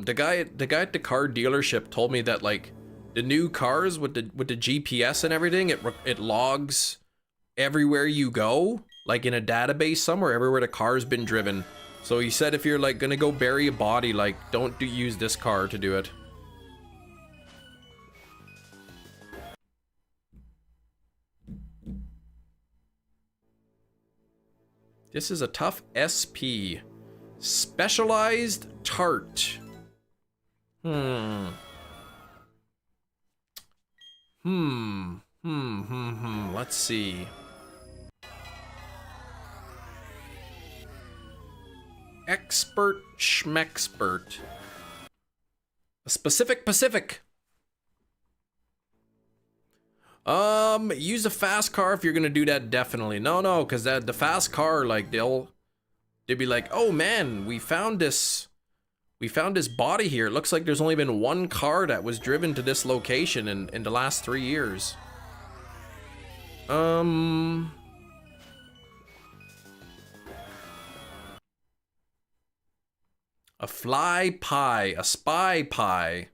The guy at the car dealership told me that, like, the new cars with the GPS and everything, it logs everywhere you go, like in a database somewhere, everywhere the car's been driven. So he said if you're like gonna go bury a body, like, don't use this car to do it. This is a tough SP. Specialized tart. Let's see. Expert schmexpert. A specific Pacific. Use a fast car if you're gonna do that, definitely. No, because the fast car, like, they'd be like, oh man, we found this body here. It looks like there's only been one car that was driven to this location in the last 3 years. A fly pie, a spy pie.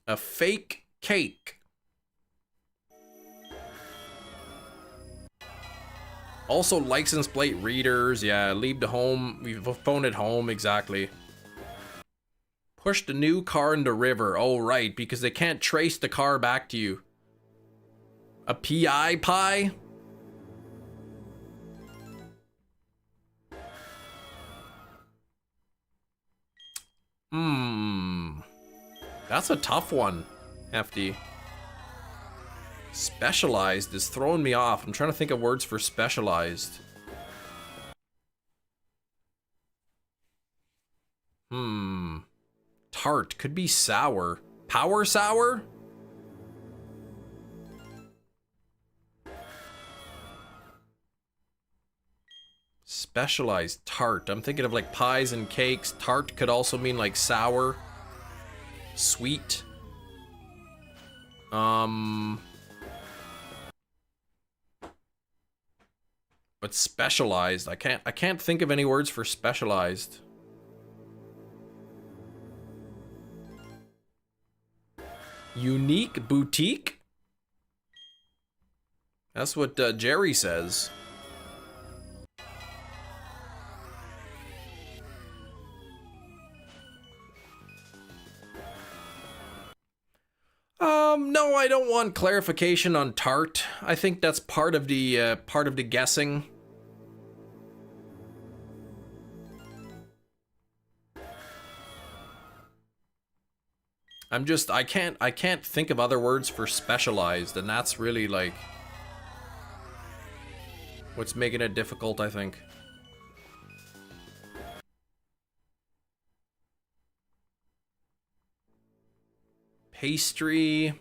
A fake cake. Also license plate readers, yeah, leave the home, we phone it home, exactly. Push the new car in the river, oh right, because they can't trace the car back to you. A PI pie? That's a tough one, Hefty. Specialized is throwing me off. I'm trying to think of words for specialized. Tart could be sour. Power sour? Specialized tart. I'm thinking of like pies and cakes. Tart could also mean like sour, sweet. But specialized. I can't think of any words for specialized. Unique boutique? That's what Jerry says. No, I don't want clarification on tart. I think that's part of the guessing. I can't think of other words for specialized, and that's really like what's making it difficult, I think. Pastry.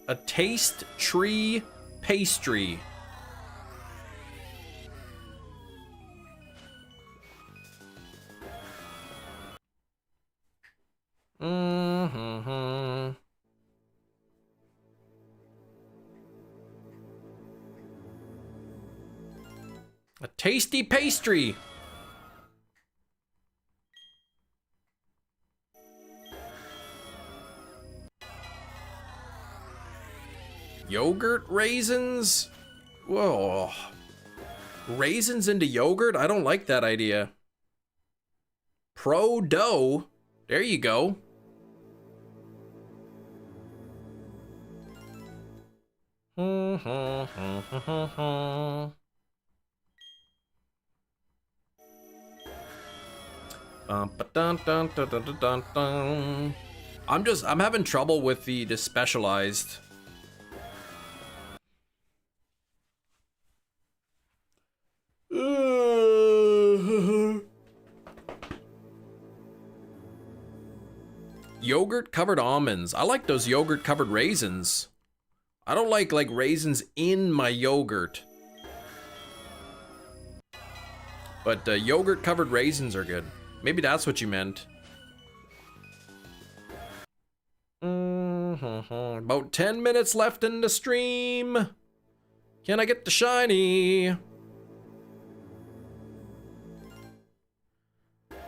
A taste tree pastry. A tasty pastry. Yogurt raisins? Whoa. Raisins into yogurt? I don't like that idea. Pro dough? There you go. I'm having trouble with the specialized. Yogurt covered almonds. I like those yogurt covered raisins. I don't like raisins in my yogurt. But yogurt covered raisins are good. Maybe that's what you meant. About 10 minutes left in the stream. Can I get the shiny?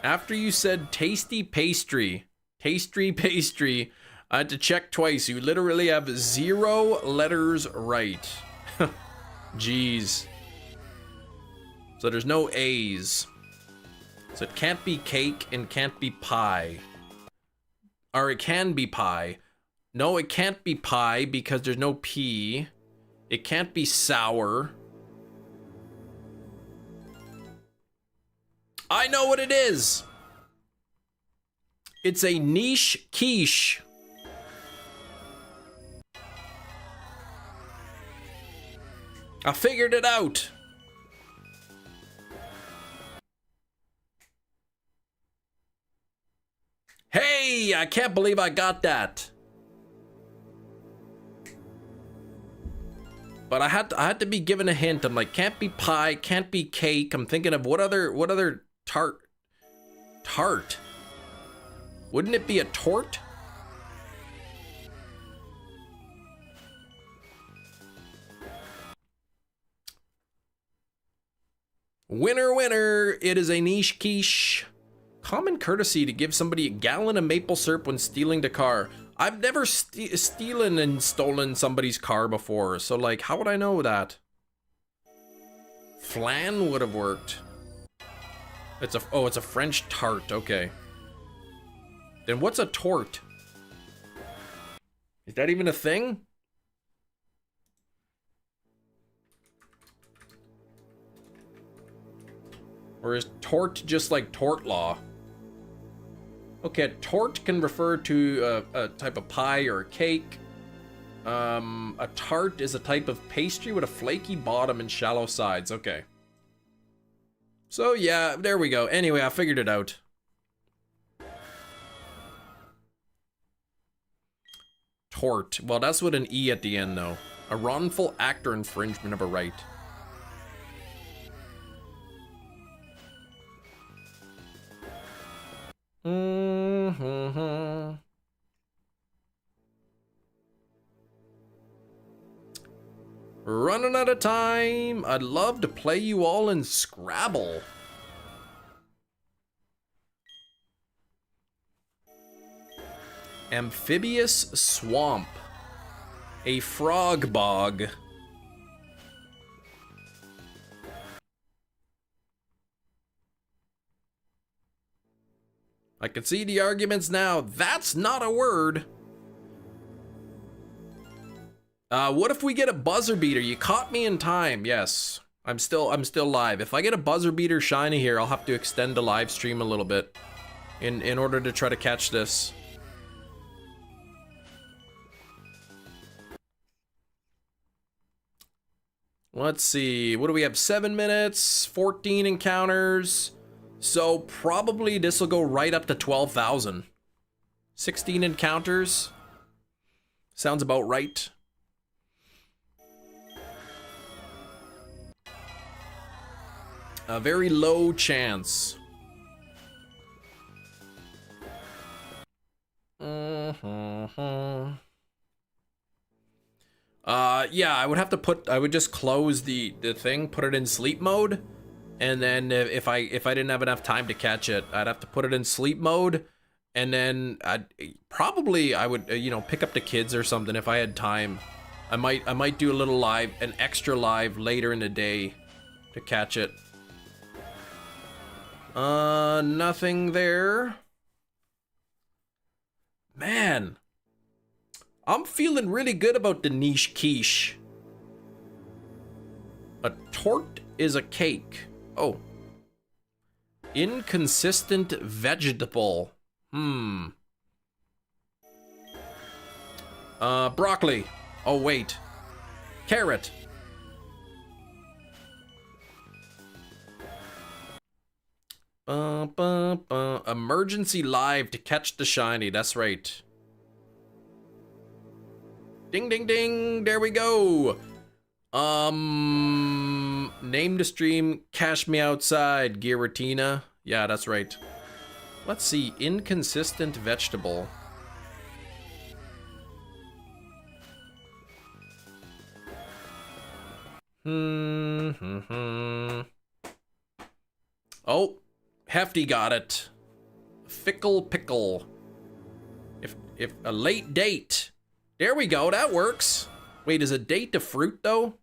After you said tasty pastry, pastry, I had to check twice. You literally have 0 letters right. Jeez. So there's no A's. So it can't be cake and can't be pie. Or it can be pie. No, it can't be pie because there's no P. It can't be sour. I know what it is. It's a niche quiche. I figured it out. Hey, I can't believe I got that. But I had to be given a hint. I'm like, can't be pie, can't be cake. I'm thinking of what other tart? Wouldn't it be a tort? Winner, winner, it is a niche quiche. Common courtesy to give somebody a gallon of maple syrup when stealing the car. I've never stolen and stolen somebody's car before, so like, how would I know that? Flan would have worked. It's a French tart, okay. Then what's a tort? Is that even a thing? Or is tort just like tort law? Okay, a tort can refer to a type of pie or a cake. A tart is a type of pastry with a flaky bottom and shallow sides. Okay. So yeah, there we go. Anyway, I figured it out. Tort. Well, that's with an E at the end, though. A wrongful act or infringement of a right. Running out of time. I'd love to play you all in Scrabble. Amphibious swamp. A frog bog. I can see the arguments now. That's not a word. What if we get a buzzer beater? You caught me in time. Yes, I'm still live. If I get a buzzer beater shiny here, I'll have to extend the live stream a little bit in order to try to catch this. Let's see. What do we have? 7 minutes, 14 encounters. So probably this will go right up to 12,000. 16 encounters. Sounds about right. A very low chance. Yeah, I would have to I would just close the thing, put it in sleep mode, and then if I didn't have enough time to catch it, I'd have to put it in sleep mode, and then I would you know, pick up the kids or something if I had time. I might do a little live, an extra live later in the day to catch it. Nothing there. Man, I'm feeling really good about the niche quiche. A tort is a cake. Oh. Inconsistent vegetable. Broccoli. Oh, wait. Carrot. Emergency live to catch the shiny. That's right. Ding, ding, ding. There we go. Name the stream. Cash me outside. Giratina. Yeah, that's right. Let's see. Inconsistent vegetable. Oh. Hefty got it. Fickle pickle. If a late date. There we go, that works. Wait, is a date a fruit though?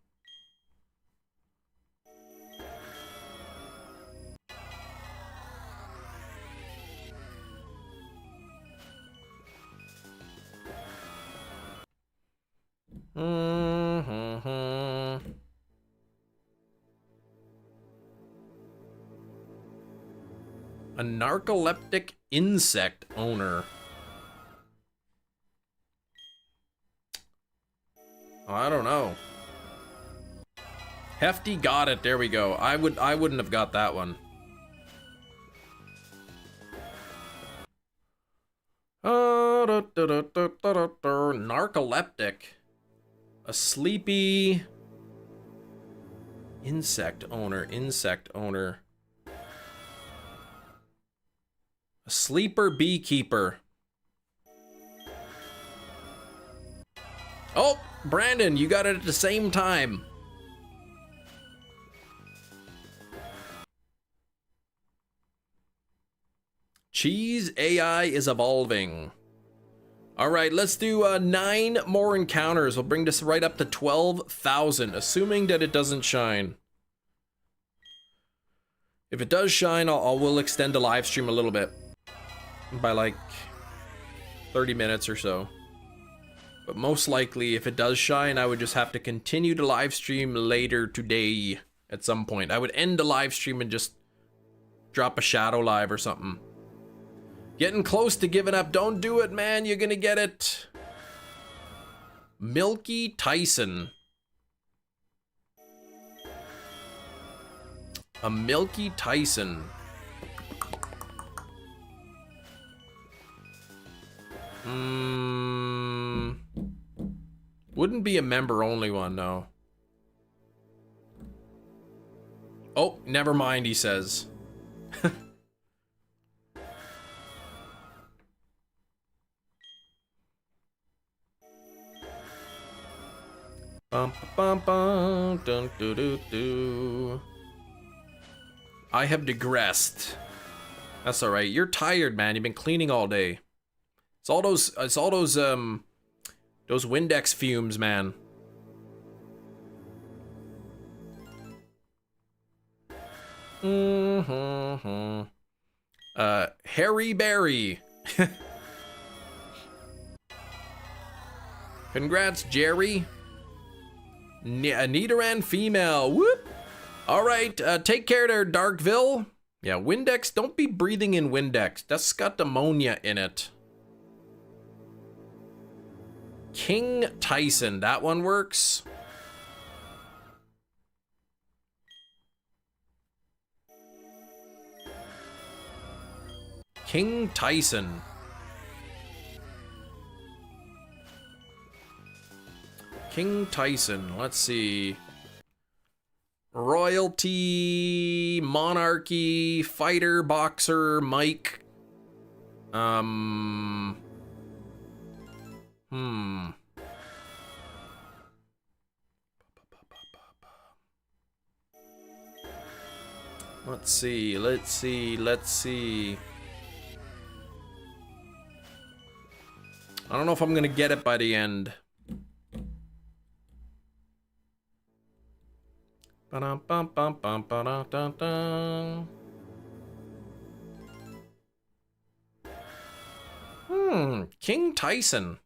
A narcoleptic insect owner. I don't know. Hefty got it. There we go. I wouldn't have got that one. Narcoleptic. A sleepy insect owner. Insect owner. A sleeper beekeeper. Oh, Brandon, you got it at the same time. Cheese AI is evolving. All right, let's do 9 more encounters. We'll bring this right up to 12,000, assuming that it doesn't shine. If it does shine, we'll extend the live stream a little bit. By like 30 minutes or so. But most likely, if it does shine, I would just have to continue to live stream later today at some point. I would end the live stream and just drop a shadow live or something. Getting close to giving up. Don't do it, man. You're gonna get it. Milky Tyson. A Milky Tyson. Wouldn't be a member only one, no. Oh, never mind, he says. Bum, bum, bum, dun, doo, doo, doo. I have digressed. That's all right. You're tired, man. You've been cleaning all day. It's all those Windex fumes, man. Harry Berry. Congrats, Jerry. Nidoran female. Whoop. All right, take care there, Darkville. Yeah, Windex, don't be breathing in Windex. That's got ammonia in it. King Tyson, that one works. King Tyson. King Tyson, let's see. Royalty, Monarchy, Fighter, Boxer, Mike. Let's see. I don't know if I'm gonna get it by the end. King Tyson.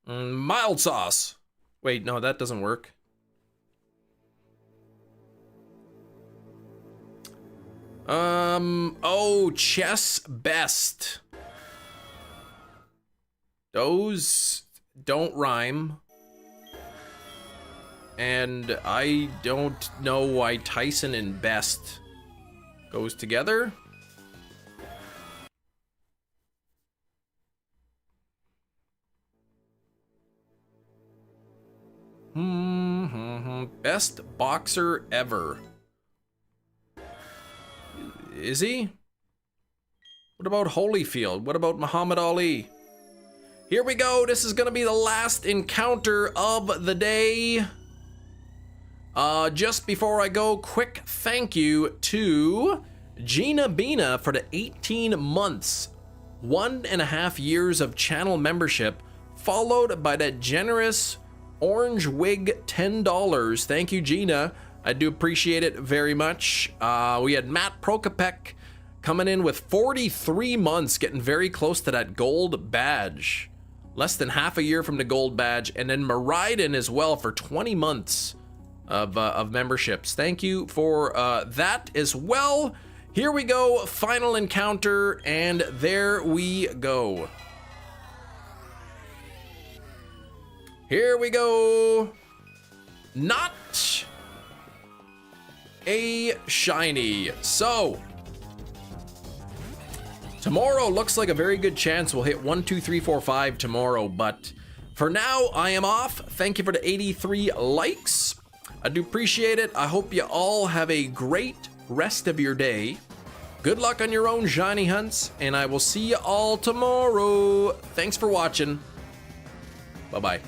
Mild sauce. Wait, no, that doesn't work. Oh, chess best. Those don't rhyme. And I don't know why Tyson and best goes together. Best boxer ever. Is he? What about Holyfield? What about Muhammad Ali? Here we go. This is gonna be the last encounter of the day. Just before I go, quick thank you to Gina Bina for the 18 months, 1.5 years of channel membership, followed by that generous orange wig $10. Thank you, Gina. I do appreciate it very much. We had Matt Prokopek coming in with 43 months, getting very close to that gold badge. Less than half a year from the gold badge. And then Maridon as well for 20 months of memberships. Thank you for that as well. Here we go, final encounter, and there we go. Here we go. Not a shiny. So tomorrow looks like a very good chance we'll hit 1, 2, 3, 4, 5 tomorrow, but for now I am off. Thank you for the 83 likes. I do appreciate it. I hope you all have a great rest of your day. Good luck on your own shiny hunts, and I will see you all tomorrow. Thanks for watching. Bye-bye.